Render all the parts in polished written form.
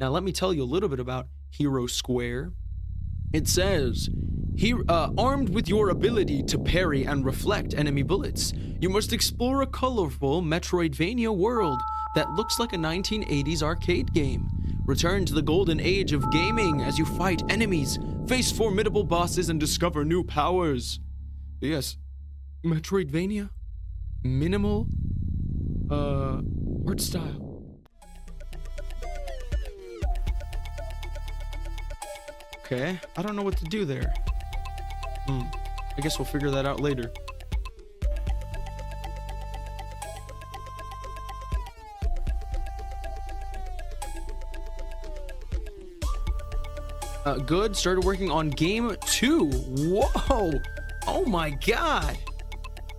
Now, let me tell you a little bit about Hero Square. It says, armed with your ability to parry and reflect enemy bullets, you must explore a colorful Metroidvania world that looks like a 1980s arcade game. Return to the golden age of gaming as you fight enemies, face formidable bosses, and discover new powers. Yes, Metroidvania, minimal, art style. Okay, I don't know what to do there. I guess we'll figure that out later. Good, started working on game 2. Whoa! Oh my god!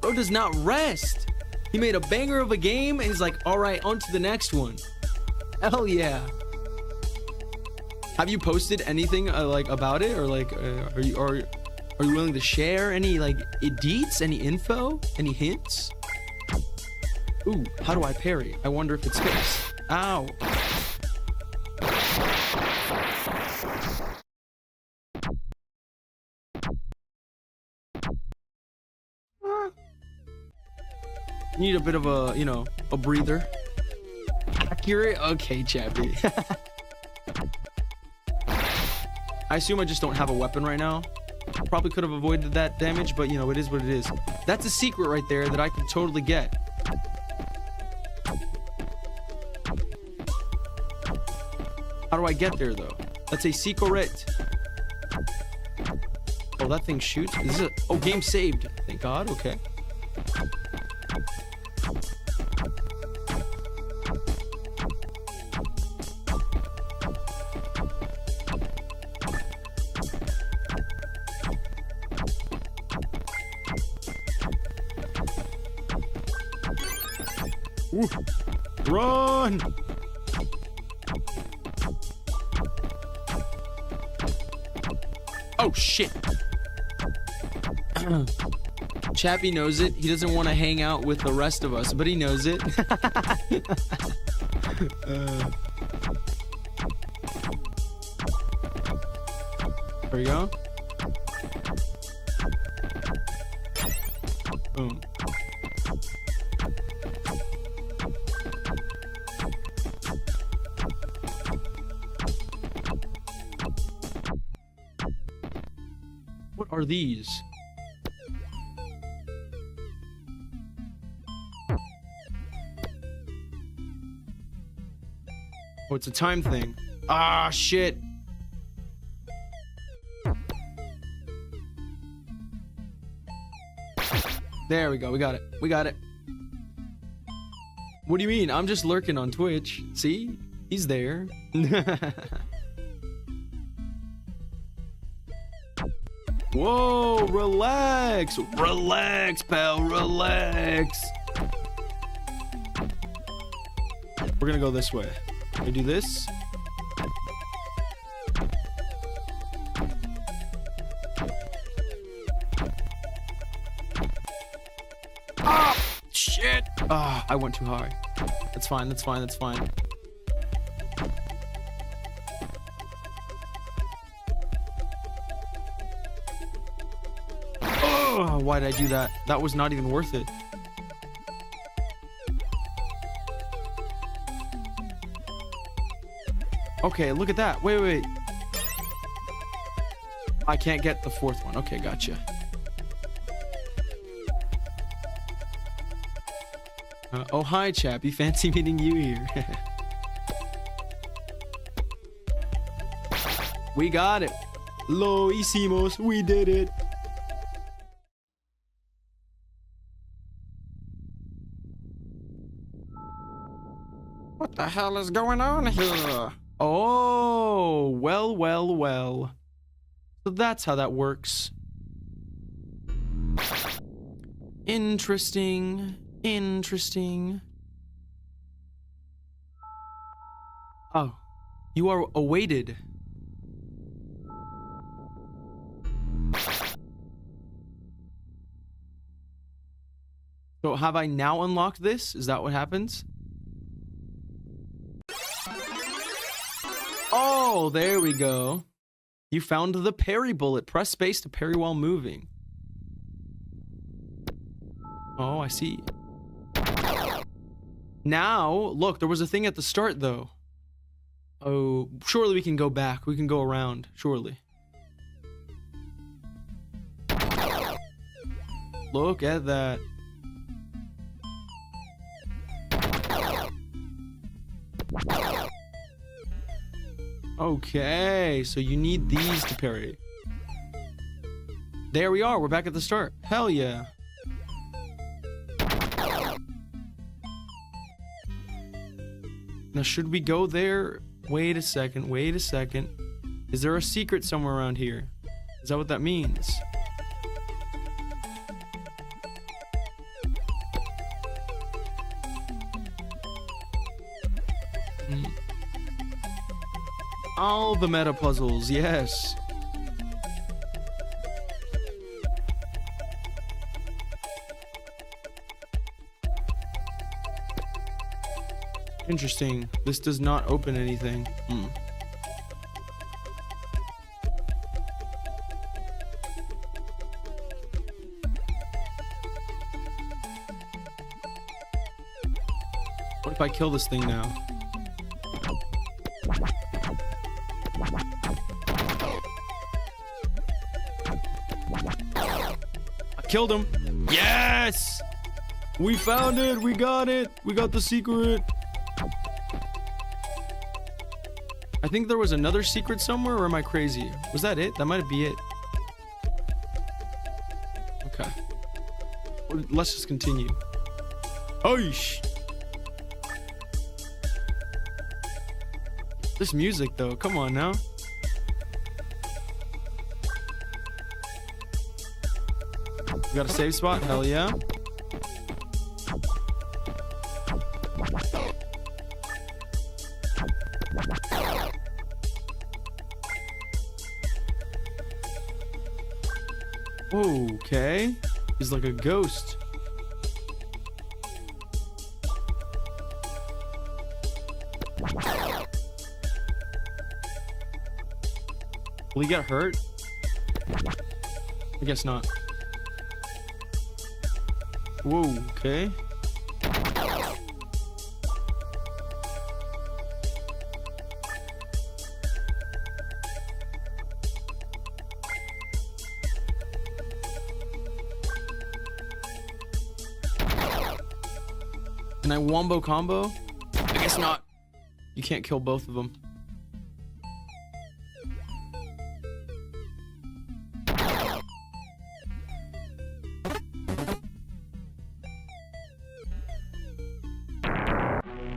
Bro does not rest. He made a banger of a game and he's like, alright, on to the next one. Hell yeah. Have you posted anything like about it, or like are you willing to share any like deets, any info, any hints? Ooh, how do I parry? I wonder if it's fixed. Ow. Need a bit of a, you know, a breather. Accurate? Okay, chappy. I assume I just don't have a weapon right now. Probably could have avoided that damage, but you know, it is what it is. That's a secret right there that I could totally get. How do I get there though? That's a secret. Oh, that thing shoots. Is this oh, game saved. Thank God. Okay. Ooh. Run! Oh shit. Chappy knows it. He doesn't want to hang out with the rest of us, but he knows it. There we go. Boom. What are these? Oh, it's a time thing. Ah, shit. There we go. We got it. We got it. What do you mean? I'm just lurking on Twitch. See? He's there. Whoa, relax. Relax, pal. Relax. We're gonna go this way. I do this. Ah, shit. Ah, I went too high. That's fine. That's fine. That's fine. Oh, why did I do that? That was not even worth it. Okay, look at that. Wait, wait. I can't get the fourth one. Okay, gotcha. Oh, hi, Chappy. Fancy meeting you here. We got it. Lo hicimos. We did it. What the hell is going on here? Oh, well, well, well. So that's how that works. Interesting. Interesting. Oh, you are awaited. So have I now unlocked this? Is that what happens? Oh, there we go. You found the parry bullet. Press space to parry while moving. Oh, I see. Now, look, there was a thing at the start, though. Oh, surely we can go back. We can go around, surely. Look at that. Okay, so you need these to parry. There we are. We're back at the start. Hell yeah. Now, should we go there? Wait a second. Wait a second. Is there a secret somewhere around here? Is that what that means? All the meta puzzles, yes. Interesting. This does not open anything. What if I kill this thing now? Killed him. Yes! We found it. We got it. We got the secret. I think there was another secret somewhere, or am I crazy? Was that it? That might be it. Okay. Let's just continue. Oish! This music, though. Come on now. We got a save spot? Hell yeah. Okay. He's like a ghost. Will he get hurt? I guess not. Whoa, okay. Can I wombo combo? I guess not. You can't kill both of them.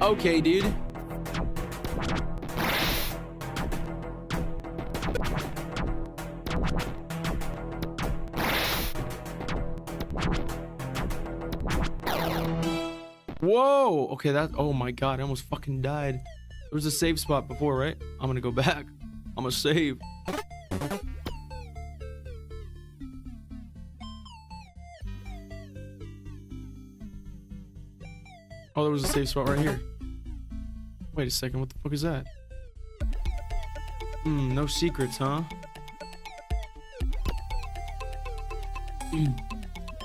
Okay, dude. Whoa! Okay, that... Oh my god, I almost fucking died. There was a save spot before, right? I'm gonna go back. I'm gonna save. Oh, there was a save spot right here. Wait a second, what the fuck is that? No secrets, huh?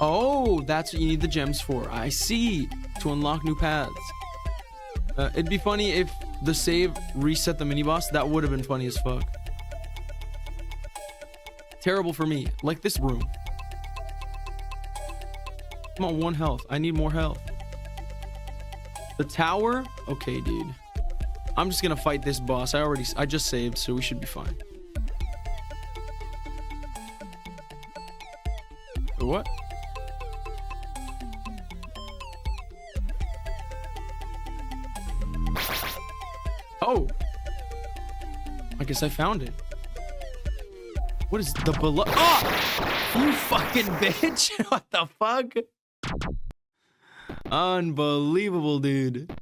Oh, that's what you need the gems for. I see. To unlock new paths. It'd be funny if the save reset the mini boss. That would have been funny as fuck. Terrible for me. Like this room. Come on, 1 health. I need more health. The tower? Okay, dude. I'm just gonna fight this boss. I just saved, so we should be fine. What? Oh! I guess I found it. What is the below? Oh! You fucking bitch! What the fuck? Unbelievable, dude.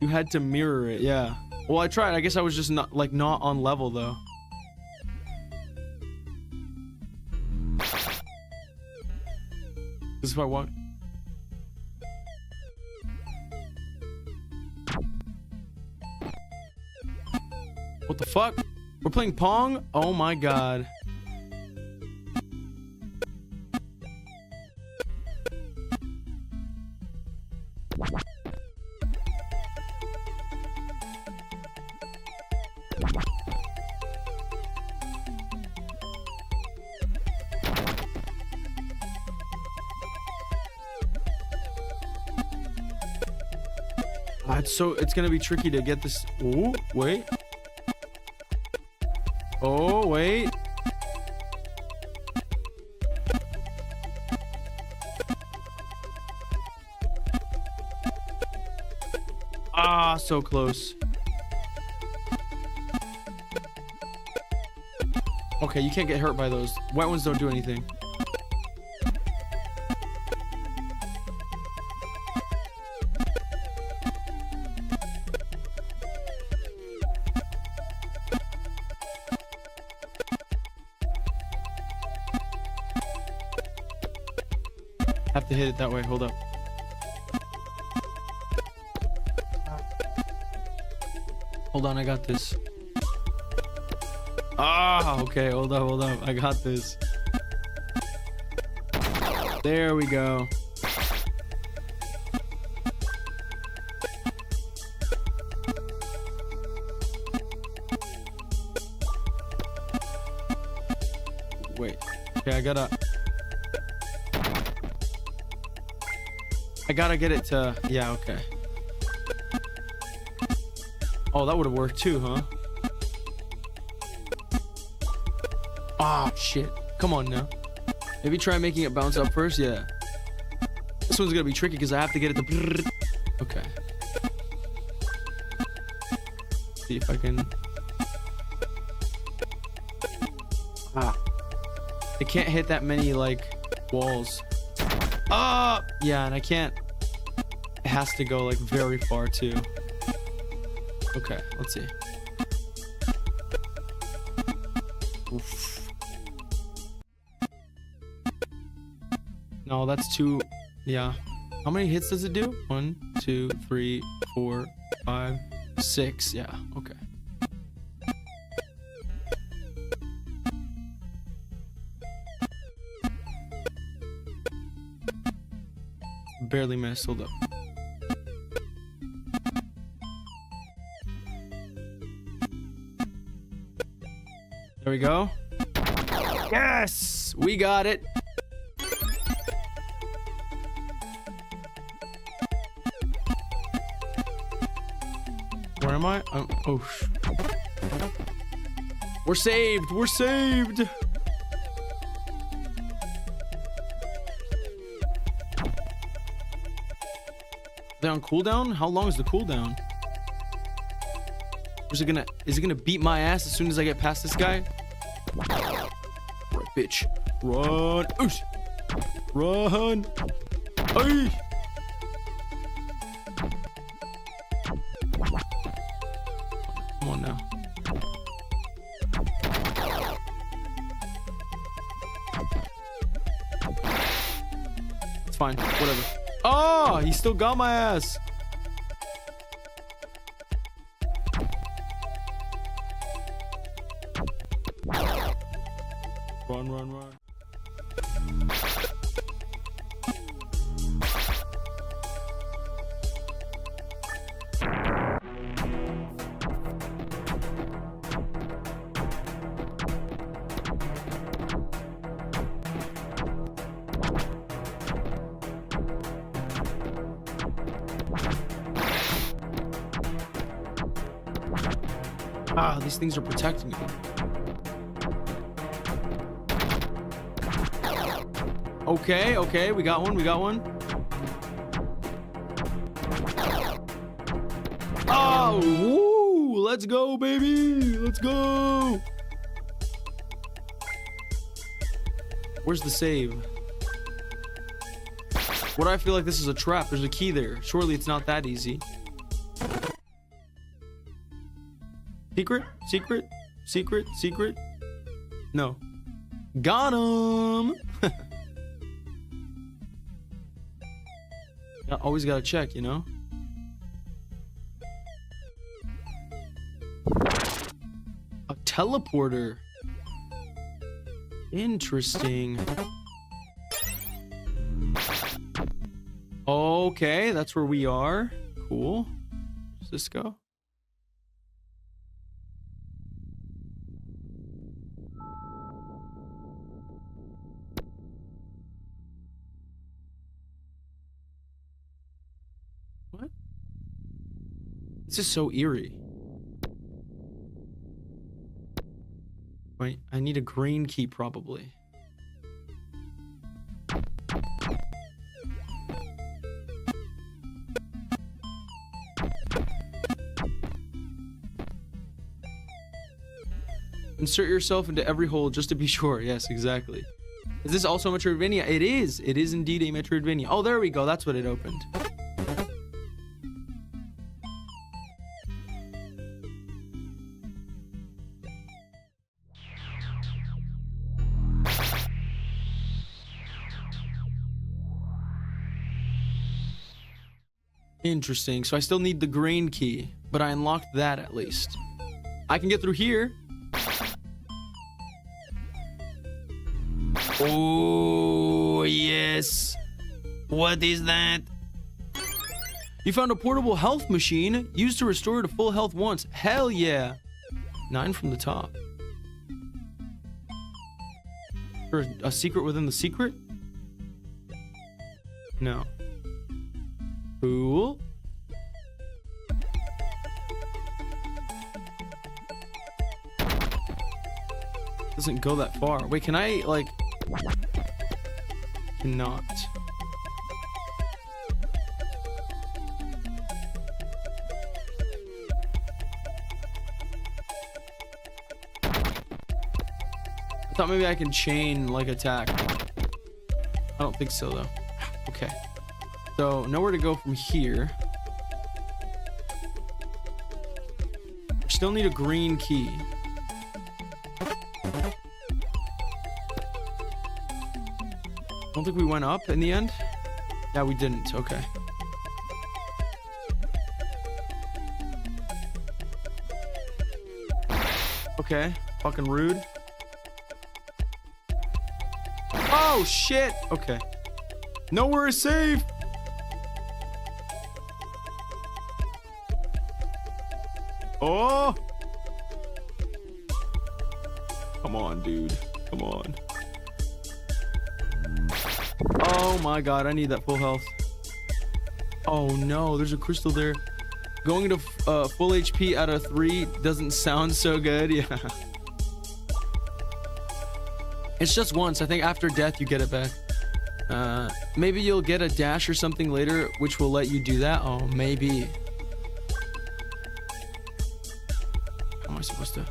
You had to mirror it, yeah. Well, I tried. I guess I was just not on level though. This is why I walk. What the fuck? We're playing Pong? Oh my god. It's gonna be tricky to get this. Oh, wait. Oh, wait. Ah, so close. Okay, you can't get hurt by those. Wet ones don't do anything. Have to hit it that way. Hold up. Hold on, I got this. Ah, okay. Hold up. I got this. There we go. Wait. Okay, I gotta get it to... Yeah, okay. Oh, that would have worked too, huh? Ah, shit. Come on now. Maybe try making it bounce up first. Yeah. This one's gonna be tricky because I have to get it to... Okay. See if I can... Ah. I can't hit that many, like, walls. Ah! Yeah, and I can't... It has to go, like, very far, too. Okay, let's see. Oof. No, that's too... Yeah. How many hits does it do? 1, 2, 3, 4, 5, 6. Yeah, okay. Barely missed. Hold up. There we go. Yes! We got it. Where am I? Oh. We're saved. We're saved. Are they on cooldown? How long is the cooldown? Is it gonna beat my ass as soon as I get past this guy? Right, bitch. Run. Oosh. Run. Ay. Come on now. It's fine. Whatever. Oh, he still got my ass. Run. Ah, these things are protecting me. Okay, we got one. Oh, woo, let's go, baby. Let's go. Where's the save? What do I feel like this is a trap? There's a key there. Surely it's not that easy. Secret? No. Got him. Always gotta check, you know? teleporter. Interesting. Okay, that's where we are. Cool. Does this go? What? This is so eerie. Wait, I need a green key probably. Insert yourself into every hole just to be sure. Yes, exactly. Is this also a Metroidvania? It is. It is indeed a Metroidvania. Oh, there we go. That's what it opened. Interesting. So I still need the green key, but I unlocked that at least. I can get through here. Oh, yes. What is that? You found a portable health machine used to restore to full health once. Hell yeah. 9 from the top. For a secret within the secret? No. Cool. Doesn't go that far. Wait, can I, like... Cannot. I thought maybe I can chain, like, attack. I don't think so, though. Okay. So, nowhere to go from here. We still need a green key. Don't think we went up in the end? Yeah, we didn't. Okay. Okay. Fucking rude. Oh, shit. Okay. Nowhere is safe. Oh. Come on, dude. Come on. Oh my god, I need that full health. Oh no, there's a crystal there. Going to full HP out of 3 doesn't sound so good. Yeah. It's just once. I think after death you get it back. Maybe you'll get a dash or something later which will let you do that. Oh, maybe. How am I supposed to?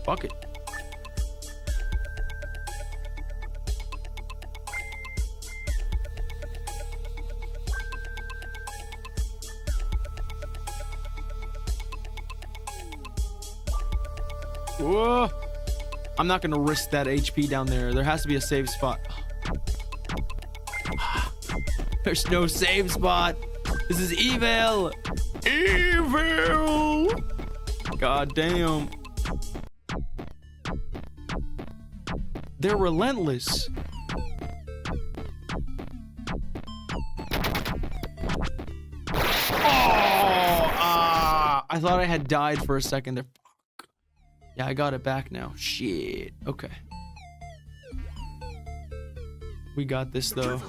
Fuck it. Whoa. I'm not gonna risk that HP down there. There has to be a save spot. There's no save spot. This is evil. Evil. God damn. They're relentless. I thought I had died for a second there. Yeah, I got it back now. Shit. Okay. We got this though.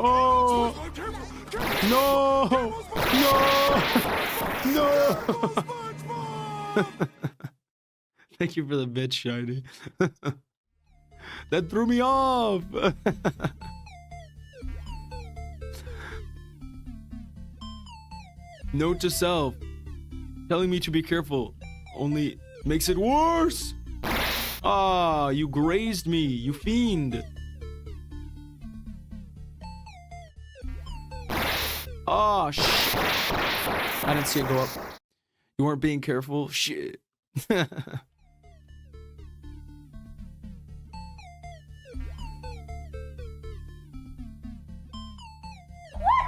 Oh! No! No! No! Thank you for the bitch, Shiny. That threw me off! Note to self. Telling me to be careful only makes it worse. Ah, you grazed me, you fiend. Ah, shit. I didn't see it go up. You weren't being careful. Shit. When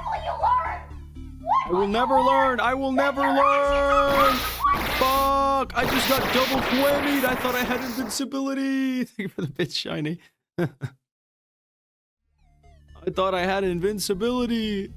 will you learn? When I will never learn. I will never learn. Fuck. I just got double whammied. I thought I had invincibility. Thank you for the bit shiny. I thought I had invincibility.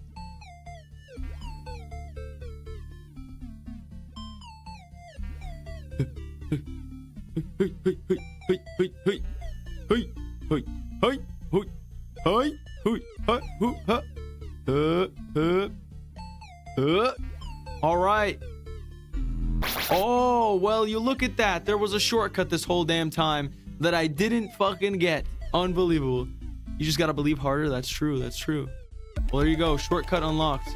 All right. Oh, well, you look at that. There was a shortcut this whole damn time that I didn't fucking get. Unbelievable. You just gotta believe harder. That's true. That's true. Well, there you go. Shortcut unlocked.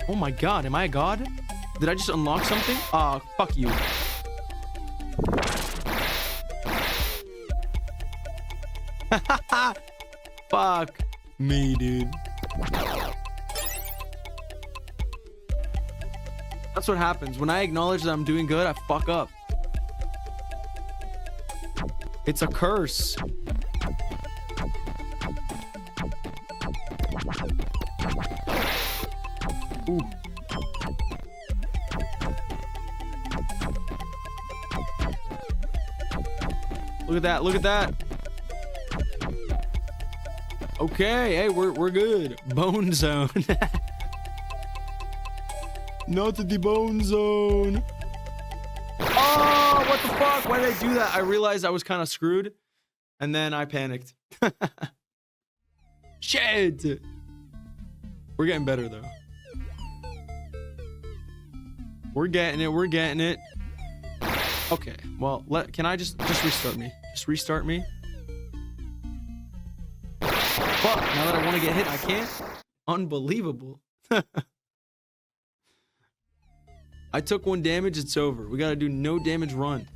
Oh my god, am I a god? Did I just unlock something? Ah, fuck you. Fuck me, dude. That's what happens. When I acknowledge that I'm doing good, I fuck up. It's a curse. Ooh. Look at that, look at that. Okay, hey, we're good. Bone zone. Not the bone zone. Oh, what the fuck? Why did I do that? I realized I was kind of screwed. And then I panicked. Shit. We're getting better though. We're getting it. We're getting it. Okay. Well, can I just restart me? Just restart me. Fuck. Now that I want to get hit, I can't. Unbelievable. I took 1 damage. It's over. We got to do no damage run.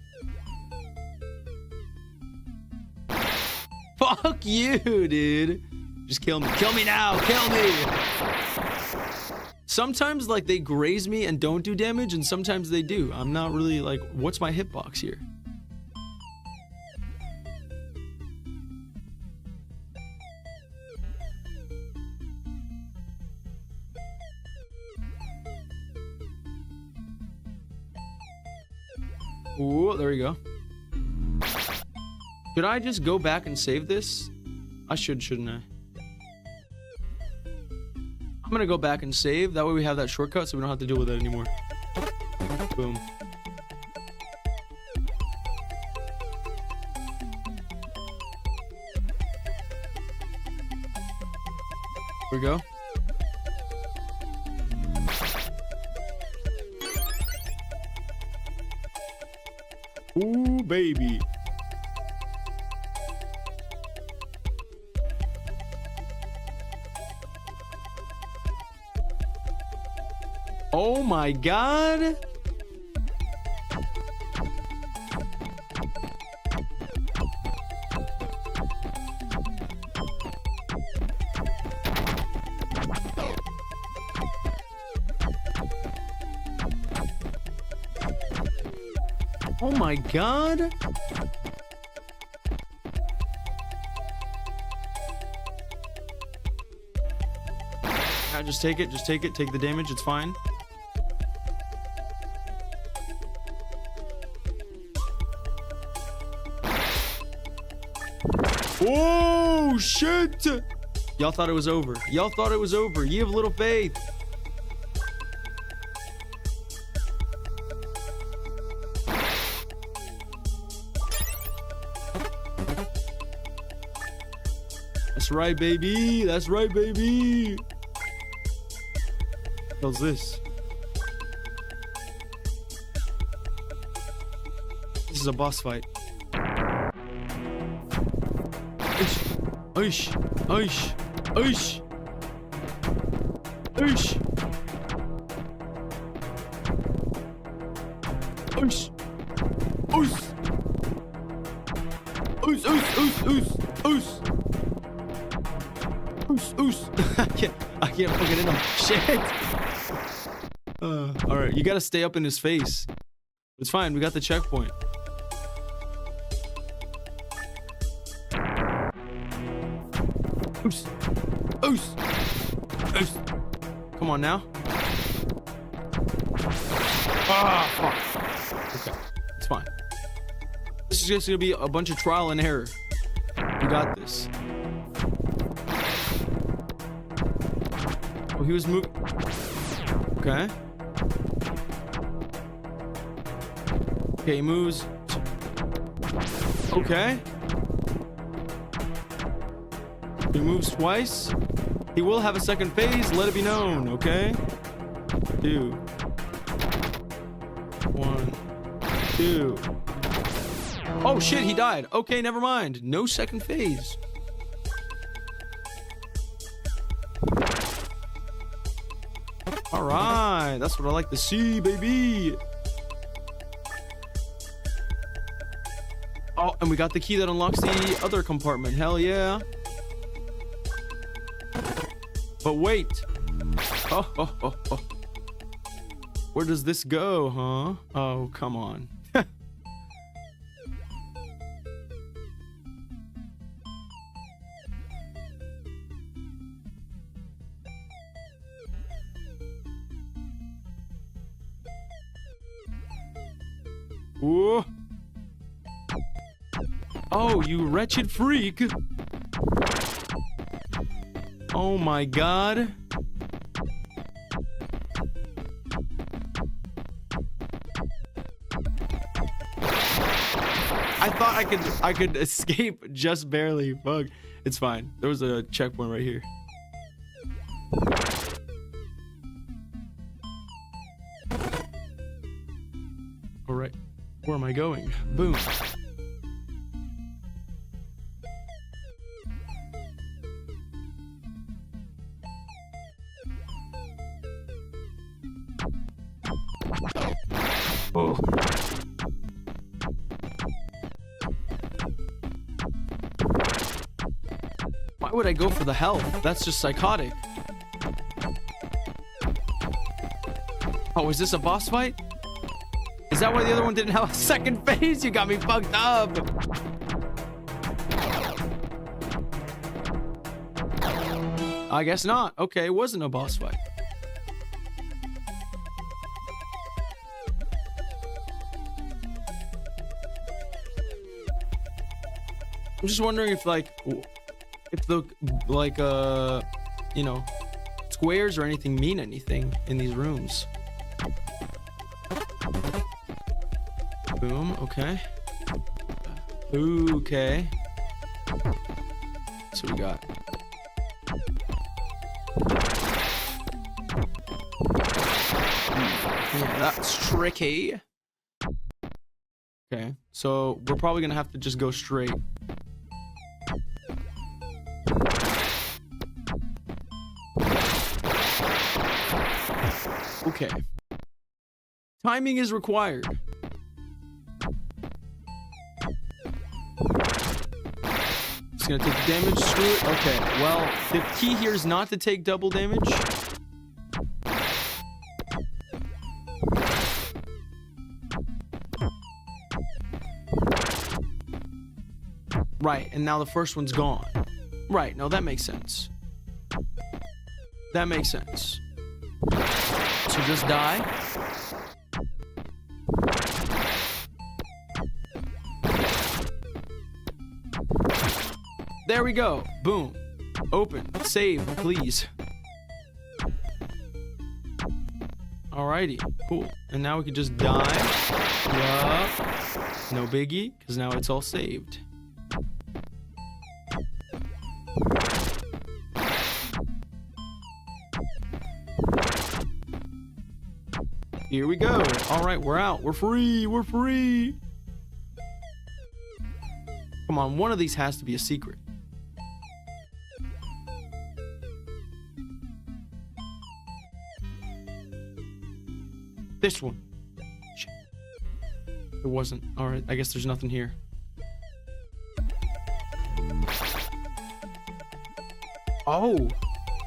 Fuck you, dude. Just kill me. Kill me now. Kill me. Sometimes, like, they graze me and don't do damage, and sometimes they do. I'm not really, like, what's my hitbox here? Ooh, there we go. Should I just go back and save this? I should, shouldn't I? I'm gonna go back and save. That way we have that shortcut so we don't have to deal with it anymore. Boom. Here we go. Ooh, baby. Oh my god. Oh my god. Just take it, take the damage, it's fine. Oh shit! Y'all thought it was over. Y'all thought it was over. You have little faith. That's right, baby. That's right, baby. How's this? This is a boss fight. Aish, aish, aish, aish, aish, I can't fucking hit him. Shit. All right, you gotta stay up in his face. It's fine. We got the checkpoint. Come on now. Ah, fuck. Okay, it's fine. This is just gonna be a bunch of trial and error. We got this. Oh, he was moving. Okay. Okay, he moves. Okay. He moves twice. He will have a second phase. Let it be known. Okay. 2. 1. 2. Oh shit, he died. Okay, never mind. No second phase. All right, that's what I like to see, baby. Oh, and we got the key that unlocks the other compartment. Hell yeah. But wait. Oh. Where does this go, huh? Oh, come on. Whoa. Oh, you wretched freak. Oh my god. I thought I could escape just barely. Fuck. It's fine. There was a checkpoint right here. All right. Where am I going? Boom. Oh. Why would I go for the health? That's just psychotic. Oh, is this a boss fight? Is that why the other one didn't have a second phase? You got me fucked up. I guess not. Okay, it wasn't a boss fight. I'm just wondering if the you know, squares or anything mean anything in these rooms. Boom. Okay. Okay. So we got. Yeah, that's tricky. Okay, so we're probably gonna have to just go straight. Okay. Timing is required. It's gonna take damage. Screw it. Okay. Well, the key here is not to take double damage. Right, and now the first one's gone. Right, no, that makes sense. That makes sense. So just die. There we go. Boom. Open. Save, please. Alrighty. Cool. And now we can just die. Yup. No biggie, because now it's all saved. Here we go. All right, we're out. We're free. We're free. Come on, one of these has to be a secret. This one. Shit. It wasn't. All right, I guess there's nothing here. Oh.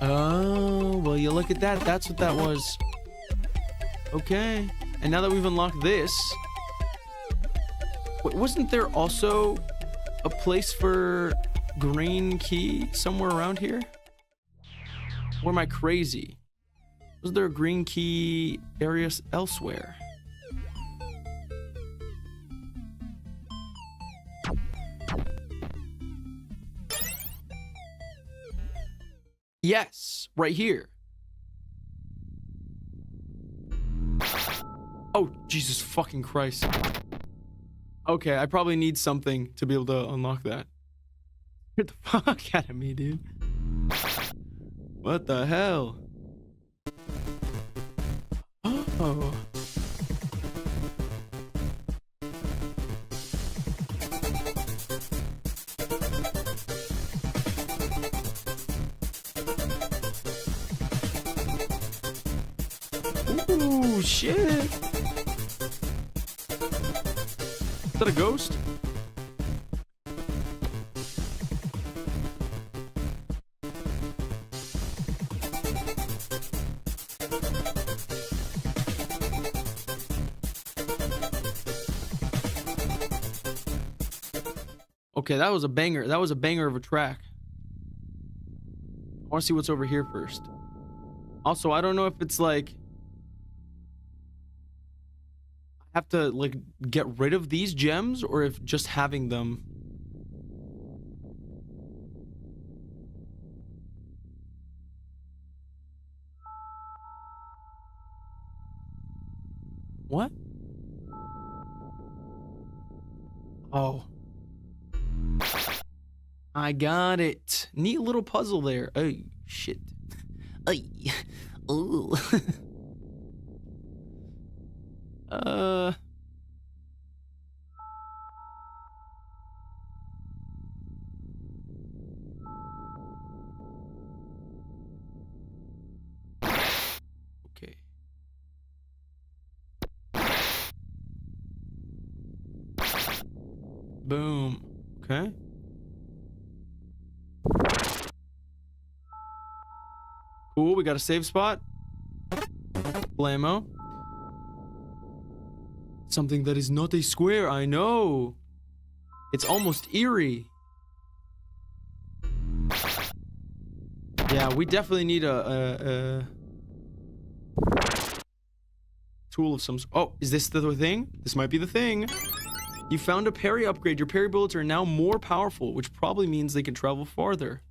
Oh, well, you look at that. That's what that was. Okay. And now that we've unlocked this... Wait, wasn't there also a place for green key somewhere around here? Or am I crazy? Was there a green key area elsewhere? Yes, right here. Oh, Jesus fucking Christ. Okay, I probably need something to be able to unlock that. Get the fuck out of me, dude. What the hell? Oh. Ooh, shit. Is that a ghost? Okay, that was a banger. That was a banger of a track. I want to see what's over here first. Also, I don't know if it's like I have to like get rid of these gems or if just having them. What? Oh. I got it. Neat little puzzle there. Oh, shit. Ay. Ooh. Okay. Boom. Okay. Cool, we got a save spot. Blammo. Something that is not a square, I know. It's almost eerie. Yeah, we definitely need a tool of some sort. Oh, is this the thing? This might be the thing. You found a parry upgrade. Your parry bullets are now more powerful, which probably means they can travel farther.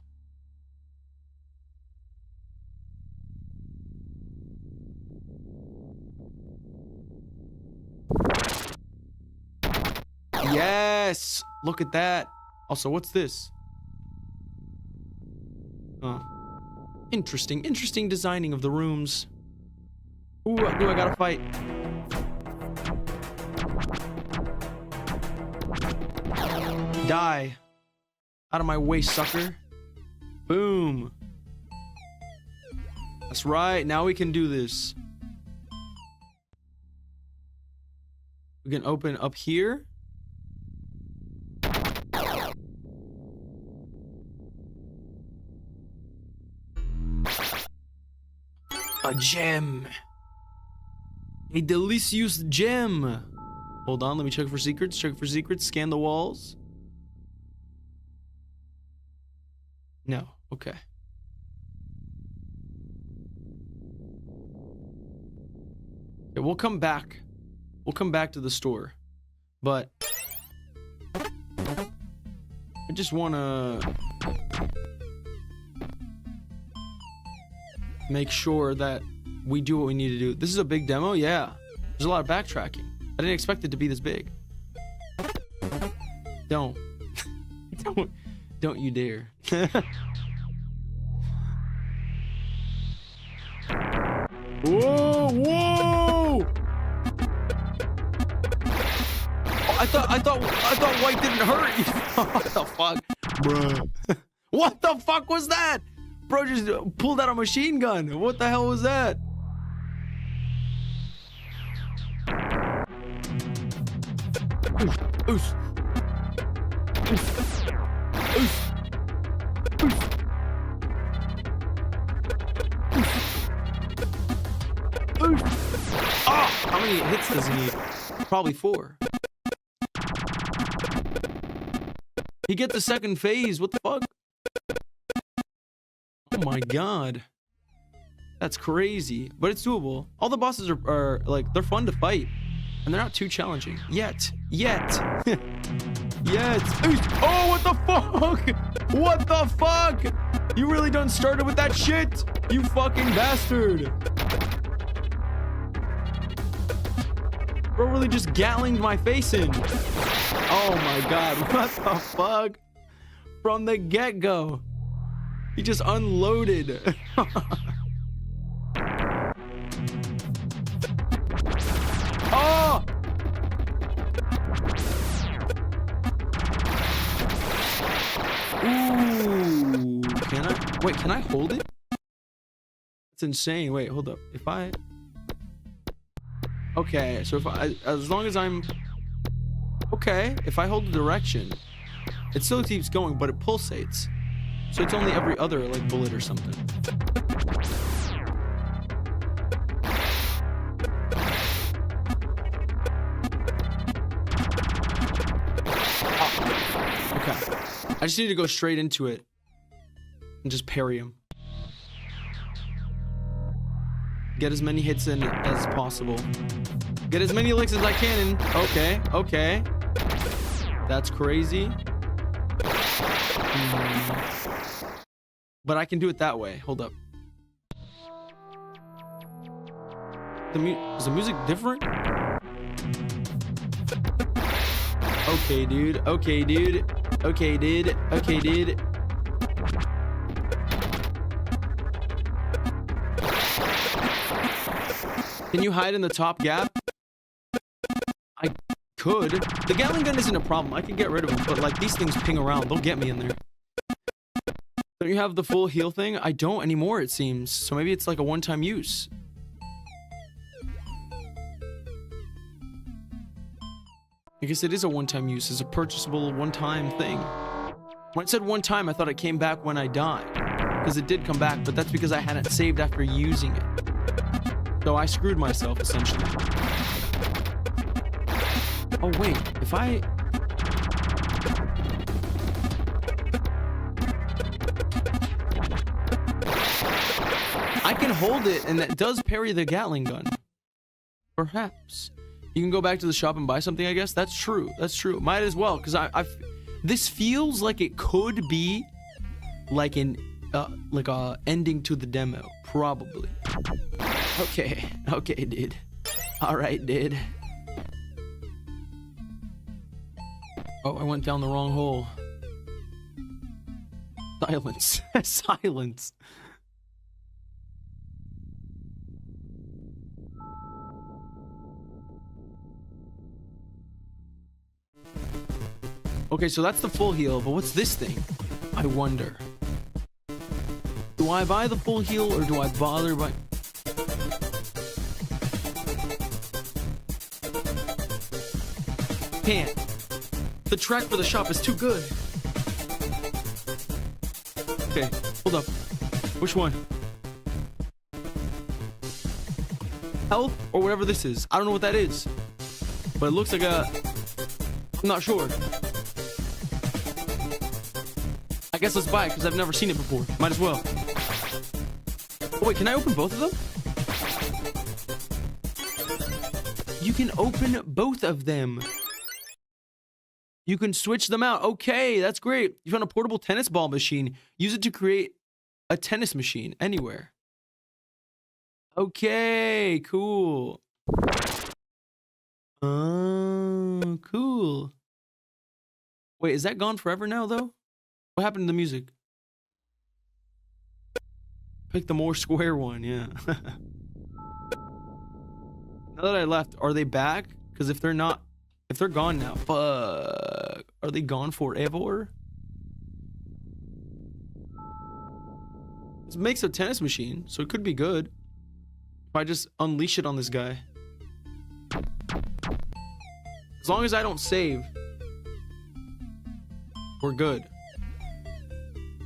Yes! Look at that. Also, what's this? Oh. Interesting. Interesting designing of the rooms. Ooh, I gotta fight. Die. Out of my way, sucker. Boom. That's right. Now we can do this. We can open up here. A gem. A delicious gem. Hold on, let me check for secrets. Check for secrets. Scan the walls. No. Okay. Okay, we'll come back. We'll come back to the store. But I just want to make sure that we do what we need to do. This is a big demo, yeah. There's a lot of backtracking. I didn't expect it to be this big. Don't you dare. Whoa, whoa! Oh, I thought white didn't hurt. What the fuck, bruh? What the fuck was that? Bro just pulled out a machine gun. What the hell was that? Oof. Oof. Oof. Oof. Oof. Oof. Oh, how many hits does he need? Probably 4. He gets the second phase. What the fuck? Oh my god. That's crazy, but it's doable. All the bosses are like, they're fun to fight, and they're not too challenging yet. Yet. Oh, what the fuck? What the fuck? You really done started with that shit? You fucking bastard. Bro really just gallinged my face in. Oh my god, what the fuck? From the get-go. He just unloaded. Oh! Ooh, can I? Wait, can I hold it? That's insane. Wait, hold up. If I... Okay, so if I... As long as I'm... Okay, if I hold the direction, it still keeps going, but it pulsates. So it's only every other, like, bullet or something. Okay. I just need to go straight into it and just parry him. Get as many hits in as possible. Get as many licks as I can in. Okay, okay. That's crazy. But I can do it that way. Hold up. Is the music different? Okay, dude. Okay, dude. Okay, dude. Okay, dude. Can you hide in the top gap? I could. The Gatling gun isn't a problem. I can get rid of them, but like these things ping around. They'll get me in there. Don't you have the full heal thing? I don't anymore, it seems. So maybe it's like a one-time use. I guess it is a one-time use. It's a purchasable one-time thing. When it said one time, I thought it came back when I died. Because it did come back, but that's because I hadn't saved after using it. So I screwed myself, essentially. Oh, wait. If I... I can hold it, and that does parry the Gatling gun. Perhaps. You can go back to the shop and buy something, I guess. That's true. That's true. Might as well, because this feels like it could be like an ending to the demo. Probably. Okay. Okay, dude. All right, dude. Oh, I went down the wrong hole. Silence. Silence. Okay, so that's the full heal, but what's this thing? I wonder. Do I buy the full heal or do I bother by... Can't. The track for the shop is too good. Okay, hold up. Which one? Health or whatever this is. I don't know what that is. But it looks like a... I'm not sure. I guess let's buy it because I've never seen it before. Might as well. Oh wait, can I open both of them? You can open both of them. You can switch them out. Okay, that's great. You found a portable tennis ball machine. Use it to create a tennis machine anywhere. Okay, cool. Oh, cool. Wait, is that gone forever now, though? What happened to the music? Pick the more square one, yeah. Now that I left, are they back? Because if they're not, if they're gone now, fuck. Are they gone forever? This makes a tennis machine, so it could be good. If I just unleash it on this guy. As long as I don't save, we're good.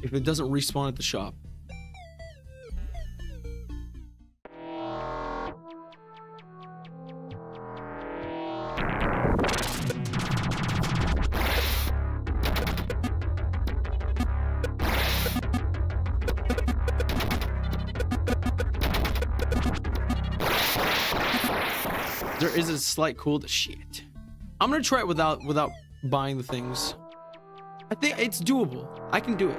If it doesn't respawn at the shop. There is a slight cool shit. I'm gonna try it without buying the things. I think it's doable. I can do it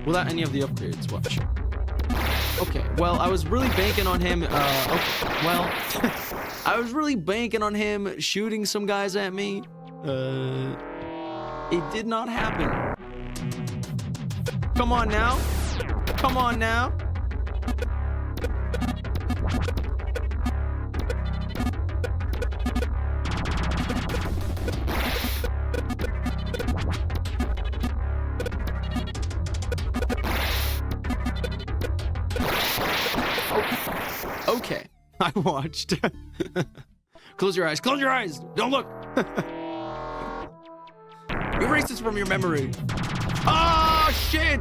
without any of the upgrades. Watch. Okay, well, I was really banking on him. Okay, well, I was really banking on him shooting some guys at me. It did not happen. Come on now. Come on now. Okay, I watched. Close your eyes. Close your eyes. Don't look. Erase this from your memory. Ah, shit.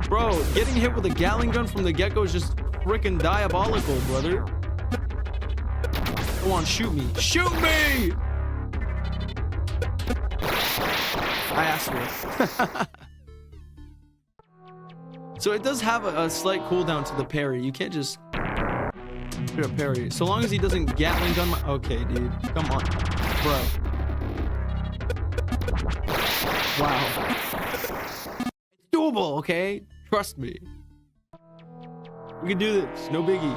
Bro, getting hit with a Gatling gun from the get-go is just freaking diabolical, brother. Go on, shoot me. Shoot me! I asked for it. So it does have a slight cooldown to the parry. You can't just hit a parry. So long as he doesn't Gatling gun my... Okay, dude. Come on. Bro. Wow. It's doable, okay? Trust me. We can do this. No biggie.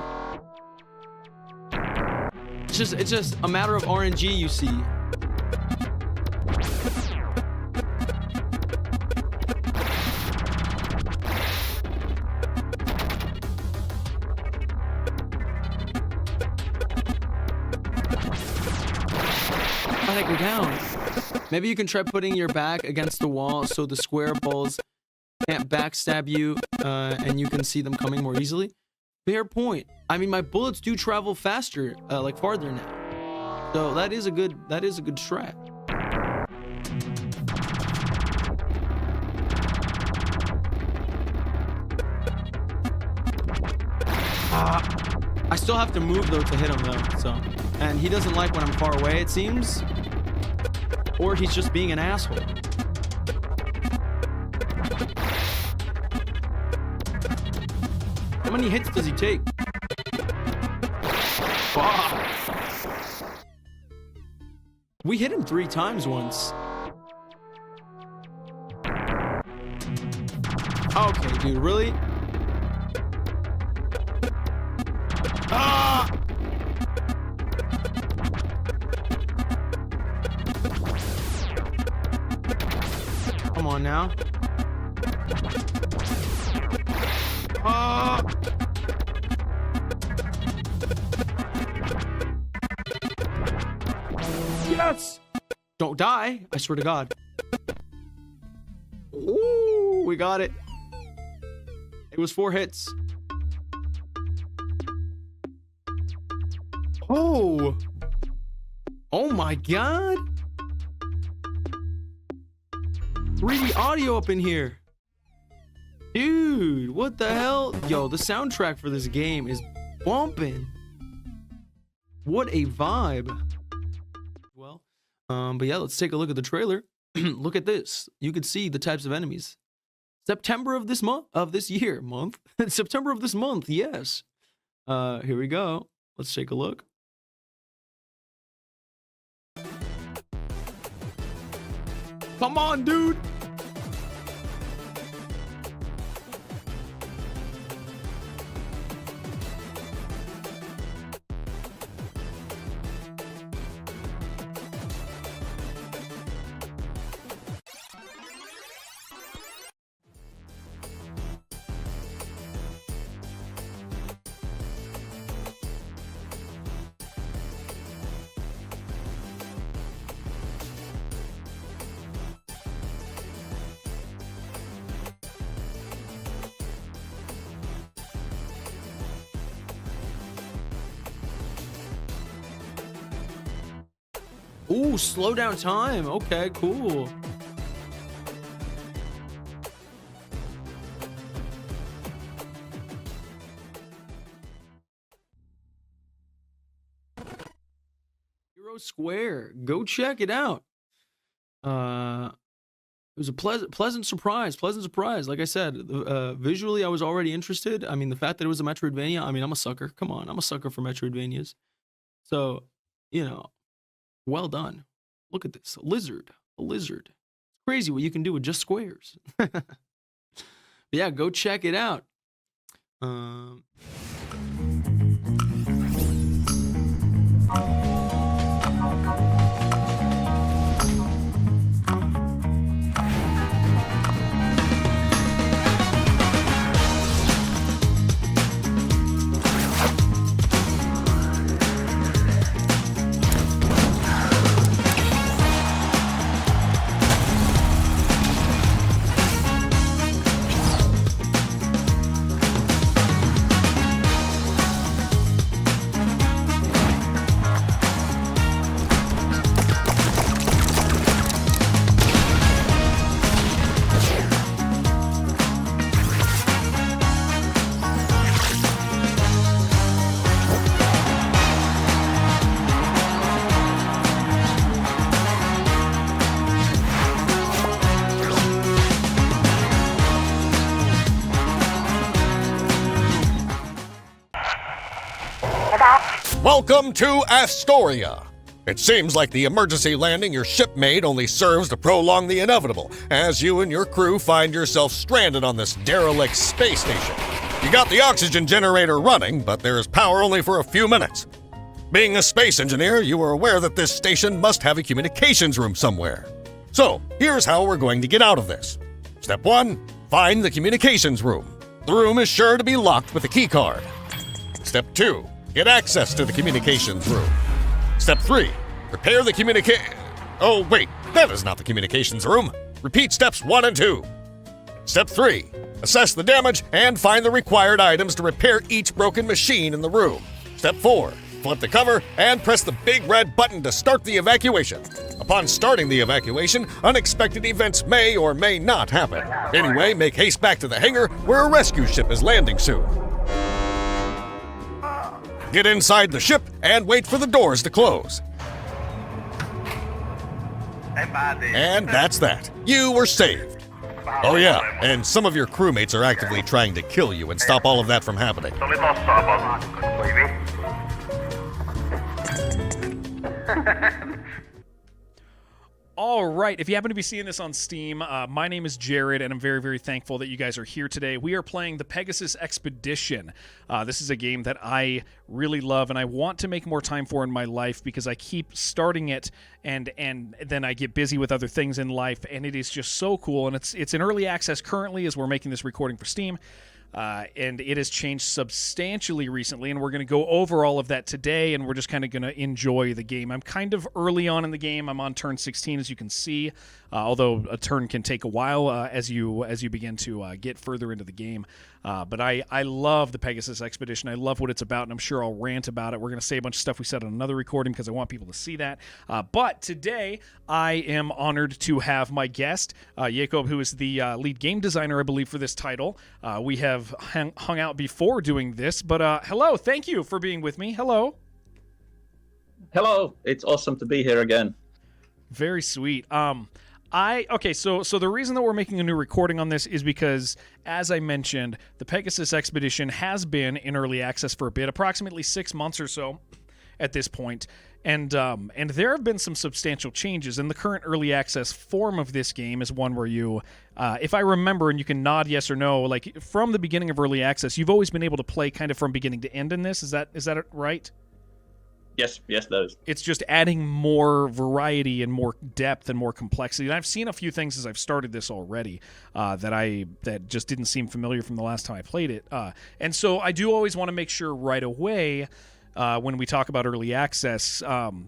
It's just a matter of RNG, you see. How'd I go down? Maybe you can try putting your back against the wall so the square balls can't backstab you and you can see them coming more easily. Fair point. I mean, my bullets do travel faster, like farther now. So that is a good strat. I still have to move though to hit him though, so. And he doesn't like when I'm far away, it seems. Or he's just being an asshole. How many hits does he take? Fuck. We hit him 3 times once. Okay, dude, really? Ah! Come on now. Ah! Yes! Don't die, I swear to God. Ooh, we got it. It was 4 hits. Oh! Oh my God! 3D audio up in here. Dude, what the hell? Yo, the soundtrack for this game is bumping. What a vibe. Well, but yeah, let's take a look at the trailer. Look at this. You could see the types of enemies. September of this month, September of this month, yes. Here we go. Let's take a look. Come on, dude. Ooh, slow down time. Okay, cool. Hero Square. Go check it out. It was a pleasant surprise. Pleasant surprise. Like I said, visually, I was already interested. I mean, the fact that it was a Metroidvania. I mean, I'm a sucker. Come on, I'm a sucker for Metroidvanias. So, well done. Look at this, a lizard. It's crazy what you can do with just squares. But yeah, go check it out. Welcome to Astoria. It seems like the emergency landing your ship made only serves to prolong the inevitable, as you and your crew find yourself stranded on this derelict space station. You got the oxygen generator running, but there is power only for a few minutes. Being a space engineer, you are aware that this station must have a communications room somewhere. So, here's how we're going to get out of this. Step 1, find the communications room. The room is sure to be locked with a key card. Step 2, get access to the communications room. Step 3, repair the Oh, wait, that is not the communications room. Repeat steps 1 and 2. Step 3, assess the damage and find the required items to repair each broken machine in the room. Step 4, flip the cover and press the big red button to start the evacuation. Upon starting the evacuation, unexpected events may or may not happen. Anyway, make haste back to the hangar where a rescue ship is landing soon. Get inside the ship and wait for the doors to close. And that's that. You were saved. Oh yeah, and some of your crewmates are actively trying to kill you and stop all of that from happening. All right, if you happen to be seeing this on Steam, my name is Jared, and I'm very, very thankful that you guys are here today. We are playing the Pegasus Expedition. This is a game that I really love, and I want to make more time for in my life because I keep starting it, and then I get busy with other things in life, and it is just so cool. And it's in early access currently as we're making this recording for Steam. And it has changed substantially recently, and we're going to go over all of that today, and we're just kind of going to enjoy the game. I'm kind of early on in the game. I'm on turn 16, as you can see, although a turn can take a while as you begin to get further into the game. But I love the Pegasus Expedition. I love what it's about, and I'm sure I'll rant about it. We're going to say a bunch of stuff we said on another recording because I want people to see that. But today, I am honored to have my guest, Jacob, who is the lead game designer, I believe, for this title. We have hung out before doing this, but hello, thank you for being with me. Hello. Hello, it's awesome to be here again. Very sweet. Okay, so the reason that we're making a new recording on this is because, as I mentioned, the Pegasus Expedition has been in early access for a bit, approximately 6 months or so at this point, and there have been some substantial changes. And the current early access form of this game is one where you, if I remember, and you can nod yes or no, like from the beginning of early access, you've always been able to play kind of from beginning to end in this. Is that right? Yes, that is. It's just adding more variety and more depth and more complexity. And I've seen a few things as I've started this already that just didn't seem familiar from the last time I played it. And so I do always want to make sure right away when we talk about early access,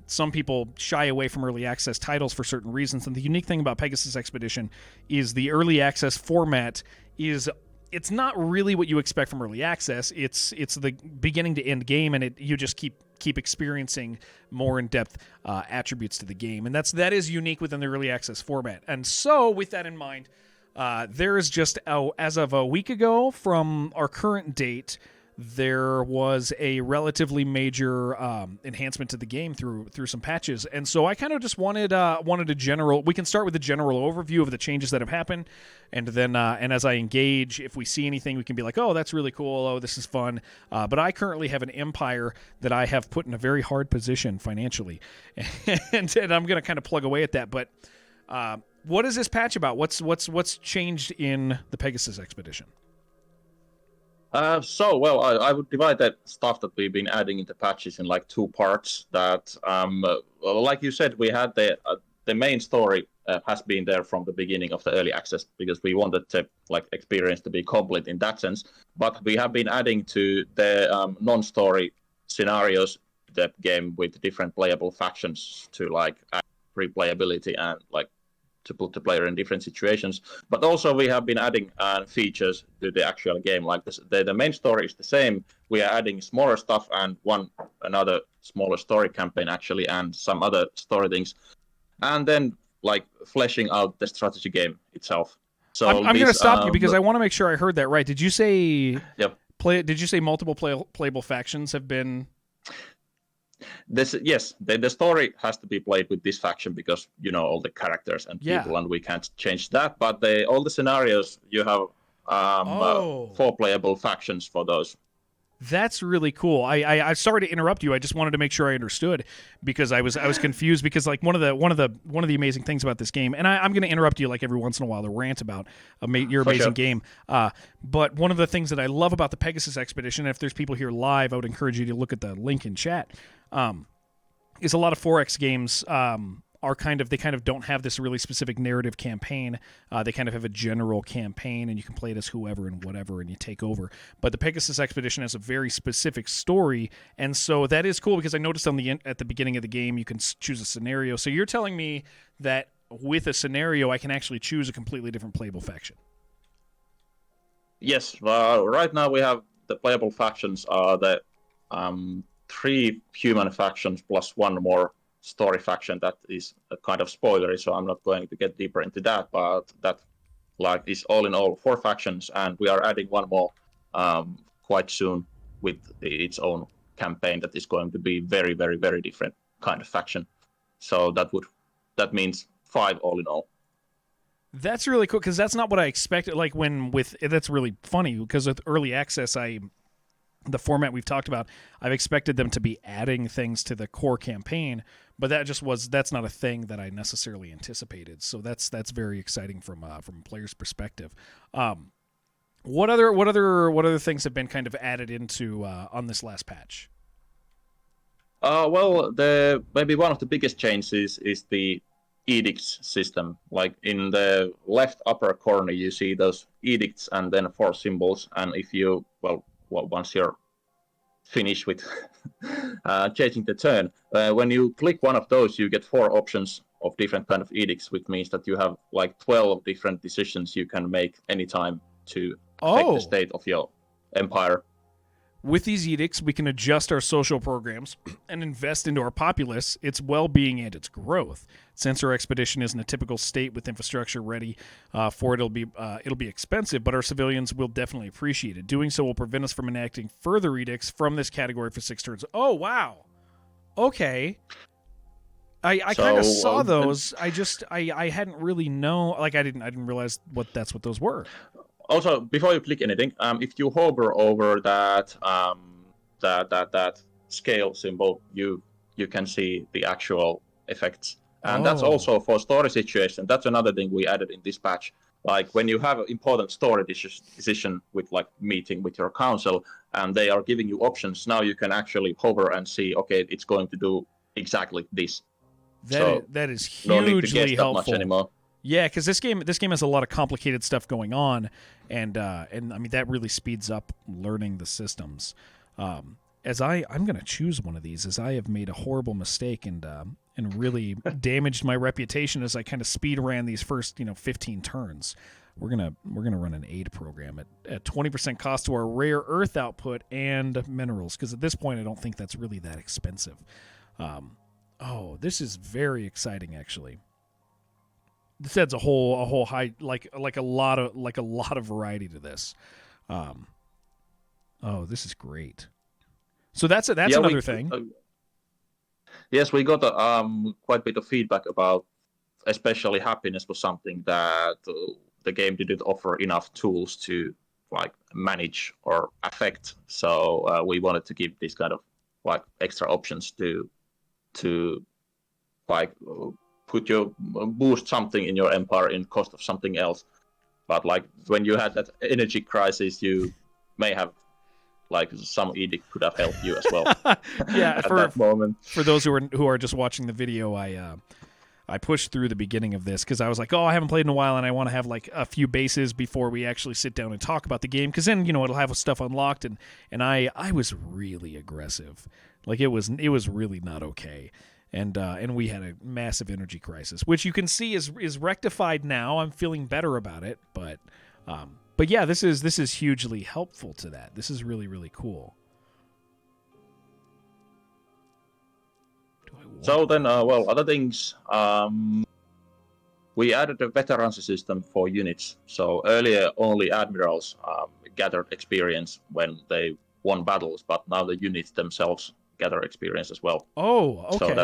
some people shy away from early access titles for certain reasons. And the unique thing about Pegasus Expedition is the early access format is it's not really what you expect from early access. It's the beginning to end game, and you just keep experiencing more in-depth attributes to the game, and that is unique within the early access format. And so, with that in mind, there is just as of a week ago from our current date, there was a relatively major enhancement to the game through some patches, and so I kind of just wanted a general. We can start with the general overview of the changes that have happened, and then and as I engage, if we see anything, we can be like, oh, that's really cool. Oh, this is fun. But I currently have an empire that I have put in a very hard position financially, and I'm going to kind of plug away at that. But what is this patch about? What's changed in the Pegasus Expedition? I would divide that stuff that we've been adding into patches in like two parts. That, like you said, we had the main story has been there from the beginning of the early access because we wanted the experience to be complete in that sense. But we have been adding to the non-story scenarios that game with different playable factions to add replayability and to put the player in different situations. But also we have been adding features to the actual game. Like the main story is the same. We are adding smaller stuff and another smaller story campaign actually, and some other story things. And then fleshing out the strategy game itself. So I'm going to stop you because I want to make sure I heard that right. Did you say Yep. Did you say multiple playable factions have been? Yes, the story has to be played with this faction because all the characters and people, and we can't change that. But all the scenarios you have 4 playable factions for those. That's really cool. I sorry to interrupt you. I just wanted to make sure I understood because I was confused because one of the amazing things about this game, and I'm going to interrupt you every once in a while to rant about your amazing game. But one of the things that I love about the Pegasus Expedition, if there's people here live, I would encourage you to look at the link in chat. Is a lot of 4X games are kind of don't have this really specific narrative campaign. They kind of have a general campaign, and you can play it as whoever and whatever, and you take over. But the Pegasus Expedition has a very specific story, and so that is cool because I noticed at the beginning of the game you can choose a scenario. So you're telling me that with a scenario I can actually choose a completely different playable faction. Yes, right now we have the playable factions are the 3 human factions plus 1 more story faction that is a kind of spoilery, so I'm not going to get deeper into that, but that is all in all 4 factions, and we are adding 1 more quite soon with its own campaign that is going to be very, very, very different kind of faction. So that means 5 all in all. That's really cool because that's not what I expected. That's really funny because with early access, the format we've talked about, I've expected them to be adding things to the core campaign, but that's not a thing that I necessarily anticipated. So that's very exciting from a player's perspective. What other things have been kind of added into on this last patch? Maybe one of the biggest changes is the edicts system. Like in the left upper corner, you see those edicts and then 4 symbols, and if you once you're finished with changing the turn, when you click one of those, you get 4 options of different kind of edicts, which means that you have 12 different decisions you can make anytime to affect the state of your empire. With these edicts, we can adjust our social programs and invest into our populace, its well-being, and its growth. Since our expedition is in a typical state with infrastructure ready for it, it'll be expensive, but our civilians will definitely appreciate it. Doing so will prevent us from enacting further edicts from this category for 6 turns. Oh, wow. Okay. I kind of saw those. I hadn't really known. I didn't realize that's what those were. Also, before you click anything, if you hover over that scale symbol, you can see the actual effects, and that's also for story situation. That's another thing we added in this patch. When you have an important story decision with meeting with your council, and they are giving you options, now you can actually hover and see. Okay, it's going to do exactly this. That is hugely no need to guess helpful. that much anymore. Yeah, because this game has a lot of complicated stuff going on, and I mean that really speeds up learning the systems. I'm going to choose one of these, as I have made a horrible mistake and really damaged my reputation as I kind of speed ran these first 15 turns. We're gonna run an aid program at 20% cost to our rare earth output and minerals, because at this point I don't think that's really that expensive. This is very exciting actually. This adds a whole high a lot of variety to this. Oh, this is great. So that's Yeah, another thing. Yes, we got quite a bit of feedback about, especially happiness was something that the game didn't offer enough tools to like manage or affect. So we wanted to give these kind of like extra options to like boost something in your empire in cost of something else. But like when you had that energy crisis, you may have like some edict could have helped you as well. Yeah, at that moment. For those who are just watching the video, I pushed through the beginning of this because I was like, oh, I haven't played in a while, and I want to have like a few bases before we actually sit down and talk about the game, because then it'll have stuff unlocked, and I was really aggressive, like it was really not okay, and we had a massive energy crisis, which you can see is rectified now. I'm feeling better about it, but yeah, this is hugely helpful to that. This is really, really cool. So then, other things. We added a veterancy system for units. So earlier, only admirals gathered experience when they won battles, but now the units themselves gather experience as well. Oh, okay. So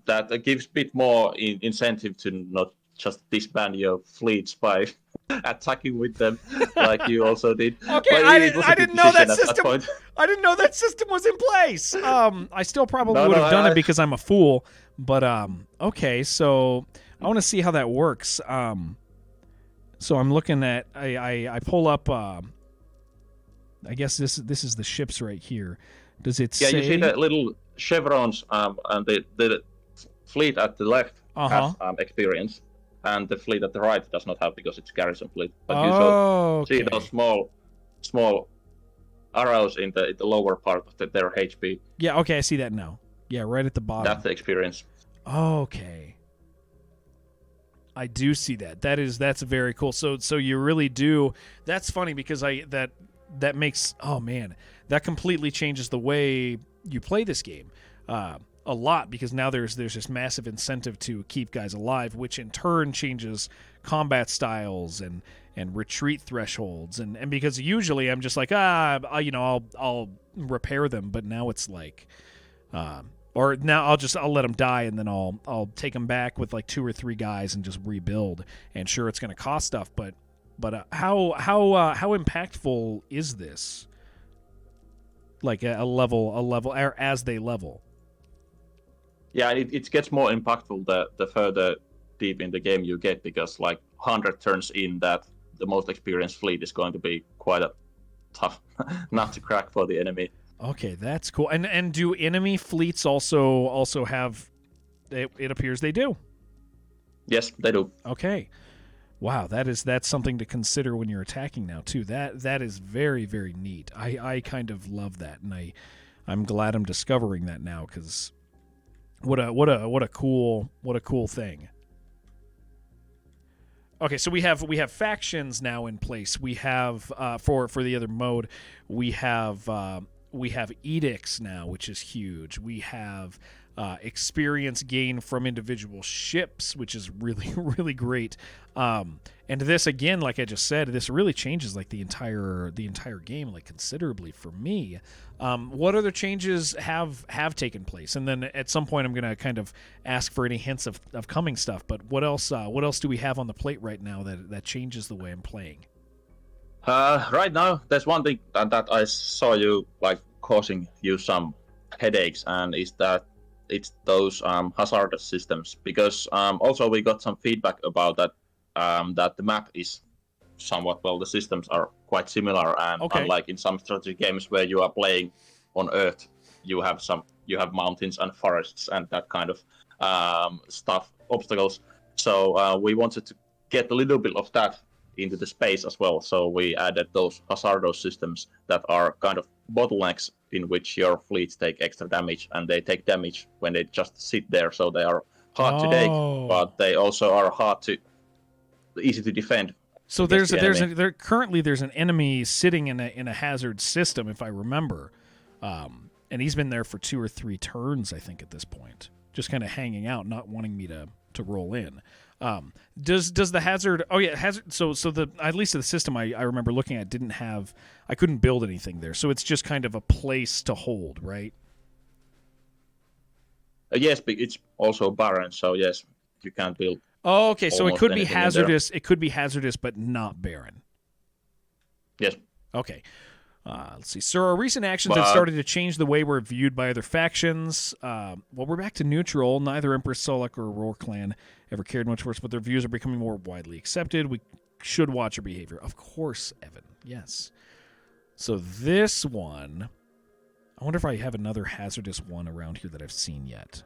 that gives a bit more incentive to not just disband your fleets by attacking with them, like you also did. Okay, I didn't know that system. I didn't know that system was in place. I still probably would have done it because I'm a fool. But okay, so I want to see how that works. So I'm looking at I pull up. I guess this is the ships right here. Does it say? Yeah, you see the little chevrons, and the fleet at the left has experience. And the fleet at the right does not have because it's garrison fleet. But you see those small arrows in the lower part of their HP. Yeah, okay, I see that now. Yeah, right at the bottom. That's the experience. Okay. I do see that. That's very cool. So you really do. That's funny because that makes, oh man, that completely changes the way you play this game. A lot, because now there's this massive incentive to keep guys alive, which in turn changes combat styles and retreat thresholds, and because usually I'm just like I'll repair them, but now it's like or now I'll let them die, and then I'll take them back with like 2 or 3 guys and just rebuild, and sure it's going to cost stuff, but how impactful is this, like a level or as they level? Yeah, it gets more impactful the further deep in the game you get, because like 100 turns in, that the most experienced fleet is going to be quite a tough nut to crack for the enemy. Okay, that's cool. And do enemy fleets also have? It appears they do. Yes, they do. Okay. Wow, that's something to consider when you're attacking now too. That is very, very neat. I kind of love that, and I'm glad I'm discovering that now, because what a cool thing. Okay, so we have factions now in place. We have for the other mode, we have edicts now, which is huge. We have experience gain from individual ships, which is really, really great. And this, again, like I just said, this really changes like the entire game, like considerably for me. What other changes have taken place? And then at some point I'm going to kind of ask for any hints of coming stuff. But what else do we have on the plate right now that changes the way I'm playing? Right now, there's one thing that I saw you like causing you some headaches, and is that it's those hazardous systems, because also we got some feedback about that the map is somewhat, the systems are quite similar, and unlike in some strategy games where you are playing on Earth, you have mountains and forests and that kind of stuff, obstacles. So we wanted to get a little bit of that into the space as well. So we added those hazardous systems that are kind of bottlenecks in which your fleets take extra damage, and they take damage when they just sit there. So they are hard to take, but they also are easy to defend. So currently there's an enemy sitting in a hazard system, if I remember, and he's been there for 2 or 3 turns, I think, at this point, just kind of hanging out, not wanting me to roll in. Does the hazard? Oh yeah, hazard. So the at least the system I remember looking at didn't have. I couldn't build anything there, so it's just kind of a place to hold, right? Yes, but it's also barren, so yes, you can't build. Oh, okay. So it almost could be anything in there. hazardous. It could be hazardous, but not barren. Yes. Okay. Let's see. So our recent actions have started to change the way we're viewed by other factions. Well, we're back to neutral. Neither Empress Solak or Roar clan ever cared much for us, but their views are becoming more widely accepted. We should watch our behavior. Of course, Evan. Yes. So this one, I wonder if I have another hazardous one around here that I've seen yet.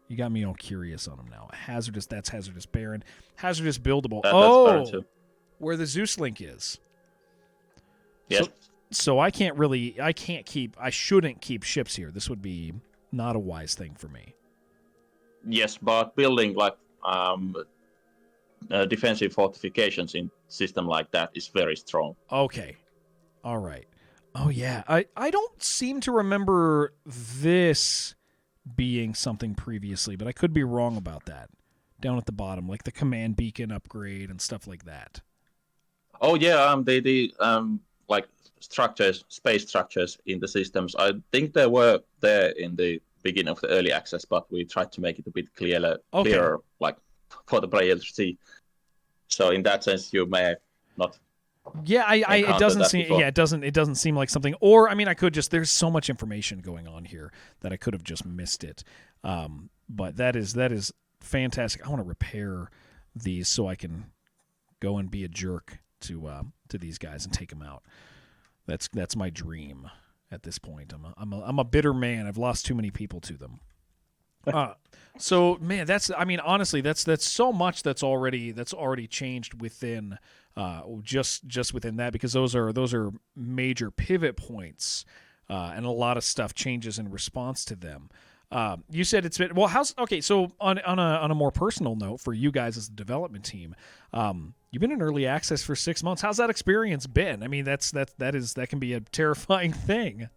You got me all curious on them now. Hazardous, that's hazardous barren. Hazardous buildable. That's barren too. Where the Zeus link is. Yes. So I shouldn't keep ships here. This would be not a wise thing for me. Yes, but building like defensive fortifications in system like that is very strong. Okay. All right. Oh yeah. I don't seem to remember this being something previously, but I could be wrong about that. Down at the bottom, like the command beacon upgrade and stuff like that. Oh yeah, the like structures, space structures in the systems. I think they were there in the beginning of the early access, but we tried to make it a bit clearer, like for the player to see. So in that sense, you may not. Yeah, it doesn't seem. Before. Yeah, it doesn't seem like something. Or I mean, I could just. There's so much information going on here that I could have just missed it. But that is fantastic. I want to repair these so I can go and be a jerk to these guys and take them out. That's my dream at this point. I'm a bitter man. I've lost too many people to them. So man, honestly, that's so much that's already changed within just within that, because those are major pivot points, and a lot of stuff changes in response to them. You said it's been okay. So on a more personal note, for you guys as the development team, you've been in early access for 6 months. How's that experience been? I mean, that can be a terrifying thing.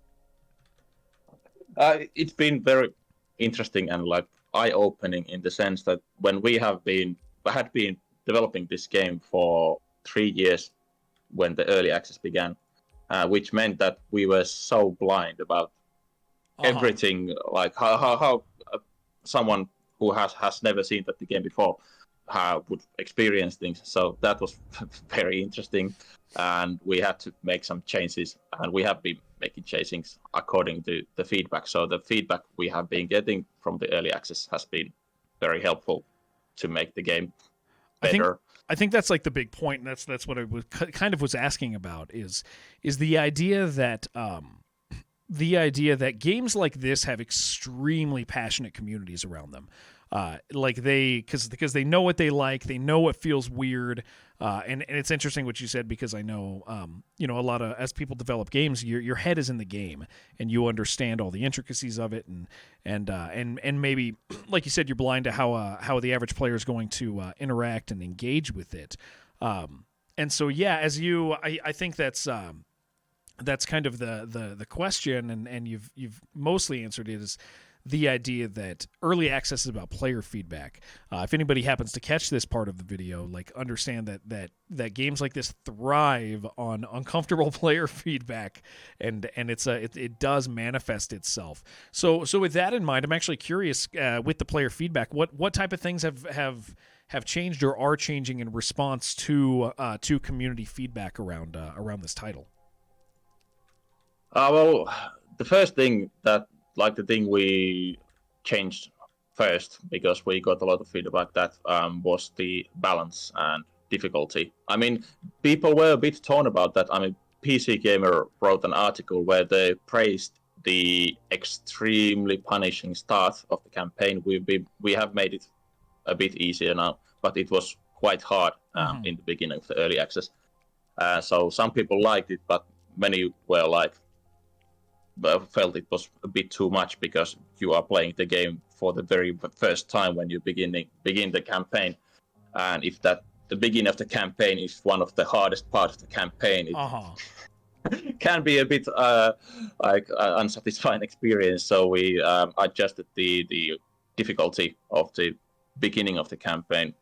It's been very interesting and like eye-opening in the sense that when we had been developing this game for 3 years when the early access began, which meant that we were so blind about everything, like how someone who has never seen the game before would experience things. So that was very interesting, and we had to make some changes, and we have been making changes according to the feedback. So the feedback we have been getting from the early access has been very helpful to make the game better. I think that's like the big point, and that's what I was asking about is the idea that games like this have extremely passionate communities around them. Because they know what they like, they know what feels weird, and it's interesting what you said, because I know a lot of, as people develop games, your head is in the game and you understand all the intricacies of it, and maybe like you said, you're blind to how the average player is going to interact and engage with it, and so yeah, I think that's kind of the question, and you've mostly answered it, is the idea that early access is about player feedback. If anybody happens to catch this part of the video, like, understand that games like this thrive on uncomfortable player feedback, and it does manifest itself. So with that in mind, I'm actually curious, with the player feedback, what type of things have changed or are changing in response to community feedback around this title? Well, the first thing the thing we changed first, because we got a lot of feedback, that was the balance and difficulty. I mean, people were a bit torn about that. I mean, PC Gamer wrote an article where they praised the extremely punishing start of the campaign. We have made it a bit easier now, but it was quite hard in the beginning of the early access. So some people liked it, but many were felt it was a bit too much, because you are playing the game for the very first time when you begin the campaign, and if the beginning of the campaign is one of the hardest parts of the campaign, it can be a bit unsatisfying experience. So we adjusted the difficulty of the beginning of the campaign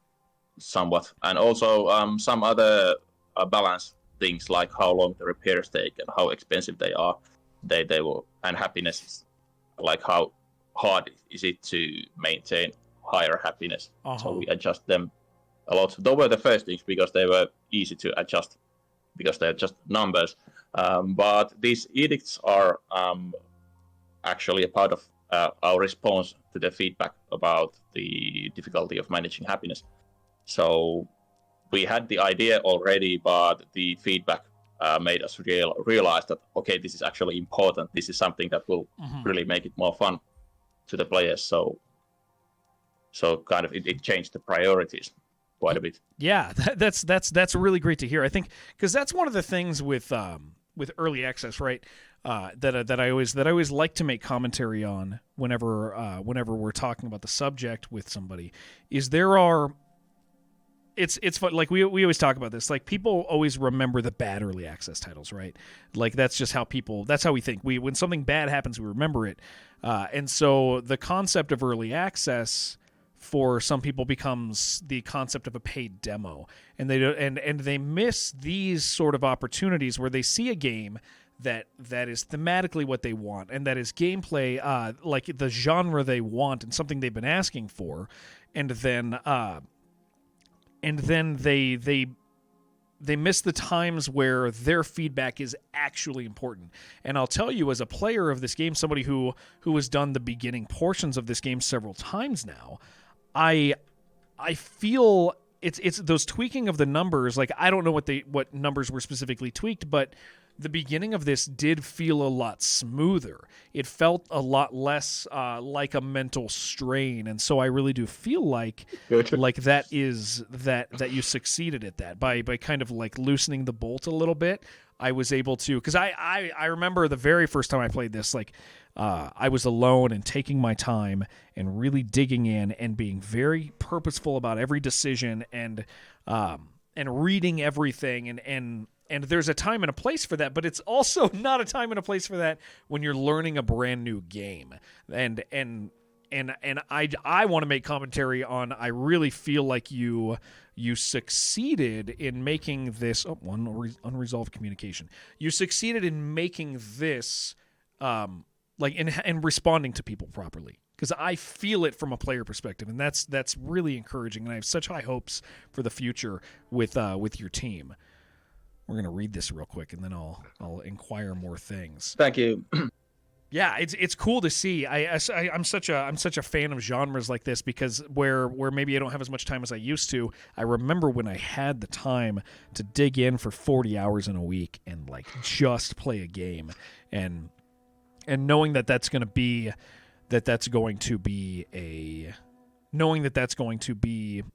somewhat, and also some other balance things like how long the repairs take and how expensive they are. They will, and happiness, like how hard is it to maintain higher happiness. So we adjust them a lot. Those were the first things because they were easy to adjust because they're just numbers. But these edicts are actually a part of our response to the feedback about the difficulty of managing happiness. So we had the idea already, but the feedback made us realize that, okay, this is actually important. This is something that will really make it more fun to the players. So kind of it changed the priorities quite a bit. Yeah, that's really great to hear. I think because that's one of the things with early access, right? That I always like to make commentary on whenever we're talking about the subject with somebody is it's fun. Like we always talk about this. Like people always remember the bad early access titles, right? Like that's just that's how we think. When something bad happens, we remember it. And so the concept of early access for some people becomes the concept of a paid demo, and they miss these sort of opportunities where they see a game that is thematically what they want and that is gameplay like the genre they want and something they've been asking for, and then they miss the times where their feedback is actually important. And I'll tell you, as a player of this game, somebody who has done the beginning portions of this game several times now, I feel it's those tweaking of the numbers. Like I don't know what numbers were specifically tweaked, but the beginning of this did feel a lot smoother. It felt a lot less like a mental strain, and so I really do feel like that you succeeded at that by kind of like loosening the bolt a little bit. I was able to, because I remember the very first time I played this, like I was alone and taking my time and really digging in and being very purposeful about every decision and reading everything and there's a time and a place for that, but it's also not a time and a place for that when you're learning a brand new game. And I want to make commentary on. I really feel like you succeeded in making this. Unresolved communication. You succeeded in making this, like in responding to people properly. Because I feel it from a player perspective, and that's really encouraging. And I have such high hopes for the future with your team. We're going to read this real quick, and then I'll inquire more things. Thank you. Yeah, it's cool to see. I'm such a fan of genres like this because where maybe I don't have as much time as I used to. I remember when I had the time to dig in for 40 hours in a week and like just play a game, and knowing that's going to be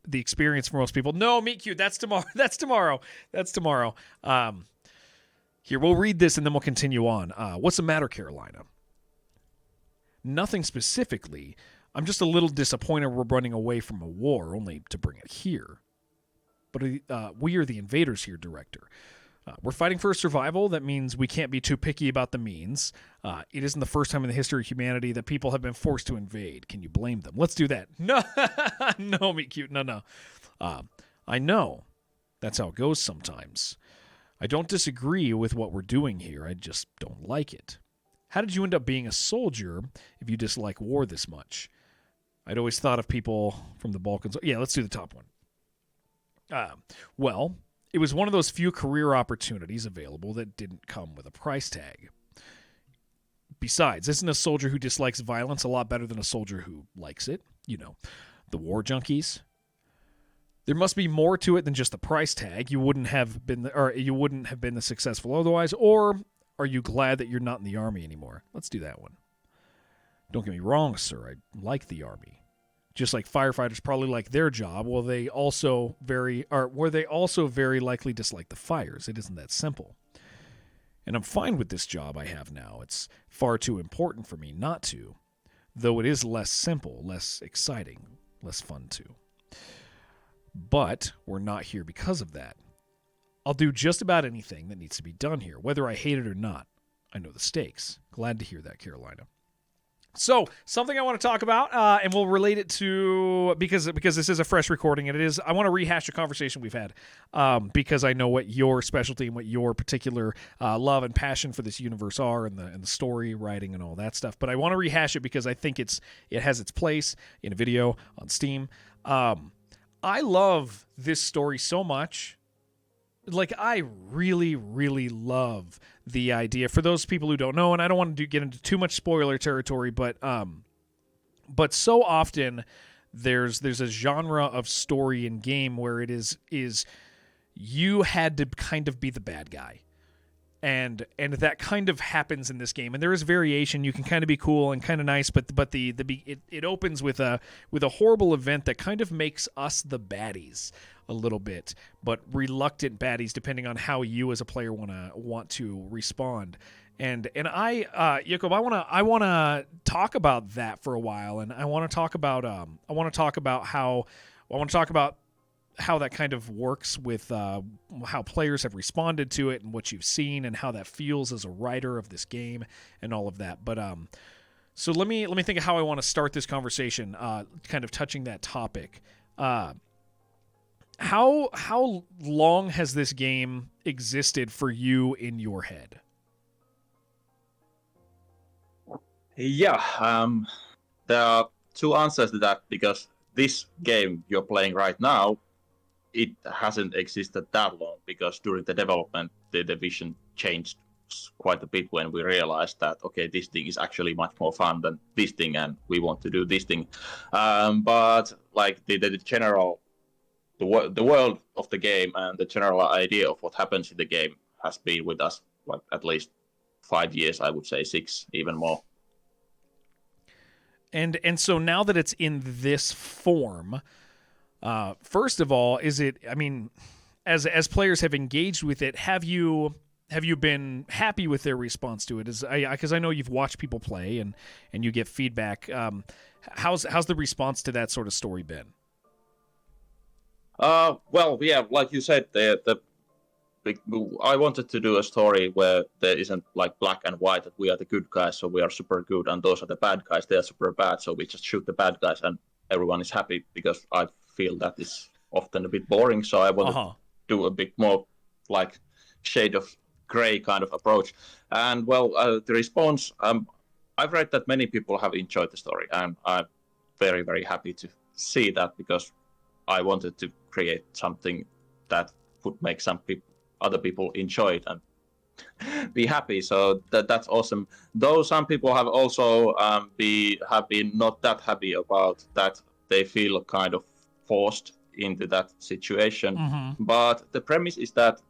the experience for most people. No, meet cute. That's tomorrow. That's tomorrow. Here, we'll read this and then we'll continue on. What's the matter, Carolina? Nothing specifically. I'm just a little disappointed we're running away from a war only to bring it here. But we are the invaders here, Director. We're fighting for survival. That means we can't be too picky about the means. It isn't the first time in the history of humanity that people have been forced to invade. Can you blame them? Let's do that. No, no, meet cute. No. I know. That's how it goes sometimes. I don't disagree with what we're doing here. I just don't like it. How did you end up being a soldier if you dislike war this much? I'd always thought of people from the Balkans. Yeah, let's do the top one. Well, it was one of those few career opportunities available that didn't come with a price tag. Besides, isn't a soldier who dislikes violence a lot better than a soldier who likes it? You know, the war junkies. There must be more to it than just the price tag. You wouldn't have been the successful otherwise, or are you glad that you're not in the army anymore? Let's do that one. Don't get me wrong, sir. I like the army. Just like firefighters probably like their job, were they also very likely dislike the fires? It isn't that simple. And I'm fine with this job I have now. It's far too important for me not to, though it is less simple, less exciting, less fun too. But we're not here because of that. I'll do just about anything that needs to be done here, whether I hate it or not. I know the stakes. Glad to hear that, Carolina. So something I want to talk about, and we'll relate it to because this is a fresh recording, and it is. I want to rehash a conversation we've had because I know what your specialty and what your particular love and passion for this universe are, and the story writing and all that stuff. But I want to rehash it because I think it has its place in a video on Steam. I love this story so much. Like, I really, really love the idea. For those people who don't know, and I don't want to get into too much spoiler territory, but so often there's a genre of story in game where it is you had to kind of be the bad guy. And that kind of happens in this game, and there is variation. You can kind of be cool and kind of nice, but it opens with a horrible event that kind of makes us the baddies a little bit, but reluctant baddies depending on how you as a player want to respond. And I Jakob, I wanna talk about that for a while, and I want to talk about how that kind of works with how players have responded to it and what you've seen and how that feels as a writer of this game and all of that. But so let me think of how I want to start this conversation, kind of touching that topic. How long has this game existed for you in your head? Yeah, there are two answers to that, because this game you're playing right now, it hasn't existed that long, because during the development, the vision changed quite a bit when we realized that, okay, this thing is actually much more fun than this thing, and we want to do this thing. But like the general, the world of the game and the general idea of what happens in the game has been with us like at least 5 years, I would say 6, even more. And so now that it's in this form, first of all, is it? I mean, as players have engaged with it, have you been happy with their response to it? Because I know you've watched people play and you get feedback. How's the response to that sort of story been? Well, yeah, like you said, I wanted to do a story where there isn't like black and white, that we are the good guys, so we are super good, and those are the bad guys, they are super bad, so we just shoot the bad guys and everyone is happy, because I feel that is often a bit boring, so I wanted to do a bit more like shade of gray kind of approach. And well, the response, I've read that many people have enjoyed the story, and I'm very, very happy to see that, because I wanted to create something that would make other people enjoy it and be happy. So that's awesome. Though some people have also have been not that happy about that. They feel kind of forced into that situation. Mm-hmm. But the premise is that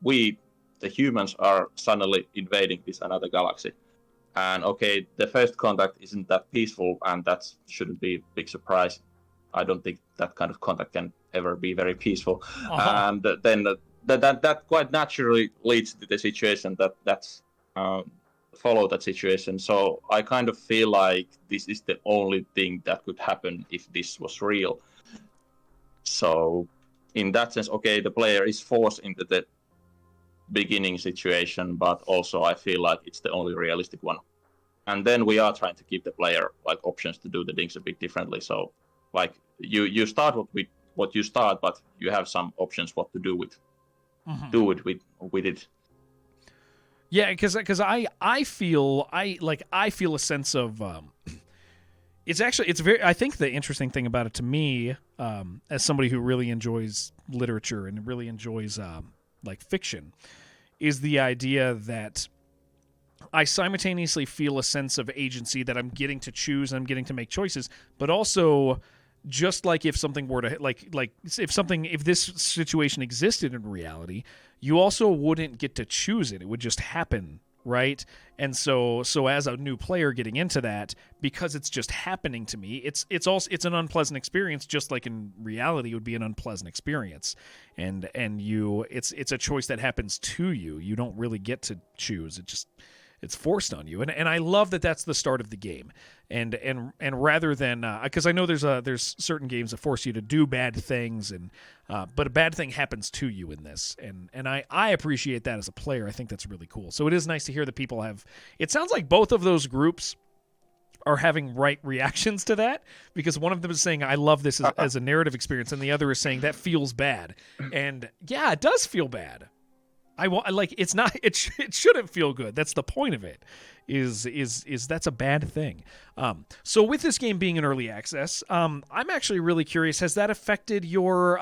we, the humans, are suddenly invading this another galaxy. And okay, the first contact isn't that peaceful, and that shouldn't be a big surprise. I don't think that kind of contact can ever be very peaceful. And then that quite naturally leads to the situation that's follow that situation. So I kind of feel like this is the only thing that could happen if this was real. So in that sense, okay, the player is forced into the beginning situation, but also I feel like it's the only realistic one. And then we are trying to give the player like options to do the things a bit differently. So like you start with what you start, but you have some options what to do with it. Yeah, because I feel a sense of it's very, I think the interesting thing about it to me, as somebody who really enjoys literature and really enjoys like fiction, is the idea that I simultaneously feel a sense of agency, that I'm getting to choose and I'm getting to make choices, but also just like if something were to if this situation existed in reality, you also wouldn't get to choose it. It would just happen, right? And so as a new player getting into that, because it's just happening to me, it's an unpleasant experience, just like in reality it would be an unpleasant experience. And it's a choice that happens to you. You don't really get to choose. It's forced on you, and I love that that's the start of the game, and rather than because I know there's certain games that force you to do bad things, and but a bad thing happens to you in this, and I appreciate that as a player. I think that's really cool. So it is nice to hear that people have. It sounds like both of those groups are having right reactions to that, because one of them is saying I love this as a narrative experience, and the other is saying that feels bad. And yeah, it does feel bad. It's not it shouldn't feel good. That's the point of it. Is that's a bad thing. So with this game being in early access, I'm actually really curious, has that affected your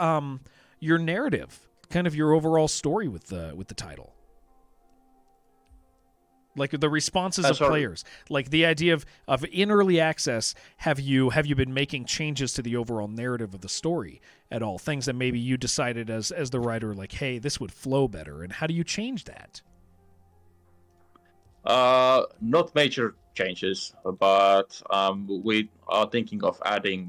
narrative, kind of your overall story with the title? Like the responses of players, like the idea of in early access, have you been making changes to the overall narrative of the story at all? Things that maybe you decided as the writer, like, hey, this would flow better, and how do you change that? Not major changes, but we are thinking of adding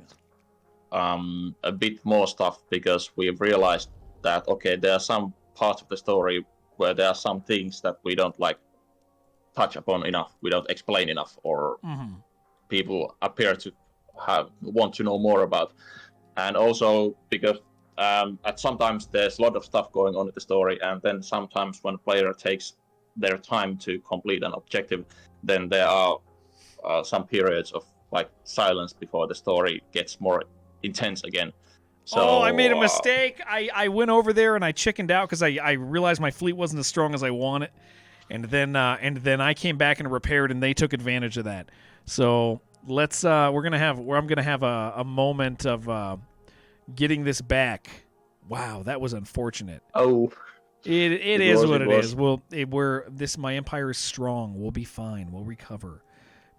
a bit more stuff, because we've realized that there are some parts of the story where there are some things that we don't touch upon enough, we don't explain enough, or people appear to want to know more about. And also because at sometimes there's a lot of stuff going on in the story, and then sometimes when a player takes their time to complete an objective, then there are some periods of silence before the story gets more intense again. So, I made a mistake. I went over there and I chickened out because I realized my fleet wasn't as strong as I wanted. And then I came back and repaired, and they took advantage of that. So let's I'm gonna have a moment of getting this back. Wow, that was unfortunate. Oh, it is what it is. My empire is strong. We'll be fine. We'll recover.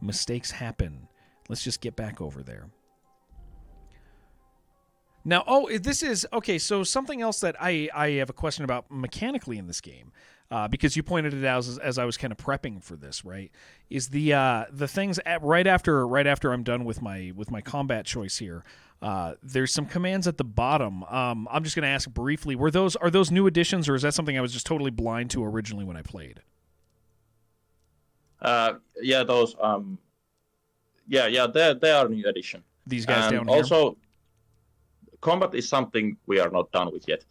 Mistakes happen. Let's just get back over there. Now, this is okay. So something else that I have a question about mechanically in this game. Because you pointed it out as I was kind of prepping for this, right? Is the things right after I'm done with my combat choice here. There's some commands at the bottom. I'm just going to ask briefly: are those new additions, or is that something I was just totally blind to originally when I played? Yeah, those. They are new addition. These guys down here. Also, combat is something we are not done with yet.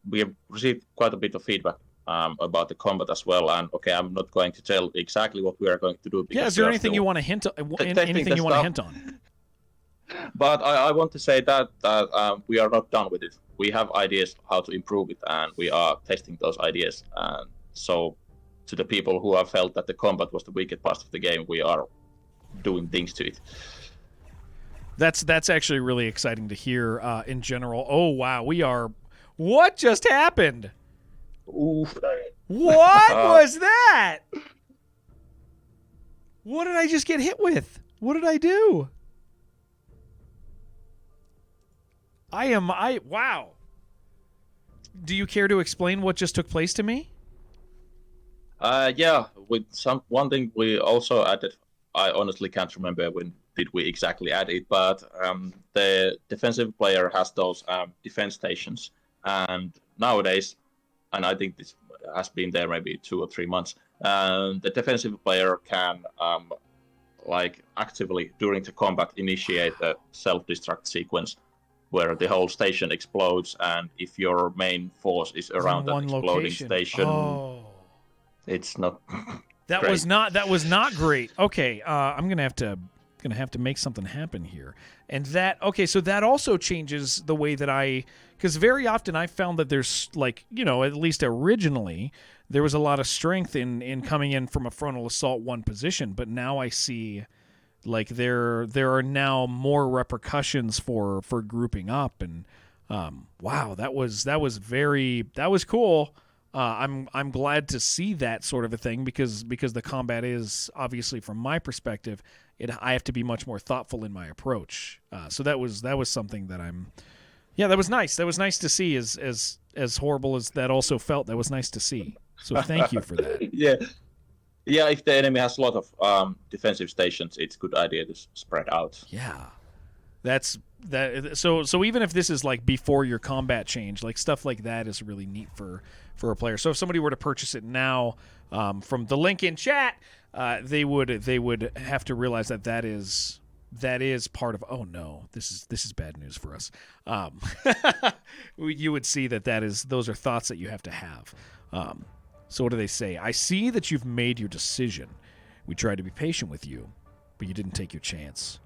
We have received quite a bit of feedback about the combat as well, and I'm not going to tell exactly what we are going to do. Yeah, is there anything you want to hint? Anything you want to hint on? But I want to say that we are not done with it. We have ideas how to improve it, and we are testing those ideas. And so, to the people who have felt that the combat was the weakest part of the game, we are doing things to it. That's actually really exciting to hear. In general, oh wow, we are. What just happened? Oof. What was that? What did I just get hit with? What did I do? Wow. Do you care to explain what just took place to me? Yeah, with one thing we also added, I honestly can't remember when did we exactly add it, but the defensive player has those defense stations, and nowadays, and I think this has been there maybe 2 or 3 months, the defensive player can actively during the combat initiate a self-destruct sequence where the whole station explodes, and if your main force is around that exploding station, it's not that great. That was not great. Okay, I'm gonna have to make something happen here. And so that also changes the way that because very often I found that there's at least originally there was a lot of strength in coming in from a frontal assault one position, but now I see there are now more repercussions for grouping up, and wow, that was cool. I'm glad to see that sort of a thing because the combat is obviously, from my perspective, I have to be much more thoughtful in my approach. So that was something that that was nice. That was nice to see. As horrible as that also felt, that was nice to see. So thank you for that. Yeah. If the enemy has a lot of defensive stations, it's a good idea to spread out. Yeah. That's that. So even if this is before your combat change, stuff like that is really neat for a player. So if somebody were to purchase it now, from the link in chat, they would have to realize that is part of. Oh no, this is bad news for us. You would see those are thoughts that you have to have. So what do they say? I see that you've made your decision. We tried to be patient with you. but you didn't take your chance.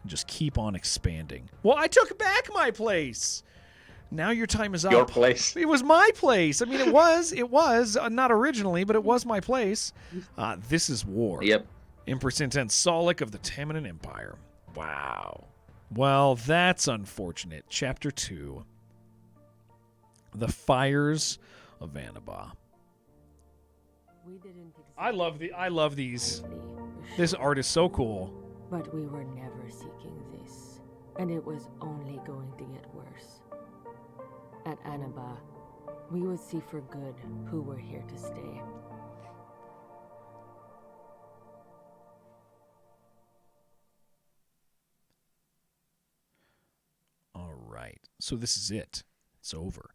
Just keep on expanding. Well, I took back my place. Now your time is up. Your place. It was my place. I mean, it was not originally, but it was my place. This is war. Yep. Empress Intense Solic of the Tamanin Empire. Wow. Well, that's unfortunate. Chapter 2. The Fires of Annaba. I love these. This art is so cool. But we were never seeking this, and it was only going to get worse. At Annaba, we would see for good who were here to stay. All right, so this is it. It's over.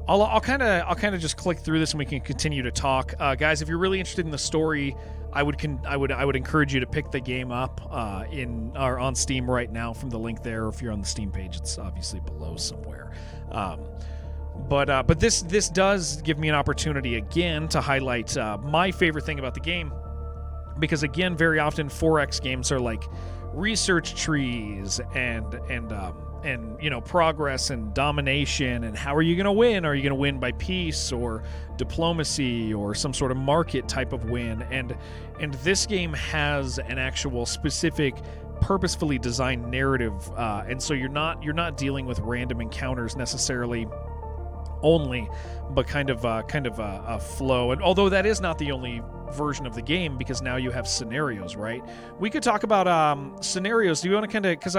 I'll kind of just click through this and we can continue to talk, guys. If you're really interested in the story, I would encourage you to pick the game up on Steam right now from the link there. If you're on the Steam page, it's obviously below somewhere. But this does give me an opportunity again to highlight my favorite thing about the game, because again, very often 4X games are like research trees and progress and domination, and how are you going to win? Are you going to win by peace or diplomacy or some sort of market type of win? And this game has an actual specific, purposefully designed narrative, and so you're not dealing with random encounters necessarily only, but kind of a flow. And although that is not the only version of the game, because now you have scenarios, right? We could talk about scenarios. Do you want to kind of, because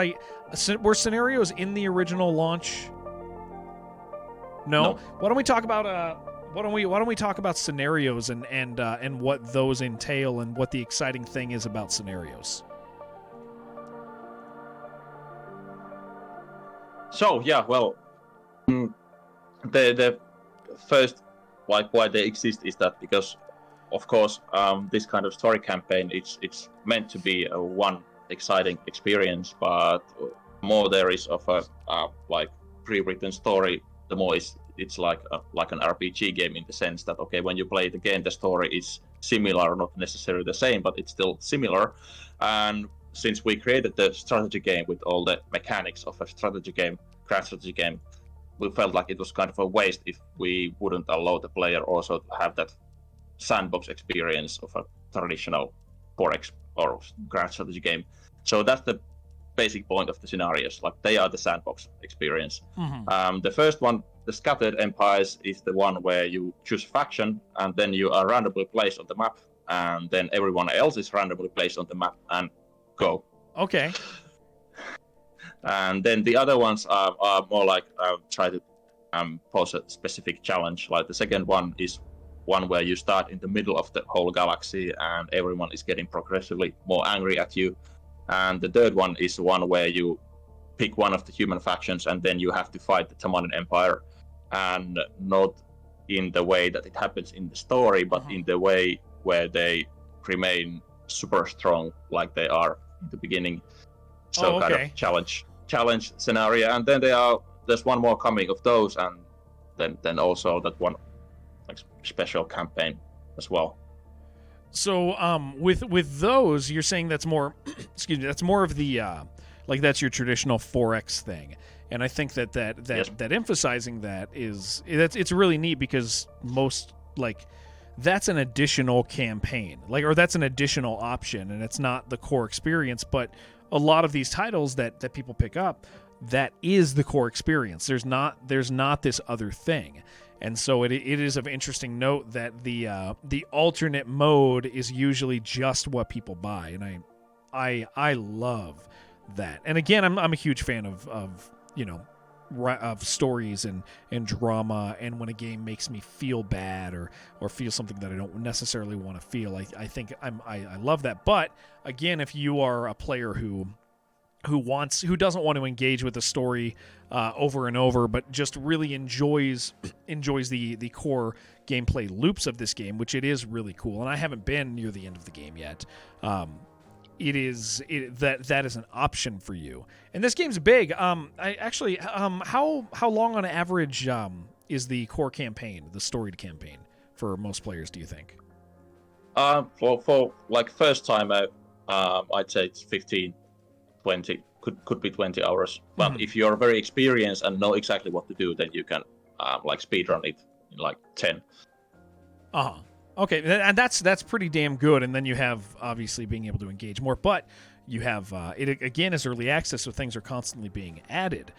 were scenarios in the original launch? No. Why don't we talk about why don't we talk about scenarios and what those entail and what the exciting thing is about scenarios? So yeah, well, the first why they exist is that because, of course, this kind of story campaign, it's meant to be one exciting experience, but more there is of a like pre-written story, the more it's like an RPG game, in the sense that, okay, when you play it again, the story is similar, not necessarily the same, but it's still similar. And since we created the strategy game with all the mechanics of a strategy game, craft strategy game, we felt like it was kind of a waste if we wouldn't allow the player also to have that sandbox experience of a traditional 4X or craft strategy game. So that's the basic point of the scenarios. Like, they are the sandbox experience. Mm-hmm. The first one, the Scattered Empires, is the one where you choose faction and then you are randomly placed on the map, and then everyone else is randomly placed on the map and go. Okay. And then the other ones are more like try to pose a specific challenge. Like the second one is one where you start in the middle of the whole galaxy and everyone is getting progressively more angry at you. And the third one is one where you pick one of the human factions and then you have to fight the Tamanin Empire, and not in the way that it happens in the story, but in the way where they remain super strong like they are in the beginning. So kind of challenge scenario, and then there's one more coming of those, and then also that one like special campaign as well. So with those, you're saying that's more excuse me, that's more of the like that's your traditional 4X thing. And I think that Yes. emphasizing that it's really neat, because most, like, that's an additional campaign, like, or that's an additional option, and it's not the core experience. But a lot of these titles that people pick up, that is the core experience. There's not this other thing. And so it is of interesting note that the alternate mode is usually just what people buy, and I love that. And again, I'm a huge fan of stories and drama, and when a game makes me feel bad or feel something that I don't necessarily want to feel, I think I love that. But again, if you are a player who doesn't want to engage with the story over and over, but just really enjoys the core gameplay loops of this game, which it is really cool. And I haven't been near the end of the game yet. That is an option for you. And this game's big. How long on average is the core campaign, the storied campaign, for most players, do you think? For like first time I'd say it's 15, 20, could be 20 hours. But Mhm. if you're very experienced and know exactly what to do, then you can like speedrun it in like 10. Uh-huh. Okay, and that's pretty damn good. And then you have obviously being able to engage more, but you have it again as early access, so things are constantly being added.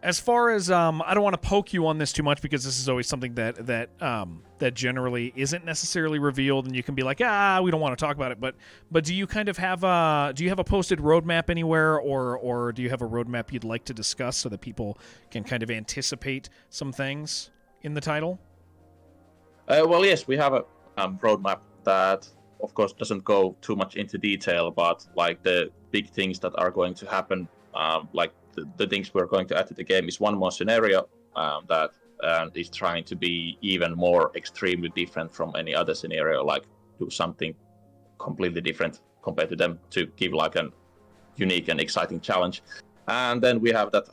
As far as I don't want to poke you on this too much because this is always something that generally isn't necessarily revealed, and you can be like, we don't want to talk about it. But do you kind of have a posted roadmap anywhere, or do you have a roadmap you'd like to discuss so that people can kind of anticipate some things in the title? Well, yes, we have a roadmap that, of course, doesn't go too much into detail, but like the big things that are going to happen, like the things we're going to add to the game is one more scenario that is trying to be even more extremely different from any other scenario, like do something completely different compared to them to give like an unique and exciting challenge. And then we have that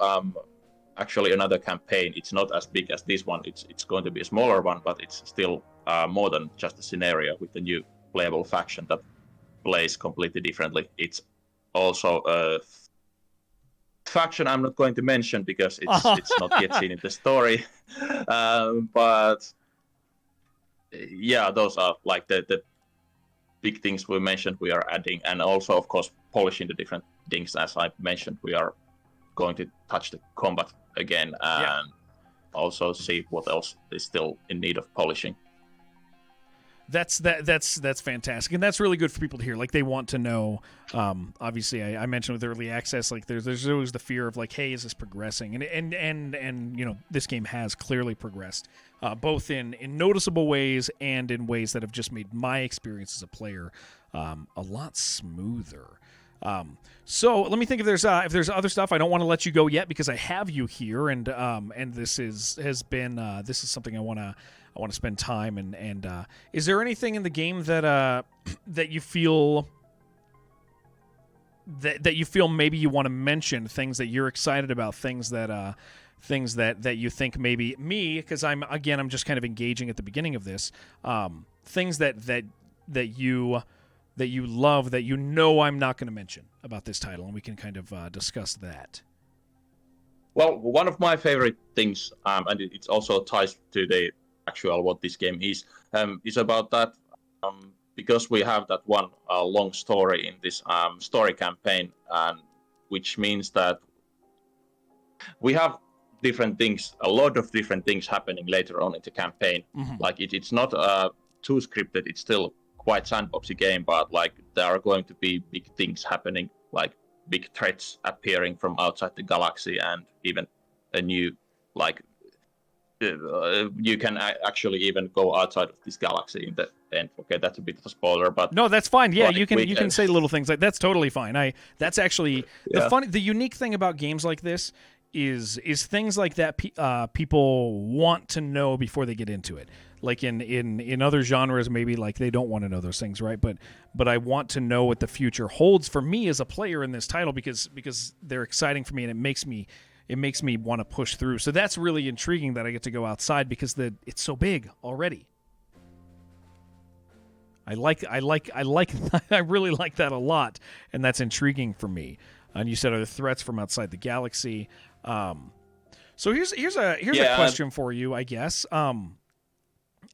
actually another campaign. It's not as big as this one. It's going to be a smaller one, but it's still more than just a scenario with a new playable faction that plays completely differently. It's also a faction I'm not going to mention because it's not yet seen in the story. But yeah, those are like the big things we mentioned we are adding, and also of course polishing the different things. As I mentioned, we are going to touch the combat again and also see what else is still in need of polishing. That's fantastic, and that's really good for people to hear. Like they want to know. Obviously, I mentioned with early access, like there's always the fear of like, hey, is this progressing? And you know, this game has clearly progressed, both in noticeable ways and in ways that have just made my experience as a player a lot smoother. So let me think if there's other stuff. I don't want to let you go yet because I have you here, and this is something I want to spend time and is there anything in the game that that you feel that you feel maybe you want to mention, things that you're excited about, things that you think maybe me, because I'm just kind of engaging at the beginning of this, things that you love that you know I'm not going to mention about this title, and we can kind of discuss that. Well, one of my favorite things, and it also ties to the actual what this game is about that, because we have that one long story in this story campaign, and which means that we have different things, a lot of different things happening later on in the campaign. Mm-hmm. Like it's not too scripted, it's still quite sandboxy game, but like there are going to be big things happening, like big threats appearing from outside the galaxy, and even a new like you can actually even go outside of this galaxy in the end. Okay, that's a bit of a spoiler, but no, that's fine. Yeah, like, you can say little things like that's totally fine. That's actually the unique thing about games like this is things like that people want to know before they get into it. Like in other genres, maybe like they don't want to know those things, right? But I want to know what the future holds for me as a player in this title because they're exciting for me, and it makes me want to push through. So that's really intriguing that I get to go outside because it's so big already. I really like that a lot, and that's intriguing for me. And you said, are the threats from outside the galaxy? So here's a question for you, I guess.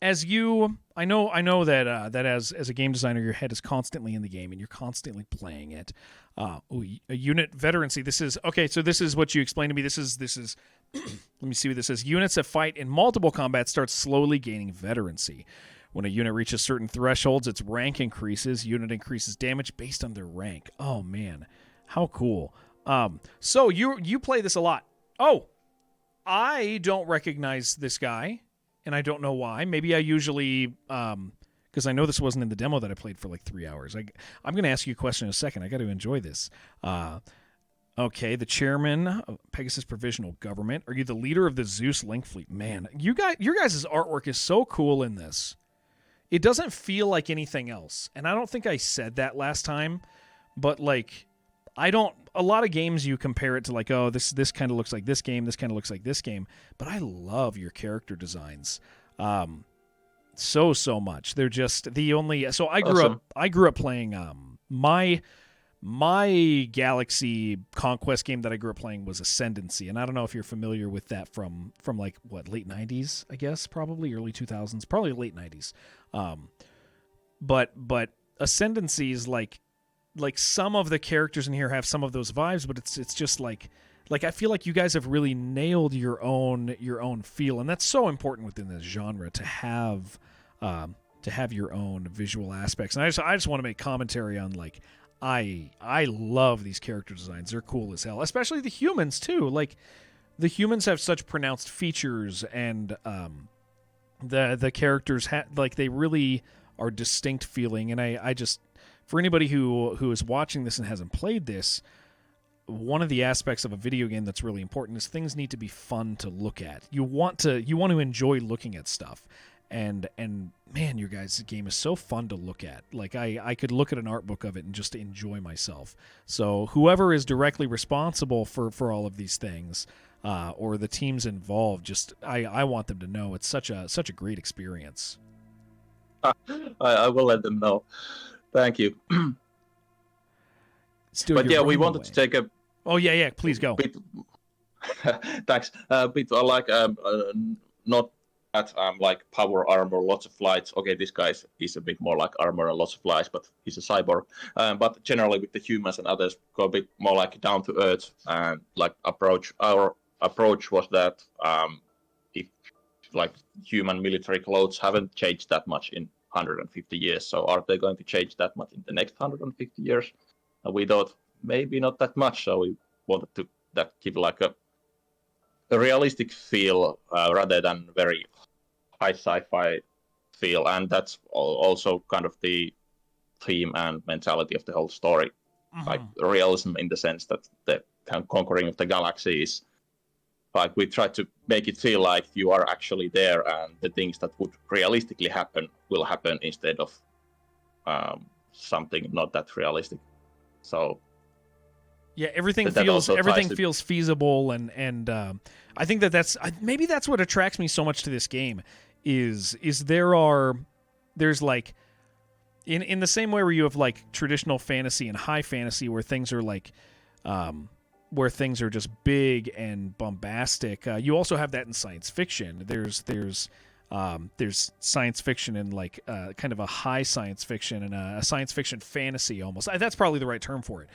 As you, I know that as a game designer, your head is constantly in the game and you're constantly playing it. A unit veterancy. This is okay. So this is what you explained to me. This is. Let me see what this is. Units that fight in multiple combat start slowly gaining veterancy. When a unit reaches certain thresholds, its rank increases. Unit increases damage based on their rank. Oh man, how cool. So you play this a lot. Oh, I don't recognize this guy. And I don't know why. Maybe I usually, because I know this wasn't in the demo that I played for like 3 hours. I'm going to ask you a question in a second. I got to enjoy this. Okay, the chairman of Pegasus Provisional Government. Are you the leader of the Zeus Link Fleet? Man, your guys' artwork is so cool in this. It doesn't feel like anything else. And I don't think I said that last time, but like, a lot of games you compare it to like, oh, this kind of looks like this game, this kind of looks like this game, but I love your character designs so much. They're just the only. So I grew up playing my Galaxy Conquest game that I grew up playing was Ascendancy, and I don't know if you're familiar with that from like what, late 90s, I guess, probably early 2000s, probably late 90s. But Ascendancy is like some of the characters in here have some of those vibes, but it's just like I feel like you guys have really nailed your own feel, and that's so important within this genre to have your own visual aspects. And I just want to make commentary on like I love these character designs. They're cool as hell, especially the humans too. Like the humans have such pronounced features, and the characters like they really are distinct feeling. And I just, for anybody who is watching this and hasn't played this, one of the aspects of a video game that's really important is things need to be fun to look at. You want to enjoy looking at stuff. And man, your guys' game is so fun to look at. Like I could look at an art book of it and just enjoy myself. So whoever is directly responsible for all of these things, or the teams involved, just I want them to know it's such a great experience. I will let them know. Thank you. Still, but yeah, we wanted to take a. Oh yeah, please go. Bit, thanks. Bit like not at like power armor, lots of lights. Okay, this guy is a bit more like armor and lots of lights, but he's a cyborg. But generally with the humans and others, go a bit more like down to earth and like approach. Our approach was that if like human military clothes haven't changed that much in 150 years, so are they going to change that much in the next 150 years? And we thought maybe not that much, so we wanted to give like a realistic feel rather than very high sci-fi feel, and that's also kind of the theme and mentality of the whole story. Like realism in the sense that the conquering of the galaxy is like we try to make it feel like you are actually there, and the things that would realistically happen will happen instead of something not that realistic. So yeah, everything feels feasible, and I think that's maybe that's what attracts me so much to this game is there's like in the same way where you have like traditional fantasy and high fantasy where things are like where things are just big and bombastic. You also have that in science fiction. There's science fiction and like kind of a high science fiction and a science fiction fantasy almost. That's probably the right term for it.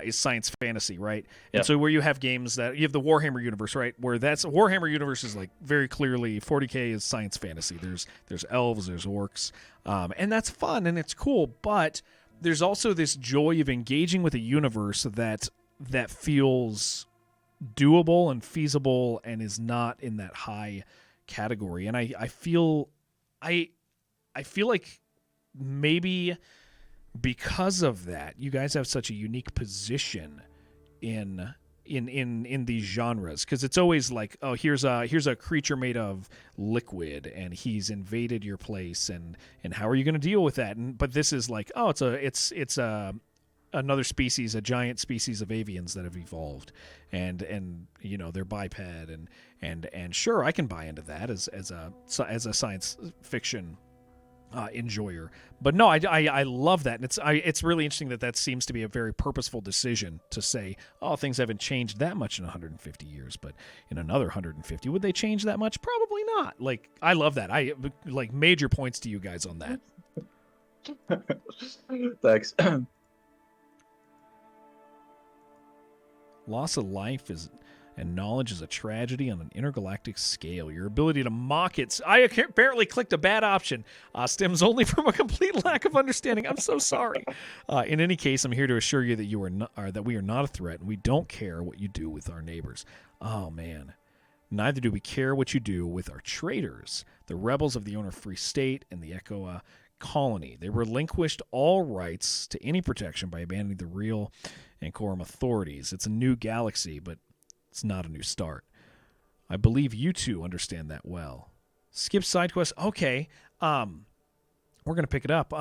Is science fantasy, right? Yeah. And so where you have games that you have the Warhammer universe, right? Where that's Warhammer universe is like very clearly 40K is science fantasy. There's elves, there's orcs, and that's fun and it's cool. But there's also this joy of engaging with a universe that feels doable and feasible and is not in that high category. And I feel like maybe because of that, you guys have such a unique position in these genres, because it's always like, oh, here's a creature made of liquid and he's invaded your place, and how are you going to deal with that? But this is like, oh, it's another species, a giant species of avians that have evolved, and you know they're biped, and sure, I can buy into that as a science fiction enjoyer. But no, I love that, and it's really interesting that seems to be a very purposeful decision to say, oh, things haven't changed that much in 150 years, but in another 150, would they change that much? Probably not. Like, I love that. I like major points to you guys on that. Thanks. Loss of life and knowledge is a tragedy on an intergalactic scale. Your ability to mock it. I apparently clicked a bad option. Stems only from a complete lack of understanding. I'm so sorry. In any case, I'm here to assure you that that we are not a threat, and we don't care what you do with our neighbors. Oh man, neither do we care what you do with our traitors, the rebels of the Owner Free State and the Echo colony. They relinquished all rights to any protection by abandoning the real and quorum authorities. It's a new galaxy, but it's not a new start. I believe you two understand that well. Skip side quest. Okay. We're going to pick it up.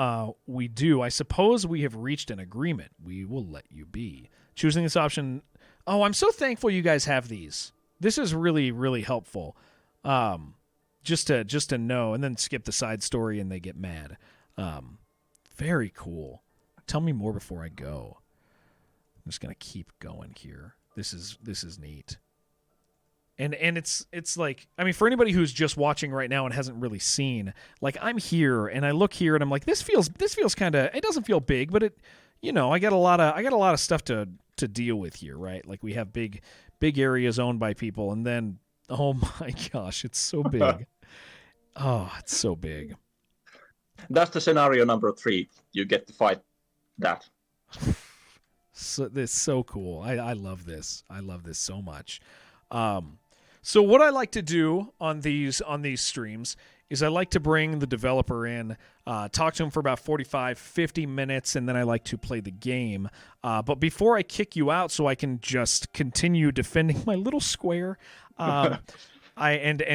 We do. I suppose we have reached an agreement. We will let you be. Choosing this option. Oh, I'm so thankful you guys have these. This is really, really helpful. Just to know, and then skip the side story and they get mad. Very cool. Tell me more before I go. I'm just gonna keep going here. This is neat. And it's like, I mean, for anybody who's just watching right now and hasn't really seen, like, I'm here and I look here and I'm like, this feels kind of, it doesn't feel big, but it, you know, I got a lot of stuff to deal with here, right? Like, we have big areas owned by people, and then, oh my gosh, it's so big. Oh, it's so big. That's the scenario number 3. You get to fight that. So this is so cool. I love this. I love this so much. So what I like to do on these streams is I like to bring the developer in, talk to him for about 45, 50 minutes, and then I like to play the game. But before I kick you out so I can just continue defending my little square, and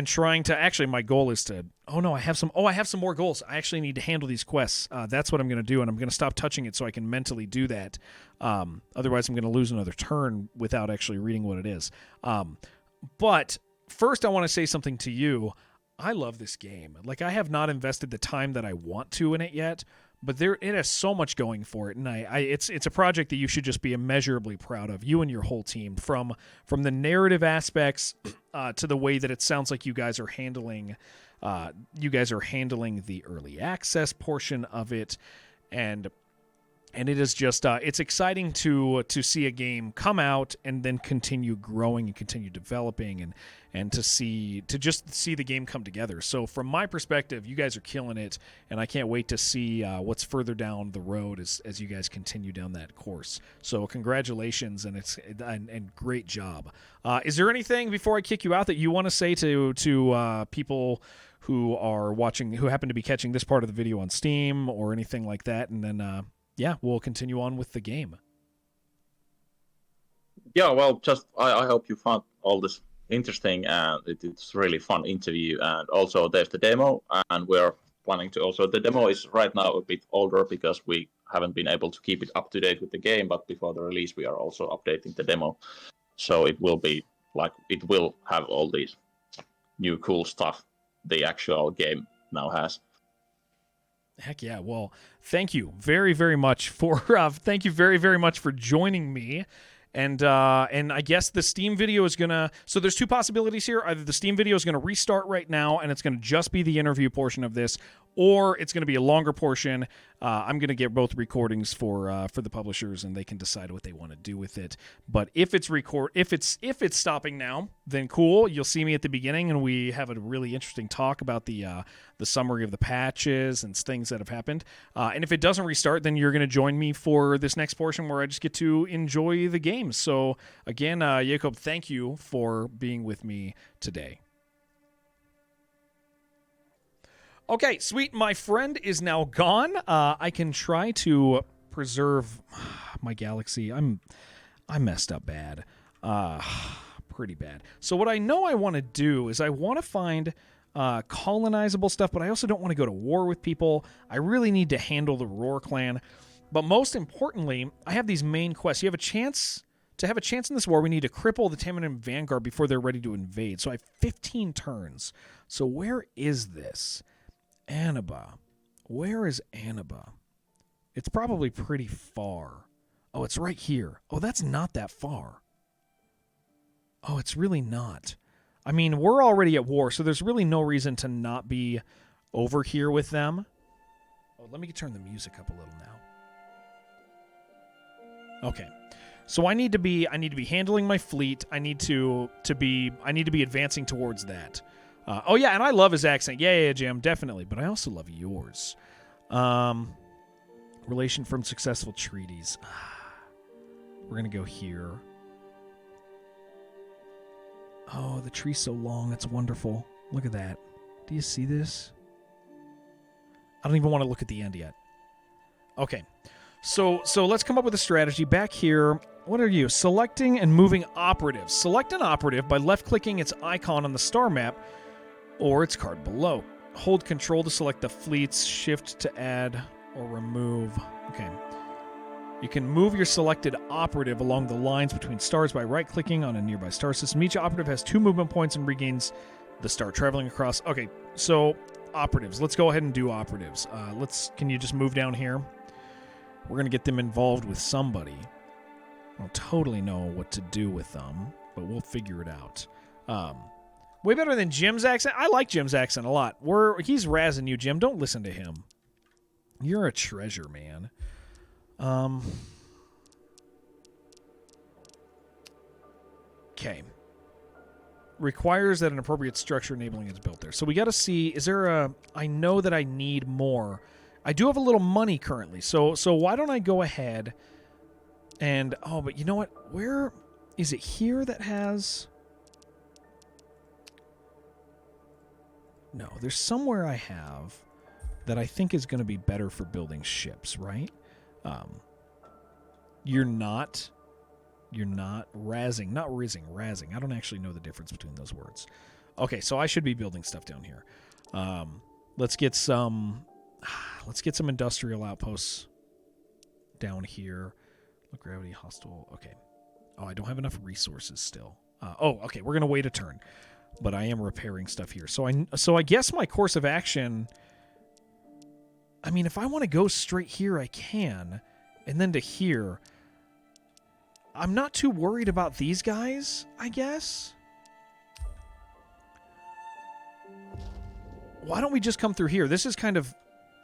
trying to, actually my goal is to, I have some more goals. I actually need to handle these quests. That's what I'm going to do, and I'm going to stop touching it so I can mentally do that. Otherwise I'm going to lose another turn without actually reading what it is. But first I want to say something to you. I love this game. Like, I have not invested the time that I want to in it yet, but it has so much going for it, and it's a project that you should just be immeasurably proud of, you and your whole team, from the narrative aspects to the way that it sounds like you guys are handling the early access portion of it, and it is just it's exciting to see a game come out and then continue growing and continue developing and to just see the game come together. So from my perspective, you guys are killing it, and I can't wait to see what's further down the road as you guys continue down that course. So congratulations, and great job. Is there anything before I kick you out that you want to say to people who are watching, who happen to be catching this part of the video on Steam or anything like that, and then we'll continue on with the game. Yeah, well, just I hope you found all this interesting, and it's really fun interview. And also there's the demo, and we're planning to also, the demo is right now a bit older because we haven't been able to keep it up to date with the game, but before the release we are also updating the demo. So it will be like, it will have all these new cool stuff the actual game now has. Heck yeah. Well, thank you very, very much for joining me. And I guess the Steam video is gonna, so there's two possibilities here. Either the Steam video is gonna restart right now and it's gonna just be the interview portion of this, or it's gonna be a longer portion. I'm gonna get both recordings for the publishers, and they can decide what they want to do with it. But if it's stopping now, then cool. You'll see me at the beginning, and we have a really interesting talk about the summary of the patches and things that have happened. And if it doesn't restart, then you're gonna join me for this next portion where I just get to enjoy the game. So again, Jacob, thank you for being with me today. Okay, sweet. My friend is now gone. I can try to preserve my galaxy. I messed up bad. Pretty bad. So what I know I want to do is I want to find colonizable stuff, but I also don't want to go to war with people. I really need to handle the Roar clan. But most importantly, I have these main quests. You have a chance to have a chance in this war. We need to cripple the Tamarin Vanguard before they're ready to invade. So I have 15 turns. So where is this? Annaba. Where is Annaba? It's probably pretty far. Oh, it's right here. Oh, that's not that far. Oh, it's really not. I mean, we're already at war, so there's really no reason to not be over here with them. Oh, let me turn the music up a little now. Okay. So I need to be handling my fleet. I need to be advancing towards that. Oh yeah, and I love his accent. Yeah, Jim, definitely. But I also love yours. Relation from successful treaties. We're gonna go here. Oh, the tree's so long. It's wonderful. Look at that. Do you see this? I don't even want to look at the end yet. Okay. So let's come up with a strategy. Back here, what are you? Selecting and moving operatives. Select an operative by left-clicking its icon on the star map or its card below. Hold Control to select the fleets, Shift to add or remove. Okay. You can move your selected operative along the lines between stars by right-clicking on a nearby star system. Each operative has 2 movement points and regains the star traveling across. Okay, so operatives. Let's go ahead and do operatives. Can you just move down here? We're going to get them involved with somebody. I don't totally know what to do with them, but we'll figure it out. Way better than Jim's accent. I like Jim's accent a lot. He's razzing you, Jim. Don't listen to him. You're a treasure, man. Okay. Requires that an appropriate structure enabling it is built there. So we got to see, is there a... I know that I need more. I do have a little money currently, so why don't I go ahead and... Oh, but you know what? Where... Is it here that has... No, there's somewhere I have that I think is going to be better for building ships, right? You're not razzing. Not rizzing, razzing. I don't actually know the difference between those words. Okay, so I should be building stuff down here. Let's get some industrial outposts down here. Look, gravity, hostile. Okay. Oh, I don't have enough resources still. Okay, we're going to wait a turn. But I am repairing stuff here. So I guess my course of action... I mean, if I want to go straight here, I can. And then to here... I'm not too worried about these guys, I guess. Why don't we just come through here? This is kind of...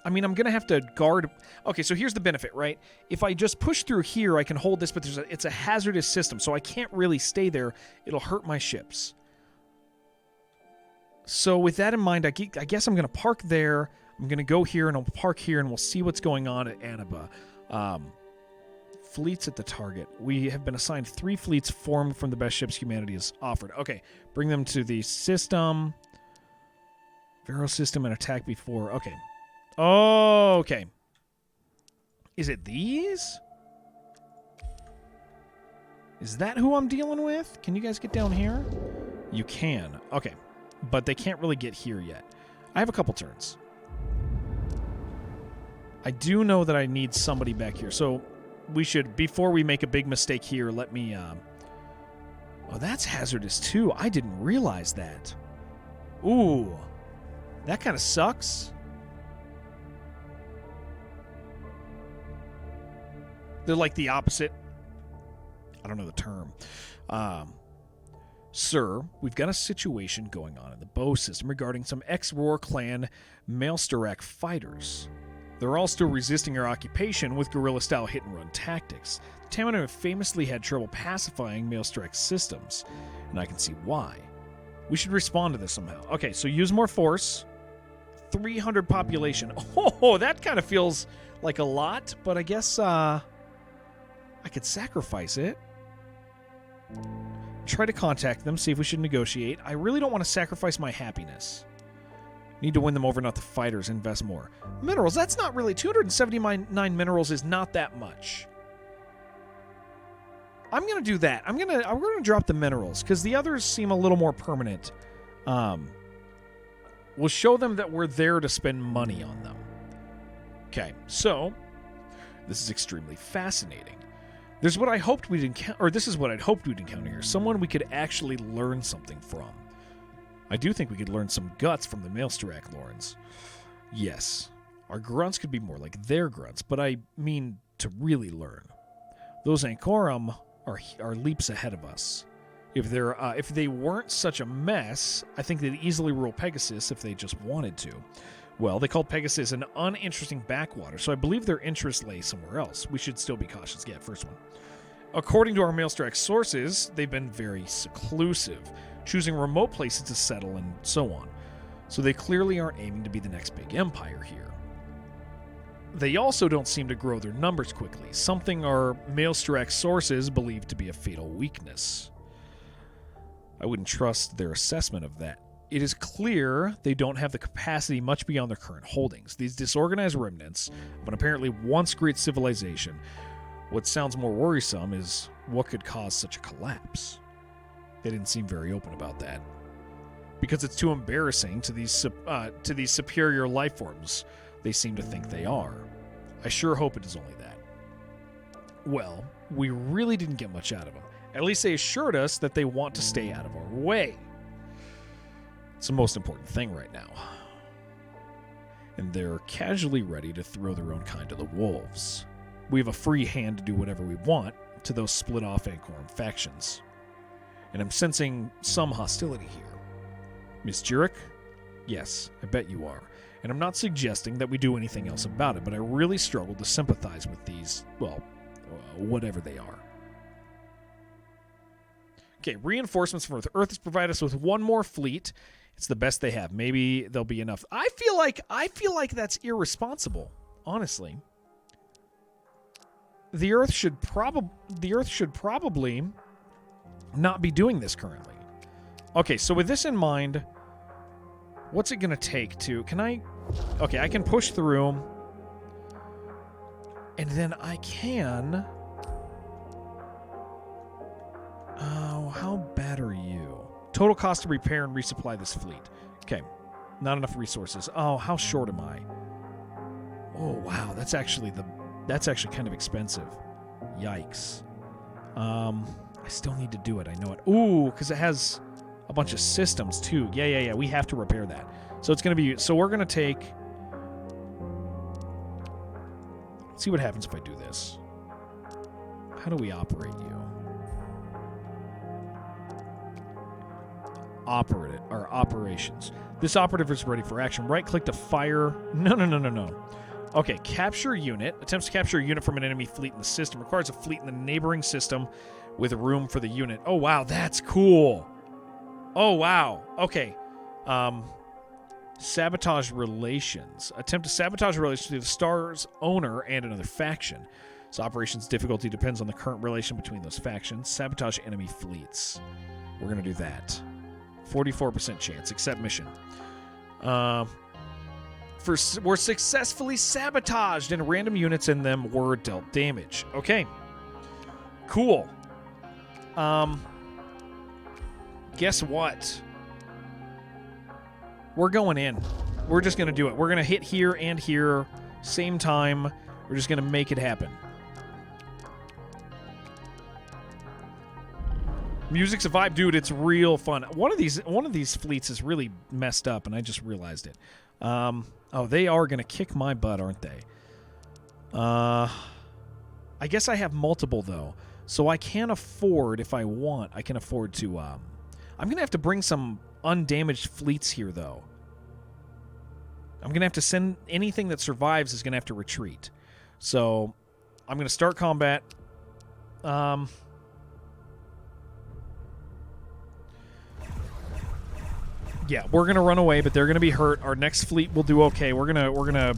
I mean, I'm going to have to guard... Okay, so here's the benefit, right? If I just push through here, I can hold this, but it's a hazardous system, so I can't really stay there. It'll hurt my ships. So with that in mind, I guess I'm going to park there. I'm going to go here, and I'll park here, and we'll see what's going on at Annaba. Fleets at the target. We have been assigned 3 fleets formed from the best ships humanity has offered. Okay, bring them to the system. Vero system and attack before. Okay. Okay. Is it these? Is that who I'm dealing with? Can you guys get down here? You can. Okay. But they can't really get here yet. I have a couple turns. I do know that I need somebody back here. So we should, before we make a big mistake here, let me... Oh, that's hazardous too. I didn't realize that. Ooh. That kind of sucks. They're like the opposite. I don't know the term. Sir, we've got a situation going on in the bow system regarding some ex-Roar clan Maelstorak fighters. They're all still resisting our occupation with guerrilla-style hit-and-run tactics. The Tamino have famously had trouble pacifying Maelstorak systems, and I can see why. We should respond to this somehow. Okay, so use more force. 300 population. Oh, that kind of feels like a lot, but I guess I could sacrifice it. Try to contact them, see if we should negotiate. I really don't want to sacrifice my happiness. Need to win them over, not the fighters. Invest more. Minerals, that's not really... 279 minerals is not that much. I'm going to do that. I'm going to drop the minerals, because the others seem a little more permanent. We'll show them that we're there to spend money on them. Okay, so... This is extremely fascinating. This is what I hoped we'd encounter here. Someone we could actually learn something from. I do think we could learn some guts from the Maelstorak Lorns. Yes, our grunts could be more like their grunts, but I mean to really learn. Those Ankorum are leaps ahead of us. If they weren't such a mess, I think they'd easily rule Pegasus if they just wanted to. Well, they called Pegasus an uninteresting backwater, so I believe their interest lay somewhere else. We should still be cautious. Yeah, first one. According to our Maelstorak sources, they've been very seclusive, choosing remote places to settle and so on. So they clearly aren't aiming to be the next big empire here. They also don't seem to grow their numbers quickly, something our Maelstorak sources believe to be a fatal weakness. I wouldn't trust their assessment of that. It is clear they don't have the capacity much beyond their current holdings. These disorganized remnants of an apparently once great civilization. What sounds more worrisome is what could cause such a collapse. They didn't seem very open about that. Because it's too embarrassing to these superior life forms they seem to think they are. I sure hope it is only that. Well, we really didn't get much out of them. At least they assured us that they want to stay out of our way. It's the most important thing right now. And they're casually ready to throw their own kind to the wolves. we have a free hand to do whatever we want to those split off Anchorum factions. And I'm sensing some hostility here. Miss Jurek? Yes, I bet you are. And I'm not suggesting that we do anything else about it, but I really struggle to sympathize with these, well, whatever they are. Okay, reinforcements from Earth has provided us with one more fleet. It's the best they have. Maybe there'll be enough. I feel like that's irresponsible, honestly. The Earth should probably not be doing this currently. Okay, so with this in mind, what's it going to take to... Okay, I can push through. And then I can... Oh, how bad are you? Total cost to repair and resupply this fleet. Okay, not enough resources. Oh, how short am I? Oh, wow, that's actually kind of expensive. Yikes. I still need to do it. I know it. Ooh, because it has a bunch of systems too. Yeah. We have to repair that. So it's going to be... So we're going to take... Let's see what happens if I do this. How do we operate you? Operations. This operative is ready for action. Right-click to fire... No. Okay, capture unit. Attempts to capture a unit from an enemy fleet in the system. Requires a fleet in the neighboring system with room for the unit. Oh, wow, that's cool. Oh, wow. Okay. Sabotage relations. Attempt to sabotage relations to the star's owner and another faction. So operations difficulty depends on the current relation between those factions. Sabotage enemy fleets. We're going to do that. 44% chance. Accept mission. Were successfully sabotaged and random units in them were dealt damage. Okay. Cool. Guess what? We're going in. We're just going to do it. We're going to hit here and here, same time. We're just going to make it happen. Music's a vibe, dude. It's real fun. One of these fleets is really messed up, and I just realized it. Oh, they are going to kick my butt, aren't they? I guess I have multiple, though. So I can afford, if I want, I can afford to... I'm going to have to bring some undamaged fleets here, though. I'm going to have to send... Anything that survives is going to have to retreat. So I'm going to start combat. Yeah, we're going to run away, but they're going to be hurt. Our next fleet will do okay. We're going to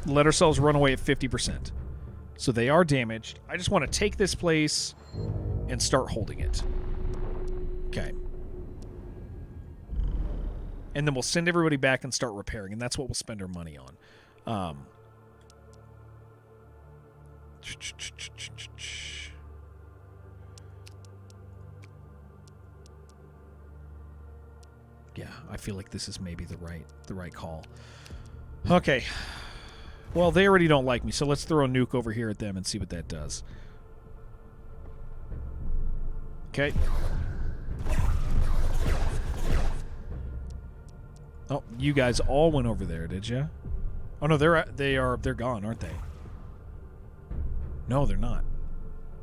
let ourselves run away at 50%. So they are damaged. I just want to take this place and start holding it. Okay. And then we'll send everybody back and start repairing, and that's what we'll spend our money on. Yeah, I feel like this is maybe the right call. Okay. Well, they already don't like me, so let's throw a nuke over here at them and see what that does. Okay. Oh, you guys all went over there, did you? Oh no, they're gone, aren't they? No, they're not.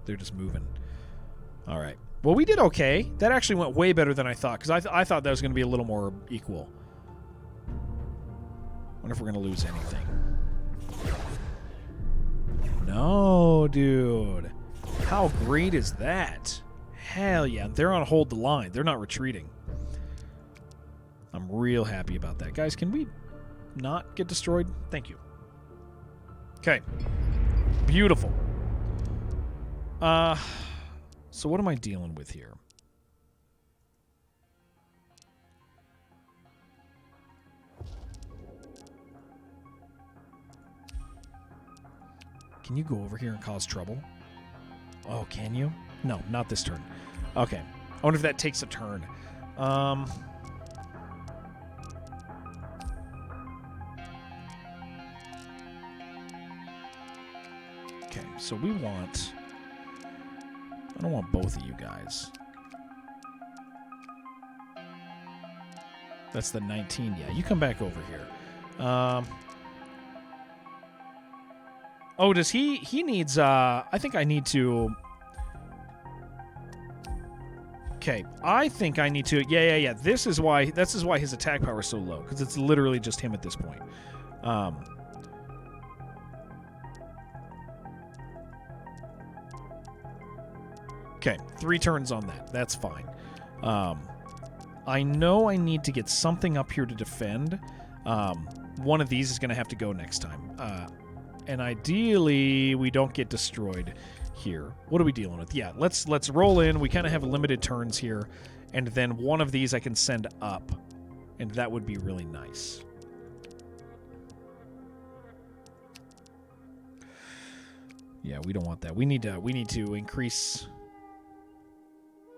They're just moving. All right. Well, we did okay. That actually went way better than I thought, because I thought that was going to be a little more equal. Wonder if we're going to lose anything. No, dude. How great is that? Hell yeah. They're on hold the line. They're not retreating. I'm real happy about that. Guys, can we not get destroyed? Thank you. Okay. Beautiful. So what am I dealing with here? Can you go over here and cause trouble? Oh, can you? No, not this turn. Okay. I wonder if that takes a turn. Okay, so we want... I don't want both of you guys. That's the 19. Yeah, you come back over here. Oh, does he needs I think I need to. Okay, I think I need to. Yeah. This is why his attack power is so low, because it's literally just him at this point. Okay, 3 turns on that. That's fine. I know I need to get something up here to defend. One of these is going to have to go next time. And ideally, we don't get destroyed here. What are we dealing with? Yeah, let's roll in. We kind of have limited turns here. And then one of these I can send up. And that would be really nice. Yeah, we don't want that. We need to increase...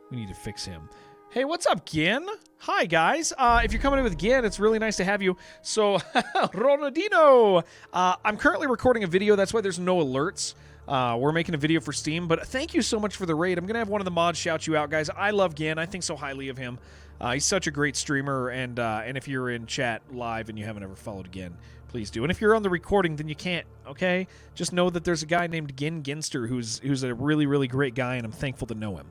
We need to fix him. Hey, what's up, Gin? Hi, guys. If you're coming in with Gin, it's really nice to have you. So, Ronaldinho! I'm currently recording a video. That's why there's no alerts. We're making a video for Steam, but thank you so much for the raid. I'm going to have one of the mods shout you out, guys. I love Gin. I think so highly of him. He's such a great streamer, and if you're in chat live and you haven't ever followed Gin, please do. And if you're on the recording, then you can't, okay? Just know that there's a guy named Gin Ginster who's a really, really great guy, and I'm thankful to know him.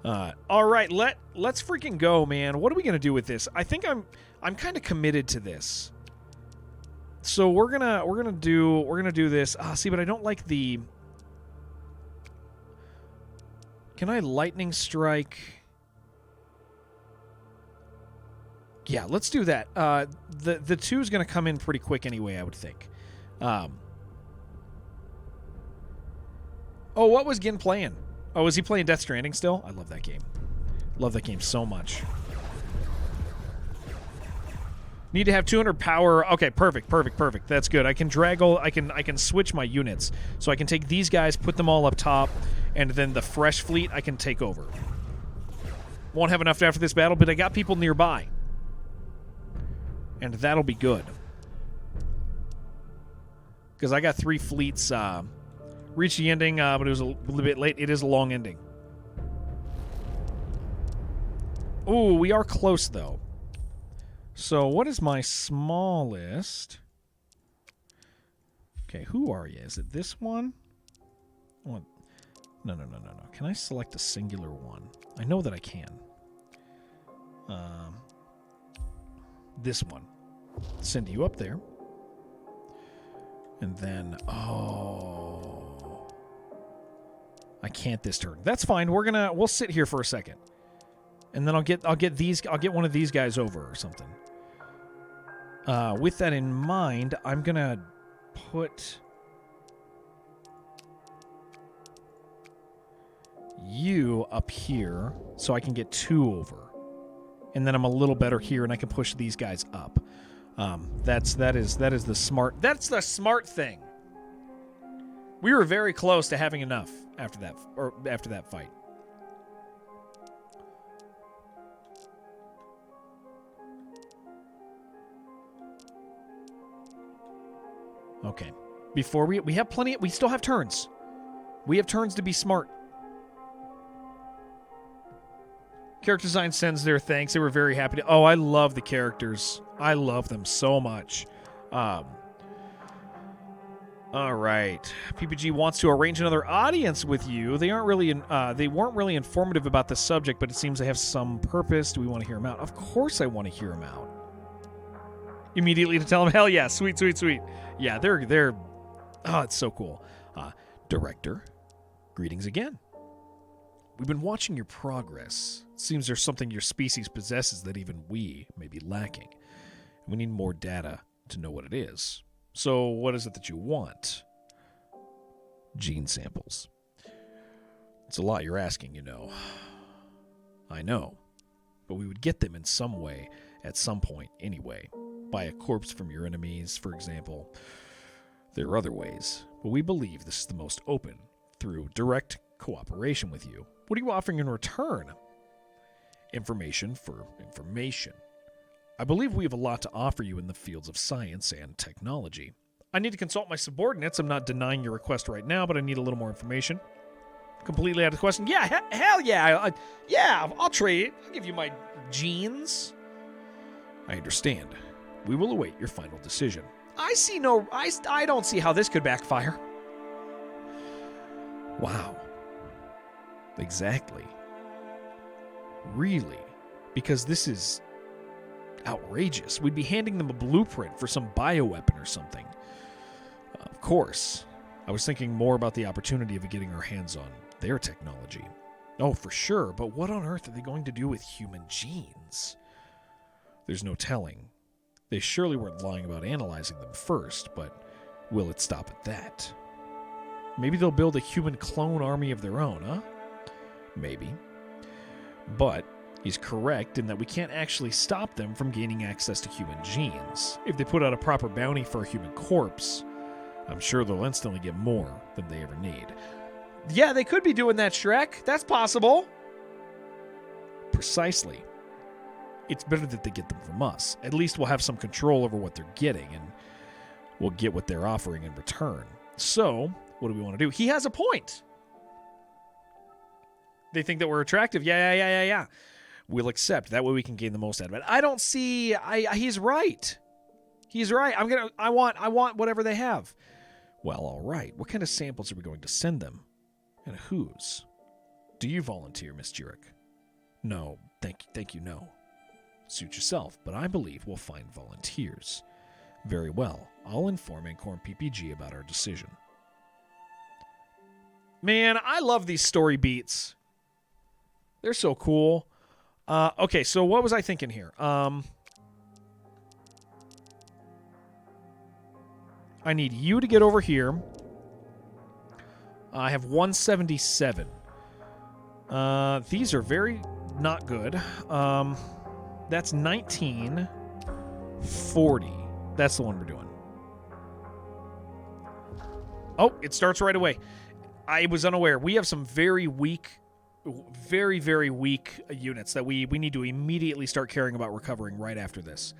All right, let's freaking go, man. What are we gonna do with this? I think I'm kind of committed to this. So we're gonna do this. See, but I don't like the. Can I lightning strike? Yeah, let's do that. The 2 is gonna come in pretty quick anyway, I would think. Oh, what was Gin playing? Oh, is he playing Death Stranding still? I love that game. Love that game so much. Need to have 200 power. Okay, perfect. That's good. I can drag all. I can switch my units, so I can take these guys, put them all up top, and then the fresh fleet I can take over. Won't have enough after this battle, but I got people nearby, and that'll be good. Because I got 3 fleets. Reached the ending, but it was a little bit late. It is a long ending. Ooh, we are close, though. So what is my smallest? Okay, who are you? Is it this one? Oh, no. Can I select a singular one? I know that I can. This one. Send you up there. And then, I can't this turn. That's fine. We'll sit here for a second. And then I'll get one of these guys over or something. With that in mind, I'm gonna put you up here so I can get 2 over. And then I'm a little better here and I can push these guys up. That is the smart thing. We were very close to having enough after that fight. Okay. Before we have plenty, we still have turns. We have turns to be smart. Character Design sends their thanks. They were very happy to. Oh, I love the characters. I love them so much. All right. PPG wants to arrange another audience with you. They weren't really informative about the subject, but it seems they have some purpose. Do we want to hear them out? Of course I want to hear them out. Immediately to tell them, hell yeah, sweet. Yeah, they're oh, it's so cool. Director, greetings again. We've been watching your progress. It seems there's something your species possesses that even we may be lacking. We need more data to know what it is. So what is it that you want? Gene samples. It's a lot you're asking, you know. I know. But we would get them in some way, at some point anyway. Buy a corpse from your enemies, for example. There are other ways, but we believe this is the most open, through direct cooperation with you. What are you offering in return? Information for information. I believe we have a lot to offer you in the fields of science and technology. I need to consult my subordinates. I'm not denying your request right now, but I need a little more information. Completely out of the question. Yeah, hell yeah. I'll trade. I'll give you my genes. I understand. We will await your final decision. I don't see how this could backfire. Wow. Exactly. Really? Because this is outrageous. We'd be handing them a blueprint for some bioweapon or something. Of course. I was thinking more about the opportunity of getting our hands on their technology. Oh, for sure, but what on earth are they going to do with human genes? There's no telling. They surely weren't lying about analyzing them first, but will it stop at that? Maybe they'll build a human clone army of their own, huh? Maybe. But he's correct in that we can't actually stop them from gaining access to human genes. If they put out a proper bounty for a human corpse, I'm sure they'll instantly get more than they ever need. Yeah, they could be doing that, Shrek. That's possible. Precisely. It's better that they get them from us. At least we'll have some control over what they're getting, and we'll get what they're offering in return. So, what do we want to do? He has a point. They think that we're attractive. Yeah. We'll accept. That way we can gain the most out of it. I don't see... he's right. He's right. I want whatever they have. Well, all right. What kind of samples are we going to send them? And whose? Do you volunteer, Miss Jurek? No. Thank you, no. Suit yourself, but I believe we'll find volunteers. Very well. I'll inform Ancorn PPG about our decision. Man, I love these story beats. They're so cool. Okay, so what was I thinking here? I need you to get over here. I have 177. These are very not good. That's 1940. That's the one we're doing. Oh, it starts right away. I was unaware. We have some very weak, very, very weak units that we need to immediately start caring about recovering right after this.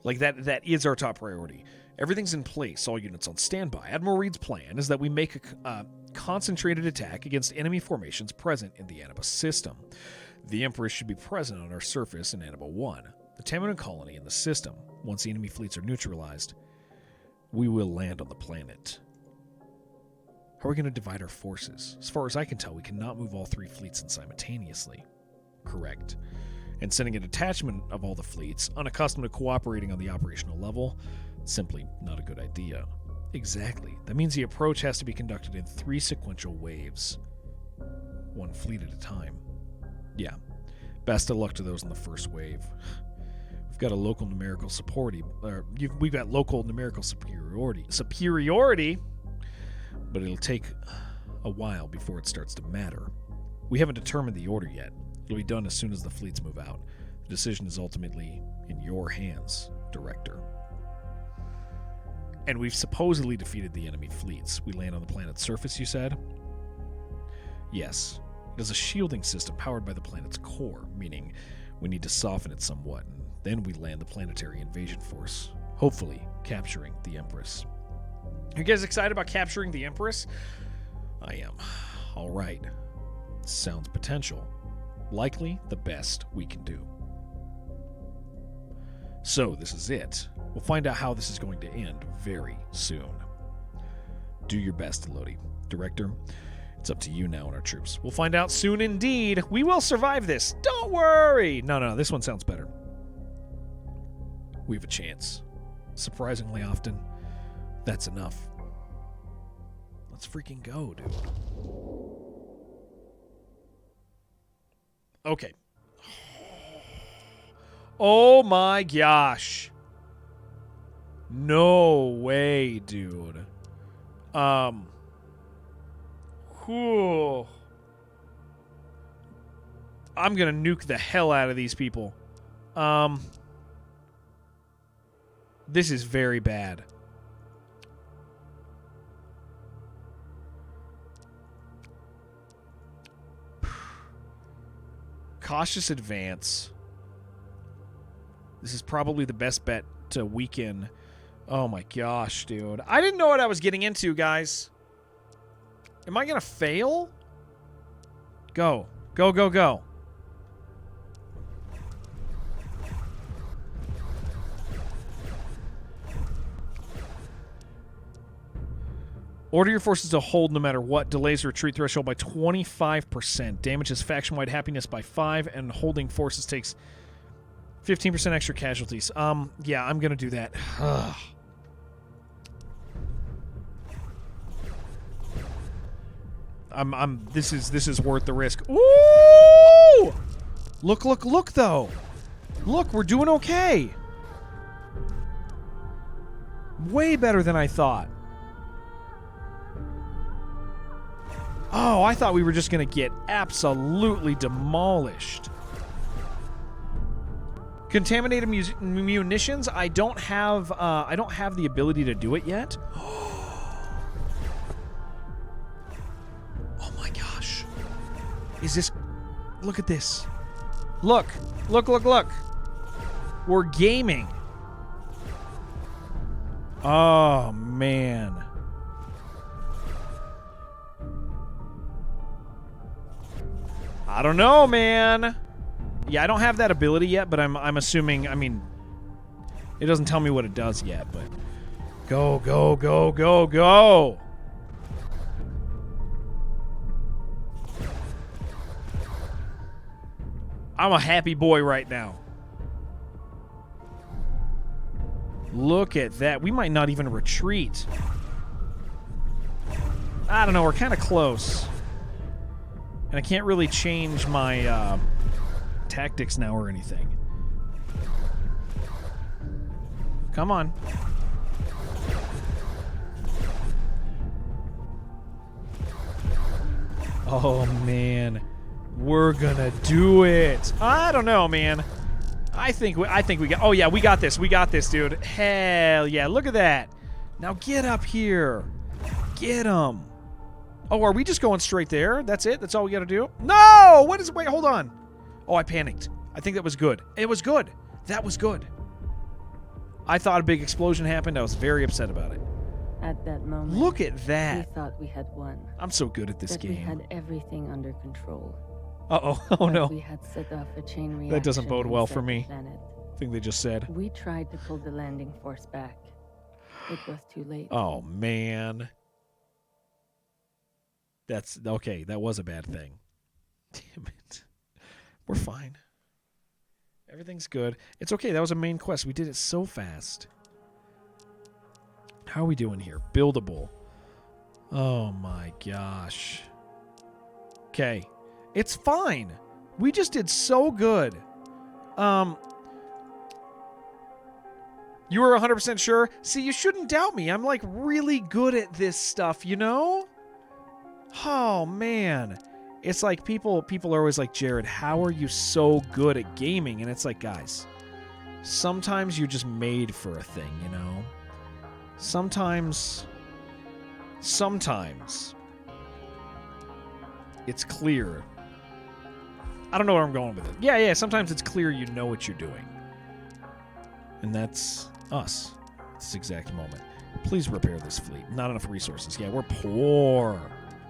Like that is our top priority. Everything's in place, all units on standby. Admiral Reed's plan is that we make a concentrated attack against enemy formations present in the Annaba system. The Empress should be present on our surface in Annaba 1, the Tamarin colony in the system. Once the enemy fleets are neutralized, we will land on the planet. How are we going to divide our forces? As far as I can tell, we cannot move all three fleets in simultaneously. Correct. And sending a detachment of all the fleets, unaccustomed to cooperating on the operational level, simply not a good idea. Exactly. That means the approach has to be conducted in 3 sequential waves. 1 fleet at a time. Yeah. Best of luck to those in the first wave. We've got a local numerical we've got local numerical superiority, but it'll take a while before it starts to matter. We haven't determined the order yet. It'll be done as soon as the fleets move out. The decision is ultimately in your hands, Director. And we've supposedly defeated the enemy fleets. We land on the planet's surface, you said? Yes. It is a shielding system powered by the planet's core, meaning we need to soften it somewhat, and then we land the planetary invasion force, hopefully capturing the Empress. Are you guys excited about capturing the Empress? I am. All right. Sounds potential. Likely the best we can do. So this is it. We'll find out how this is going to end very soon. Do your best, Elodie. Director, it's up to you now and our troops. We'll find out soon indeed. We will survive this. Don't worry. No, this one sounds better. We have a chance. Surprisingly often, that's enough. Let's freaking go, dude. Okay. Oh my gosh. No way, dude. Whew. I'm gonna nuke the hell out of these people. This is very bad. Cautious advance. This is probably the best bet to weaken. Oh my gosh, dude. I didn't know what I was getting into, guys. Am I gonna fail? Go. Go, go, go. Order your forces to hold no matter what. Delays the retreat threshold by 25%. Damages faction-wide happiness by 5, and holding forces takes 15% extra casualties. Yeah, I'm gonna do that. This is worth the risk. Ooh! Look, though. Look, we're doing okay. Way better than I thought. Oh, I thought we were just going to get absolutely demolished. Contaminated munitions. I don't have the ability to do it yet. Oh my gosh. Is this... Look at this. Look. We're gaming. Oh, man. I don't know, man. Yeah, I don't have that ability yet, but I'm assuming, I mean, it doesn't tell me what it does yet, but go. I'm a happy boy right now. Look at that. We might not even retreat. I don't know. We're kind of close. And I can't really change my tactics now or anything. Come on. Oh, man. We're gonna do it. I don't know, man. I think we got... Oh, yeah, we got this. We got this, dude. Hell yeah. Look at that. Now get up here. Get him. Oh, are we just going straight there? That's it? That's all we got to do? No! What is... Wait, hold on. Oh, I panicked. I think that was good. It was good. That was good. I thought a big explosion happened. I was very upset about it. At that moment, Look at that. we thought we had won. I'm so good at this that game. We had everything under control. Uh-oh. Oh, that no. We had set off a chain reaction. That doesn't bode well for inside me. the planet. I think they just said. We tried to pull the landing force back. It was too late. Oh, man. That's... Okay, that was a bad thing. Damn it. We're fine. Everything's good. It's okay. That was a main quest. We did it so fast. How are we doing here? Buildable. Oh, my gosh. Okay. It's fine. We just did so good. You were 100% sure? See, you shouldn't doubt me. I'm, like, really good at this stuff, you know? Oh, man. It's like people are always like, Jared, how are you so good at gaming? And it's like, guys, sometimes you're just made for a thing, you know? Sometimes it's clear. I don't know where I'm going with it. Yeah, sometimes it's clear you know what you're doing. And that's us. This exact moment. Please repair this fleet. Not enough resources. Yeah, we're poor.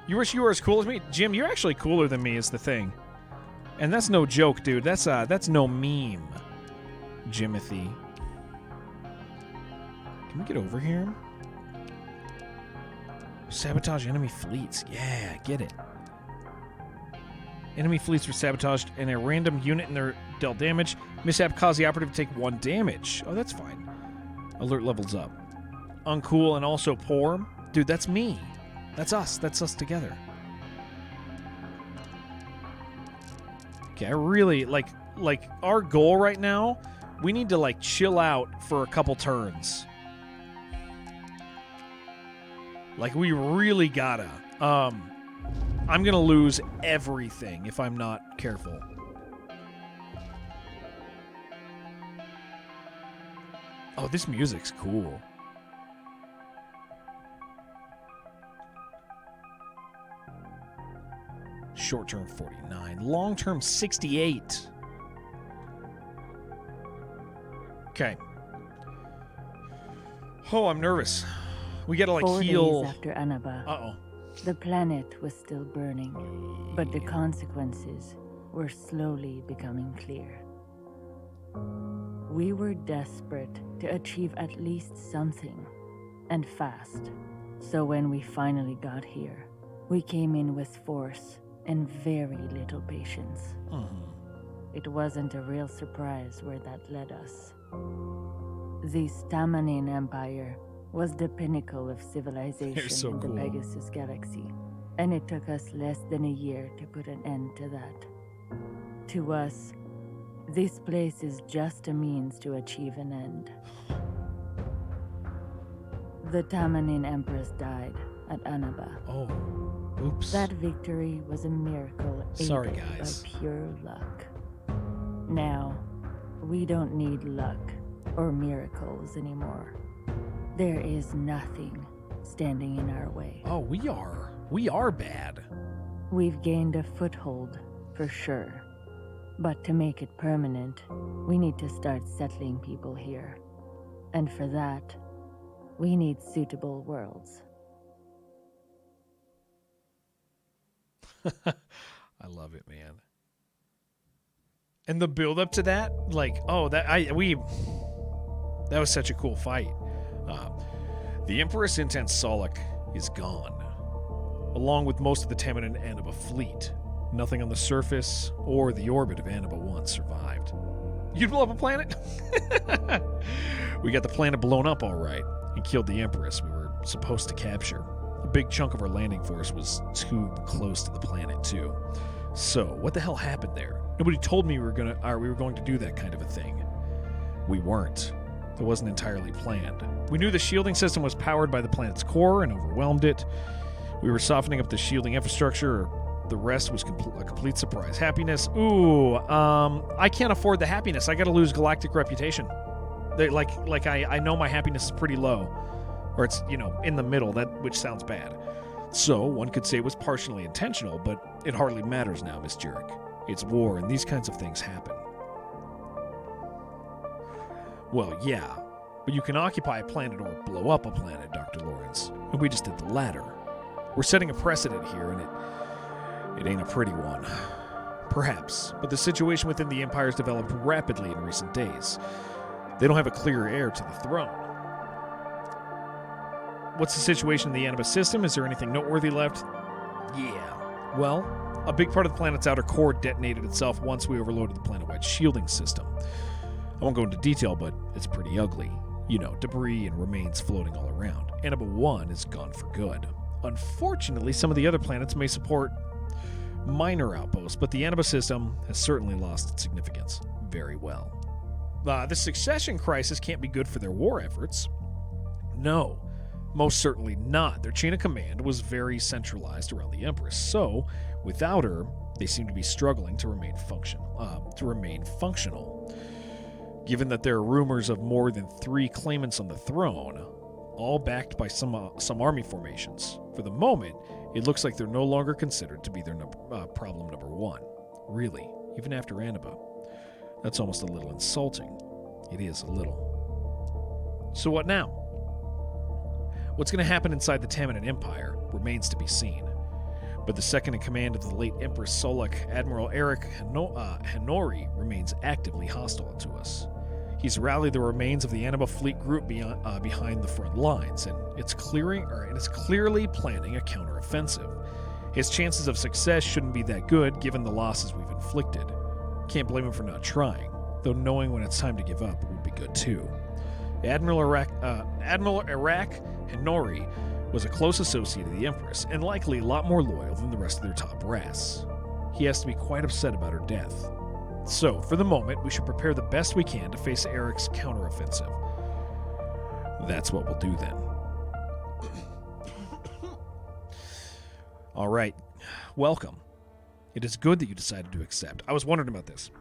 You wish you were as cool as me? Jim, you're actually cooler than me is the thing. And that's no joke, dude. That's no meme. Jimothy. Can we get over here? Sabotage enemy fleets. Yeah, get it. Enemy fleets were sabotaged and a random unit in there dealt damage. Mishap caused the operative to take 1 damage. Oh, that's fine. Alert levels up. Uncool and also poor. Dude, that's me. That's us. That's us together. Okay, I really, like our goal right now, we need to, like, chill out for a couple turns. Like, we really gotta. I'm gonna lose everything if I'm not careful. Oh, this music's cool. Short-term 49. Long-term 68. Okay. Oh, I'm nervous. We gotta, like, 4 heal. days after Annaba, Uh-oh. the planet was still burning, but the consequences were slowly becoming clear. We were desperate to achieve at least something, and fast. So when we finally got here, we came in with force and very little patience. It wasn't a real surprise where that led us. The Stamanin Empire was the pinnacle of civilization so in the cool. Pegasus Galaxy, and it took us less than a year to put an end to that. To us, this place is just a means to achieve an end. The Tamanin Empress died at Annaba. Oh, oops. That victory was a miracle Sorry, aided guys. by pure luck. Now, we don't need luck or miracles anymore. There is nothing standing in our way. Oh, we are bad. We've gained a foothold, for sure. But to make it permanent, we need to start settling people here. And for that, we need suitable worlds. I love it, man. And the build up to that, like, that was such a cool fight. The Empress Intense Solak is gone, along with most of the Tamanin Annaba fleet. Nothing on the surface or the orbit of Annaba 1 survived. You'd blow up a planet? We got the planet blown up all right and killed the Empress we were supposed to capture. A big chunk of our landing force was too close to the planet, too. So, what the hell happened there? Nobody told me we were going to do that kind of a thing. We weren't. It wasn't entirely planned. We knew the shielding system was powered by the planet's core and overwhelmed it. We were softening up the shielding infrastructure. The rest was a complete surprise. Happiness? Ooh, I can't afford the happiness. I gotta lose galactic reputation. I know my happiness is pretty low. Or it's, in the middle, which sounds bad. So, one could say it was partially intentional, but it hardly matters now, Miss Jurek. It's war, and these kinds of things happen. Well, yeah, but you can occupy a planet or blow up a planet, Dr. Lawrence, and we just did the latter. We're setting a precedent here, and it ain't a pretty one. Perhaps, but the situation within the Empire's developed rapidly in recent days. They don't have a clear heir to the throne. What's the situation in the Annaba system? Is there anything noteworthy left? Yeah. Well, a big part of the planet's outer core detonated itself once we overloaded the planet-wide shielding system. I won't go into detail, but it's pretty ugly. Debris and remains floating all around. Annaba 1 is gone for good. Unfortunately, some of the other planets may support minor outposts, but the Annaba system has certainly lost its significance very well. The succession crisis can't be good for their war efforts. No. Most certainly not. Their chain of command was very centralized around the Empress, so without her, they seem to be struggling to remain functional. Given that there are rumors of more than 3 claimants on the throne, all backed by some army formations, for the moment, it looks like they're no longer considered to be their problem number 1. Really, even after Annaba. That's almost a little insulting. It is a little. So what now? What's going to happen inside the Tamanin Empire remains to be seen. But the second-in-command of the late Empress Solak, Admiral Eric Hanori, remains actively hostile to us. He's rallied the remains of the Annaba fleet group behind the front lines, and it's clearly planning a counteroffensive. His chances of success shouldn't be that good, given the losses we've inflicted. Can't blame him for not trying, though knowing when it's time to give up would be good too. Admiral Iraq Hanori was a close associate of the Empress, and likely a lot more loyal than the rest of their top brass. He has to be quite upset about her death. So, for the moment, we should prepare the best we can to face Eric's counteroffensive. That's what we'll do then. All right. Welcome. It is good that you decided to accept. I was wondering about this.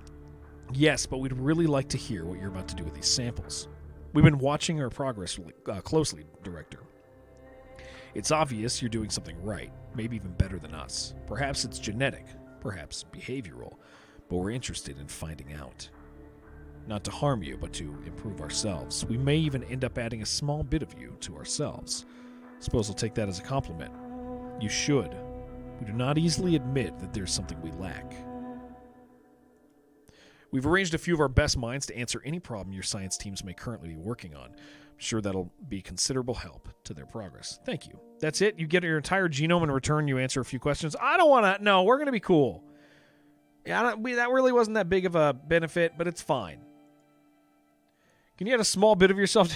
Yes, but we'd really like to hear what you're about to do with these samples. We've been watching our progress closely, Director. It's obvious you're doing something right, maybe even better than us. Perhaps it's genetic, perhaps behavioral, but we're interested in finding out. Not to harm you, but to improve ourselves. We may even end up adding a small bit of you to ourselves. Suppose I'll take that as a compliment. You should. We do not easily admit that there's something we lack. We've arranged a few of our best minds to answer any problem your science teams may currently be working on. I'm sure that'll be considerable help to their progress. Thank you. That's it? You get your entire genome in return. You answer a few questions. I don't want to. No, we're going to be cool. Yeah, that really wasn't that big of a benefit, but it's fine. Can you add a small bit of yourself?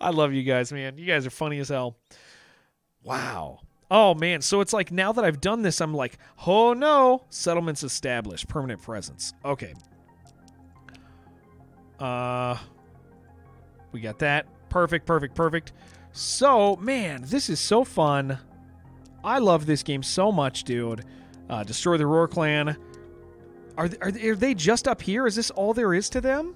I love you guys, man. You guys are funny as hell. Wow. Oh, man. So it's like now that I've done this, I'm like, oh, no. Settlements established. Permanent presence. Okay. We got that. Perfect. So, man, this is so fun. I love this game so much, dude. Destroy the Roar Clan. Are they just up here? Is this all there is to them?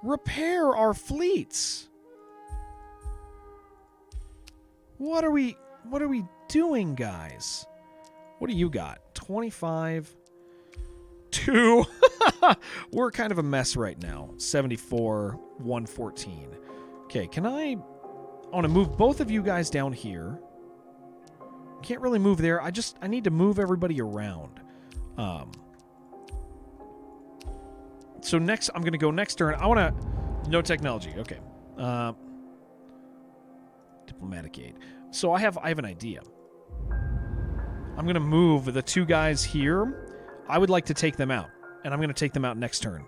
Repair our fleets. What are we doing, guys? What do you got? 25. 2. We're kind of a mess right now. 74, 114. Okay, I want to move both of you guys down here. Can't really move there. I need to move everybody around. So next, I'm going to go next turn. I want to... No technology. Okay. Diplomatic aid. So I have an idea. I'm going to move the 2 guys here. I would like to take them out. And I'm going to take them out next turn.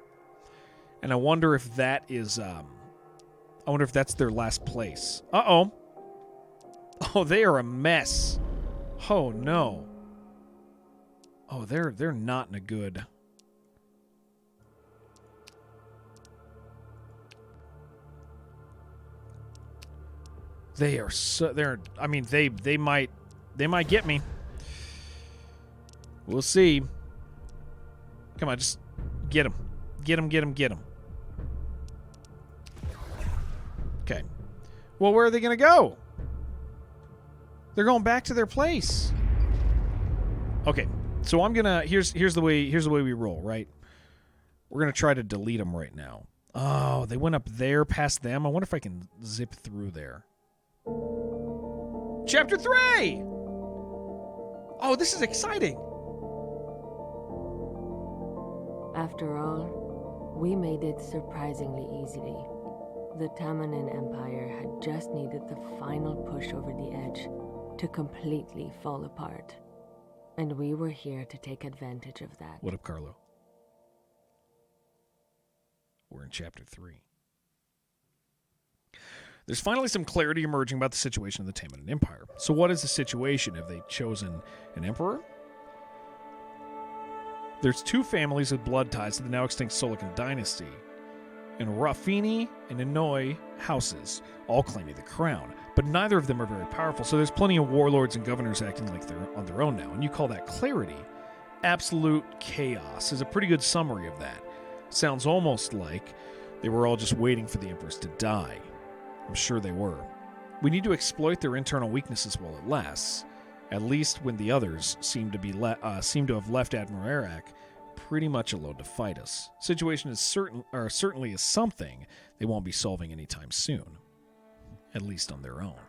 And I wonder if that is... I wonder if that's their last place. Uh-oh. Oh, they are a mess. Oh, no. Oh, they're not in a good... They are so... I mean, they might get me. We'll see. Come on, just get him. Get him. Okay. Well, where are they going to go? They're going back to their place. Okay. So I'm going to here's the way we roll, right? We're going to try to delete them right now. Oh, they went up there past them. I wonder if I can zip through there. Chapter 3. Oh, this is exciting. After all, we made it surprisingly easily. The Tamanin Empire had just needed the final push over the edge to completely fall apart. And we were here to take advantage of that. What up, Carlo? We're in Chapter 3. There's finally some clarity emerging about the situation of the Tamanin Empire. So what is the situation? Have they chosen an emperor? There's 2 families with blood ties to the now extinct Solican dynasty, and Rafini and Inoi houses, all claiming the crown, but neither of them are very powerful, so there's plenty of warlords and governors acting like they're on their own now, and you call that clarity. Absolute chaos is a pretty good summary of that. Sounds almost like they were all just waiting for the empress to die. I'm sure they were. We need to exploit their internal weaknesses while it lasts, at least when the others seem to have left Admiral Arak pretty much alone to fight us. Situation is certainly is something they won't be solving anytime soon, at least on their own.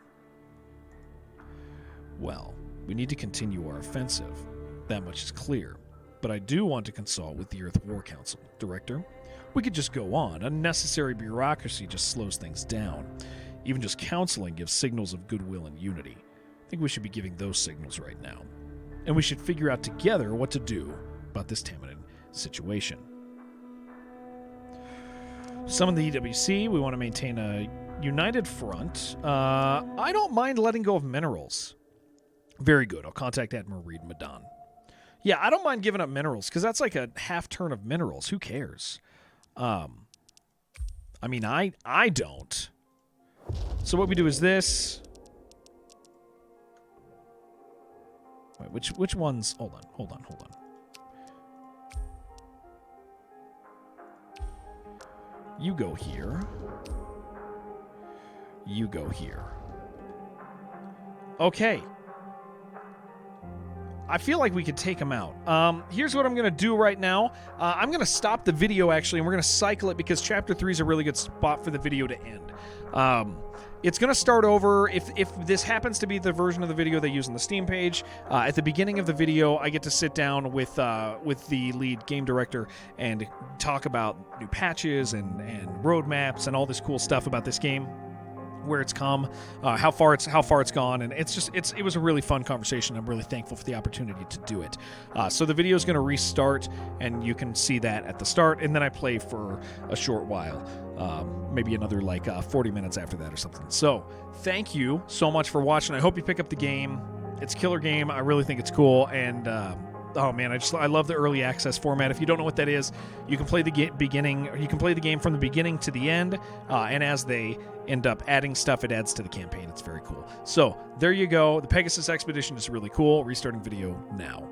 Well, we need to continue our offensive. That much is clear. But I do want to consult with the Earth War Council. Director, we could just go on. Unnecessary bureaucracy just slows things down. Even just counseling gives signals of goodwill and unity. I think we should be giving those signals right now. And we should figure out together what to do about this Tamanin situation. Summon the EWC. We want to maintain a united front. I don't mind letting go of minerals. Very good. I'll contact Admiral Reed Madan. Yeah, I don't mind giving up minerals, because that's like a half turn of minerals. Who cares? I mean, I don't. So what we do is this. Wait, which ones? Hold on. You go here. You go here. Okay. I feel like we could take them out. Here's what I'm going to do right now. I'm going to stop the video, actually, and we're going to cycle it because Chapter 3 is a really good spot for the video to end. It's going to start over. If this happens to be the version of the video they use on the Steam page, at the beginning of the video, I get to sit down with the lead game director and talk about new patches and roadmaps and all this cool stuff about this game, where it's come, how far it's gone, and it was a really fun conversation. I'm really thankful for the opportunity to do it. So the video is going to restart, and you can see that at the start, and then I play for a short while, maybe another 40 minutes after that or something. So thank you so much for watching. I hope you pick up the game. It's a killer game. I really think it's cool, and oh man, I love the early access format. If you don't know what that is, you can play the game from the beginning to the end, and as they end up adding stuff, it adds to the campaign. It's very cool. So there you go. The Pegasus Expedition is really cool. Restarting video now.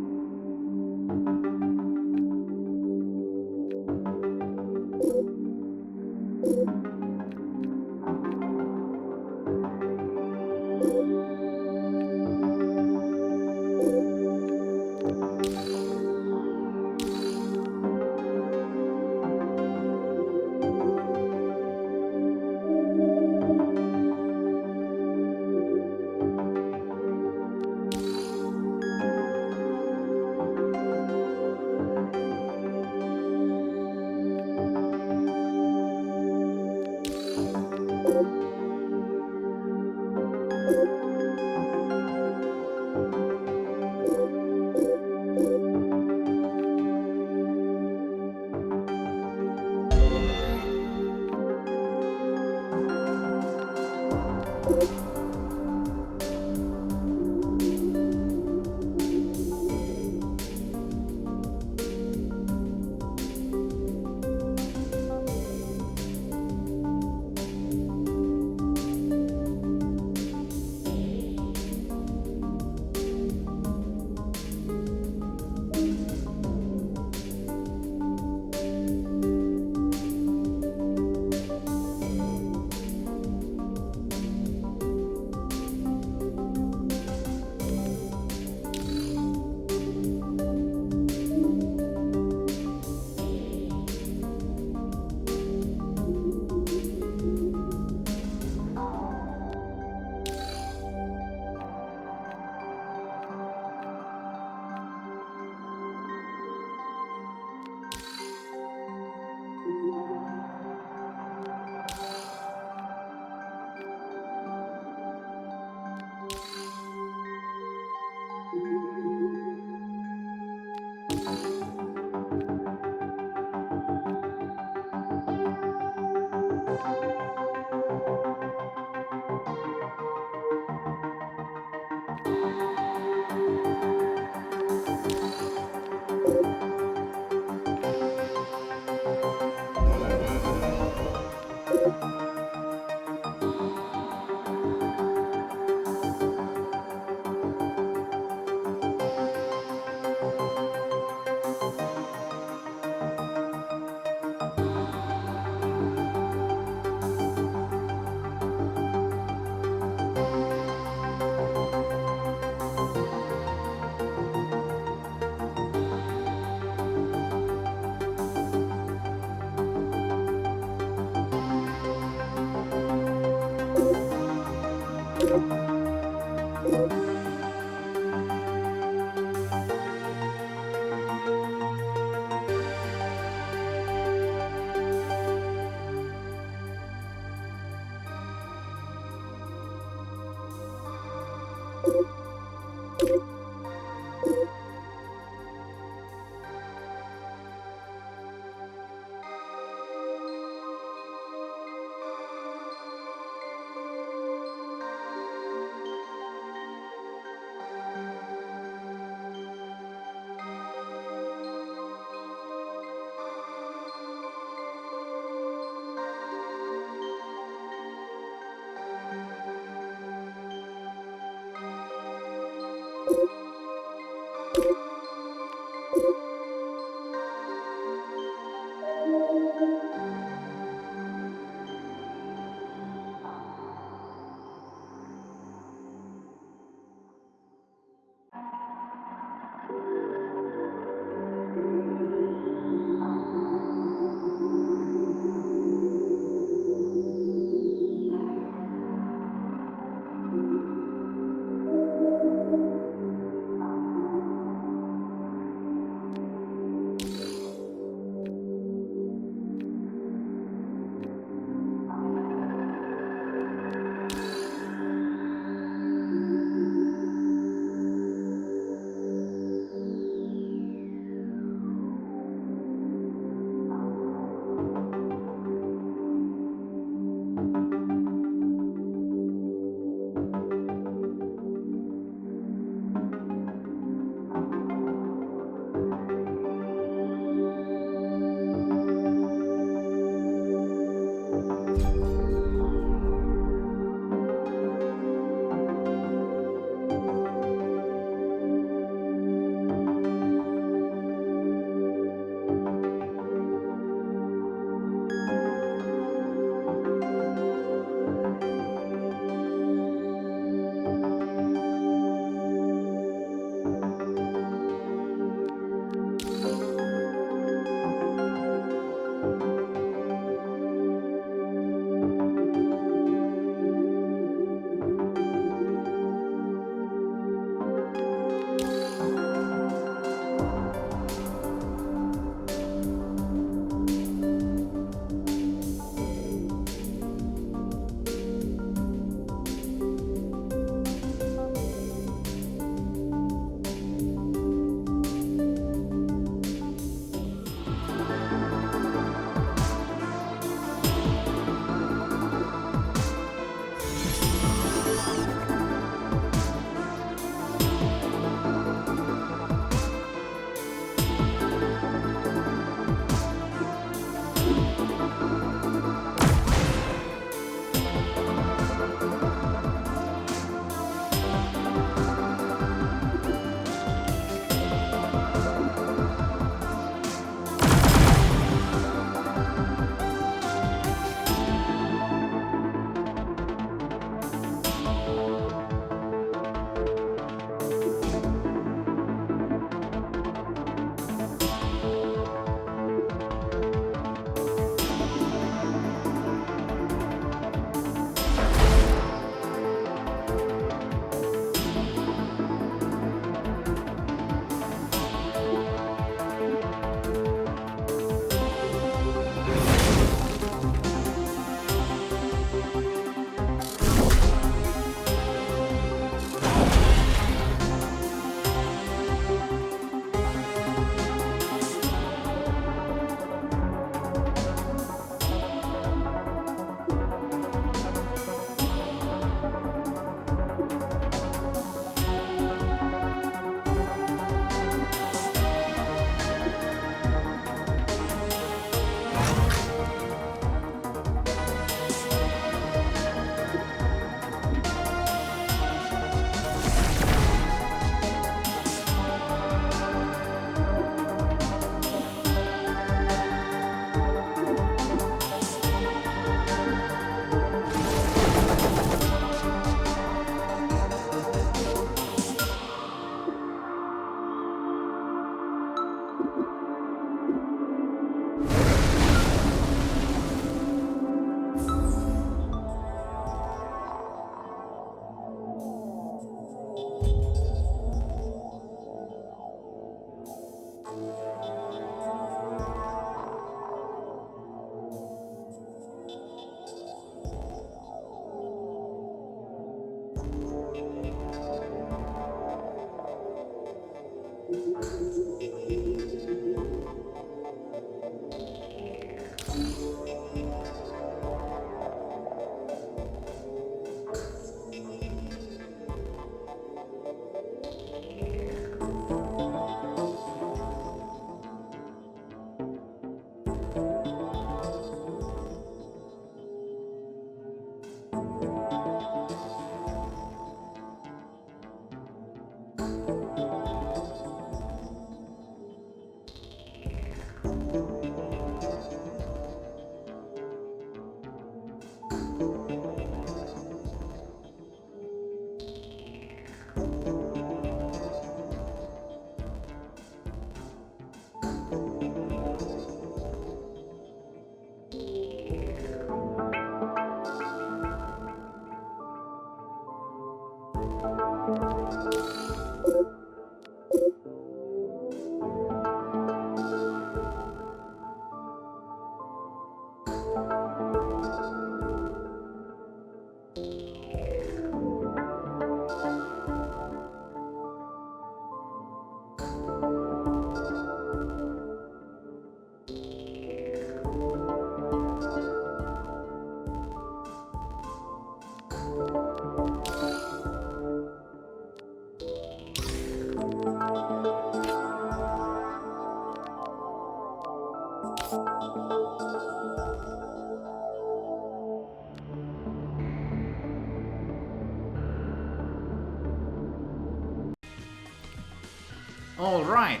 All right,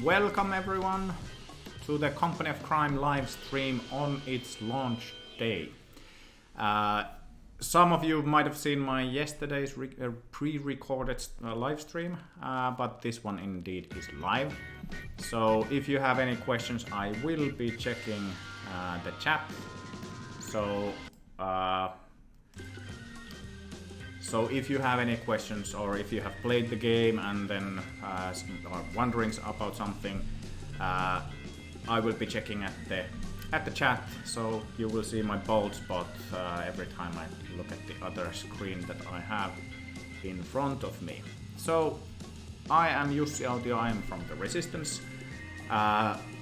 welcome everyone to the Company of Crime live stream on its launch day. Some of you might have seen my yesterday's pre-recorded live stream, but this one indeed is live. So if you have any questions, I will be checking the chat. So if you have any questions, or if you have played the game and then are wondering about something, I will be checking at the chat. So you will see my bold spot every time I look at the other screen that I have in front of me. So I am Jussi Autio. I am from the Resistance.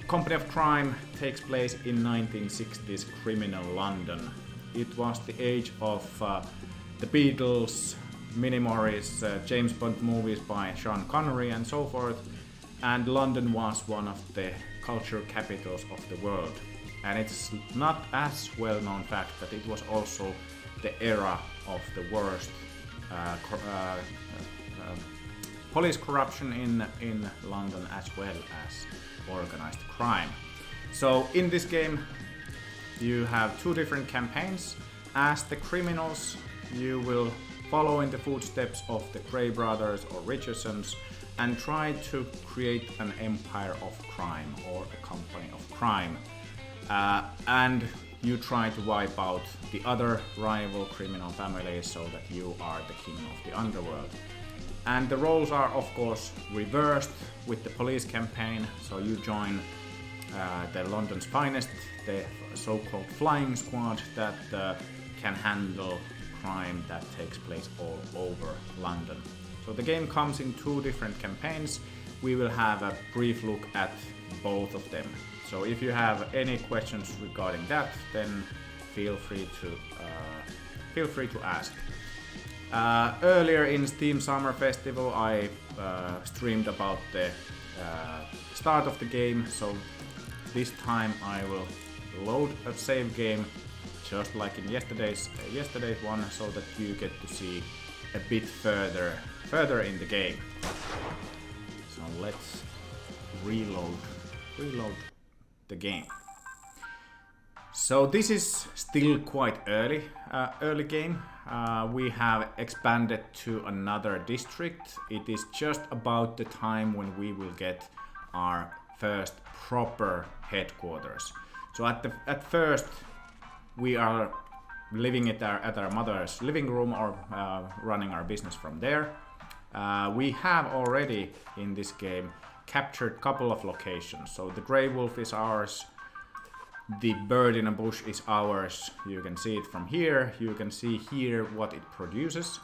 Company of Crime takes place in 1960s criminal London. It was the age of the Beatles, Minimoris, James Bond movies by Sean Connery and so forth, and London was one of the culture capitals of the world. And it's not as well known fact that it was also the era of the worst police corruption in London, as well as organized crime. So in this game you have two different campaigns. As the criminals, you will follow in the footsteps of the Grey Brothers or Richardsons and try to create an empire of crime, or a company of crime. And you try to wipe out the other rival criminal families so that you are the king of the underworld. And the roles are of course reversed with the police campaign, so you join the London's finest, the so-called flying squad that can handle crime that takes place all over London. So the game comes in two different campaigns. We will have a brief look at both of them. So if you have any questions regarding that, then feel free to ask. Earlier in Steam Summer Festival, I streamed about the start of the game. So this time I will load a save game, just like in yesterday's one, so that you get to see a bit further in the game. So let's reload the game. So this is still quite early game. We have expanded to another district. It is just about the time when we will get our first proper headquarters. So at first we are living at our mother's living room, or running our business from there. We have already in this game captured a couple of locations. So the Grey Wolf is ours, the bird in a bush is ours. You can see it from here. You can see here what it produces.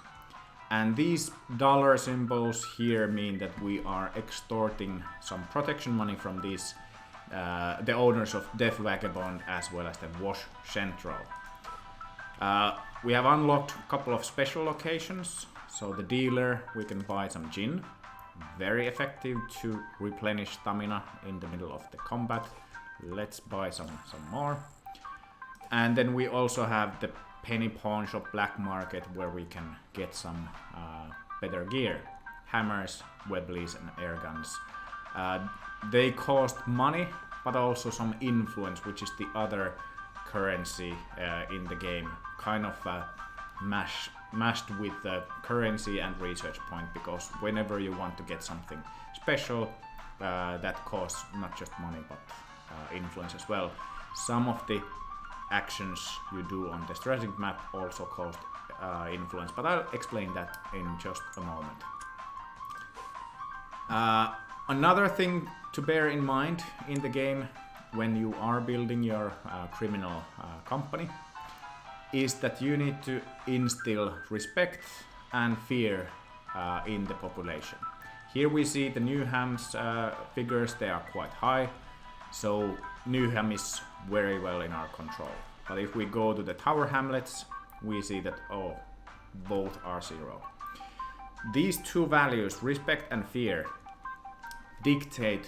And these dollar symbols here mean that we are extorting some protection money from these the owners of Death Vagabond, as well as the Wash Central. We have unlocked a couple of special locations. So the dealer, we can buy some gin. very effective to replenish stamina in the middle of the combat. Let's buy some more. And then we also have the penny pawn shop black market where we can get some better gear. Hammers, Webleys and air guns. They cost money, but also some influence, which is the other currency in the game. Kind of mashed with the currency and research point, because whenever you want to get something special, that costs not just money but influence as well. Some of the actions you do on the strategic map also cost influence, but I'll explain that in just a moment. Another thing to bear in mind in the game when you are building your criminal company is that you need to instill respect and fear in the population. Here we see the Newham's figures, they are quite high, so Newham is very well in our control. But if we go to the Tower Hamlets, we see that, both are 0. These two values, respect and fear, dictate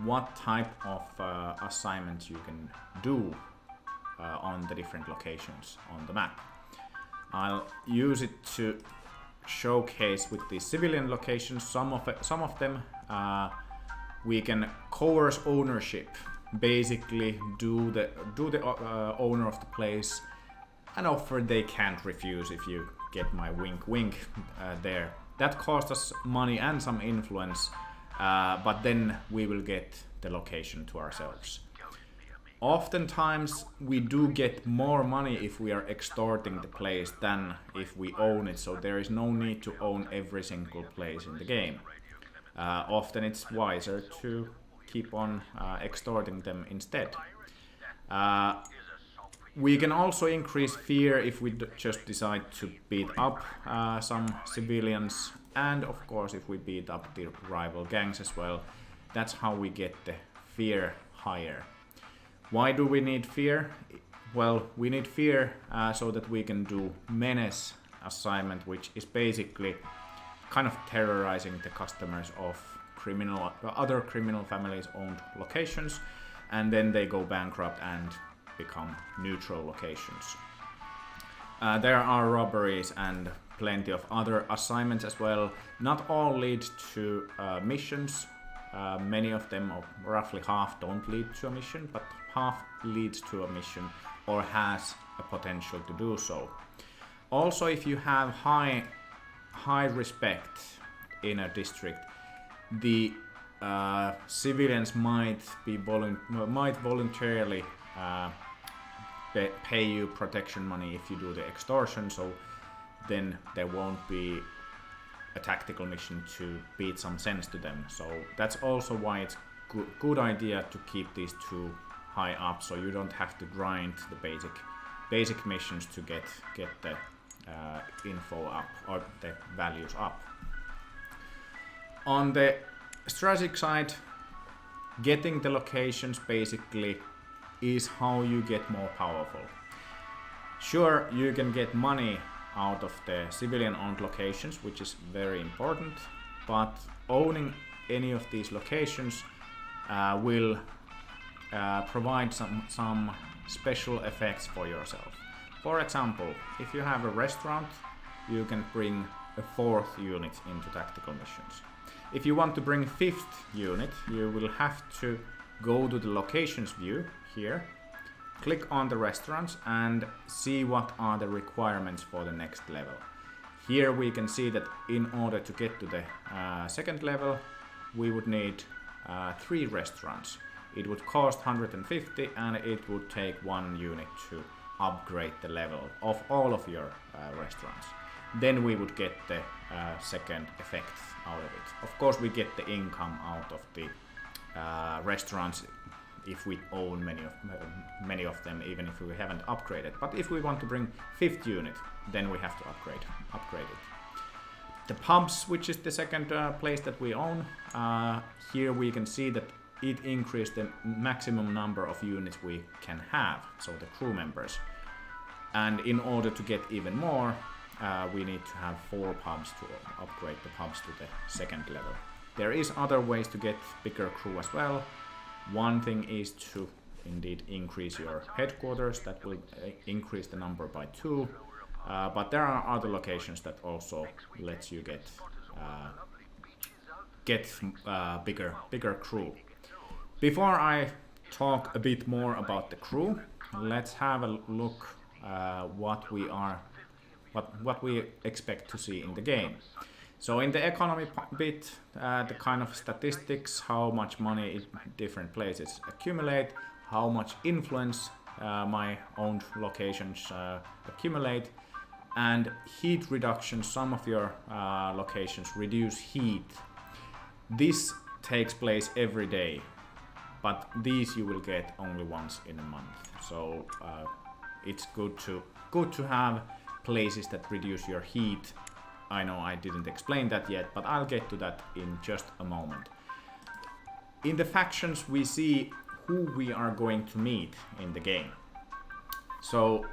what type of assignments you can do on the different locations on the map. I'll use it to showcase with the civilian locations. Some of them we can coerce ownership, basically do the owner of the place an offer they can't refuse, if you get my wink wink there. That costs us money and some influence, but then we will get the location to ourselves. Oftentimes we do get more money if we are extorting the place than if we own it, so there is no need to own every single place in the game. Often it's wiser to keep on extorting them instead. We can also increase fear if we just decide to beat up some civilians, and of course if we beat up the rival gangs as well. That's how we get the fear higher. Why do we need fear? Well, we need fear so that we can do menace assignment, which is basically kind of terrorizing the customers of other criminal families owned locations, and then they go bankrupt and become neutral locations. There are robberies and plenty of other assignments as well. Not all lead to missions. Many of them, or roughly half, don't lead to a mission, but half leads to a mission or has a potential to do so. Also, if you have high respect in a district, the civilians might voluntarily pay you protection money if you do the extortion, so then there won't be a tactical mission to beat some sense to them. So that's also why it's good idea to keep these two high up, so you don't have to grind the basic missions to get the info up or the values up. On the strategic side, getting the locations basically is how you get more powerful. Sure, you can get money out of the civilian-owned locations, which is very important, but owning any of these locations will provide some special effects for yourself. For example, if you have a restaurant, you can bring a 4th unit into tactical missions. If you want to bring 5th unit, you will have to go to the locations view here, click on the restaurants and see what are the requirements for the next level. Here we can see that in order to get to the 2nd level, we would need 3 restaurants. It would cost 150 and it would take 1 unit to upgrade the level of all of your restaurants. Then we would get the second effect out of it. Of course, we get the income out of the restaurants if we own many of them, even if we haven't upgraded. But if we want to bring 5th unit, then we have to upgrade it. The pubs, which is the second place that we own, here we can see that it increased the maximum number of units we can have, so the crew members. And in order to get even more, we need to have 4 pubs to upgrade the pubs to the 2nd level. There is other ways to get bigger crew as well. One thing is to indeed increase your headquarters. That will increase the number by 2. But there are other locations that also lets you get bigger crew. Before I talk a bit more about the crew, let's have a look what we expect to see in the game. So in the economy bit, the kind of statistics, how much money different places accumulate, how much influence my owned locations accumulate, and heat reduction. Some of your locations reduce heat. This takes place every day, but these you will get only once in a month. So it's good to have places that reduce your heat. I know I didn't explain that yet, but I'll get to that in just a moment. In the factions we see who we are going to meet in the game. So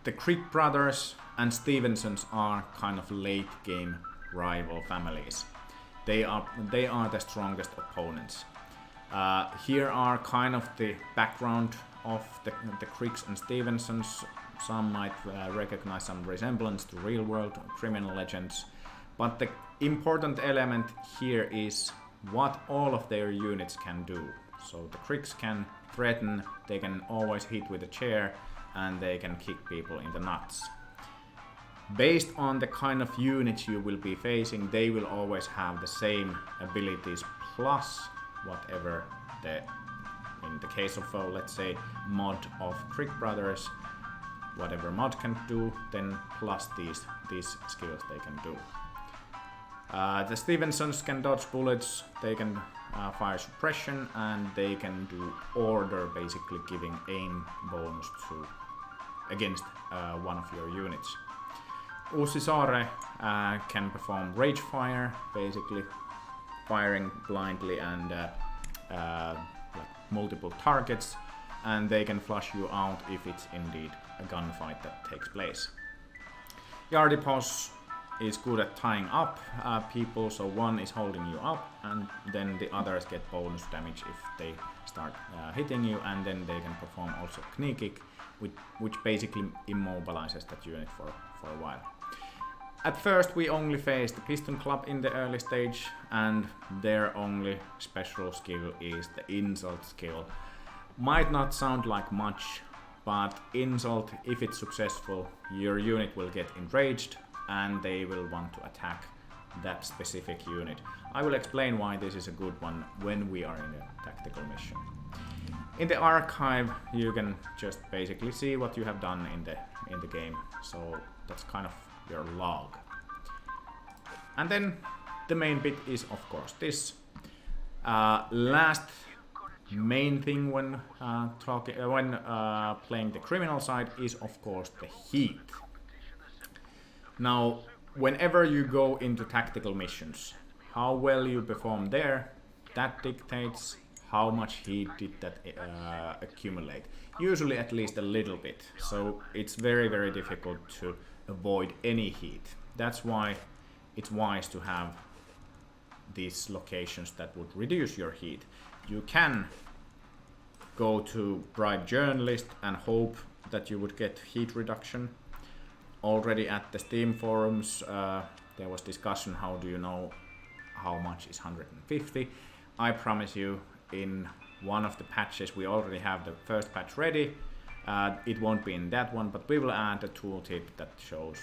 the Crick brothers and Stevensons are kind of late game rival families. They are the strongest opponents. Here are kind of the background of the Cricks and Stevensons. Some might recognize some resemblance to real-world criminal legends, but the important element here is what all of their units can do. So the Cricks can threaten, they can always hit with a chair, and they can kick people in the nuts. Based on the kind of units you will be facing, they will always have the same abilities plus whatever in the case of, let's say, mod of Crick brothers, whatever mod can do, then plus these skills they can do. The Stevensons can dodge bullets, they can fire suppression, and they can do order, basically giving aim bonus against one of your units. Uusisare can perform rage fire, basically firing blindly and multiple targets, and they can flush you out if it's indeed a gunfight that takes place. Yardipos is good at tying up people, so one is holding you up, and then the others get bonus damage if they start hitting you, and then they can perform also knee kick, which basically immobilizes that unit for a while. At first we only face the Piston Club in the early stage, and their only special skill is the insult skill. Might not sound like much, but insult, if it's successful, your unit will get enraged and they will want to attack that specific unit. I will explain why this is a good one when we are in a tactical mission. In the archive you can just basically see what you have done in the game, so that's kind of your log. And then the main bit is of course this. Last main thing when playing the criminal side is of course the heat. Now, whenever you go into tactical missions, how well you perform there, that dictates how much heat did that accumulate. Usually at least a little bit, so it's very, very difficult to avoid any heat. That's why it's wise to have these locations that would reduce your heat. You can go to bribe journalist and hope that you would get heat reduction. Already at the Steam forums there was discussion, how do you know how much is 150. I promise you, in one of the patches, we already have the first patch ready. It won't be in that one, but we will add a tooltip that shows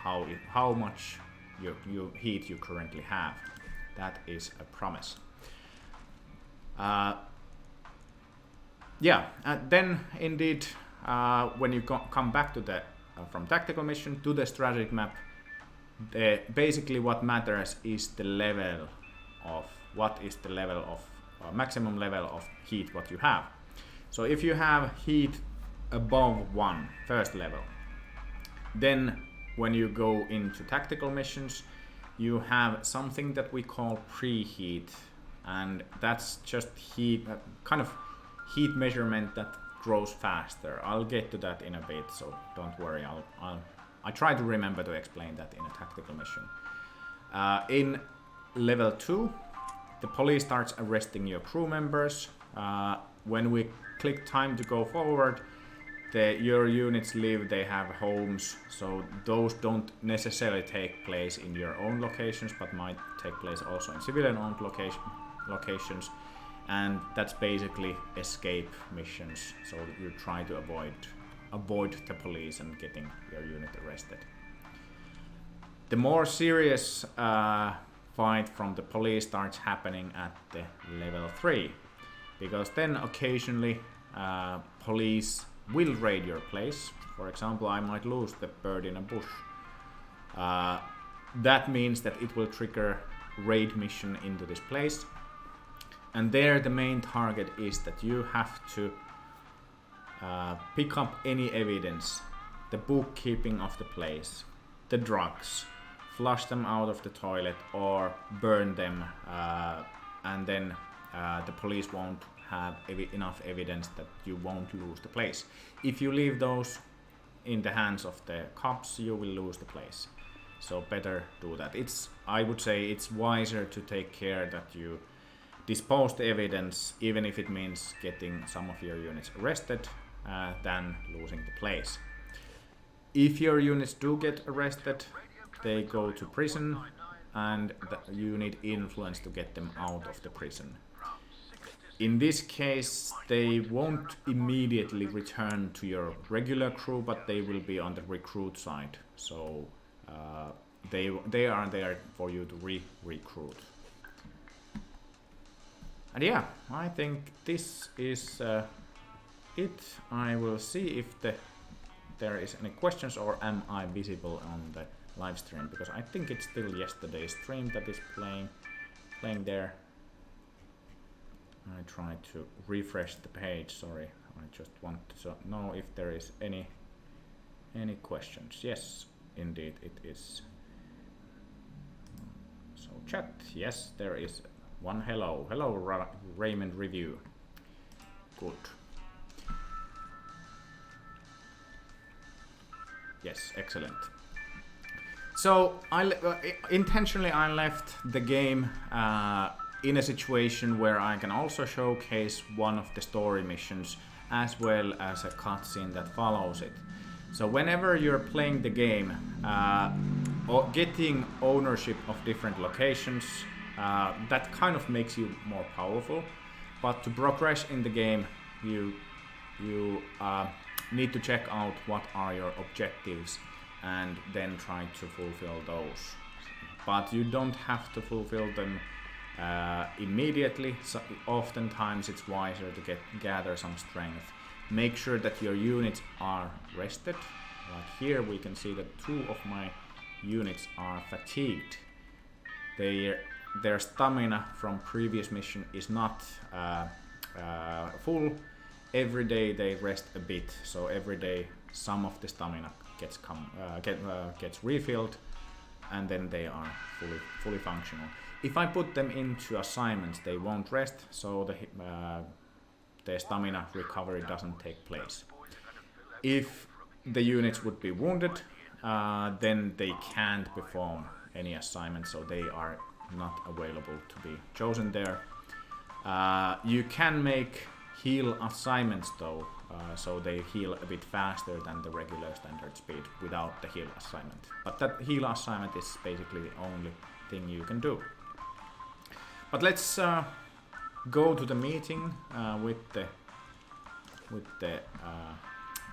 how much heat you currently have. That is a promise. Then indeed, when you come back to the from tactical mission to the strategic map, basically what matters is the level of maximum level of heat what you have. So if you have heat above 1 first level, then when you go into tactical missions you have something that we call preheat, and that's just heat, kind of heat measurement that grows faster. I'll get to that in a bit, so don't worry. I try to remember to explain that in a tactical mission. In level 2, the police starts arresting your crew members. When we click time to go forward, your units live, they have homes, so those don't necessarily take place in your own locations, but might take place also in civilian-owned locations, and that's basically escape missions, so you try to avoid the police and getting your unit arrested. The more serious fight from the police starts happening at the level 3, because then occasionally police will raid your place. For example, I might lose the bird in a bush. That means that it will trigger raid mission into this place. And there the main target is that you have to pick up any evidence, the bookkeeping of the place, the drugs, flush them out of the toilet or burn them, and then the police won't have enough evidence that you won't lose the place. If you leave those in the hands of the cops, you will lose the place. So better do that. I would say it's wiser to take care that you dispose the evidence, even if it means getting some of your units arrested, than losing the place. If your units do get arrested, they go to prison, and you need influence to get them out of the prison. In this case, they won't immediately return to your regular crew, but they will be on the recruit side. So they are there for you to recruit. And yeah, I think this is it. I will see if there is any questions, or am I visible on the live stream, because I think it's still yesterday's stream that is playing there. I try to refresh the page, sorry. I just want to know if there is any questions. Yes, indeed it is. So chat, yes, there is one. Hello Raymond Review. Good. Yes, excellent. So intentionally I left the game in a situation where I can also showcase one of the story missions as well as a cutscene that follows it. So whenever you're playing the game, or getting ownership of different locations, that kind of makes you more powerful. But to progress in the game, you need to check out what are your objectives and then try to fulfill those. But you don't have to fulfill them immediately. So oftentimes it's wiser to gather some strength. Make sure that your units are rested. Like here we can see that 2 of my units are fatigued. Their stamina from previous mission is not full. Every day they rest a bit, so every day some of the stamina gets refilled, and then they are fully functional. If I put them into assignments, they won't rest, so the stamina recovery doesn't take place. If the units would be wounded, then they can't perform any assignments, so they are not available to be chosen there. You can make heal assignments though, so they heal a bit faster than the regular standard speed without the heal assignment. But that heal assignment is basically the only thing you can do. But let's go to the meeting with the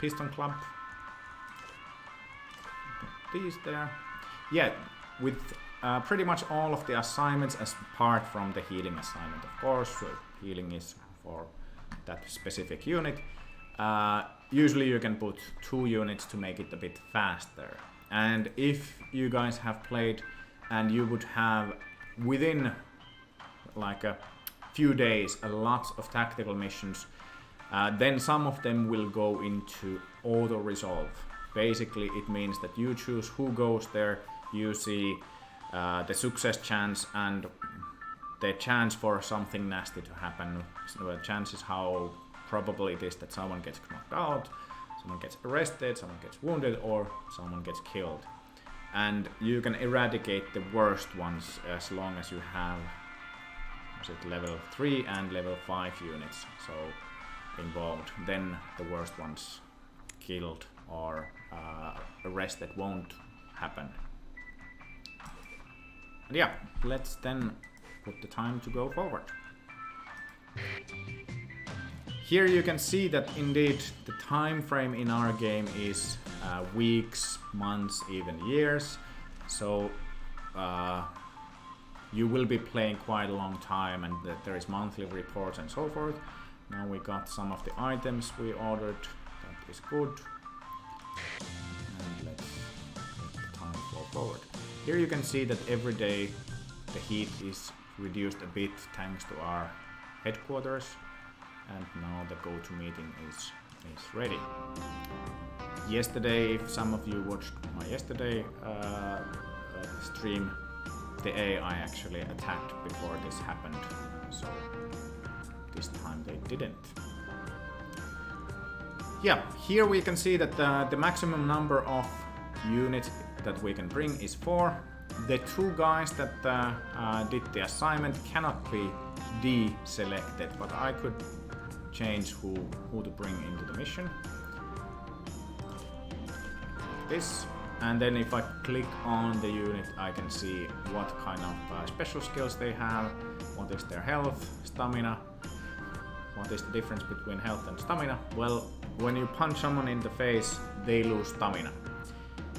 Piston Club. These there. Yeah, with pretty much all of the assignments apart from the healing assignment, of course. So healing is for that specific unit. Usually you can put 2 units to make it a bit faster. And if you guys have played and you would have within like a few days a lot of tactical missions, then some of them will go into auto resolve. Basically it means that you choose who goes there, you see the success chance and the chance for something nasty to happen. So the chances how probable it is that someone gets knocked out, someone gets arrested, someone gets wounded, or someone gets killed. and you can eradicate the worst ones as long as you have level 3 and level 5 units so involved. Then the worst ones killed or arrested won't happen. And yeah, let's then put the time to go forward. Here you can see that indeed the time frame in our game is weeks, months, even years. So you will be playing quite a long time, and there is monthly reports and so forth. Now we got some of the items we ordered. That is good. And let's let the time flow forward. Here you can see that every day the heat is reduced a bit thanks to our headquarters. And now the go-to meeting is ready. Yesterday, if some of you watched my yesterday stream, the AI actually attacked before this happened, so this time they didn't. Yeah, here we can see that the maximum number of units that we can bring is 4. The 2 guys that did the assignment cannot be deselected, but I could change who to bring into the mission. Like this. And then if I click on the unit, I can see what kind of special skills they have, what is their health, stamina, what is the difference between health and stamina. Well, when you punch someone in the face, they lose stamina.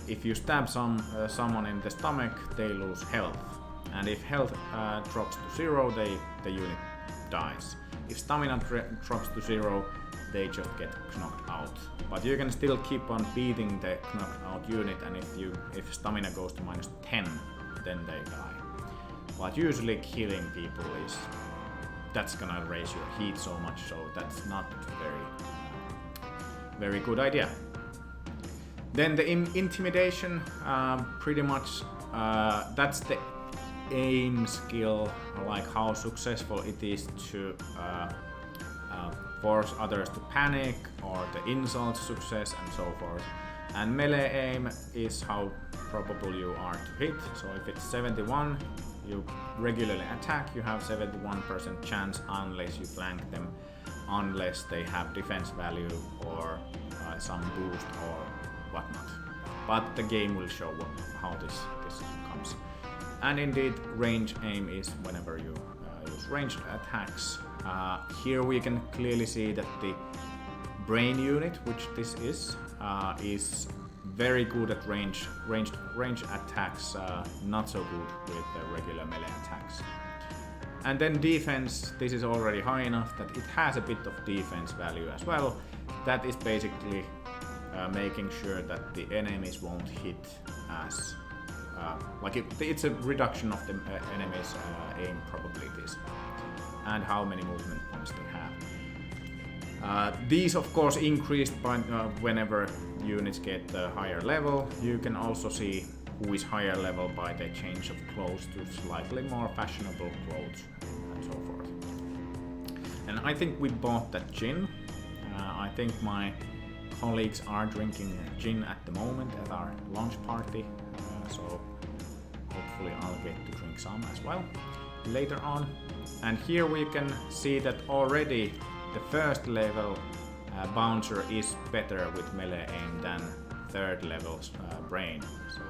If you stab someone in the stomach, they lose health. And if health drops to 0, the unit dies. If stamina drops to 0, they just get knocked out. But you can still keep on beating the knocked out unit, and if stamina goes to -10, then they die. But usually killing people that's gonna raise your heat so much, so that's not very good idea. Then the intimidation, pretty much that's the aim skill, like how successful it is to force others to panic or the insult success and so forth. And melee aim is how probable you are to hit. So if it's 71, you regularly attack, you have 71% chance unless you flank them, unless they have defense value or some boost or whatnot. But the game will show how this comes. And indeed, range aim is whenever you use ranged attacks. Here we can clearly see that the brain unit, which this is very good at range attacks, not so good with the regular melee attacks. And then defense, this is already high enough that it has a bit of defense value as well. That is basically making sure that the enemies won't hit as it's a reduction of the enemy's aim probabilities and how many movement points they have. These of course increased by whenever units get a higher level. You can also see who is higher level by the change of clothes to slightly more fashionable clothes and so forth. And I think we bought that gin. I think my colleagues are drinking gin at the moment at our launch party, so hopefully I'll get to drink some as well later on. And here we can see that already the first level bouncer is better with melee aim than third level's brain, so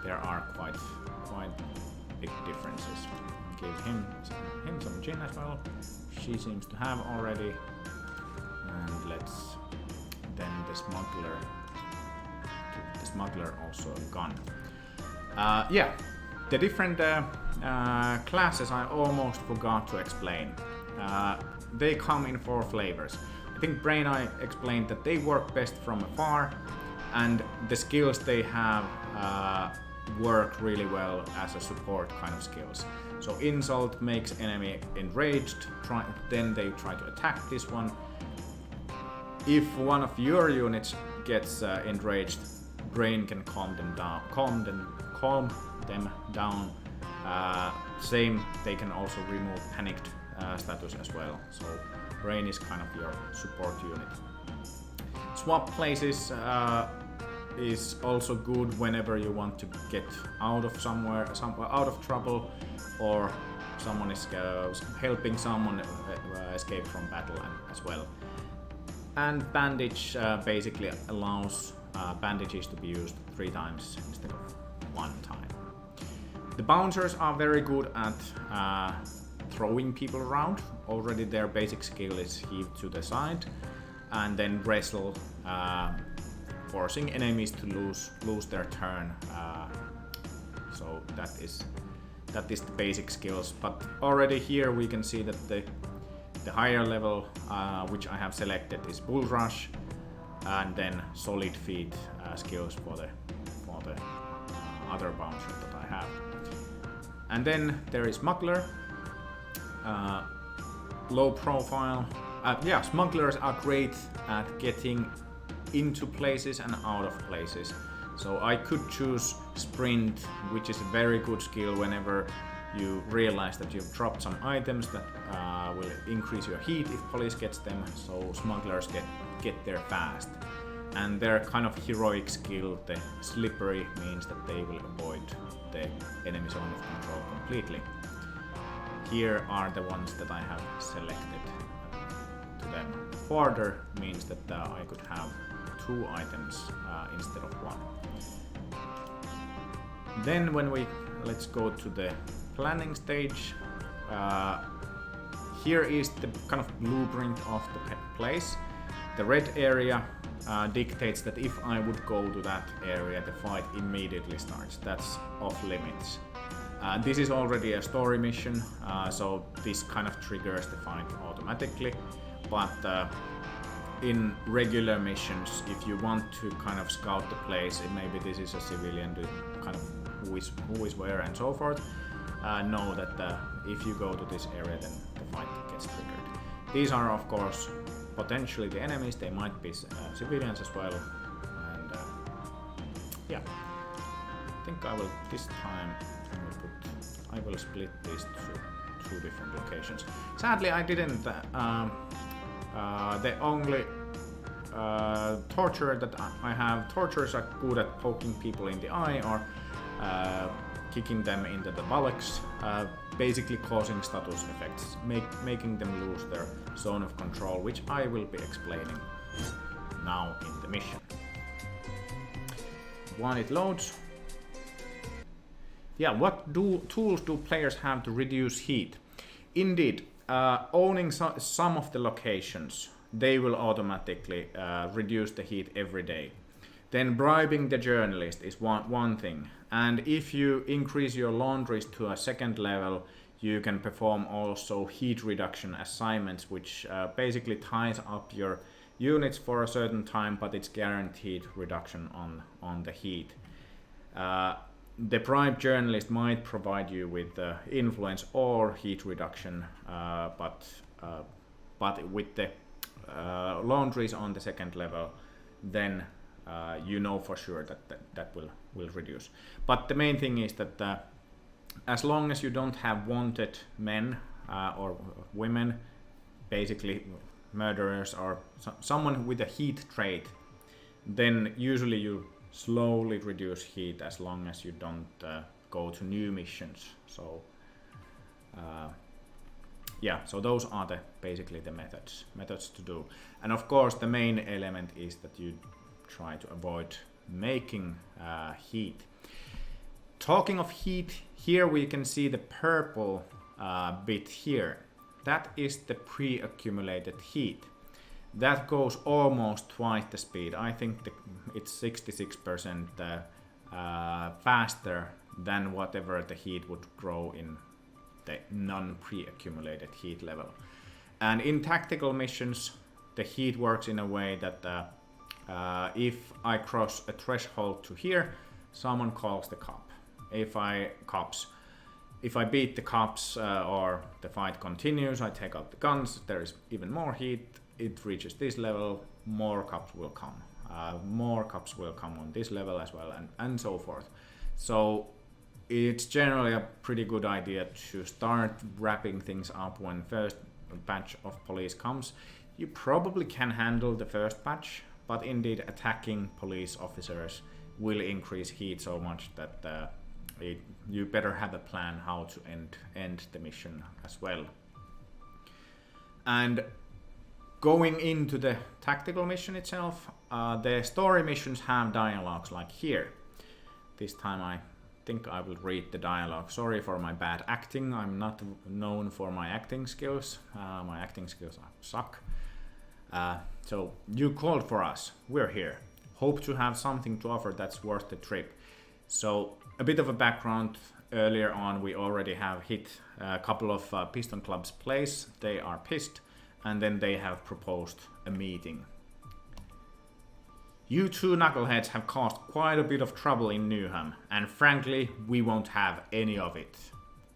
there are quite big differences. Give him some gin as well. She seems to have already. And let's then the smuggler also a gun. Yeah, the different classes I almost forgot to explain. They come in 4 flavors. I think Brain I explained that they work best from afar, and the skills they have work really well as a support kind of skills. So insult makes enemy enraged, then they try to attack this one. If one of your units gets enraged, Brain can calm them down. Same, they can also remove panicked status as well. So Brain is kind of your support unit. Swap places. is also good whenever you want to get out of somewhere, out of trouble, or someone is helping someone escape from battle as well. And bandage basically allows bandages to be used 3 times instead of 1 time. The bouncers are very good at throwing people around. Already their basic skill is heave to the side and then wrestle, forcing enemies to lose their turn. So that is the basic skills. But already here we can see that the higher level, which I have selected, is Bull Rush, and then Solid Feet skills for the other bouncers that I have. And then there is Smuggler, low profile. Smugglers are great at getting into places and out of places. So I could choose Sprint, which is a very good skill whenever you realize that you've dropped some items that will increase your heat if police gets them, so smugglers get there fast. And their kind of heroic skill, the Slippery, means that they will avoid the enemy zone of control completely. Here are the ones that I have selected to them. Farther means that I could have 2 items instead of 1. Then let's go to the planning stage. Here is the kind of blueprint of the place. The red area dictates that if I would go to that area, the fight immediately starts. That's off limits. This is already a story mission, so this kind of triggers the fight automatically. But in regular missions, if you want to kind of scout the place, maybe this is a civilian to kind of who is where and so forth, know that if you go to this area, then the fight gets triggered. These are of course potentially the enemies, they might be civilians as well, and yeah, I think I will this time I will split these to 2 different locations. Sadly, I didn't. The only torture that I have, torturers are good at poking people in the eye or kicking them into the buttocks, basically causing status effects, making them lose their zone of control, which I will be explaining now in the mission. When it loads. Yeah, what tools do players have to reduce heat? Indeed, owning some of the locations, they will automatically reduce the heat every day. Then bribing the journalist is one thing. And if you increase your laundries to a 2nd level, you can perform also heat reduction assignments, which basically ties up your units for a certain time, but it's guaranteed reduction on the heat. The bribed journalist might provide you with influence or heat reduction, but with the laundries on the 2nd level, then you know for sure that will reduce. But the main thing is that as long as you don't have wanted men or women, basically murderers or someone with a heat trait, then usually you slowly reduce heat as long as you don't go to new missions. So so those are basically the methods to do. And of course the main element is that you try to avoid making heat. Talking of heat, here we can see the purple bit here. That is the pre-accumulated heat. That goes almost twice the speed. I think it's 66% faster than whatever the heat would grow in the non-pre-accumulated heat level. And in tactical missions, the heat works in a way that if I cross a threshold to here, someone calls the cop. If I beat the cops or the fight continues, I take out the guns, there is even more heat. It reaches this level, more cops will come. More cops will come on this level as well, and so forth. So it's generally a pretty good idea to start wrapping things up when first batch of police comes. You probably can handle the first batch, but indeed attacking police officers will increase heat so much that you better have a plan how to end the mission as well. And going into the tactical mission itself, the story missions have dialogues like here. This time I think I will read the dialogue. Sorry for my bad acting. I'm not known for my acting skills. My acting skills suck. So you called for us. We're here. Hope to have something to offer that's worth the trip. So a bit of a background. Earlier on we already have hit a couple of Piston Club's place. They are pissed and then they have proposed a meeting. You two knuckleheads have caused quite a bit of trouble in Newham, and frankly, we won't have any of it.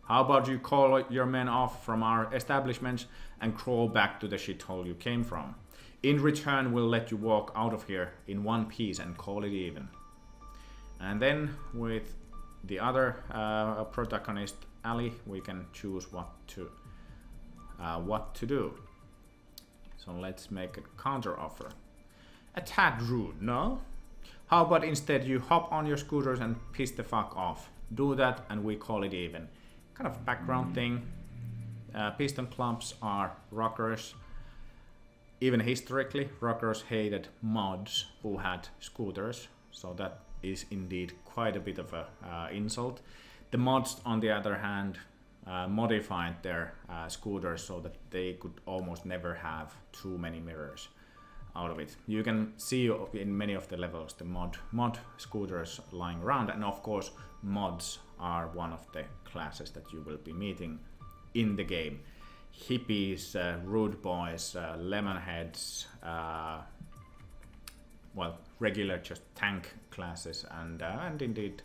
How about you call your men off from our establishments and crawl back to the shithole you came from? In return, we'll let you walk out of here in one piece and call it even. And then with the other protagonist, Ali, we can choose what to do. So let's make a counter offer. A tad rude, no? How about instead you hop on your scooters and piss the fuck off? Do that and we call it even. Kind of background thing. Piston Clubs are rockers. Even historically, rockers hated mods who had scooters. So that is indeed quite a bit of a insult. The mods, on the other hand, modified their scooters so that they could almost never have too many mirrors out of it. You can see in many of the levels the mod scooters lying around, and of course mods are one of the classes that you will be meeting in the game. Hippies, rude boys, lemonheads, well, regular just tank classes, and indeed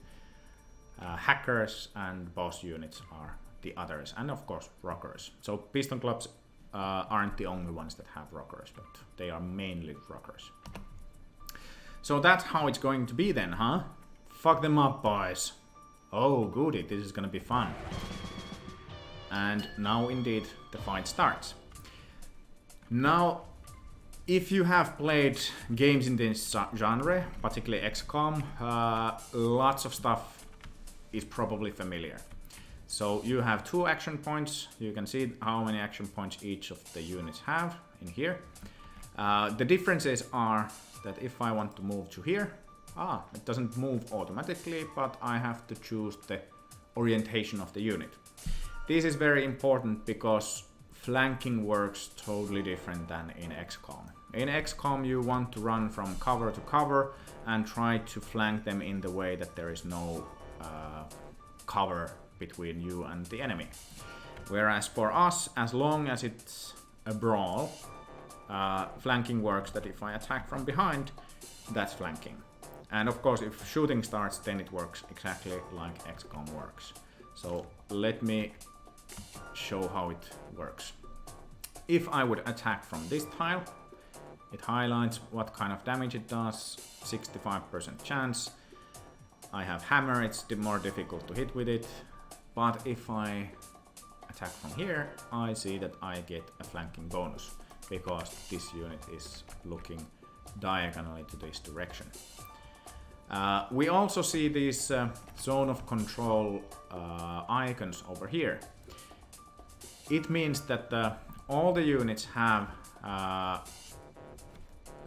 hackers and boss units are the others, and of course rockers. So Piston Clubs aren't the only ones that have rockers, but they are mainly rockers. So that's how it's going to be then, huh? Fuck them up, boys. Oh, goody, this is gonna be fun. And now indeed the fight starts. Now, if you have played games in this genre, particularly XCOM, lots of stuff is probably familiar. So you have 2 action points. You can see how many action points each of the units have in here. The differences are that if I want to move to here, it doesn't move automatically, but I have to choose the orientation of the unit. This is very important because flanking works totally different than in XCOM. In XCOM you want to run from cover to cover and try to flank them in the way that there is no cover between you and the enemy. Whereas for us, as long as it's a brawl, flanking works that if I attack from behind, that's flanking. And of course, if shooting starts, then it works exactly like XCOM works. So let me show how it works. If I would attack from this tile, it highlights what kind of damage it does, 65% chance. I have hammer, it's more difficult to hit with it. But if I attack from here, I see that I get a flanking bonus because this unit is looking diagonally to this direction. We also see these zone of control icons over here. It means that all the units have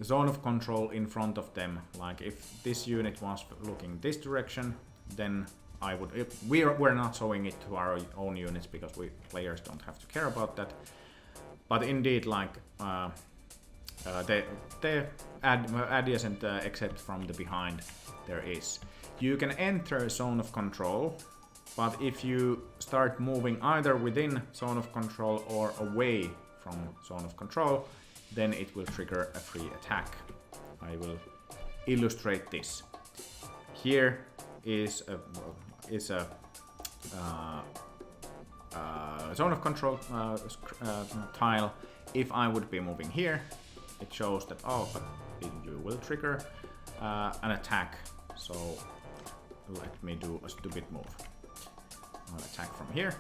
zone of control in front of them. Like if this unit was looking this direction, then I would. We're not showing it to our own units because players don't have to care about that. But indeed, like the adjacent except from the behind, there is. You can enter zone of control, but if you start moving either within zone of control or away from zone of control, then it will trigger a free attack. I will illustrate this. Here is a zone of control tile. If I would be moving here, it shows that but you will trigger an attack. So let me do a stupid move. I'll attack from here.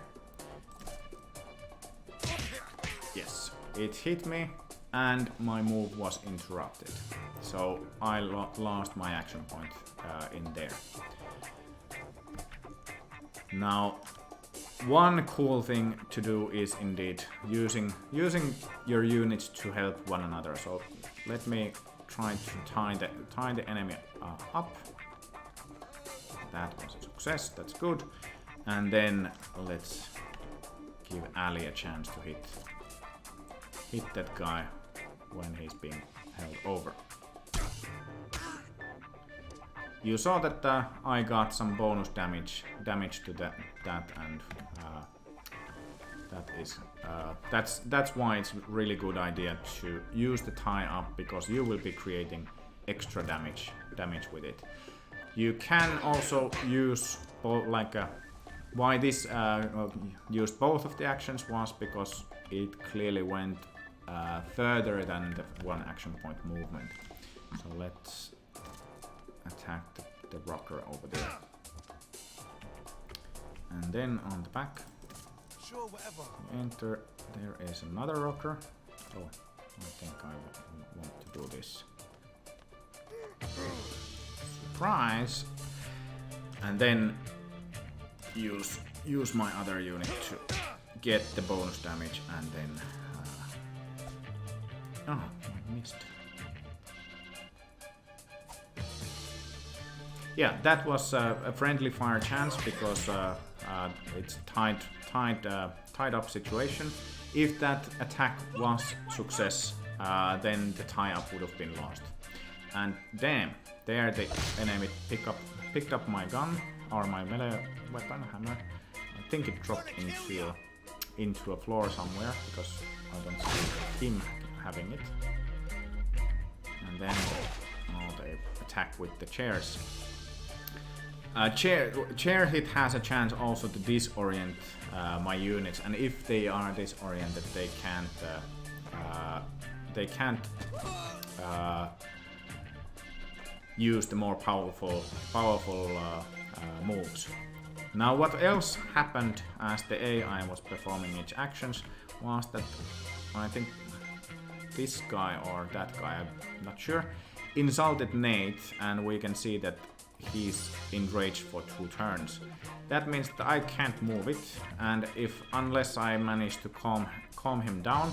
Yes, it hit me, and my move was interrupted. So I lost my action point in there. Now, one cool thing to do is indeed using your units to help one another. So let me try to tie the enemy up. That was a success, that's good. And then let's give Ali a chance to hit that guy when he's being held over. You saw that I got some bonus damage to that, and that's why it's a really good idea to use the tie up, because you will be creating extra damage with it. You can also use why this used both of the actions was because it clearly went further than the one action point movement. So let's attack the rocker over there. And then on the back, Sure, whatever. enter, there is another rocker. Oh, I think I want to do this. Surprise! And then use my other unit to get the bonus damage, and then oh, I missed. Yeah, that was a friendly fire chance because it's tied up situation. If that attack was success, then the tie up would have been lost. And damn, there the enemy picked up my gun or my melee weapon hammer. I think it dropped into a floor somewhere because I don't see him having it. And then they attack with the chairs. Chair hit has a chance also to disorient my units, and if they are disoriented, they can't use the more powerful moves. Now, what else happened as the AI was performing its actions was that I think this guy or that guy, I'm not sure, insulted Nate, and we can see that he's enraged for 2 turns. That means that I can't move it, and unless I manage to calm him down,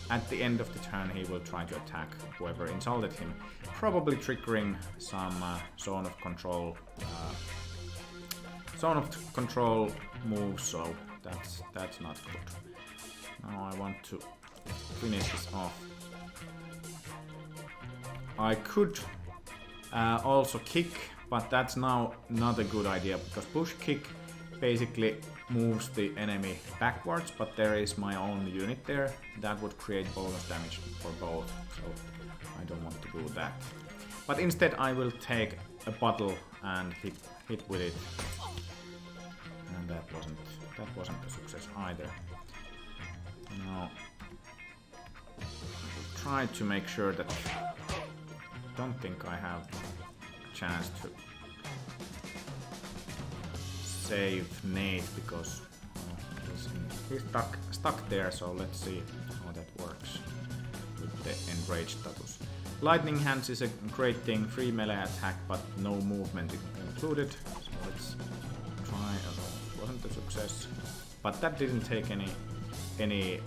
at the end of the turn he will try to attack whoever insulted him, probably triggering some zone of control moves. So that's not good. Now I want to finish this off. I could also kick, but that's now not a good idea because push kick basically moves the enemy backwards, but there is my own unit there that would create bonus damage for both, so I don't want to do that. But instead I will take a bottle and hit with it, and that wasn't a success either. Now I will try to make sure that I don't think I have a chance to save Nate because he's stuck there, so let's see how that works with the enraged status. Lightning hands is a great thing, free melee attack but no movement included, so let's try. Wasn't a success, but that didn't take any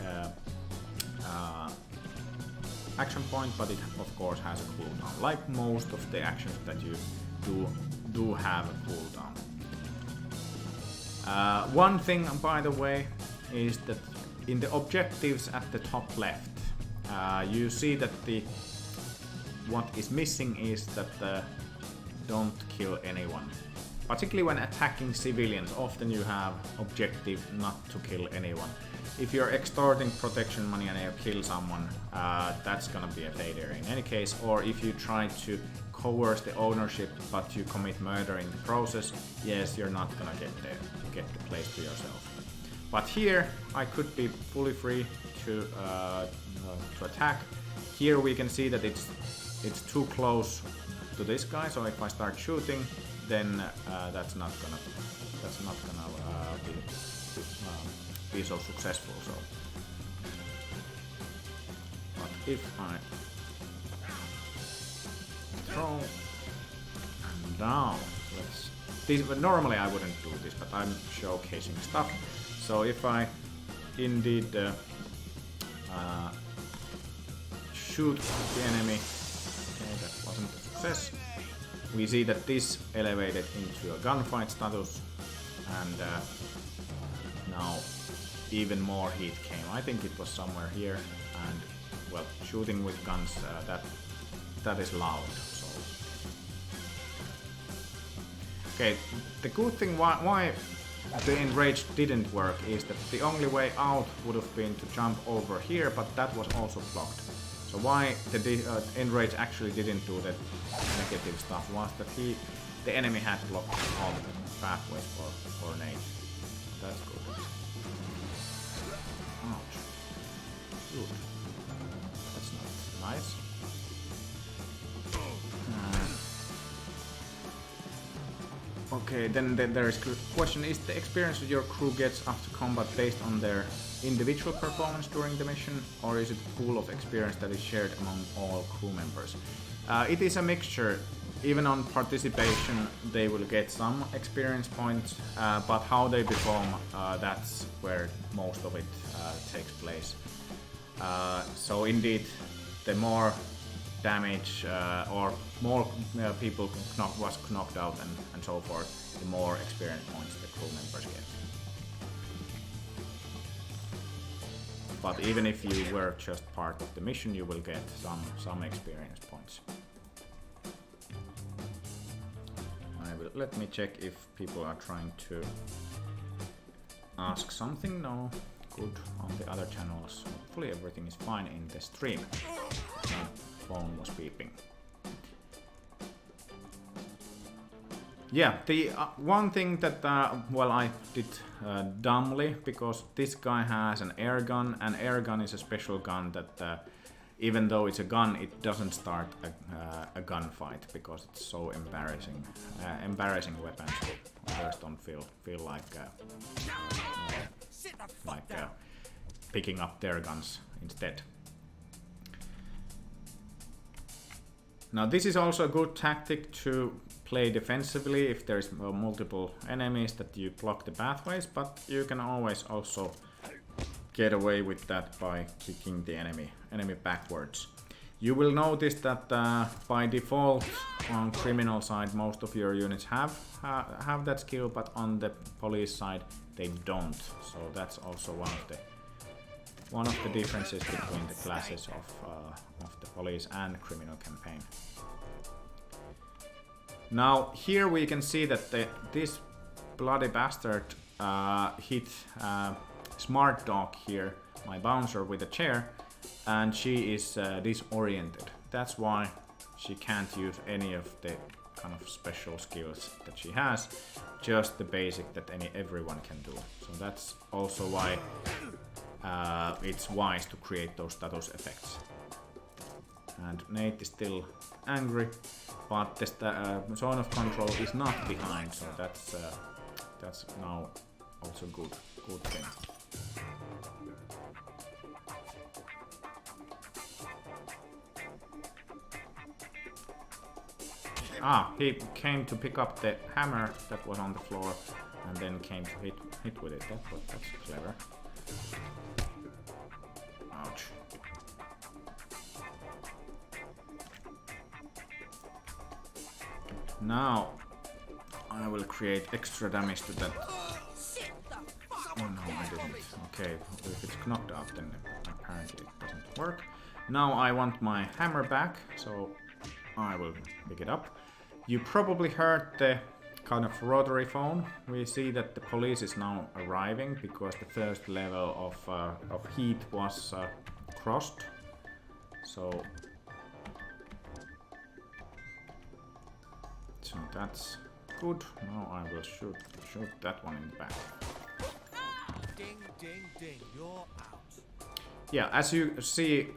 action point, but it of course has a cooldown, like most of the actions that you do have a cooldown. One thing, by the way, is that in the objectives at the top left, you see that what is missing is that don't kill anyone. Particularly when attacking civilians, often you have objective not to kill anyone. If you're extorting protection money and you kill someone, that's gonna be a failure in any case. Or if you try to coerce the ownership but you commit murder in the process, yes, you're not gonna get the place to yourself. But here I could be fully free to attack. Here we can see that it's too close to this guy, so if I start shooting, then that's not gonna be so successful. So, but if I throw and down, normally I wouldn't do this, but I'm showcasing stuff. So if I indeed shoot the enemy, okay, that wasn't a success. We see that this elevated into a gunfight status, and now even more heat came. I think it was somewhere here, and well, shooting with guns, that is loud. So okay, the good thing why the enrage didn't work is that the only way out would have been to jump over here, but that was also blocked. So why the enrage actually didn't do that negative stuff was that the enemy had blocked all the pathways for an age. That's good. Ouch. Good. That's not nice. Okay, then there is a question: is the experience that your crew gets after combat based on their individual performance during the mission, or is it a pool of experience that is shared among all crew members? It is a mixture. Even on participation, they will get some experience points, but how they perform, that's where most of it takes place. So indeed, the more damage or more people was knocked out and so forth, the more experience points the crew members get. But even if you were just part of the mission, you will get some experience points. Let me check if people are trying to ask something. No, good. On the other channels, hopefully everything is fine in the stream. My phone was beeping. Yeah, the one thing that well, I did dumbly, because this guy has an air gun, and air gun is a special gun that even though it's a gun, it doesn't start a gunfight because it's so embarrassing. Embarrassing weapon. So others don't feel like picking up their guns instead. Now this is also a good tactic to play defensively if there's multiple enemies that you block the pathways, but you can always also get away with that by kicking the enemy backwards. You will notice that by default on criminal side most of your units have that skill, but on the police side they don't. So that's also one of the differences between the classes of the police and criminal campaign. Now here we can see that this bloody bastard hit Smart Dog here, my bouncer, with a chair, and she is disoriented. That's why she can't use any of the kind of special skills that she has, just the basic that everyone can do. So that's also why it's wise to create those status effects. And Nate is still angry, but the zone of control is not behind, so that's now also good thing. He came to pick up the hammer that was on the floor and then came to hit with it. That's clever. Ouch. Now I will create extra damage to that. Oh no, I didn't. Okay, if it's knocked out, then apparently it doesn't work. Now I want my hammer back, so I will pick it up. You probably heard the kind of rotary phone. We see that the police is now arriving because the first level of heat was crossed. So that's good. Now I will shoot that one in the back. Ding, ding, ding, you're out. Yeah, as you see,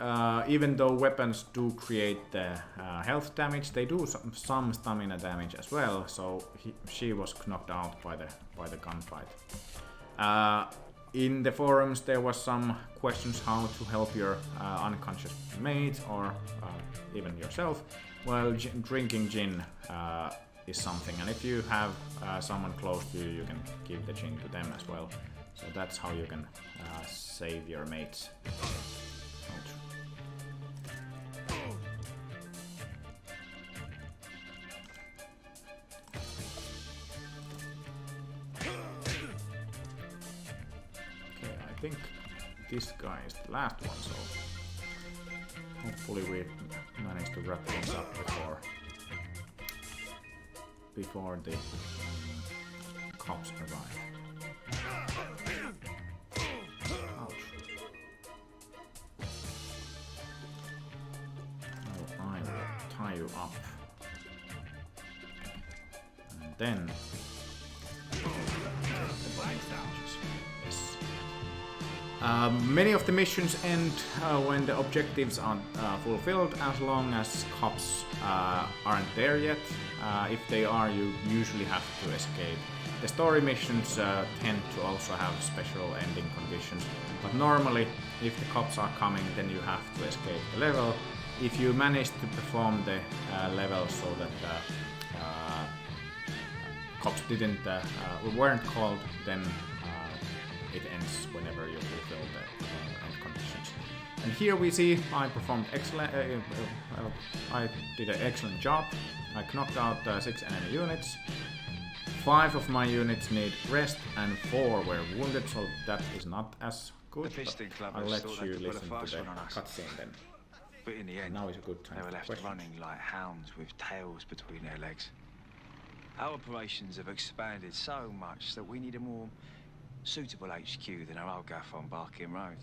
even though weapons do create the health damage, they do some stamina damage as well. So she was knocked out by the gunfight. In the forums there was some questions how to help your unconscious mate or even yourself. Well, drinking gin is something, and if you have someone close to you, you can give the gin to them as well. So that's how you can save your mates. Okay, I think this guy is the last one, so hopefully we manage to wrap things up before the cops arrive. Ouch. Now I will tie you up. And then many of the missions end when the objectives are fulfilled, as long as cops aren't there yet. If they are, you usually have to escape. The story missions tend to also have special ending conditions, but normally if the cops are coming, then you have to escape the level. If you manage to perform the level so that cops weren't called, then it ends whenever you fulfill the end conditions. And here we see I performed excellent. I did an excellent job. I knocked out 6 enemy units. 5 of my units need rest, and 4 were wounded, so that is not as good. I'll let you listen to the cutscene then. But in the end, now is a good time they were left questions. running like hounds with tails between their legs. Our operations have expanded so much that we need a more suitable HQ than our old gaff on Barking Road.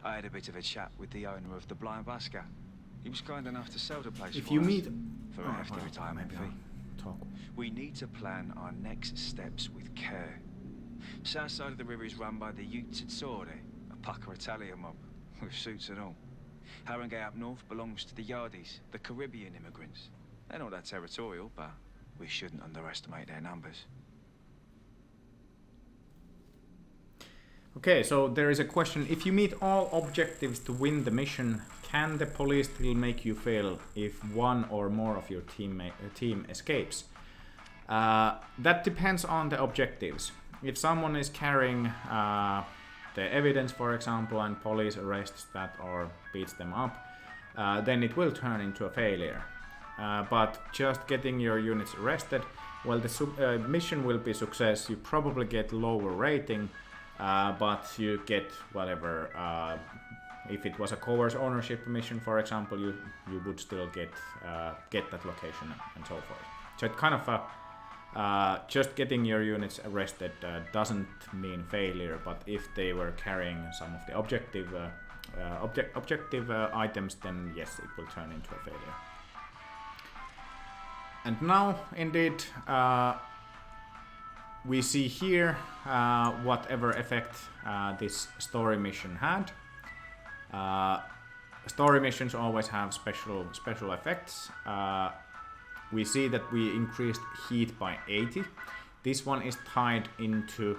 I had a bit of a chat with the owner of the Blind Busker. He was kind enough to sell the place If you meet for a hefty retirement fee. Talk. We need to plan our next steps with care. South side of the river is run by the Utes Tsore, a pucker Italian mob, with suits and all. Haringey up north belongs to the Yardies, the Caribbean immigrants. They're not that territorial, but we shouldn't underestimate their numbers. Okay, so there is a question. If you meet all objectives to win the mission, can the police still make you fail if one or more of your team escapes? That depends on the objectives. If someone is carrying the evidence, for example, and police arrests that or beats them up, then it will turn into a failure. But just getting your units arrested, well, the mission will be success. You probably get lower rating, but you get whatever. If it was a coerced ownership mission, for example, you would still get that location and so forth. So it kind of just getting your units arrested doesn't mean failure, but if they were carrying some of the objective items, then yes, it will turn into a failure. And now, indeed, we see here whatever effect this story mission had. Story missions always have special effects. We see that we increased heat by 80. This one is tied into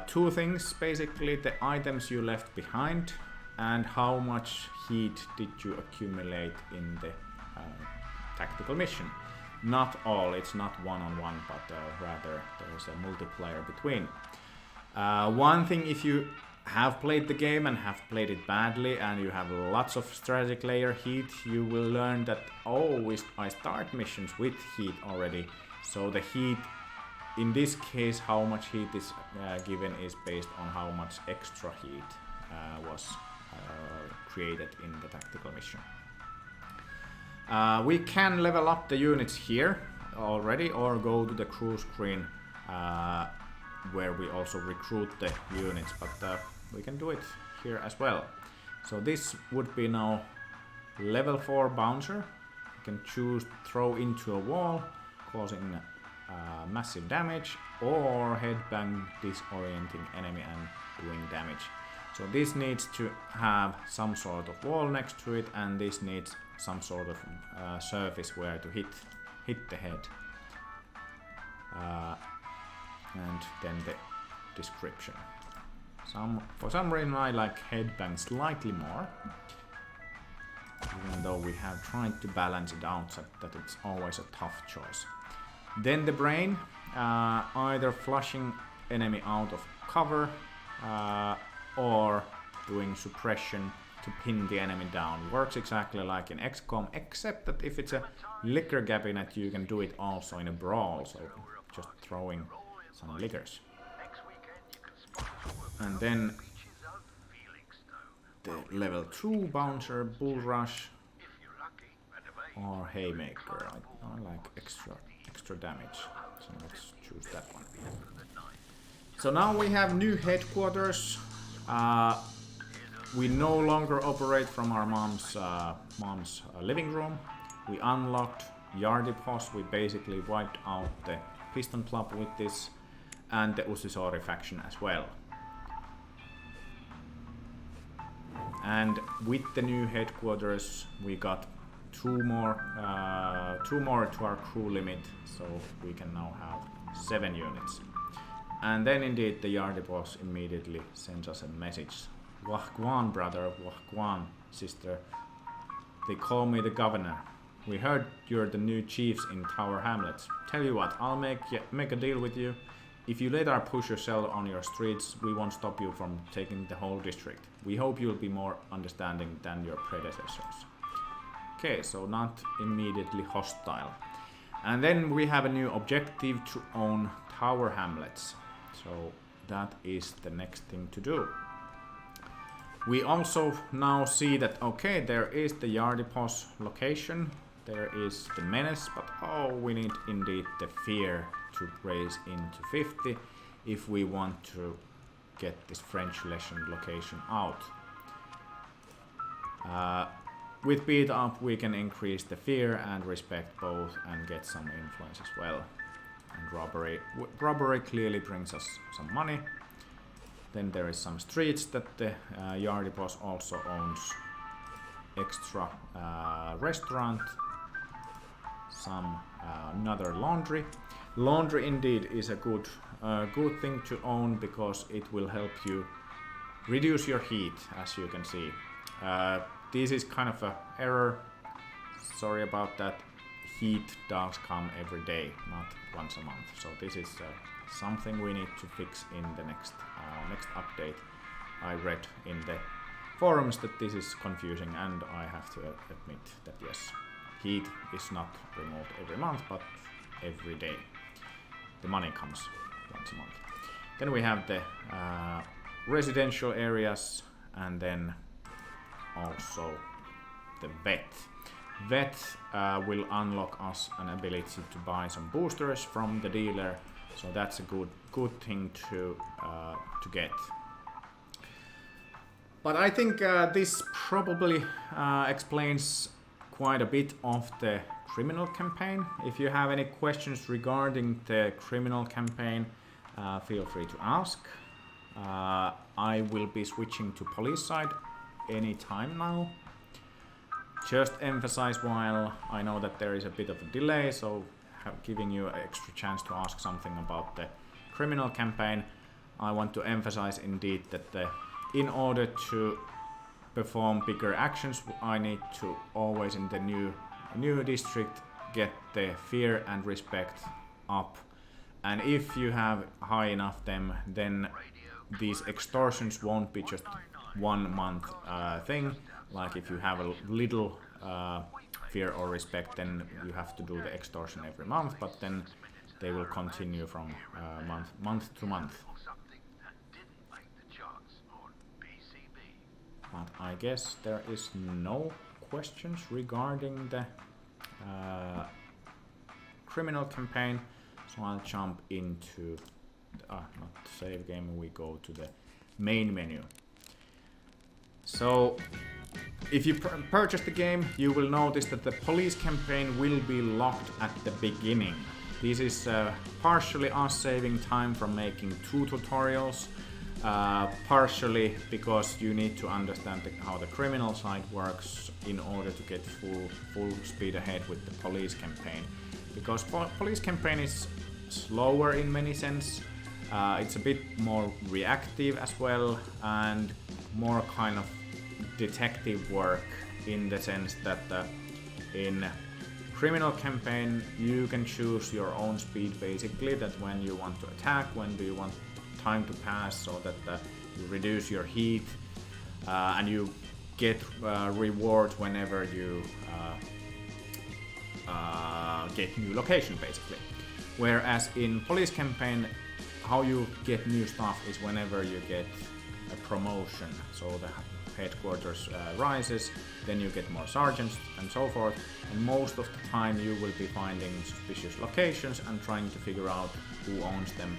2 things, basically the items you left behind and how much heat did you accumulate in the tactical mission. Not all, it's not one-on-one, but rather there is a multiplier between. One thing, if you have played the game and have played it badly and you have lots of strategic layer heat, you will learn that I start missions with heat already. So the heat, in this case, how much heat is given is based on how much extra heat was created in the tactical mission. We can level up the units here already or go to the crew screen where we also recruit the units, but we can do it here as well. So this would be now level 4 bouncer. You can choose throw into a wall, causing massive damage, or headbang disorienting enemy and doing damage. So this needs to have some sort of wall next to it, and this needs some sort of surface where to hit the head. And then the description. For some reason I like headbang slightly more. Even though we have tried to balance it out so that it's always a tough choice. Then the brain, either flushing enemy out of cover or doing suppression to pin the enemy down. Works exactly like in XCOM, except that if it's a liquor cabinet you can do it also in a brawl, so just throwing some liquors. And then the level 2 bouncer, bull rush or haymaker. I like extra damage, so let's choose that one. So now we have new headquarters. We no longer operate from our mom's living room. We unlocked Yardipos. We basically wiped out the Piston Club with this, and the Ussisori faction as well. And with the new headquarters, we got two more to our crew limit, so we can now have 7 units. And then indeed the Yardipos immediately sends us a message. Wahguan brother, Wahguan sister, they call me the governor. We heard you're the new chiefs in Tower Hamlets. Tell you what, I'll make a deal with you. If you let our pusher sell on your streets, we won't stop you from taking the whole district. We hope you'll be more understanding than your predecessors. Okay, so not immediately hostile. And then we have a new objective to own Tower Hamlets. So that is the next thing to do. We also now see that, okay, there is the Yardipos location, there is the menace, but oh, we need indeed the fear to raise into 50 if we want to get this French legend location out. With beat up we can increase the fear and respect both and get some influence as well. And robbery clearly brings us some money. Then there is some streets that the Yardipos also owns. Extra restaurant. Some another laundry. Laundry indeed is a good thing to own because it will help you reduce your heat, as you can see. This is kind of an error. Sorry about that. Heat does come every day, not once a month. So this is something we need to fix in the next update. I read in the forums that this is confusing, and I have to admit that yes, heat is not removed every month, but every day. The money comes once a month. Then we have the residential areas, and then also the vet. Vet will unlock us an ability to buy some boosters from the dealer, so that's a good thing to get. But I think this probably explains quite a bit of the criminal campaign. If you have any questions regarding the criminal campaign, feel free to ask. I will be switching to police side any time now. Just emphasize while I know that there is a bit of a delay, so giving you an extra chance to ask something about the criminal campaign. I want to emphasize indeed that in order to perform bigger actions, I need to always in the new district get the fear and respect up. And if you have high enough them, then these extortions won't be just 1 month thing. Like if you have a little fear or respect, then you have to do the extortion every month, but then they will continue from month to month. But I guess there is no questions regarding the criminal campaign, so I'll jump into not save game, we go to the main menu. So if you purchase the game, you will notice that the police campaign will be locked at the beginning. This is partially us saving time from making 2 tutorials, partially because you need to understand how the criminal side works in order to get full speed ahead with the police campaign. Because police campaign is slower in many sense. It's a bit more reactive as well, and more kind of detective work in the sense that in criminal campaign you can choose your own speed basically, that when you want to attack, when do you want time to pass, so that you reduce your heat and you get rewards whenever you get new location basically. Whereas in police campaign, how you get new stuff is whenever you get a promotion, so the headquarters rises, then you get more sergeants and so forth, and most of the time you will be finding suspicious locations and trying to figure out who owns them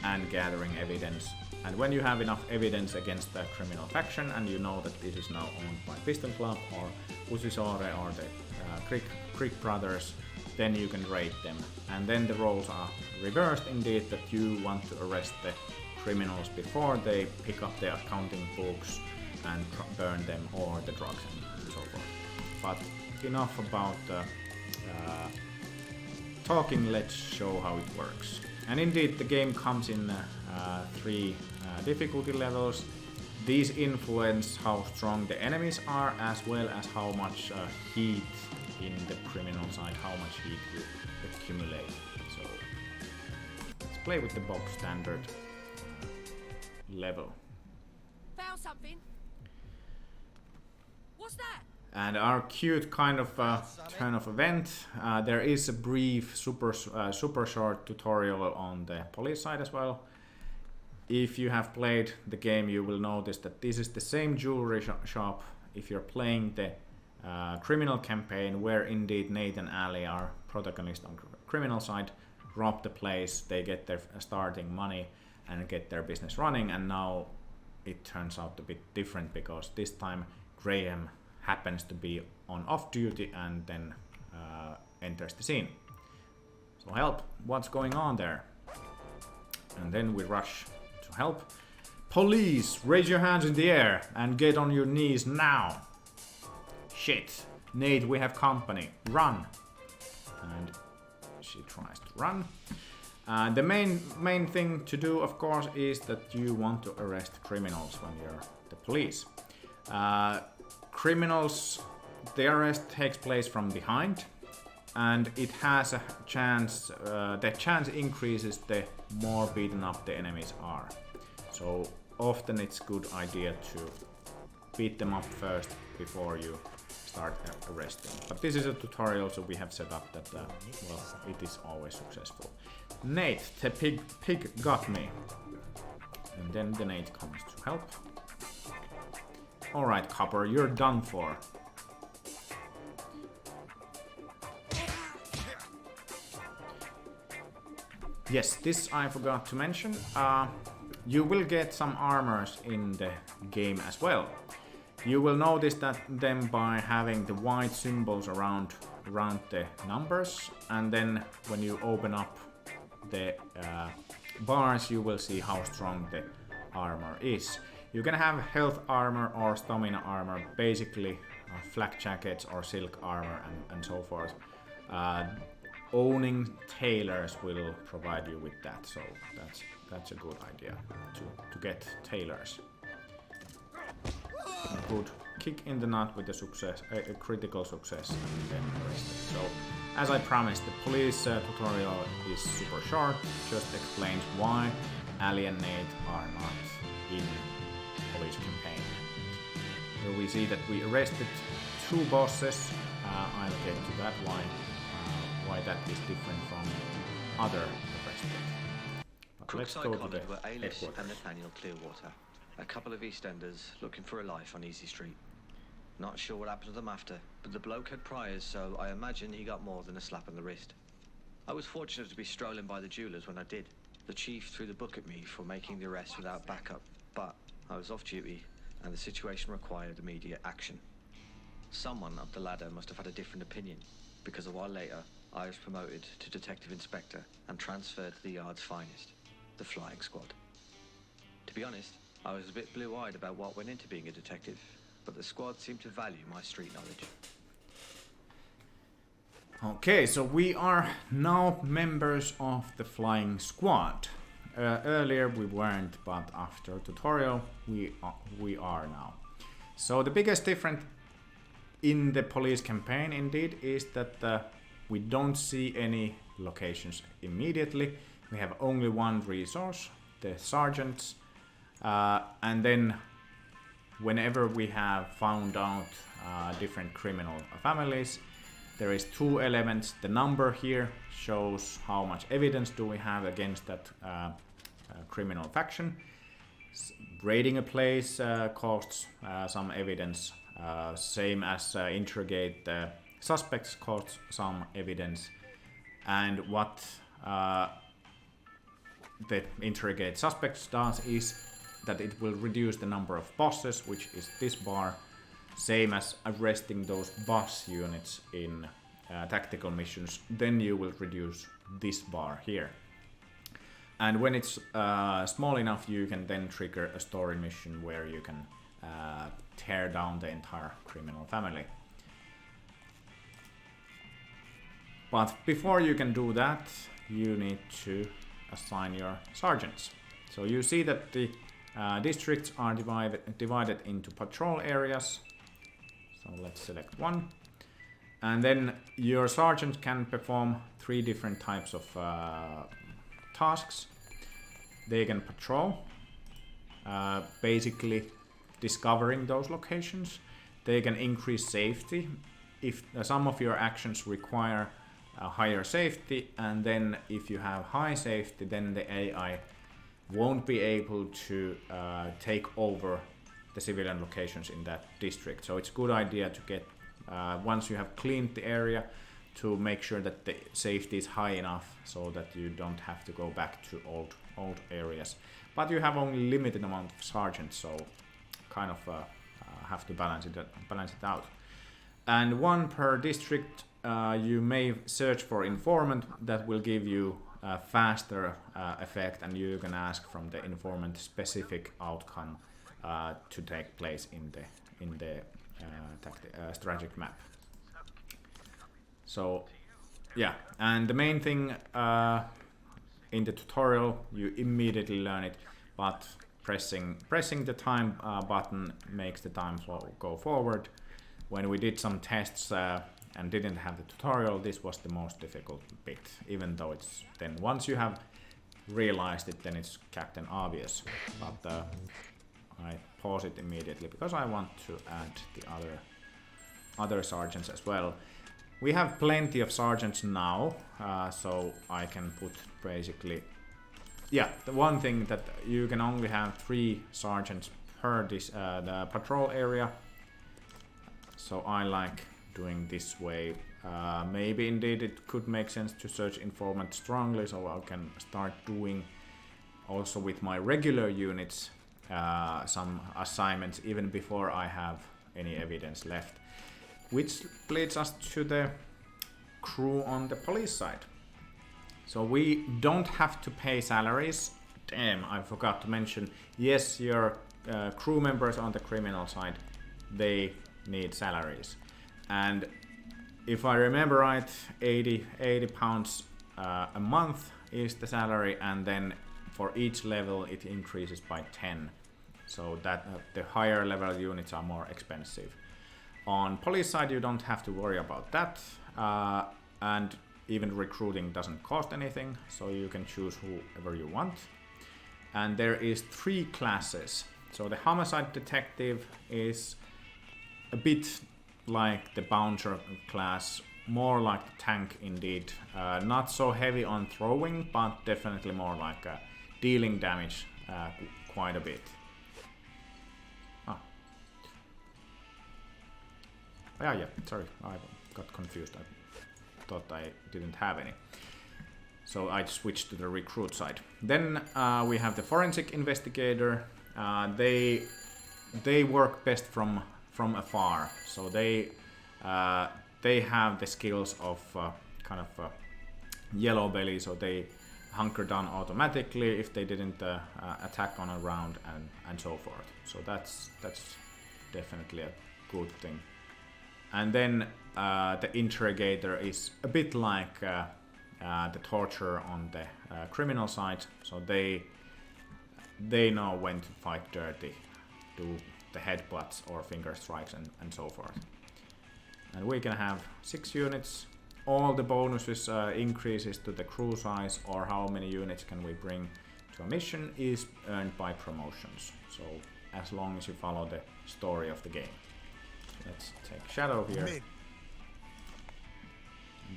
and gathering evidence. And when you have enough evidence against the criminal faction and you know that this is now owned by Piston Club or Usisore or the Creek brothers, then you can raid them. And then the roles are reversed indeed, that you want to arrest the criminals before they pick up their accounting books and burn them, or the drugs and so forth. But enough about talking, let's show how it works. And indeed the game comes in 3 difficulty levels. These influence how strong the enemies are, as well as how much heat in the criminal side, how much heat you accumulate. So let's play with the box standard level. Found something. What's that? And our cute kind of turn of event, there is a brief super short tutorial on the police side as well. If you have played the game, you will notice that this is the same jewelry shop if you're playing the criminal campaign, where indeed Nate and Ali are protagonists on criminal side, rob the place, they get their starting money and get their business running, and now it turns out a bit different because this time Graham happens to be on off duty and then enters the scene. So help, what's going on there? And then we rush to help. Police, raise your hands in the air and get on your knees now. Shit, Nate, we have company, run. And she tries to run. The main thing to do, of course, is that you want to arrest criminals when you're the police. Criminals, the arrest takes place from behind, and it has a chance, the chance increases the more beaten up the enemies are. So often it's a good idea to beat them up first before you start arresting. But this is a tutorial, so we have set up that, well, it is always successful. Nate, the pig got me. And then the Nate comes to help. Alright, Copper, you're done for. Yes, this I forgot to mention. You will get some armors in the game as well. You will notice that them by having the white symbols around the numbers, and then when you open up the bars, you will see how strong the armor is. You can have health armor or stamina armor, basically flak jackets or silk armor and so forth. Owning tailors will provide you with that, so that's a good idea to get tailors. A good kick in the nut with a critical success, and then arrested. So, as I promised, the police tutorial is super short, just explains why Ali and Nate are not in police campaign. Here we see that we arrested 2 bosses. I'll get to that why that is different from other arrested. But let's go to the were Ailish headquarters. and Nathaniel Clearwater, a couple of EastEnders looking for a life on Easy Street. Not sure what happened to them after, but the bloke had priors, so I imagine he got more than a slap on the wrist. I was fortunate to be strolling by the jewelers when I did. The chief threw the book at me for making the arrest without backup, but I was off duty and the situation required immediate action. Someone up the ladder must have had a different opinion, because a while later I was promoted to Detective Inspector and transferred to the yard's finest, the Flying Squad. To be honest, I was a bit blue-eyed about what went into being a detective, but the squad seemed to value my street knowledge. Okay, so we are now members of the Flying Squad. Earlier we weren't, but after tutorial we are now. So the biggest difference in the police campaign indeed is that we don't see any locations immediately. We have only one resource, the sergeants, and then whenever we have found out different criminal families, there is two elements. The number here shows how much evidence do we have against that criminal faction. Raiding a place costs some evidence, same as interrogate the suspects costs some evidence, and what the interrogate suspects does is that it will reduce the number of bosses, which is this bar, same as arresting those boss units in tactical missions. Then you will reduce this bar here. And when it's small enough, you can then trigger a story mission where you can tear down the entire criminal family. But before you can do that, you need to assign your sergeants. So you see that the districts are divided into patrol areas. So let's select one. And then your sergeant can perform 3 different types of tasks. They can patrol, basically discovering those locations. They can increase safety if some of your actions require higher safety, and then if you have high safety, then the AI won't be able to take over the civilian locations in that district. So it's a good idea to get, once you have cleaned the area, to make sure that the safety is high enough so that you don't have to go back to old areas. But you have only limited amount of sergeants, so kind of have to balance it out. And one per district. You may search for informant that will give you a faster effect, and you can ask from the informant specific outcome to take place in the strategic map. So yeah, and the main thing in the tutorial, you immediately learn it, but pressing the time button makes the time flow go forward. When we did some tests and didn't have the tutorial, this was the most difficult bit, even though it's then once you have realized it, then it's Captain Obvious. But I pause it immediately because I want to add the other sergeants as well. We have plenty of sergeants now, so I can put basically, yeah, the one thing that you can only have 3 sergeants per the patrol area. So I like doing this way. Maybe indeed it could make sense to search informant strongly, so I can start doing also with my regular units some assignments even before I have any evidence left. Which leads us to the crew on the police side. So we don't have to pay salaries. Damn, I forgot to mention. Yes, your crew members on the criminal side, they need salaries. And if I remember right, 80 pounds a month is the salary, and then for each level it increases by 10. So that the higher level units are more expensive. On police side, you don't have to worry about that, and even recruiting doesn't cost anything, so you can choose whoever you want. And there is 3 classes. So the homicide detective is a bit like the bouncer class, more like the tank indeed. Not so heavy on throwing, but definitely more like dealing damage quite a bit. Yeah, sorry, I got confused. I thought I didn't have any. So I switched to the recruit side. Then we have the forensic investigator. They work best from afar. So they have the skills of kind of yellow belly. So they hunker down automatically if they didn't attack on a round and so forth. So that's definitely a good thing. And then the interrogator is a bit like the torture on the criminal side, so they know when to fight dirty, do the headbutts or finger strikes and so forth. And we can have 6 units. All the bonuses increases to the crew size or how many units can we bring to a mission is earned by promotions. So as long as you follow the story of the game. Let's take Shadow here.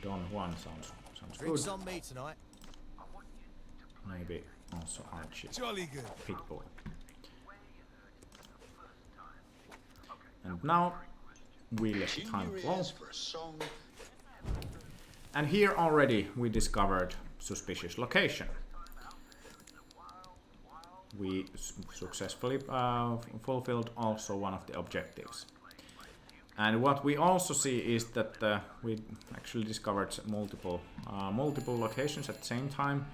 Don Juan sounds Drinks good. on me tonight. Maybe also Archie. Jolly good. Pitbull. And now we let time flow. And here already we discovered suspicious location. We successfully fulfilled also one of the objectives. And what we also see is that we actually discovered multiple locations at the same time.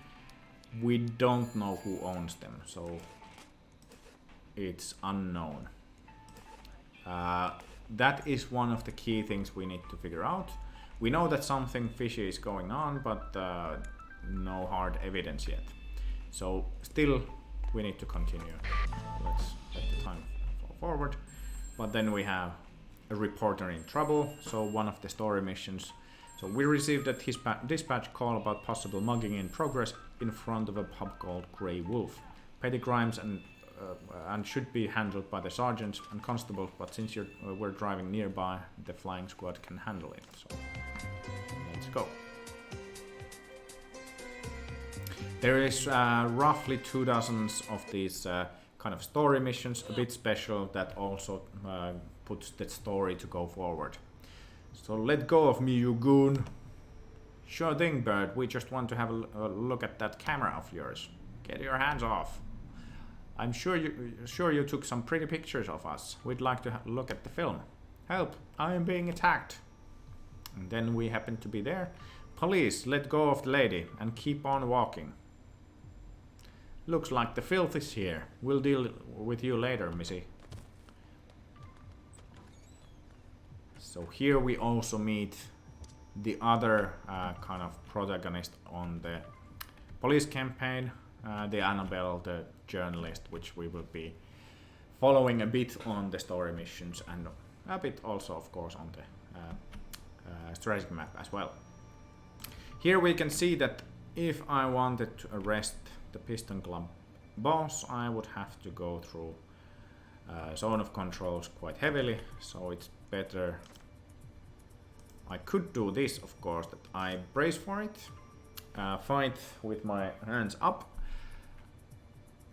We don't know who owns them, so it's unknown. That is one of the key things we need to figure out. We know that something fishy is going on, but no hard evidence yet. So still we need to continue. Let's let the time fall forward. But then we have a reporter in trouble, so one of the story missions. So we received a dispatch call about possible mugging in progress in front of a pub called Grey Wolf. Petty crimes and should be handled by the sergeants and constables, but since we're driving nearby, the flying squad can handle it. So let's go. There is roughly 24 of these kind of story missions, a bit special, that also puts the story to go forward. So let go of me, you goon. Sure thing, Bird. We just want to have a look at that camera of yours. Get your hands off. I'm sure you took some pretty pictures of us. We'd like to look at the film. Help! I am being attacked. And then we happen to be there. Police, let go of the lady and keep on walking. Looks like the filth is here. We'll deal with you later, missy. So here we also meet the other kind of protagonist on the police campaign, the Annabelle, the journalist, which we will be following a bit on the story missions and a bit also, of course, on the strategic map as well. Here we can see that if I wanted to arrest the Piston Club boss, I would have to go through zone of controls quite heavily, so it's better. I could do this, of course, that I brace for it, fight with my hands up,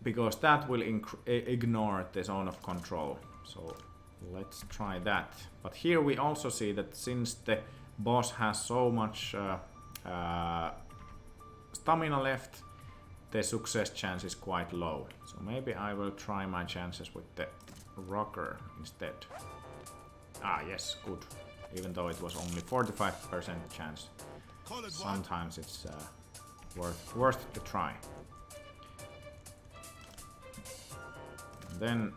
because that will ignore the zone of control. So let's try that. But here we also see that since the boss has so much stamina left, the success chance is quite low. So maybe I will try my chances with the rocker instead. Ah, yes, good. Even though it was only 45% chance, sometimes it's worth the try. And then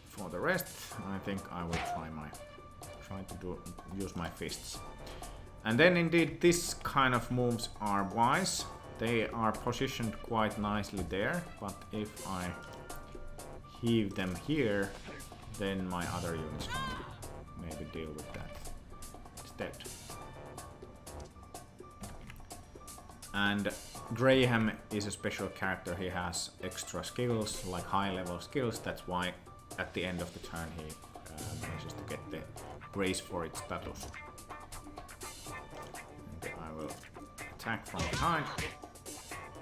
for the rest, I think I will use my fists. And then indeed this kind of moves are wise. They are positioned quite nicely there, but if I heave them here, then my other units can maybe deal with that instead. And Graham is a special character. He has extra skills, like high-level skills. That's why at the end of the turn he manages to get the brace for its status. And I will attack from behind.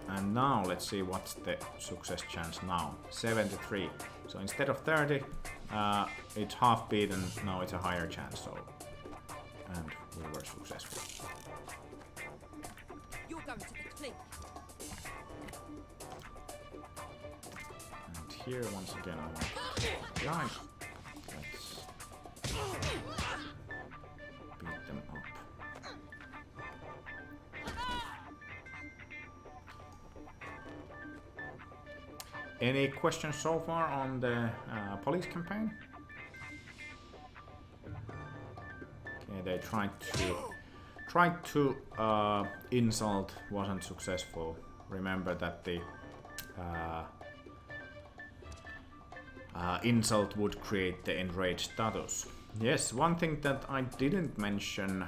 And now let's see what's the success chance now. 73. So instead of 30, it's half beaten. Now it's a higher chance. So, and we were successful. You're going to the clink. And here once again I want behind. Let's beat them up. Any questions so far on the police campaign? Okay, they tried tried to insult, wasn't successful. Remember that the insult would create the enraged status. Yes, one thing that I didn't mention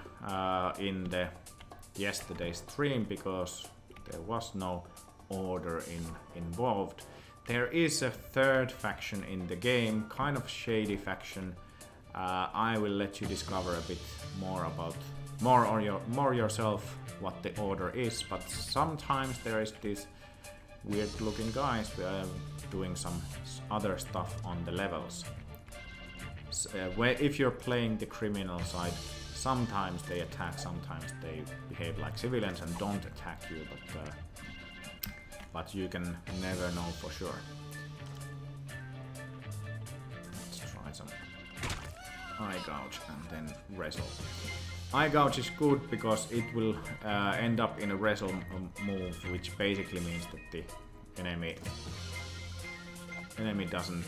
in the yesterday's stream, because there was no order involved. There is a third faction in the game, kind of shady faction. I will let you discover a bit more yourself what the order is, but sometimes there is this weird looking guys doing some other stuff on the levels. Where if you're playing the criminal side, sometimes they attack, sometimes they behave like civilians and don't attack you, but you can never know for sure. Let's try some eye gouge and then wrestle. Eye gouge is good because it will end up in a wrestle move, which basically means that the enemy doesn't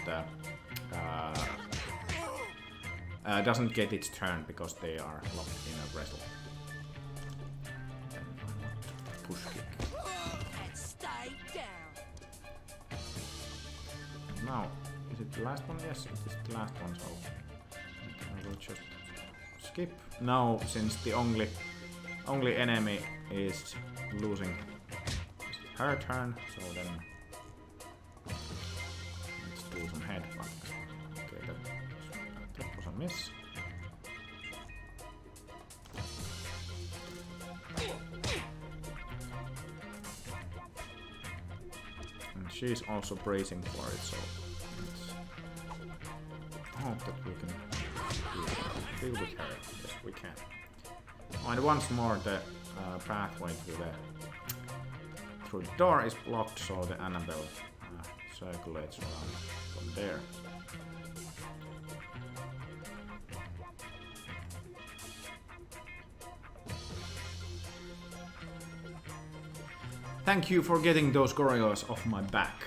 get its turn because they are locked in a wrestle. Push kick. Stay down. Now, is it the last one? Yes, it is the last one, so I will just skip. Now, since the only enemy is losing her turn, so then let's do some headbutts. Okay, that was a miss. And she's also bracing for it, so let's hope that we can deal with her. Yes, we can. Oh, and once more the pathway through the door is blocked, so the Annabelle circulates around from there. Thank you for getting those gorillas off my back.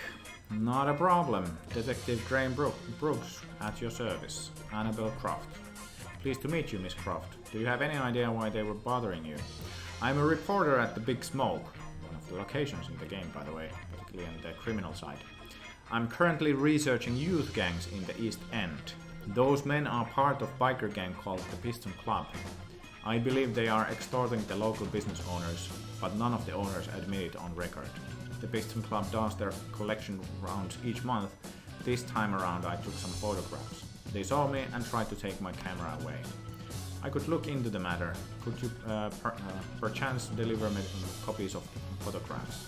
Not a problem. Detective Graham Brooks at your service. Annabelle Croft. Pleased to meet you, Miss Croft. Do you have any idea why they were bothering you? I'm a reporter at the Big Smoke, one of the locations in the game, by the way, particularly on the criminal side. I'm currently researching youth gangs in the East End. Those men are part of biker gang called the Piston Club. I believe they are extorting the local business owners, but none of the owners admit it on record. The Piston Club does their collection rounds each month. This time around I took some photographs. They saw me and tried to take my camera away. I could look into the matter. Could you perchance deliver me copies of the photographs?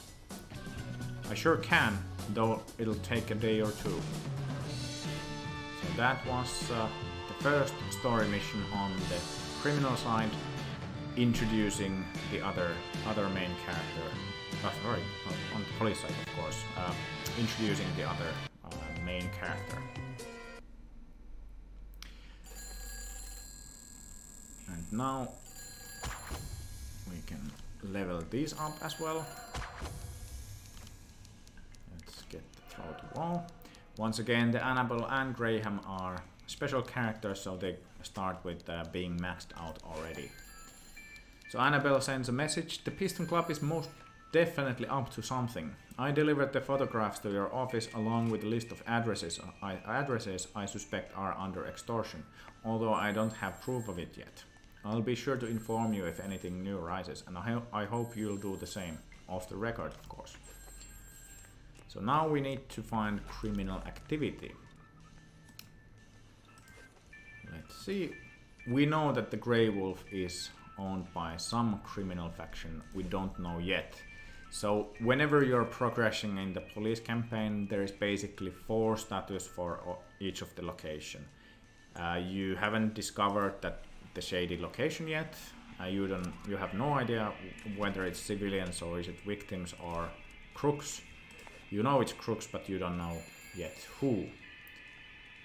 I sure can, though it'll take a day or two. So that was the first story mission on the criminal side, introducing the other main character. Sorry, on the police side, of course, introducing the other main character. And now we can level these up as well. Let's get the throw to wall. Once again, the Annabelle and Graham are special characters, so they start with being maxed out already. So Annabelle sends a message. The Piston Club is most definitely up to something. I delivered the photographs to your office along with a list of addresses I suspect are under extortion, although I don't have proof of it yet. I'll be sure to inform you if anything new arises, and I hope you'll do the same, off the record of course. So now we need to find criminal activity. Let's see. We know that the Grey Wolf is owned by some criminal faction. We don't know yet. So whenever you're progressing in the police campaign, there is basically 4 status for each of the location. You haven't discovered that the shady location yet. You have no idea whether it's civilians or is it victims or crooks. You know it's crooks, but you don't know yet who.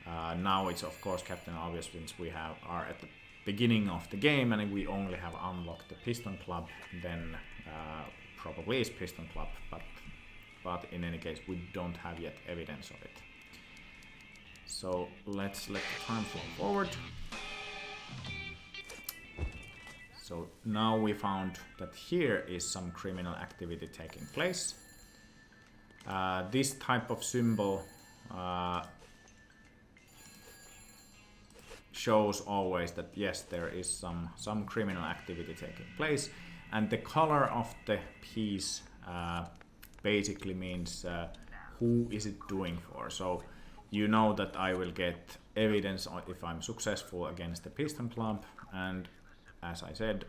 Now it's of course Captain Obvious, since we are at the beginning of the game and we only have unlocked the Piston Club, then probably is Piston Club, but in any case we don't have yet evidence of it. So let's let the time flow forward. So now we found that here is some criminal activity taking place. This type of symbol shows always that yes, there is some criminal activity taking place, and the color of the piece basically means who is it doing for. So you know that I will get evidence if I'm successful against the piston club, and as I said,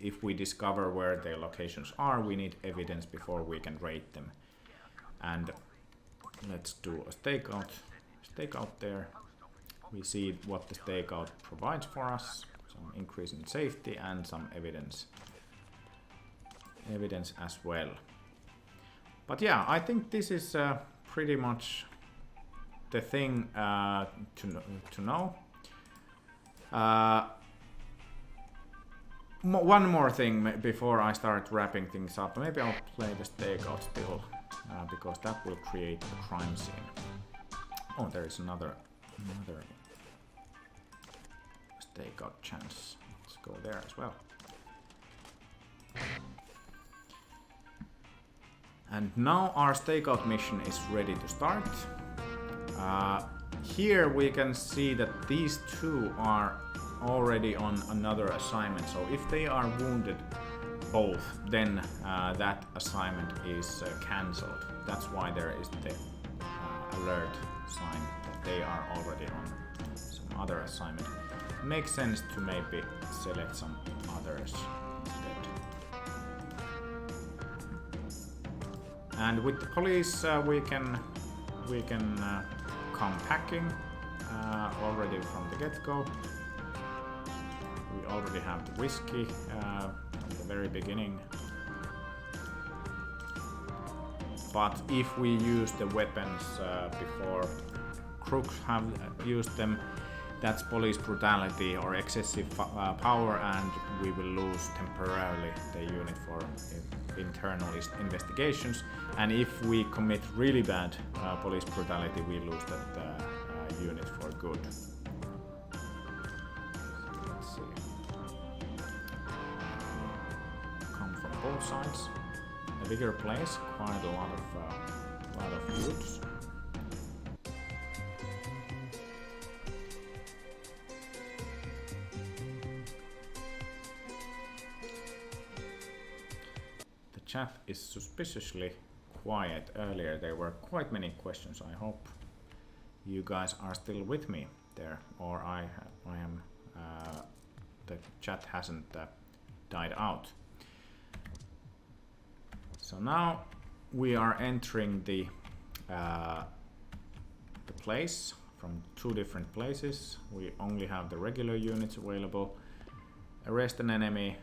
if we discover where their locations are, we need evidence before we can rate them. And let's do a stakeout there. We see what the stakeout provides for us, some increase in safety and some evidence as well. But yeah, I think this is pretty much the thing to know. One more thing before I start wrapping things up. Maybe I'll play the stakeout still, because that will create the crime scene. Oh, there is another stakeout chance. Let's go there as well. And now our stakeout mission is ready to start. Here we can see that these two are already on another assignment. So if they are wounded both, then that assignment is cancelled. That's why there is the alert sign that they are already on some other assignment. Makes sense to maybe select some others instead. And with the police, we can come packing already from the get-go. We already have the whiskey from the very beginning. But if we use the weapons before crooks have used them, that's police brutality or excessive power, and we will lose temporarily the unit for internal investigations. And if we commit really bad police brutality, we lose that unit for good. Let's see. Come from both sides. A bigger place, quite a lot of goods. The chat is suspiciously quiet. Earlier there were quite many questions. I hope you guys are still with me there, or I am. The chat hasn't died out. So now we are entering the place from two different places. We only have the regular units available. Arrest an enemy,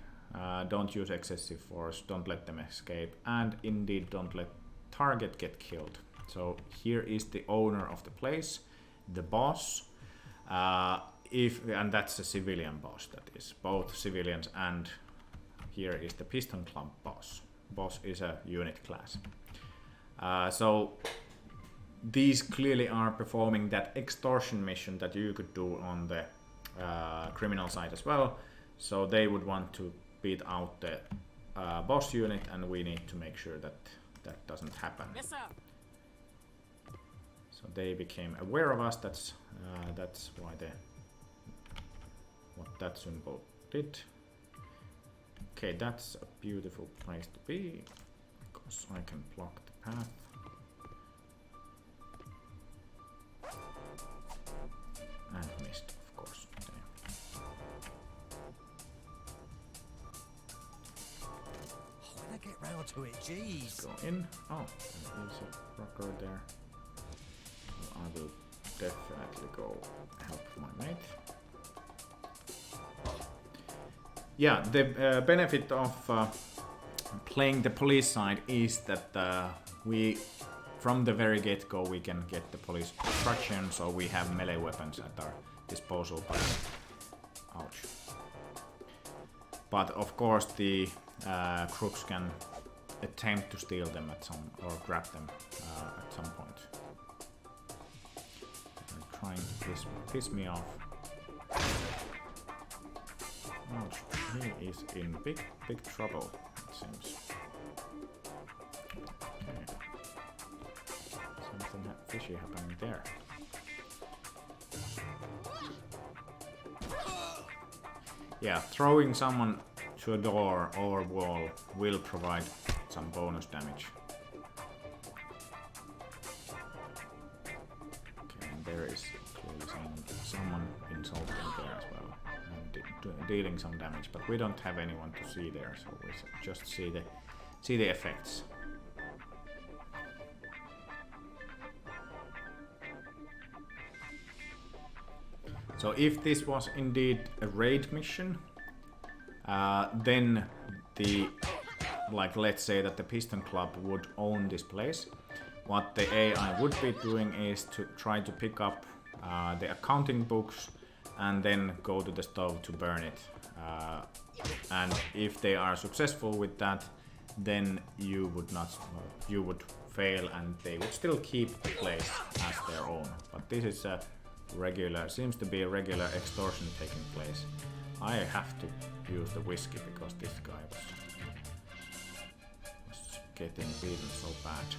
don't use excessive force, don't let them escape, and indeed don't let target get killed. So here is the owner of the place, the boss, and that's a civilian boss, that is, both civilians, and here is the Piston Club boss. Boss is a unit class. So these clearly are performing that extortion mission that you could do on the criminal side as well. So they would want to beat out the boss unit, and we need to make sure that that doesn't happen. Yes, sir. So they became aware of us. That's why what that symbol did. Okay, that's a beautiful place to be, because I can block the path. And missed, of course. When I get round to it, jeez. Let's go in. Oh, there's a rocker there. So I will definitely go help my mate. Yeah, the benefit of playing the police side is that we, from the very get-go, we can get the police destruction, so we have melee weapons at our disposal. But ouch! But of course, the crooks can attempt to steal them at some, or grab them at some point. They're trying to piss me off. Ouch. He is in big trouble, it seems. Okay. Something fishy happening there. Yeah, throwing someone to a door or wall will provide some bonus damage. Okay, and there is clearly someone insulting there as well, and dealing some damage, but we don't have anyone to see there, so we just see the effects. So if this was indeed a raid mission, then let's say that the Piston Club would own this place. What the AI would be doing is to try to pick up the accounting books and then go to the stove to burn it. And if they are successful with that, then you would fail and they would still keep the place as their own. But this is seems to be a regular extortion taking place. I have to use the whiskey because this guy was getting beaten so bad.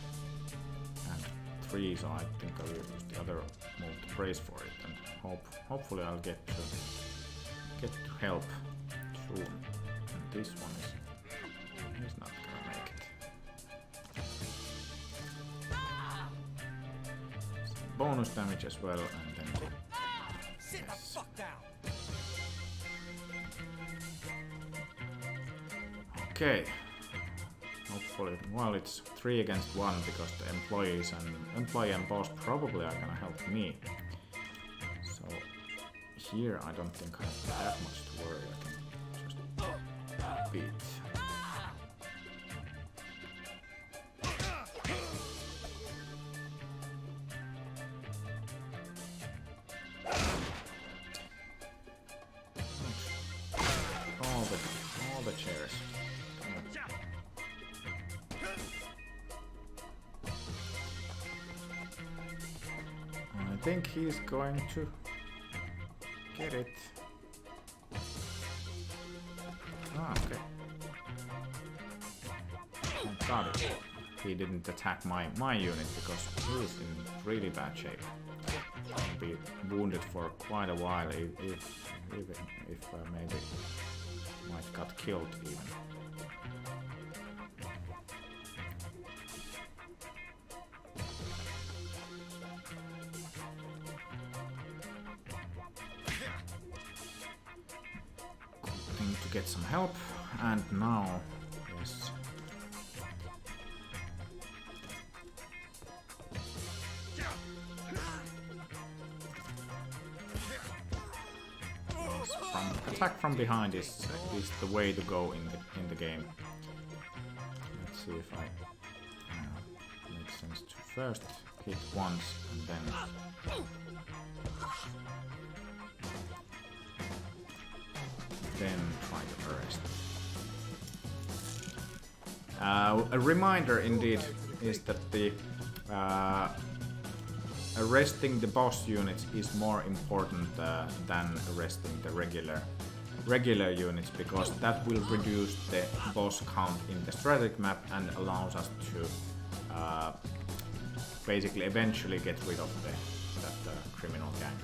And 3, so I think I will use the other move to brace for it, and hopefully I'll get to help soon. And this one he's not gonna make it. Some bonus damage as well, and then yes. Okay. Hopefully, well, it's 3 against 1 because the employee and boss probably are gonna help me. So here I don't think I have that much to worry. I can just beat. All the chairs. I think he's going to get it. Ah, okay. Thank God he didn't attack my unit because he's in really bad shape. He'll be wounded for quite a while, even if maybe might got killed even. To get some help, and now yes. Attack from behind is the way to go in the game. Let's see if I makes sense to first hit once and then try to arrest. A reminder indeed is that the arresting the boss units is more important than arresting the regular units, because that will reduce the boss count in the strategic map and allows us to basically eventually get rid of that criminal gang.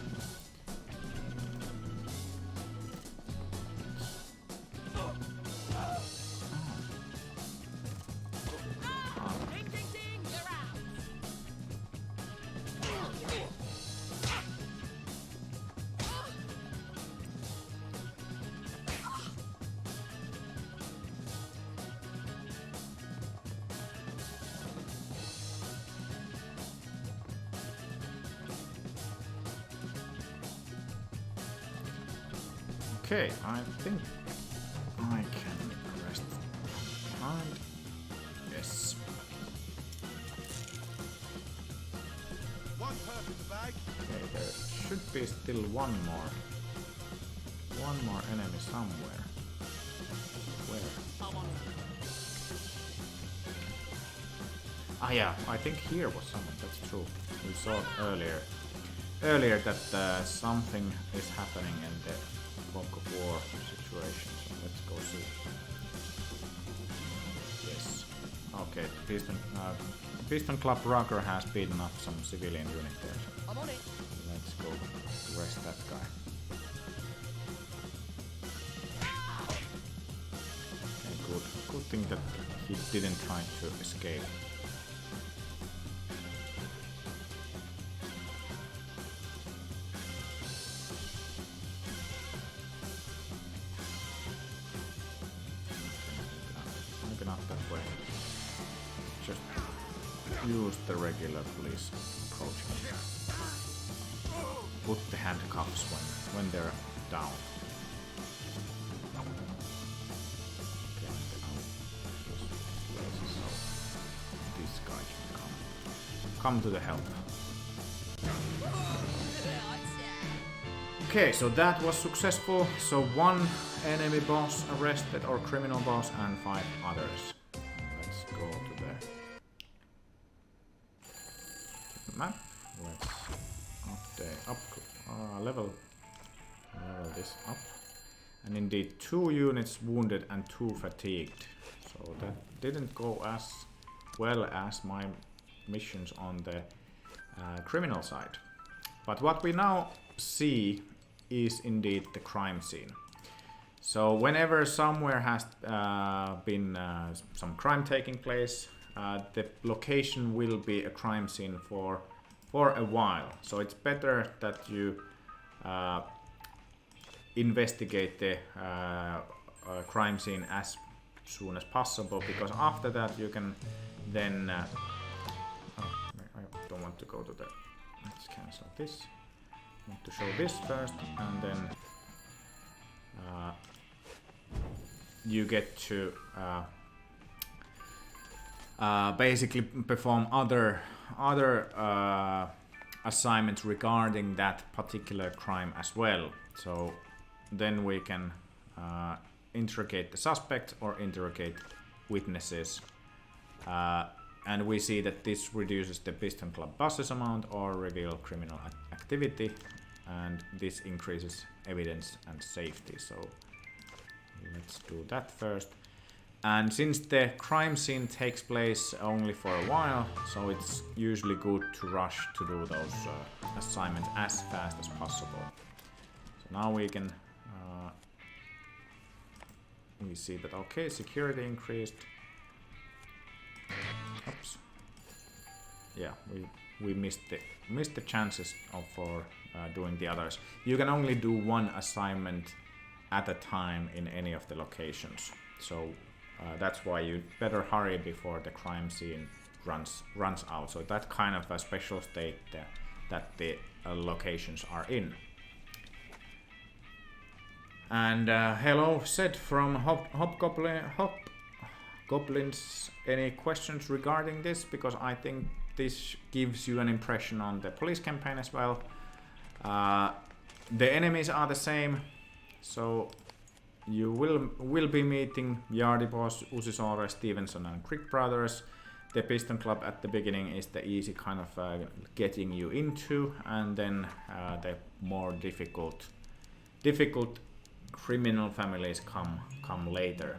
Okay, I think I can arrest behind. Yes. Okay, there should be still one more enemy somewhere. Where? Ah yeah, I think here was someone, that's true. We saw it earlier that something is happening in the fog of war situation, so let's go see. Yes. Okay, Piston Club Rocker has beaten up some civilian unit there. I'm on it. Let's go arrest that guy. Okay, good. Good thing that he didn't try to escape. Maybe not that way. Just use the regular police approach. Put the handcuffs when they're down. Okay, now so this guy can come to the help. Okay, so that was successful. So 1 enemy boss arrested, or criminal boss, and 5 others. Let's go to the map. Let's level this up. And indeed 2 units wounded and 2 fatigued. So that didn't go as well as my missions on the criminal side. But what we now see is indeed the crime scene. So whenever somewhere has been some crime taking place, the location will be a crime scene for a while. So it's better that you investigate the crime scene as soon as possible, because after that you can then I don't want to go to the, let's cancel this. I want to show this first, and then you get to basically perform other assignments regarding that particular crime as well. So then we can interrogate the suspect or interrogate witnesses, and we see that this reduces the Piston Club bosses amount or reveal criminal activity, and this increases evidence and safety. So let's do that first. And since the crime scene takes place only for a while, so it's usually good to rush to do those assignments as fast as possible. So now we can we see that, okay, security increased. Oops. Yeah, we missed the chances for doing the others. You can only do 1 assignment at a time in any of the locations. So that's why you better hurry before the crime scene runs out. So that kind of a special state that the locations are in. And hello, Seth from Hobgoblins. Any questions regarding this? Because I think this gives you an impression on the police campaign as well. The enemies are the same, so you will be meeting Yardi Boss, Usisore, Stevenson, and Crick Brothers. The Piston Club at the beginning is the easy kind of getting you into, and then the more difficult criminal families come later.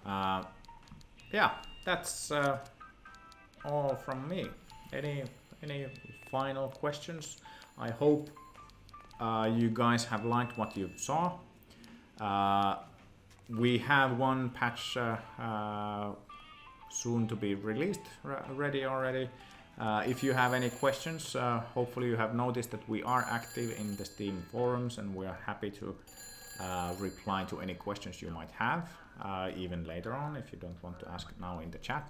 Yeah, that's all from me. Any final questions? I hope you guys have liked what you saw. We have 1 patch soon to be released, ready already. If you have any questions, hopefully you have noticed that we are active in the Steam forums, and we are happy to reply to any questions you might have, even later on if you don't want to ask now in the chat.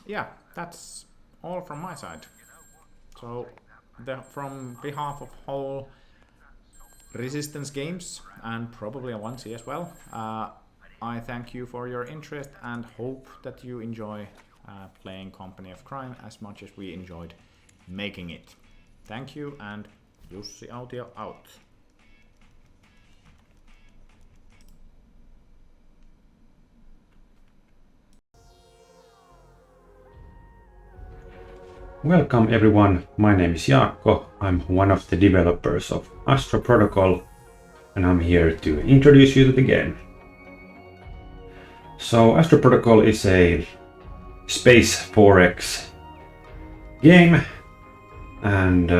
Yeah, that's all from my side. So from behalf of whole Resistance Games, and probably 1C as well, I thank you for your interest and hope that you enjoy playing Company of Crime as much as we enjoyed making it. Thank you, and Jussi Autio out. Welcome everyone, my name is Jaakko, I'm one of the developers of Astro Protocol, and I'm here to introduce you to the game. So Astro Protocol is a space 4X game, and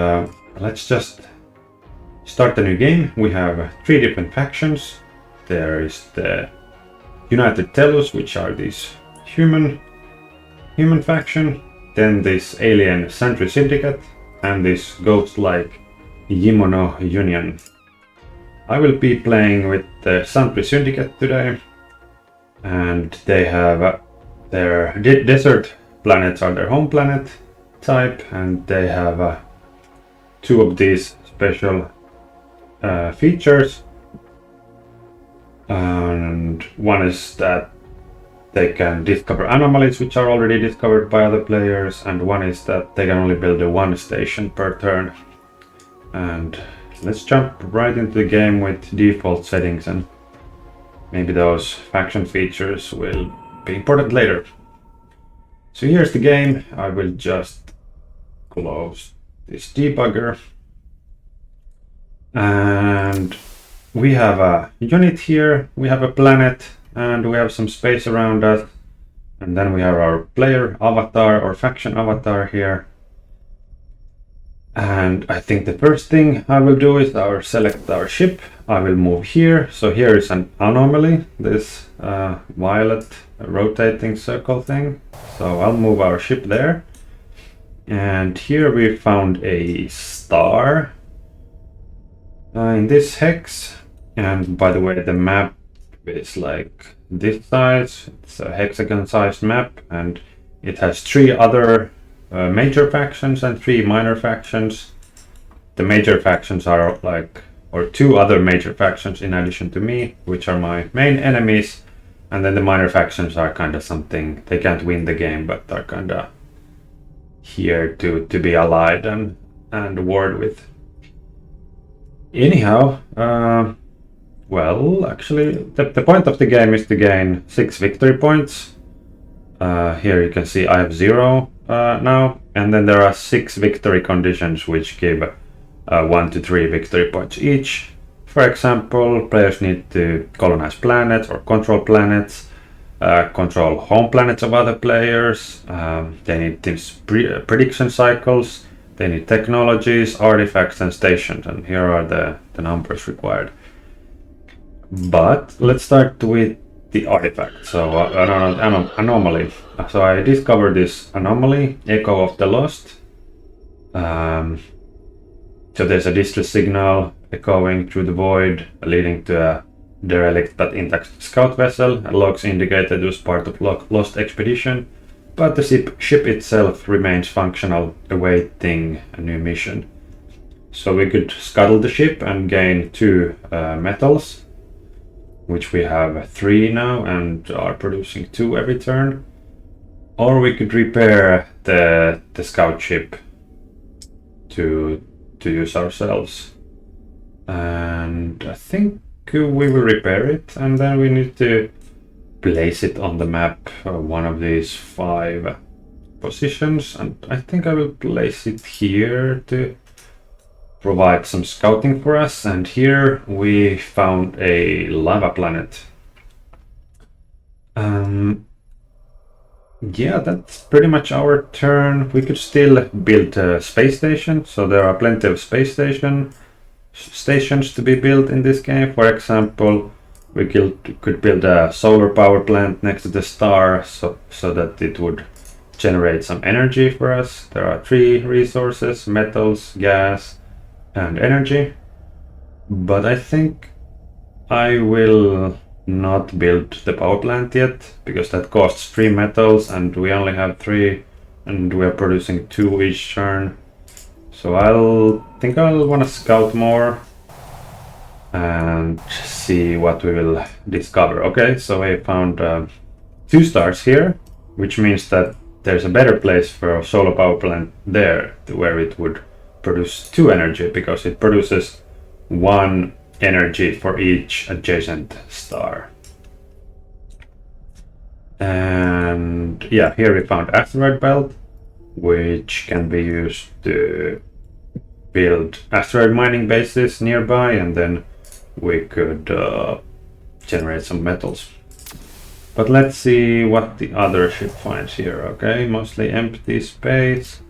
let's just start the new game. We have 3 different factions. There is the United Tellus, which are these human faction, then this alien Sentry Syndicate, and this ghost-like Yimono Union. I will be playing with the Sentry Syndicate today, and they have their desert planets are their home planet type, and they have 2 of these special features. And one is that they can discover anomalies which are already discovered by other players, and one is that they can only build 1 station per turn. And let's jump right into the game with default settings, and maybe those faction features will be important later. So here's the game. I will just close this debugger. And we have a unit here, we have a planet, and we have some space around us. And then we have our player avatar or faction avatar here. And I think the first thing I will do is select our ship. I will move here. So here is an anomaly, this violet rotating circle thing. So I'll move our ship there. And here we found a star in this hex. And by the way, the map is like this size. It's a hexagon-sized map, and it has 3 other major factions and 3 minor factions. The major factions are or 2 other major factions in addition to me, which are my main enemies, and then the minor factions are kind of something, they can't win the game, but are kind of here to be allied and warred with. Anyhow, well, actually, the point of the game is to gain 6 victory points. Here you can see I have 0 now, and then there are 6 victory conditions which give 1 to 3 victory points each. For example, players need to colonize planets or control planets, control home planets of other players, they need these prediction cycles, they need technologies, artifacts, and stations, and here are the numbers required. But let's start with the artifact. So anomaly. So I discovered this anomaly, Echo of the Lost. So there's a distress signal echoing through the void, leading to a derelict but intact scout vessel. Logs indicate that it was part of lost expedition, but the ship itself remains functional, awaiting a new mission. So we could scuttle the ship and gain 2 metals, which we have 3 now and are producing 2 every turn. Or we could repair the scout ship to use ourselves. And I think we will repair it, and then we need to place it on the map, one of these 5 positions. And I think I will place it here to provide some scouting for us. And here we found a lava planet. Yeah, that's pretty much our turn. We could still build a space station, so there are plenty of space stations to be built in this game. For example, we could build a solar power plant next to the star, so that it would generate some energy for us. There are 3 resources: metals, gas, and energy. But I think I will not build the power plant yet, because that costs 3 metals and we only have 3, and we are producing 2 each turn. So I'll want to scout more and see what we will discover. Okay, so I found 2 stars here, which means that there's a better place for a solar power plant there, where it would produce 2 energy, because it produces 1 energy for each adjacent star. And yeah, here we found asteroid belt, which can be used to build asteroid mining bases nearby, and then we could generate some metals. But let's see what the other ship finds here. Okay, mostly empty space.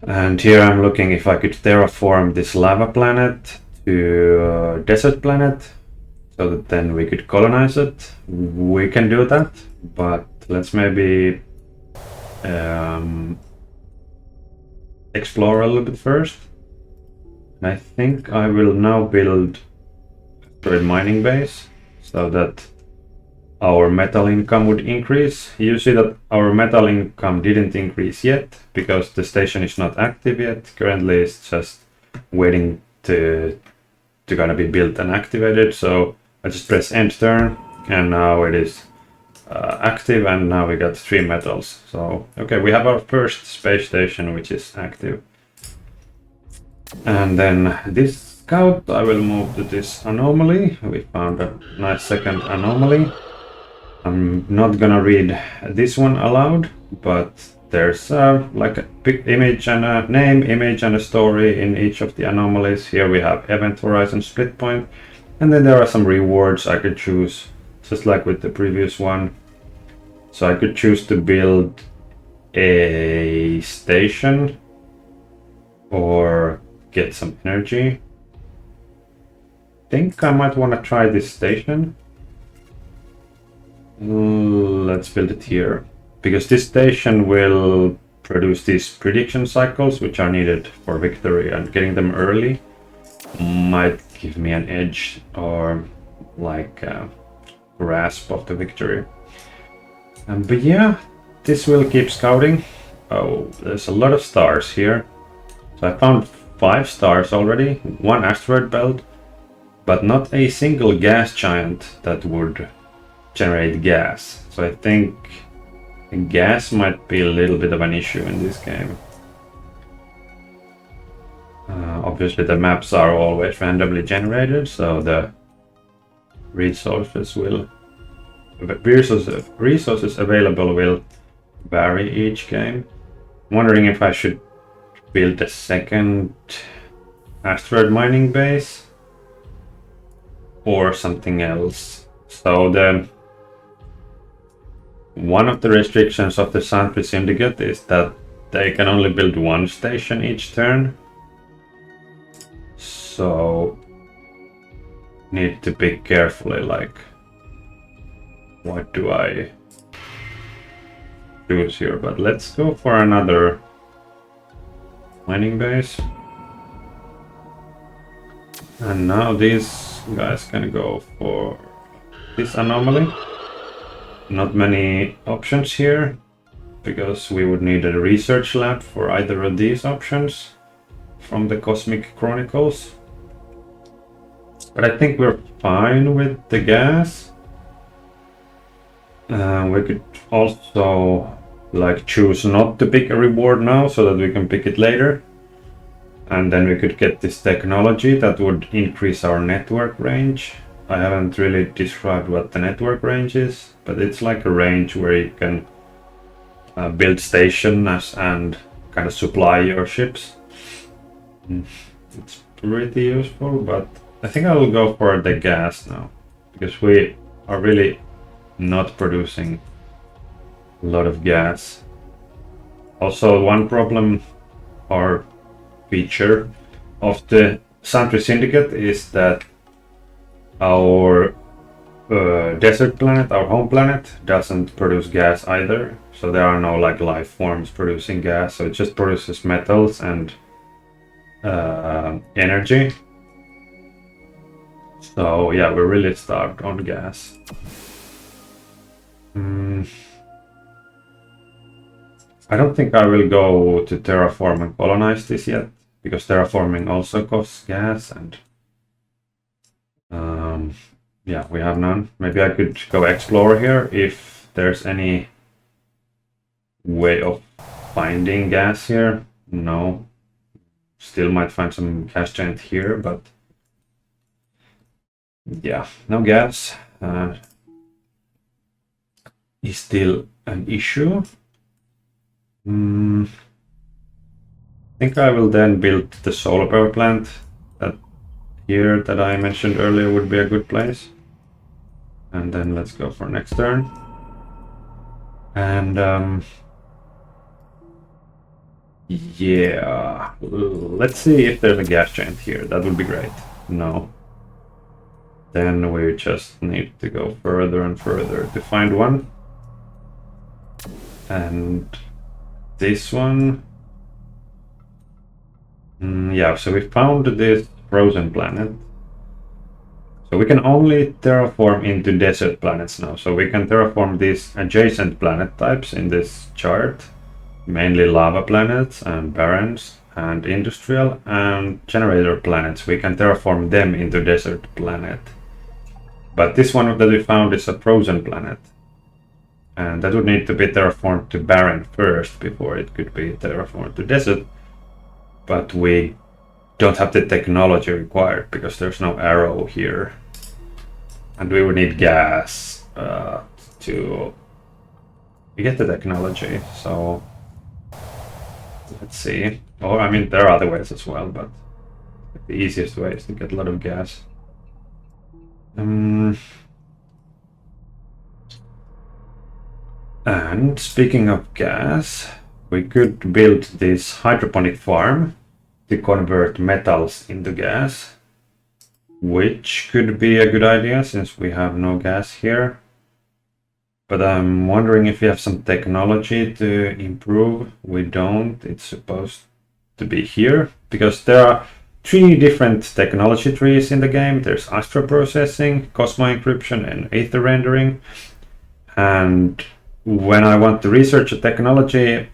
And here I'm looking if I could terraform this lava planet to a desert planet, so that then we could colonize it. We can do that, but let's maybe explore a little bit first. And I think I will now build a mining base so that our metal income would increase. You see that our metal income didn't increase yet because the station is not active yet. Currently it's just waiting to gonna be built and activated. So I just press end turn and now it is active, and now we got 3 metals. So okay, we have our first space station which is active. And then this scout, I will move to this anomaly. We found a nice second anomaly. I'm not gonna read this one aloud, but there's like a big image and a name, image and a story in each of the anomalies. Here we have event horizon split point, and then there are some rewards I could choose, just like with the previous one. So I could choose to build a station or get some energy. I think I might want to try this station. Let's build it here, because this station will produce these prediction cycles which are needed for victory, and getting them early might give me an edge or like a grasp of the victory. But yeah, this will keep scouting. Oh, there's a lot of stars here. So I found 5 stars already, 1 asteroid belt, but not a single gas giant that would generate gas. So I think gas might be a little bit of an issue in this game. Obviously the maps are always randomly generated, so the resources available will vary each game. I'm wondering if I should build a second asteroid mining base or something else. So one of the restrictions of the Santry Syndicate is that they can only build 1 station each turn. So need to pick carefully, like what do I choose here? But let's go for another mining base. And now these guys can go for this anomaly. Not many options here, because we would need a research lab for either of these options from the Cosmic Chronicles. But I think we're fine with the gas. We could also like choose not to pick a reward now so that we can pick it later. And then we could get this technology that would increase our network range. I haven't really described what the network range is, but it's like a range where you can build stations and kind of supply your ships. It's pretty useful, but I think I will go for the gas now, because we are really not producing a lot of gas. Also, one problem or feature of the Santry Syndicate is that our desert planet, our home planet, doesn't produce gas either. So there are no like life forms producing gas. So it just produces metals and energy. So yeah, we're really starved on gas. I don't think I will go to terraform and colonize this yet, because terraforming also costs gas, and yeah, we have none. Maybe I could go explore here if there's any way of finding gas here. No. Still might find some gas giant here, but yeah, no gas is still an issue. I think I will then build the solar power plant that I mentioned earlier would be a good place. And then let's go for next turn. And yeah, let's see if there's a gas giant here. That would be great. No. Then we just need to go further and further to find one. And this one. Yeah, so we found this frozen planet. So we can only terraform into desert planets now. So we can terraform these adjacent planet types in this chart. Mainly lava planets and barrens and industrial and generator planets. We can terraform them into desert planet. But this one that we found is a frozen planet. And that would need to be terraformed to barren first before it could be terraformed to desert. But we don't have the technology required because there's no arrow here. And we would need gas to get the technology. So let's see. Or I mean, there are other ways as well, but the easiest way is to get a lot of gas. And speaking of gas, we could build this hydroponic farm to convert metals into gas, which could be a good idea since we have no gas here. But I'm wondering if we have some technology to improve. We don't. It's supposed to be here because there are 3 different technology trees in the game. There's astro processing, Cosmo encryption, and Aether rendering. And when I want to research a technology,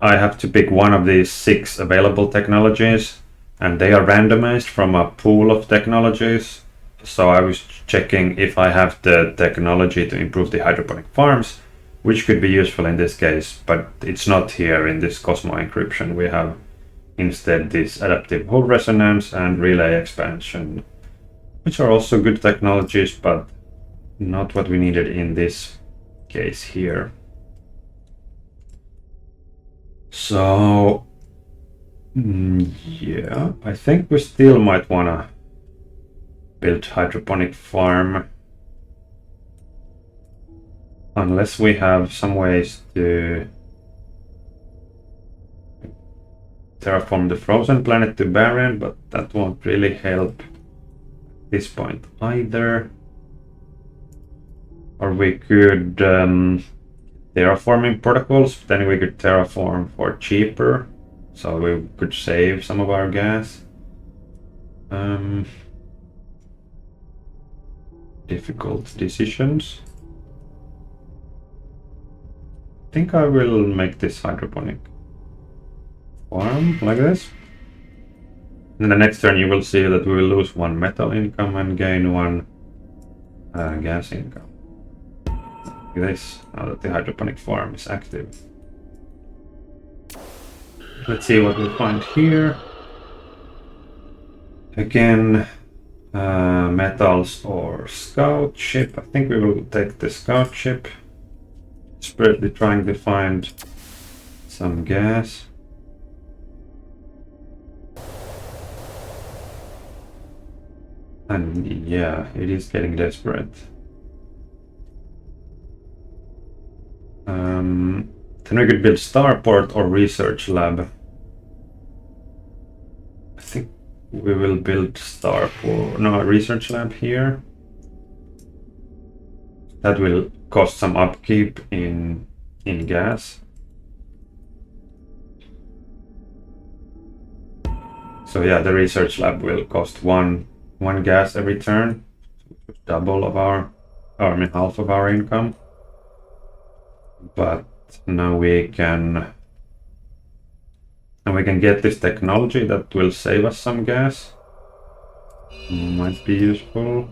I have to pick one of these 6 available technologies, and they are randomized from a pool of technologies. So I was checking if I have the technology to improve the hydroponic farms, which could be useful in this case, but it's not here in this Cosmo encryption. We have instead this adaptive Hall resonance and relay expansion, which are also good technologies, but not what we needed in this case here. So yeah, I think we still might wanna build hydroponic farm unless we have some ways to terraform the frozen planet to barren, but that won't really help at this point either. Or we could terraforming protocols, then we could terraform for cheaper, so we could save some of our gas. Difficult decisions. I think I will make this hydroponic farm like this. In the next turn you will see that we will lose 1 metal income and gain 1 gas income. Like this, now that the hydroponic farm is active. Let's see what we find here. Again, metals or scout ship. I think we will take the scout ship. Desperately trying to find some gas. And yeah, it is getting desperate. Then we could build starport or research lab. I think we will build starport, no, research lab here. That will cost some upkeep in gas. So yeah, the research lab will cost one gas every turn, double of our, or I mean half of our income. But now we can get this technology that will save us some gas. Might be useful.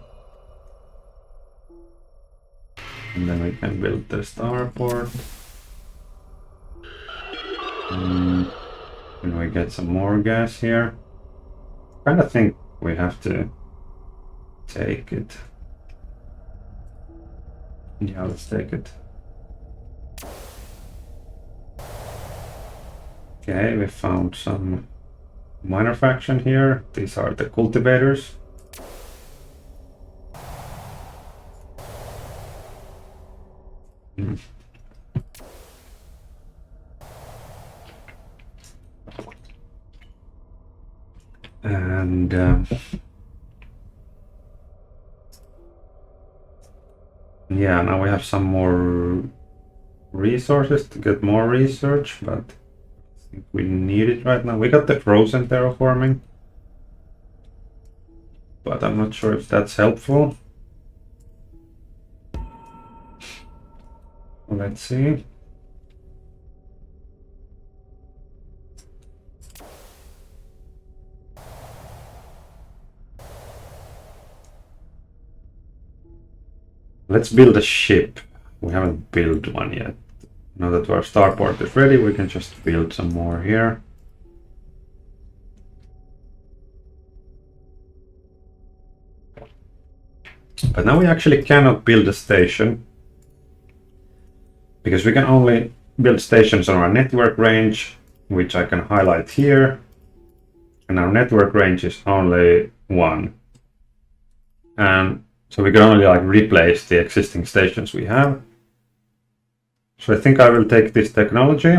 And then we can build the starport. And we get some more gas here. I kind of think we have to take it. Yeah, let's take it. Okay, we found some minor faction here. These are the cultivators. Hmm. And yeah, now we have some more resources to get more research, but I think we need it right now. We got the frozen terraforming, but I'm not sure if that's helpful. Let's see. Let's build a ship. We haven't built one yet. Now that our starport is ready, we can just build some more here. But now we actually cannot build a station, because we can only build stations on our network range, which I can highlight here. And our network range is only 1. And so we can only like replace the existing stations we have. So I think I will take this technology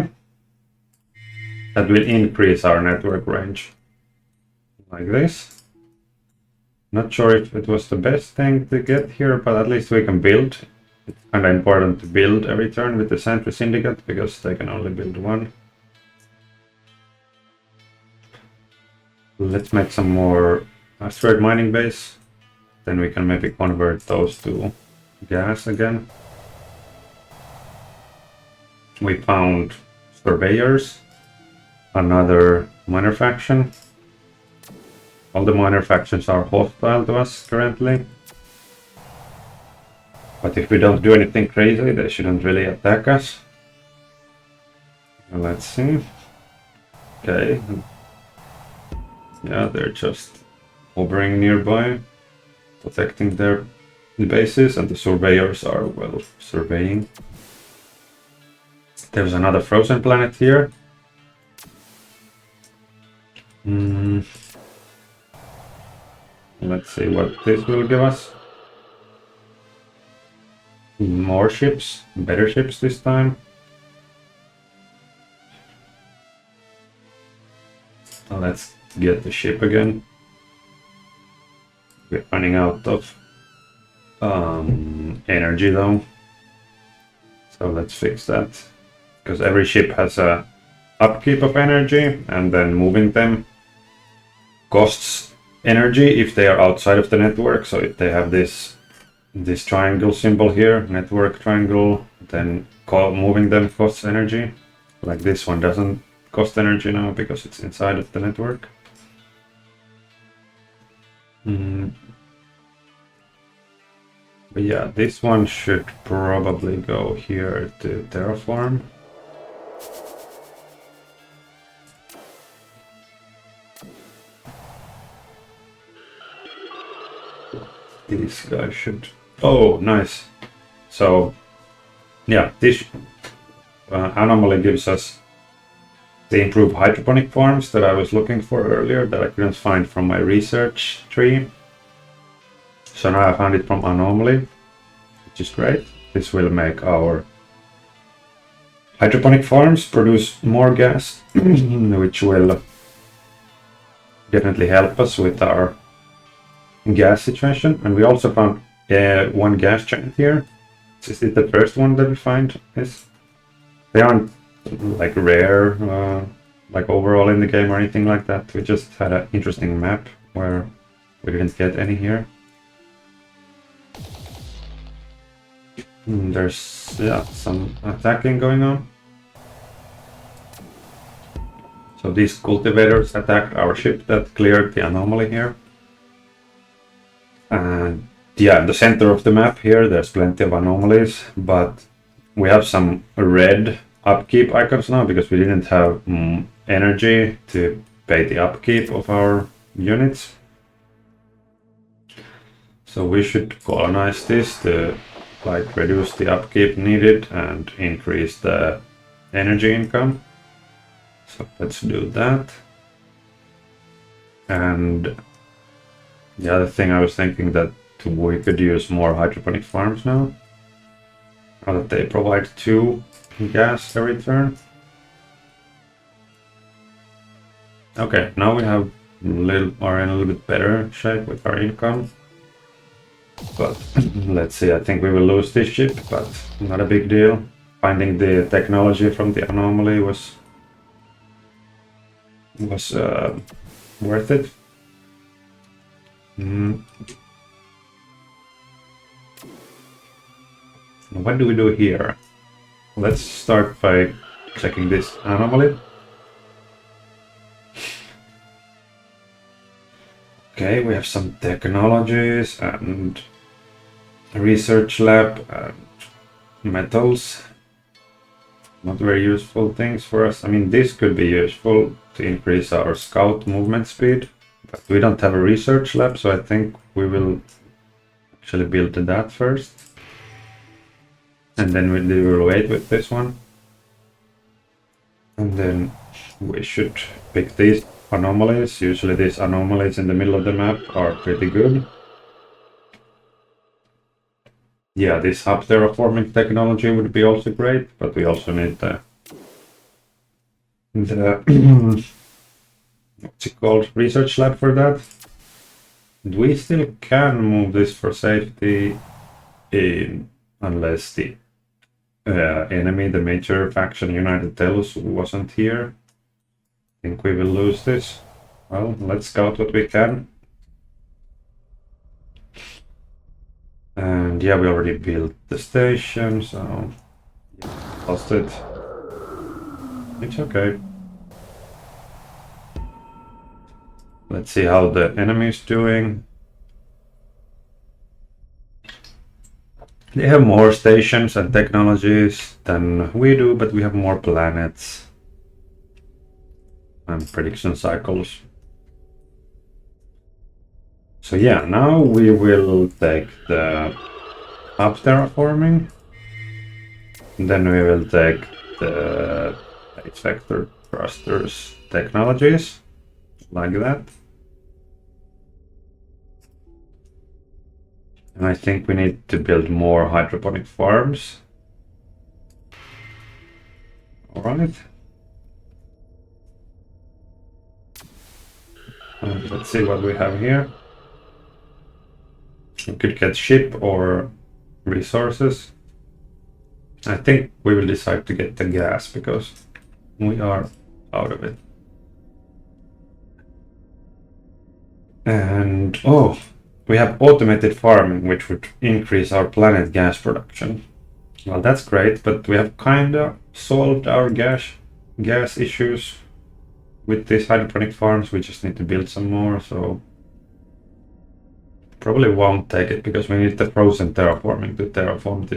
that will increase our network range. Like this. Not sure if it was the best thing to get here, but at least we can build. It's kind of important to build every turn with the Sentry Syndicate, because they can only build 1. Let's make some more asteroid mining base. Then we can maybe convert those to gas again. We found surveyors, another minor faction. All the minor factions are hostile to us currently. But if we don't do anything crazy, they shouldn't really attack us. Let's see. Okay. Yeah, they're just hovering nearby, protecting their bases, and the surveyors are, well, surveying. There's another frozen planet here. Let's see what this will give us. More ships, better ships this time. Let's get the ship again. We're running out of energy though, so let's fix that, because every ship has a upkeep of energy, and then moving them costs energy if they are outside of the network. So if they have this triangle symbol here, network triangle, then moving them costs energy. Like this one doesn't cost energy now because it's inside of the network. But yeah, this one should probably go here to terraform. These guys should... Oh, nice. So, yeah, this anomaly gives us the improved hydroponic farms that I was looking for earlier that I couldn't find from my research tree. So now I found it from anomaly, which is great. This will make our hydroponic farms produce more gas, which will definitely help us with our gas situation. And we also found one gas giant here. Is it the first one that we find? Yes. They aren't like rare, like overall in the game or anything like that. We just had an interesting map where we didn't get any here. There's some attacking going on. So these cultivators attacked our ship that cleared the anomaly here. And yeah, in the center of the map here, there's plenty of anomalies, but we have some red upkeep icons now because we didn't have energy to pay the upkeep of our units. So we should colonize this to like reduce the upkeep needed and increase the energy income. So let's do that. And the other thing I was thinking that we could use more hydroponic farms now. Now that they provide 2 gas every turn. Okay, now we are in a little bit better shape with our income. But let's see, I think we will lose this ship, but not a big deal. Finding the technology from the anomaly was worth it. What do we do here? Let's start by checking this anomaly. Okay, we have some technologies and a research lab and metals. Not very useful things for us. I mean, this could be useful to increase our scout movement speed, but we don't have a research lab, so I think we will actually build that first. And then we will wait with this one. And then we should pick these anomalies. Usually these anomalies in the middle of the map are pretty good. Yeah, this hub terraforming technology would be also great, but we also need the what's it called, research lab for that. We still can move this for safety in, unless the enemy, the major faction United Telus, wasn't here. I think we will lose this. Well, let's scout what we can. And yeah, we already built the station, so lost it. It's okay. Let's see how the enemy is doing. They have more stations and technologies than we do, but we have more planets and prediction cycles. So yeah, now we will take the hub terraforming, and then we will take the H-Vector thrusters technologies, like that. And I think we need to build more hydroponic farms. Alright. Let's see what we have here. We could get ship or resources. I think we will decide to get the gas because we are out of it. And oh, we have automated farming, which would increase our planet gas production. Well, that's great, but we have kinda solved our gas issues with these hydroponic farms. We just need to build some more, so probably won't take it because we need the frozen terraforming to terraform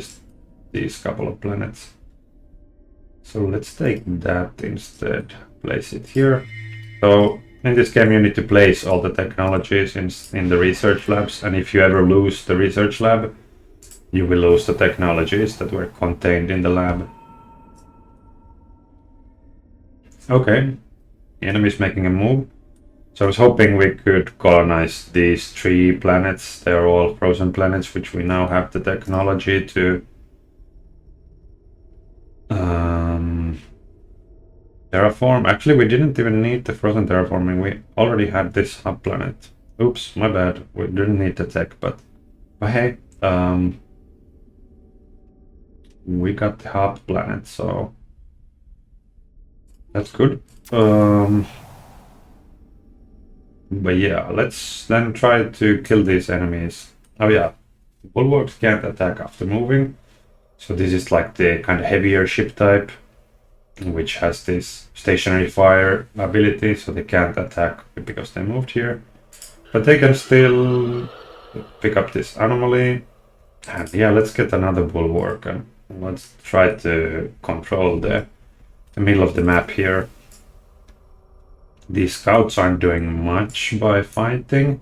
these couple of planets. So let's take that instead. Place it here. So in this game you need to place all the technologies in the research labs, and if you ever lose the research lab, you will lose the technologies that were contained in the lab. Okay, the enemy is making a move. So I was hoping we could colonize these 3 planets. They are all frozen planets, which we now have the technology to terraform. Actually, we didn't even need the frozen terraforming. We already had this hub planet. Oops, my bad. We didn't need the tech, but hey, we got the hub planet, so that's good. But yeah, let's then try to kill these enemies. Oh yeah, bulwarks can't attack after moving. So this is like the kind of heavier ship type, which has this stationary fire ability, so they can't attack because they moved here. But they can still pick up this anomaly. And yeah, let's get another bulwark and let's try to control the middle of the map here. These scouts aren't doing much by fighting.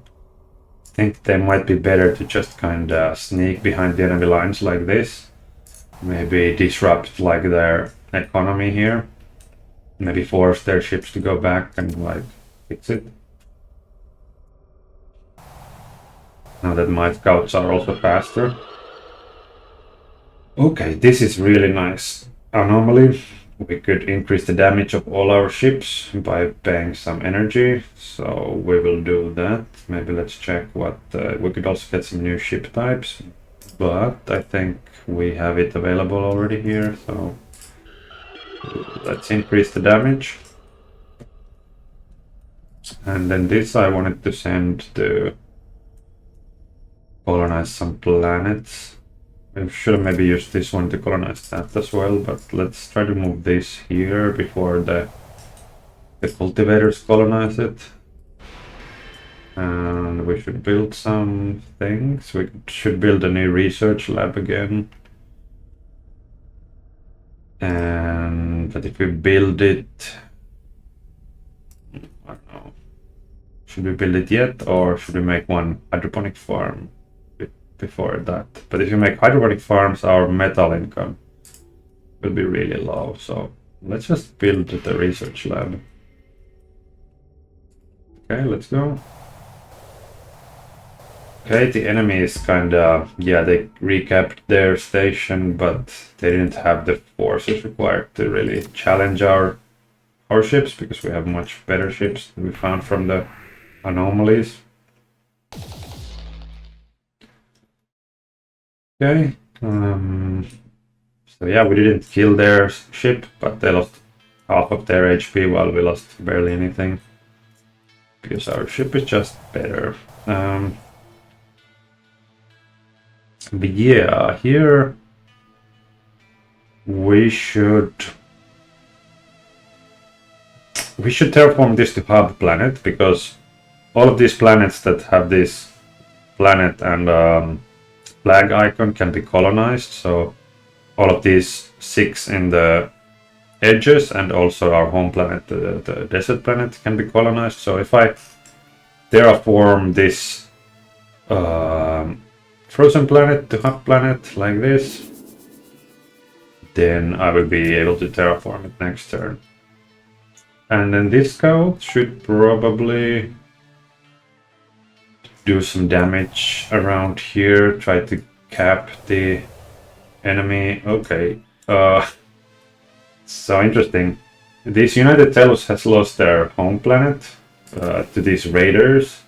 I think they might be better to just kind of sneak behind the enemy lines like this. Maybe disrupt like their economy here. maybe force their ships to go back and like fix it. Now that my scouts are also faster. Okay, this is really nice. Normally we could increase the damage of all our ships by paying some energy, so we will do that. Maybe let's check what we could also get some new ship types, but I think we have it available already here, so let's increase the damage. And then this I wanted to send to colonize some planets. I should have maybe used this one to colonize that as well, but let's try to move this here before the cultivators colonize it. And we should build some things. We should build a new research lab again. But if we build it, I don't know. Should we build it yet, or should we make one hydroponic farm before that? But if you make hydroponic farms, our metal income will be really low. So let's just build the research lab. Okay, let's go. Okay, the enemy is kinda, yeah, they recapped their station, but they didn't have the forces required to really challenge our ships, because we have much better ships than we found from the anomalies. Okay, so yeah, we didn't kill their ship, but they lost half of their HP while we lost barely anything, because our ship is just better. But yeah, here we should terraform this to hub planet, because all of these planets that have this planet and flag icon can be colonized. So all of these 6 in the edges and also our home planet, the desert planet, can be colonized. So if I terraform this frozen planet to hub planet like this, then I will be able to terraform it next turn. And then this scout should probably do some damage around here, try to cap the enemy. Okay, so interesting. This United Telos has lost their home planet to these raiders.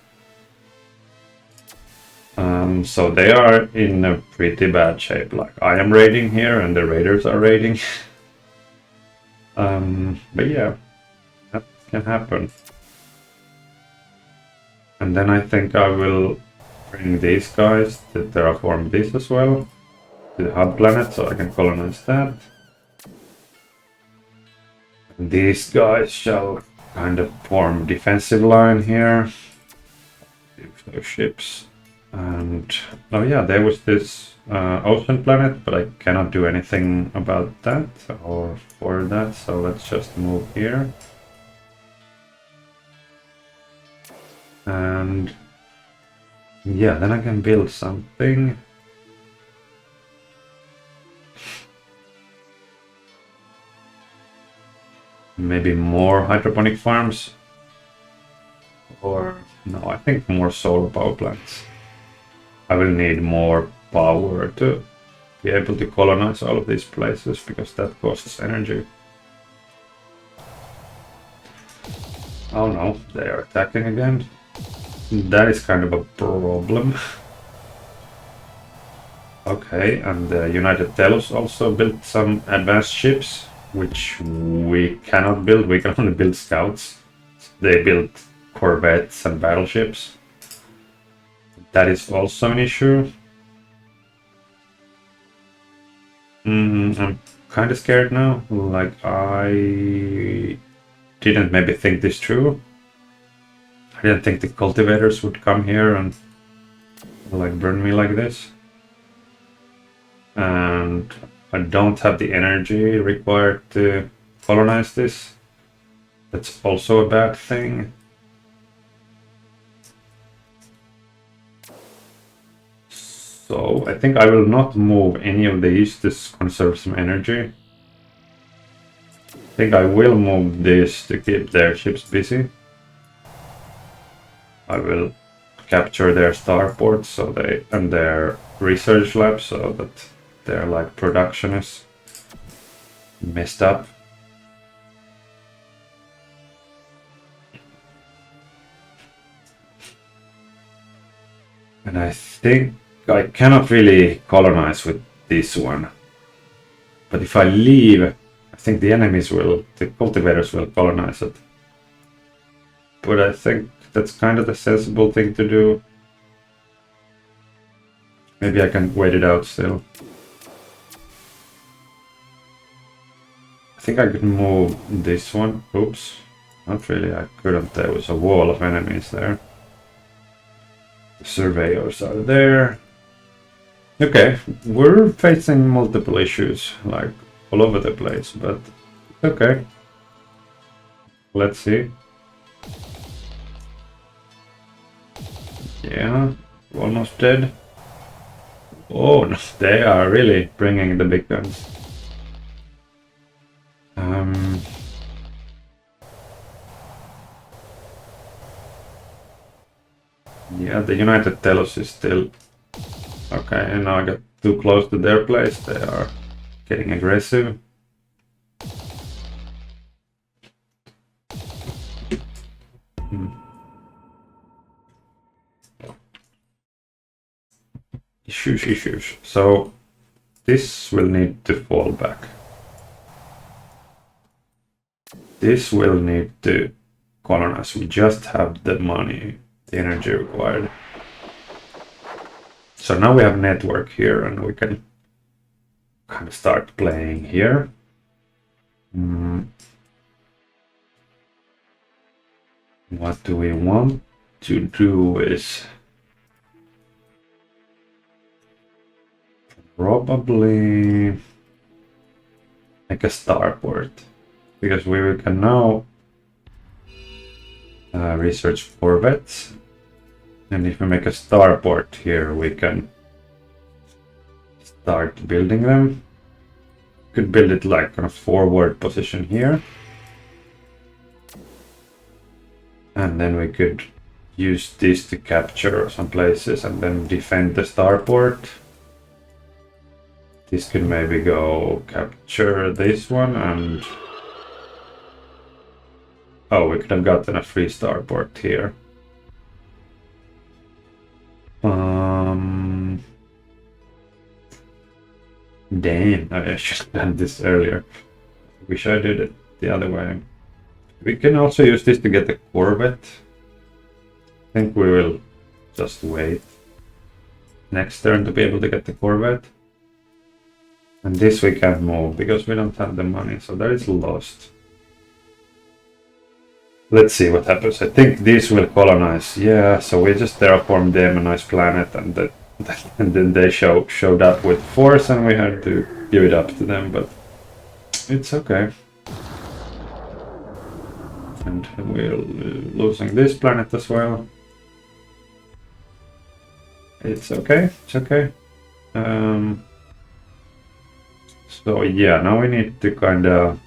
So they are in a pretty bad shape. Like, I am raiding here and the raiders are raiding. But yeah, that can happen. And then I think I will bring these guys to terraform this as well, to the hub planet, so I can colonize that. And these guys shall kind of form defensive line here. Those ships. And oh yeah, there was this ocean planet, but I cannot do anything about that or for that, so let's just move here. And yeah, then I can build something. Maybe more hydroponic farms. Or no, I think more solar power plants. I will need more power to be able to colonize all of these places, because that costs energy. Oh no, they are attacking again. That is kind of a problem. Okay, and the United Telos also built some advanced ships, which we cannot build. We can only build scouts. They built corvettes and battleships. That is also an issue. I'm kind of scared now. Like, I didn't maybe think this through. I didn't think the cultivators would come here and like burn me like this. And I don't have the energy required to colonize this. That's also a bad thing. So I think I will not move any of these to conserve some energy. think I will move this to keep their ships busy. I will capture their starports so they and their research labs so that their like production is messed up. And I think I cannot really colonize with this one. But if I leave, I think the cultivators will colonize it. But I think that's kind of the sensible thing to do. Maybe I can wait it out still. I think I could move this one. Oops. Not really, I couldn't. There was a wall of enemies there. The surveyors are there. Okay, we're facing multiple issues, like all over the place, but okay. Let's see. Yeah, almost dead. Oh, no, they are really bringing the big guns. Yeah, the United Telos is still... Okay, and now I got too close to their place. They are getting aggressive. Issues. So this will need to fall back. This will need to colonize. We just have the money, the energy required. So now we have network here and we can kind of start playing here. What do we want to do is probably make a starport, because we can now research corvettes, and if we make a starport here we can start building them. Could build it like on a forward position here, and then we could use this to capture some places and then defend the starport. This could maybe go capture this one and... Oh, we could have gotten a free starport here. Damn, I should have done this earlier. Wish I did it the other way. We can also use this to get the corvette. I think we will just wait next turn to be able to get the corvette. And this we can't move because we don't have the money, so that is lost. Let's see what happens. I think this will colonize. Yeah, so we just terraformed them a nice planet, and then they showed up with force, and we had to give it up to them. But it's okay. And we're losing this planet as well. It's okay. It's okay. So yeah, now we need to kind of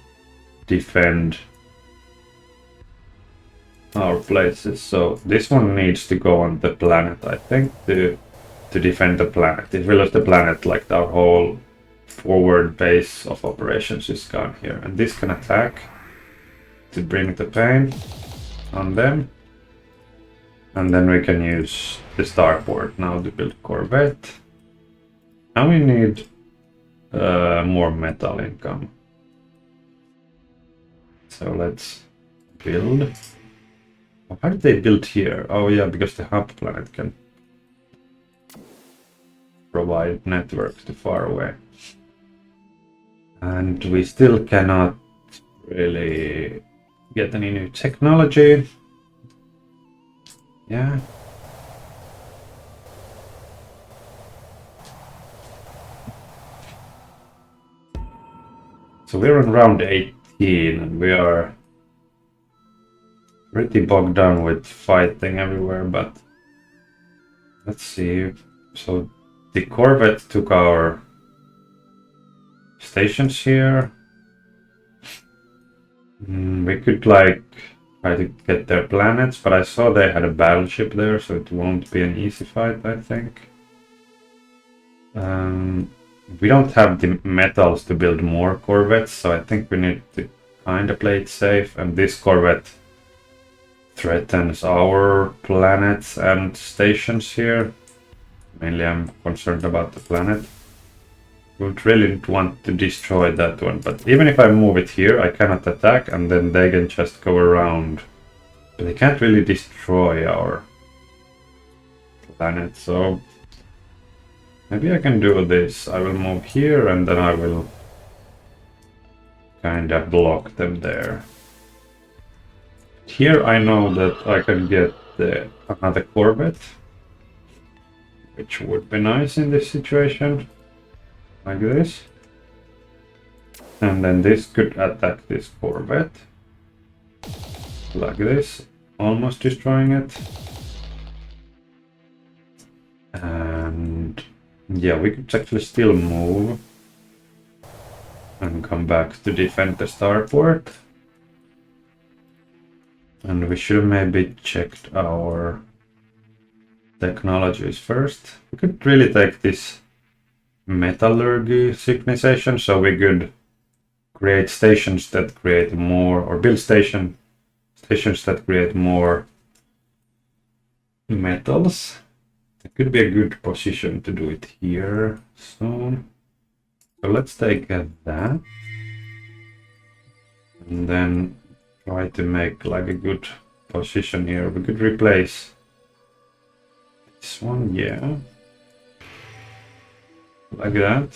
defend our places. So this one needs to go on the planet, I think, to defend the planet. If we lose the planet, like our whole forward base of operations is gone here. And this can attack to bring the pain on them. And then we can use the starport now to build corvette. Now we need more metal income. So let's build. How did they build here? Oh yeah, because the hub planet can provide networks to far away. And we still cannot really get any new technology. Yeah. So we're on round 18 and we are pretty bogged down with fighting everywhere, but let's see. So the corvette took our stations here. We could like try to get their planets, but I saw they had a battleship there, so it won't be an easy fight, I think. We don't have the metals to build more corvettes, so I think we need to kind of play it safe. And this corvette threatens our planets and stations here. Mainly I'm concerned about the planet. Would really want to destroy that one, but even if I move it here, I cannot attack, and then they can just go around. But they can't really destroy our planet, so maybe I can do this. I will move here, and then I will kind of block them there. Here I know that I can get another corvette, which would be nice in this situation. Like this. And then this could attack this corvette. Like this. Almost destroying it. And yeah, we could actually still move. And come back to defend the starport. And we should maybe checked our technologies first. We could really take this metallurgy synchronization, so we could create stations that create more, or build stations that create more metals. It could be a good position to do it here soon. So let's take that, and then try to make like a good position here. We could replace this one, yeah. Like that.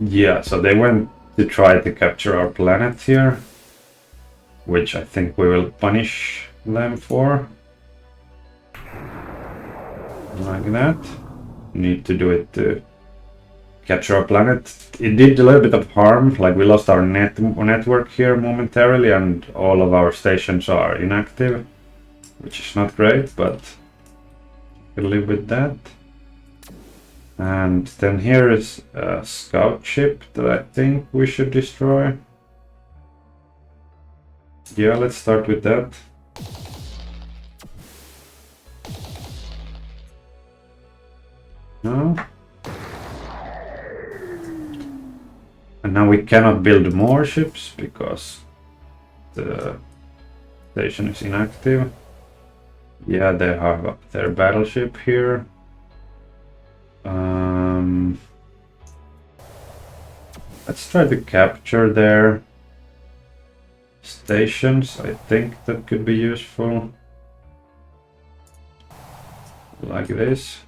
Yeah, so they went to try to capture our planet here, which I think we will punish them for. Like that. Need to do it to capture our planet. It did a little bit of harm, like we lost our network here momentarily, and all of our stations are inactive. Which is not great, but we'll live with that. And then here is a scout ship that I think we should destroy. Yeah, let's start with that. No. And now we cannot build more ships because the station is inactive. Yeah, they have their battleship here. Let's try to capture their stations. I think that could be useful. Like this.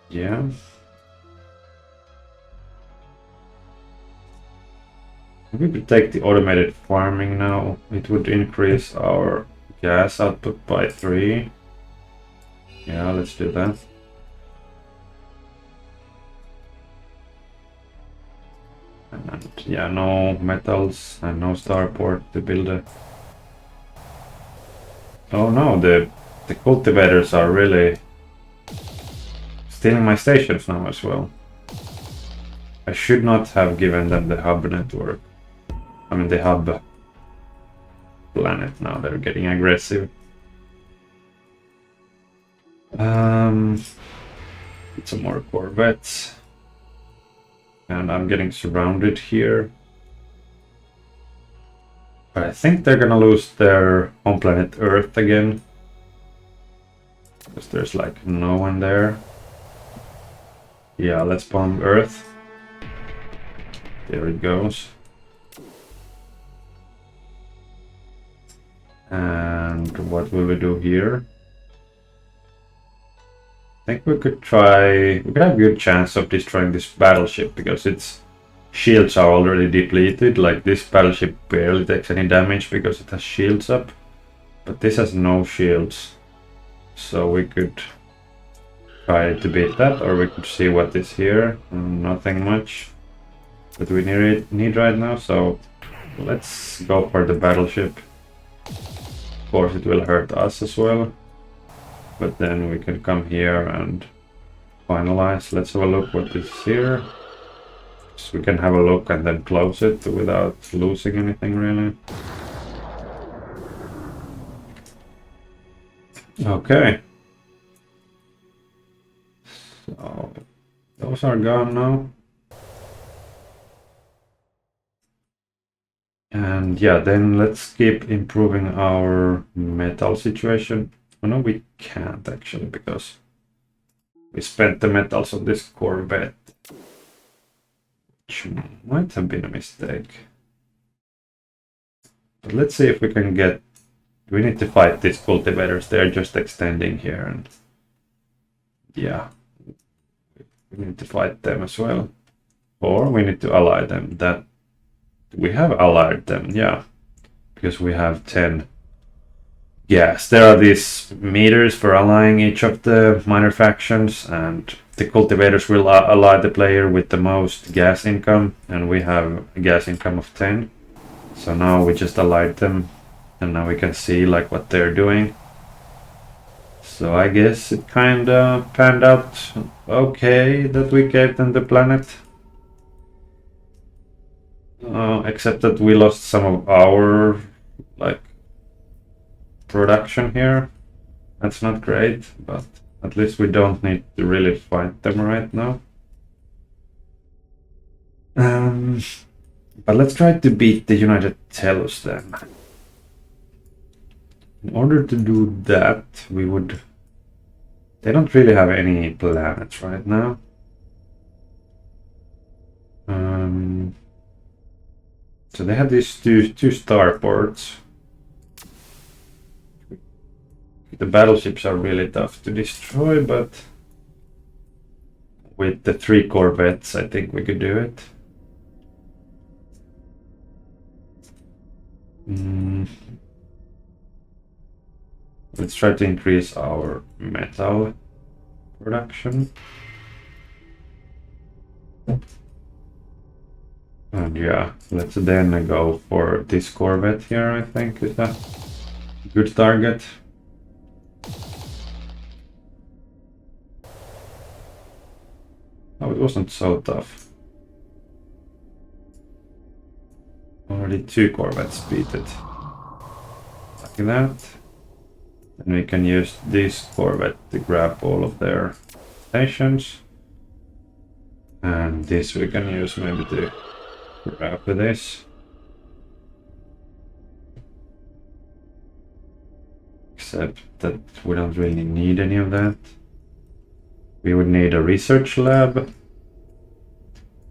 Yeah. We could take the automated farming now. It would increase our gas output by 3. Yeah, let's do that. And yeah, no metals and no starport to build a... Oh no, the cultivators are really stealing my stations now as well. I should not have given them the hub network. I mean the hub planet. Now they're getting aggressive. Some more corvettes. And I'm getting surrounded here. But I think they're gonna lose their home planet Earth again. Because there's like no one there. Yeah, let's bomb Earth. There it goes. And what will we do here? I think we could try... We could have a good chance of destroying this battleship because its shields are already depleted. Like this battleship barely takes any damage because it has shields up. But this has no shields. So we could try to beat that, or we could see what is here. Nothing much that we need right now, so let's go for the battleship. Of course it will hurt us as well. But then we can come here and finalize. Let's have a look what is here. So we can have a look and then close it without losing anything really. Okay. So those are gone now. And yeah, then let's keep improving our metal situation. Oh no, we can't actually because we spent the metals on this Corvette. Which might have been a mistake. But let's see if we can get... We need to fight these cultivators. They're just extending here and... Yeah. We need to fight them as well. Or we need to ally them. That we have allied them, yeah. Because we have 10 gas. There are these meters for allying each of the minor factions, and the cultivators will ally the player with the most gas income, and we have a gas income of 10. So now we just allied them, and now we can see like what they're doing. So I guess it kinda panned out okay that we gave them the planet. Except that we lost some of our like production here. That's not great, but at least we don't need to really fight them right now. But let's try to beat the United Telos then. In order to do that, we would... They don't really have any planets right now. So they have these two starports. The battleships are really tough to destroy, but with the 3 corvettes, I think we could do it. Let's try to increase our metal production. And yeah, let's then go for this corvette here, I think is a good target. Oh, it wasn't so tough. Already 2 corvettes beat it. Like that. Then we can use this corvette to grab all of their stations. And this we can use maybe to grab this. Except that we don't really need any of that. We would need a research lab.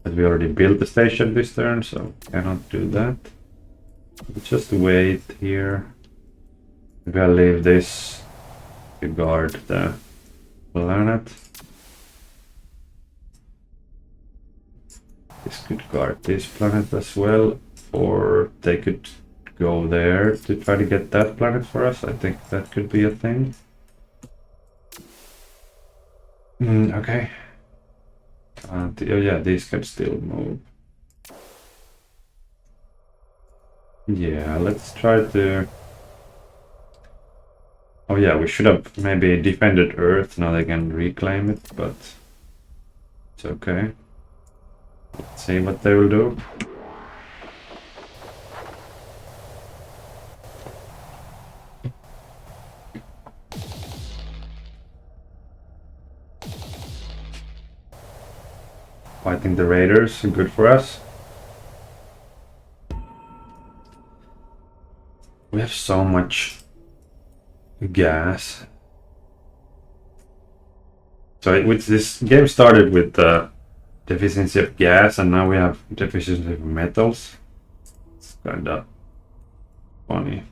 But we already built the station this turn, so cannot do that. Let's just wait here. Maybe I'll leave this to guard the planet. This could guard this planet as well, or they could go there to try to get that planet for us. I think that could be a thing. Okay. Oh yeah, these can still move. Yeah, let's try to... Oh yeah, we should have maybe defended Earth, now they can reclaim it, but it's okay. Let's see what they will do. Fighting the raiders, good for us. We have so much gas. So this game started with the deficiency of gas, and now we have deficiency of metals. It's kinda funny.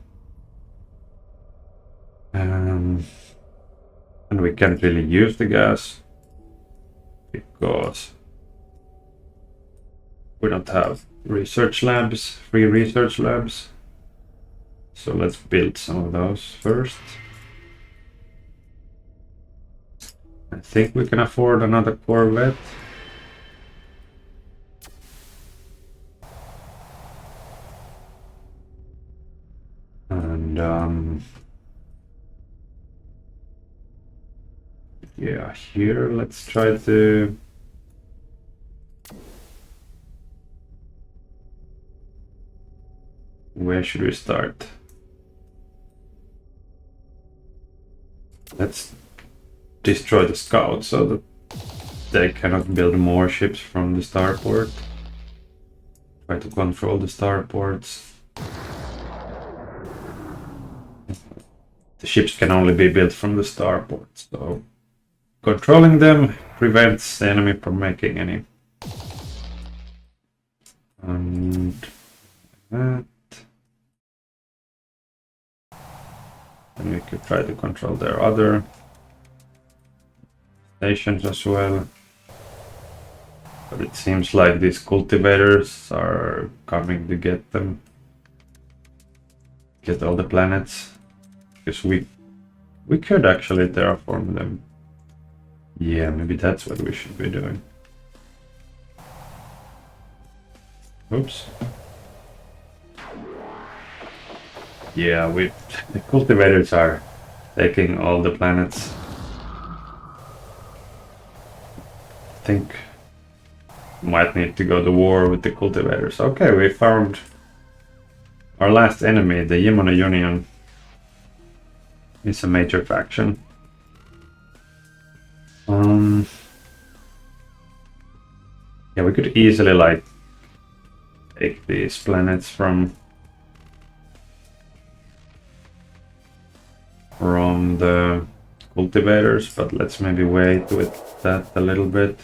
And we can't really use the gas because we don't have research labs, free research labs. So let's build some of those first. I think we can afford another corvette. And yeah, here let's try to where should we start? Let's destroy the scouts so that they cannot build more ships from the starport. Try to control the starports. The ships can only be built from the starports, so controlling them prevents the enemy from making any. And that. And we could try to control their other stations as well. But it seems like these cultivators are coming to get them. Get all the planets. Because we could actually terraform them. Yeah, maybe that's what we should be doing. Oops. Yeah, the cultivators are taking all the planets. I think might need to go to war with the cultivators. Okay, we found our last enemy, the Yemona Union. Is a major faction. Yeah, we could easily like take these planets from the cultivators, but let's maybe wait with that a little bit.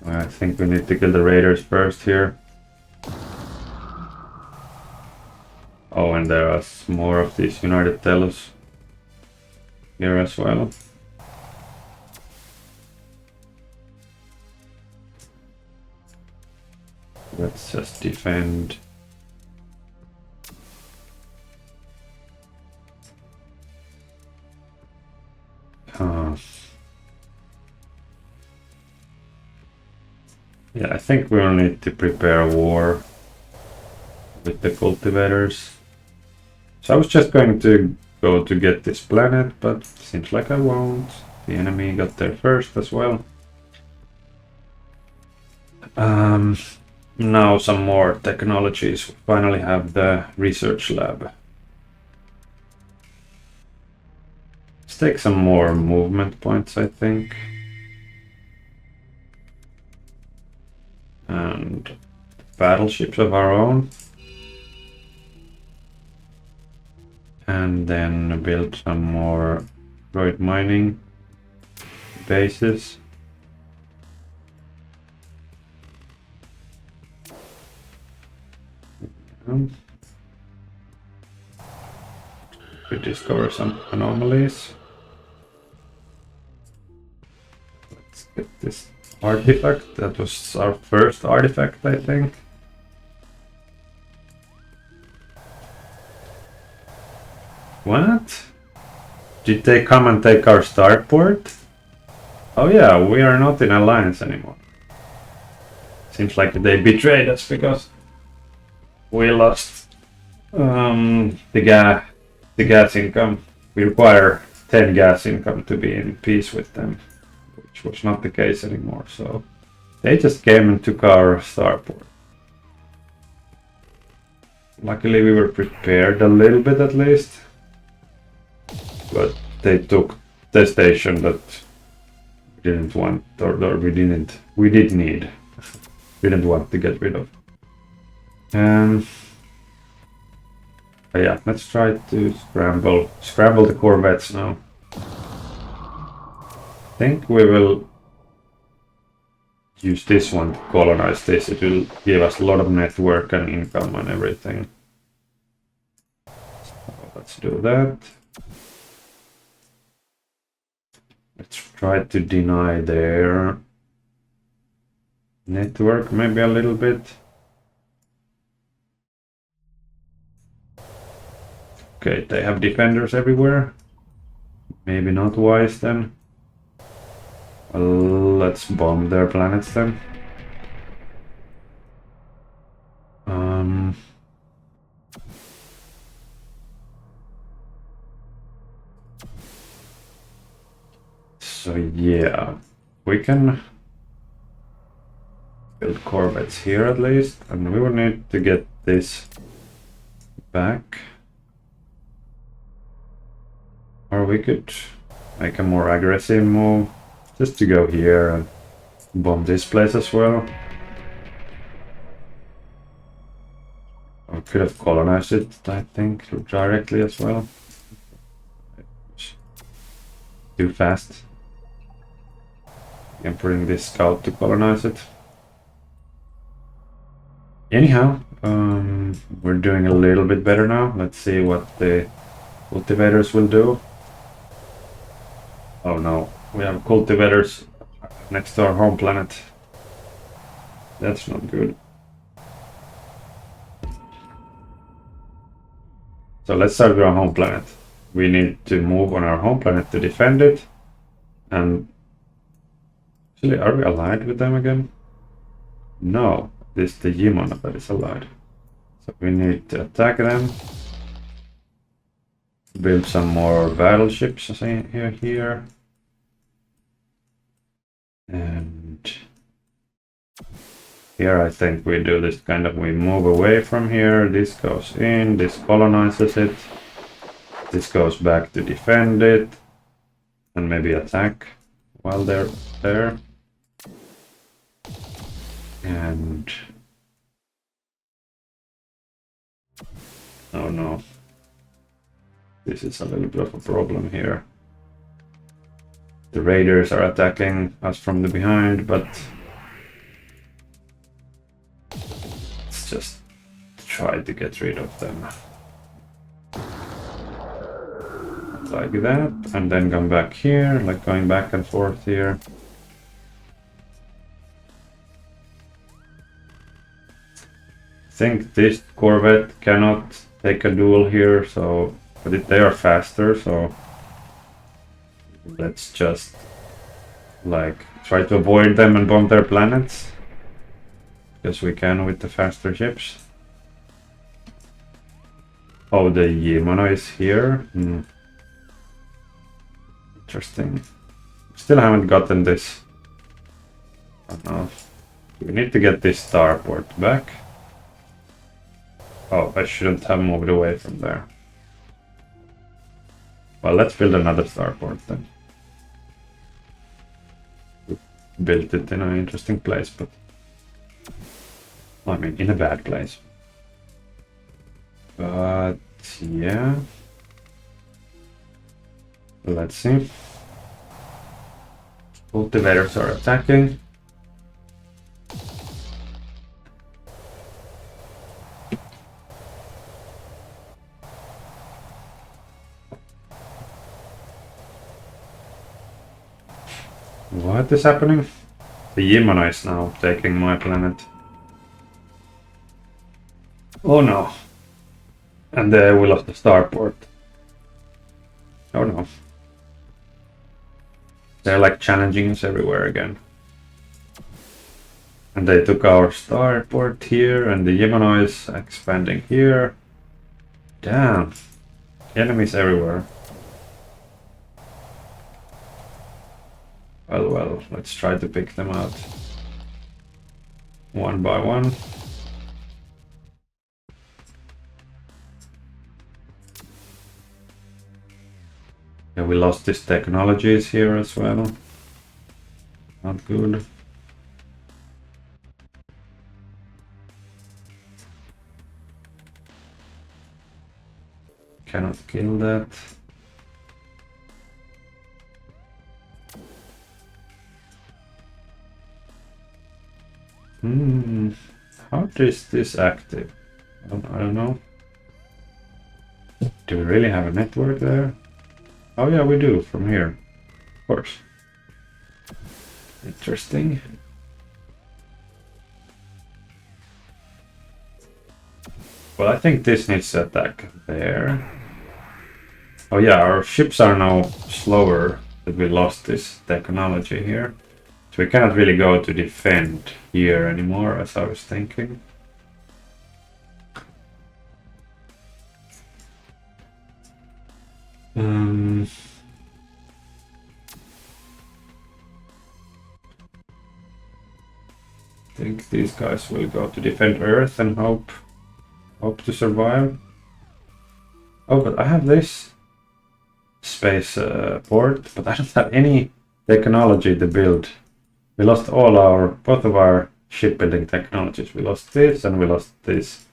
I think we need to kill the raiders first here. Oh, and there are more of these United Telos here as well. Let's just defend. Yeah, I think we will need to prepare a war with the cultivators. So I was just going to go to get this planet, but seems like I won't. The enemy got there first as well. Now some more technologies. We finally have the research lab. Let's take some more movement points, I think. And battleships of our own. And then build some more droid mining bases. We discover some anomalies. Let's get this artifact. That was our first artifact, I think. What? Did they come and take our starport? Oh yeah, we are not in alliance anymore. Seems like they betrayed us because we lost the gas income. We require 10 gas income to be in peace with them, which was not the case anymore. So they just came and took our starport. Luckily we were prepared a little bit at least. But they took the station that we didn't want, or we did need. Didn't want to get rid of. But yeah, let's try to scramble the corvettes now. I think we will use this one to colonize this. It will give us a lot of network and income and everything. So let's do that. Let's try to deny their network maybe a little bit. Okay, they have defenders everywhere. Maybe not wise then. Well, let's bomb their planets then. we can build corvettes here at least, and we will need to get this back. Or we could make a more aggressive move, just to go here and bomb this place as well. Or could have colonized it, I think, directly as well. Too fast. I'm putting this scout to colonize it. Anyhow, we're doing a little bit better now. Let's see what the cultivators will do. Oh no, we have cultivators next to our home planet. That's not good. So let's start with our home planet. We need to move on our home planet to defend it. And actually, are we allied with them again? No, this is the Yimon that is allied. So we need to attack them. Build some more battleships here. And here I think we do this kind of, we move away from here, this goes in, this colonizes it, this goes back to defend it, and maybe attack while they're there. And oh no, this is a little bit of a problem here. The raiders are attacking us from the behind, but let's just try to get rid of them. Like that, and then come back here, like going back and forth here. I think this corvette cannot take a duel here, so but they are faster, so let's just like try to avoid them and bomb their planets, because we can with the faster ships. Oh, the Yimano is here. Interesting. Still haven't gotten this. I don't know. We need to get this starport back. Oh, I shouldn't have moved away from there. Well, let's build another starport then. We built it in an interesting place, but I mean, in a bad place. But yeah. Let's see. Cultivators are attacking. What is happening? The Yimano is now taking my planet. Oh no. And we lost the starport. Oh no. They're like challenging us everywhere again. And they took our starport here, and the Yimano is expanding here. Damn. Enemies everywhere. Well, let's try to pick them out. One by one. Yeah, we lost these technologies here as well. Not good. Cannot kill that. How is this active? I don't know. Do we really have a network there? Oh yeah, we do, from here. Of course. Interesting. Well, I think this needs to attack there. Oh yeah, our ships are now slower, that we lost this technology here. So we cannot really go to defend here anymore, as I was thinking. think these guys will go to defend Earth and hope to survive. Oh, but I have this space port, but I don't have any technology to build. We lost both of our shipbuilding technologies. We lost this and we lost this.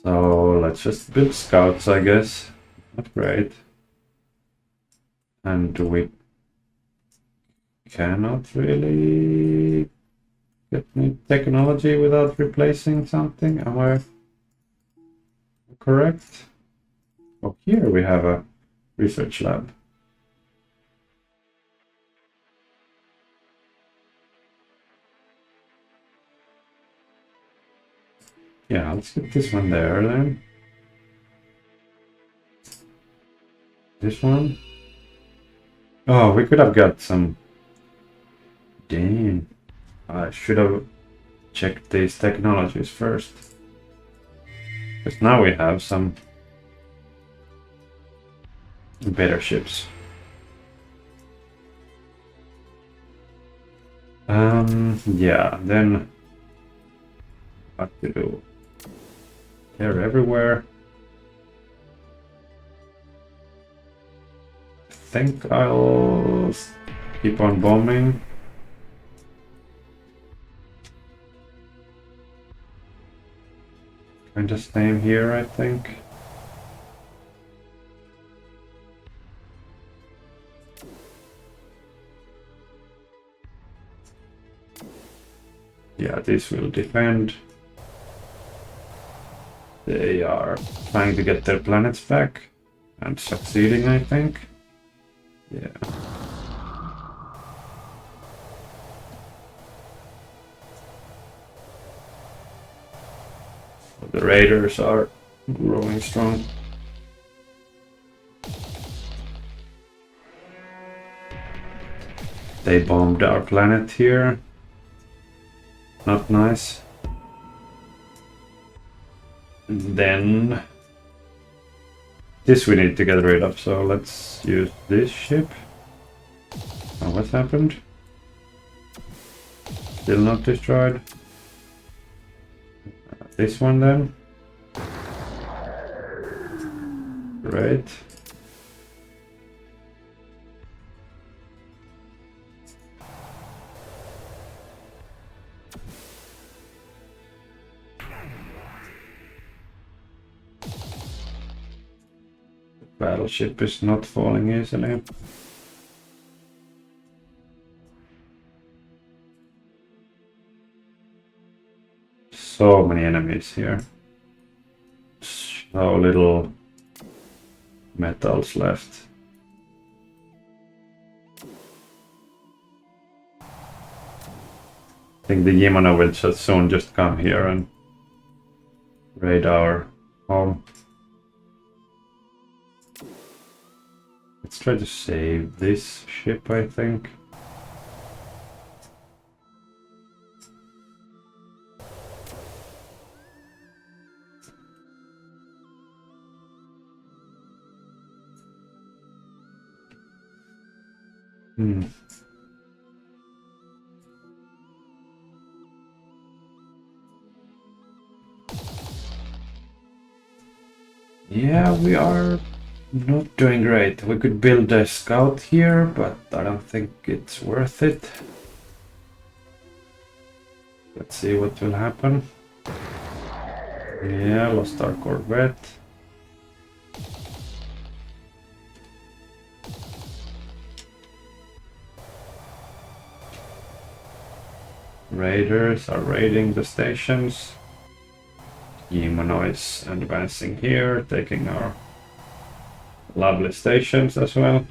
So let's just build scouts, I guess. Not great. And we cannot really get new technology without replacing something. Am I correct? Oh, here we have a research lab. Yeah, let's get this one there then. This one. Oh, we could have got some. Damn. I should have checked these technologies first. Because now we have some better ships. Yeah, then what to do? They're everywhere. I think I'll keep on bombing. Kind of staying here, I think. Yeah, this will defend. They are trying to get their planets back and succeeding, I think. Yeah. The raiders are growing strong. They bombed our planet here. Not nice. Then this we need to get rid of, so let's use this ship. Oh, what happened? Still not destroyed. This one then. Great. Battleship is not falling easily. So many enemies here. So little metals left. I think the Yimano will soon just come here and raid our home. Let's try to save this ship, I think. Yeah, we are not doing great. We could build a scout here, but I don't think it's worth it. Let's see what will happen. Yeah, lost our corvette. Raiders are raiding the stations. Yimano is advancing here, taking our lovely stations as well.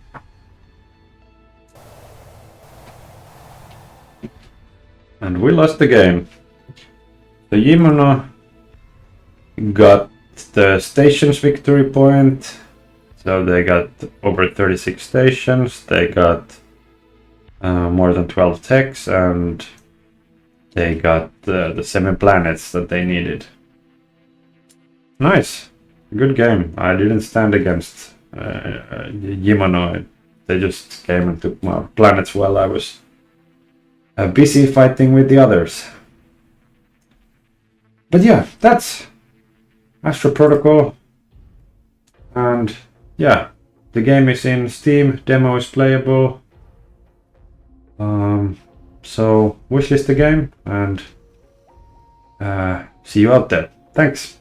And we lost the game. The Yimano got the stations victory point. So they got over 36 stations. They got more than 12 techs, and they got the 7 planets that they needed. Nice. Good game. I didn't stand against Yimano. They just came and took my planets while I was busy fighting with the others. But yeah, that's Astro Protocol. And yeah, the game is in Steam, demo is playable. So wishlist the game and see you out there. Thanks.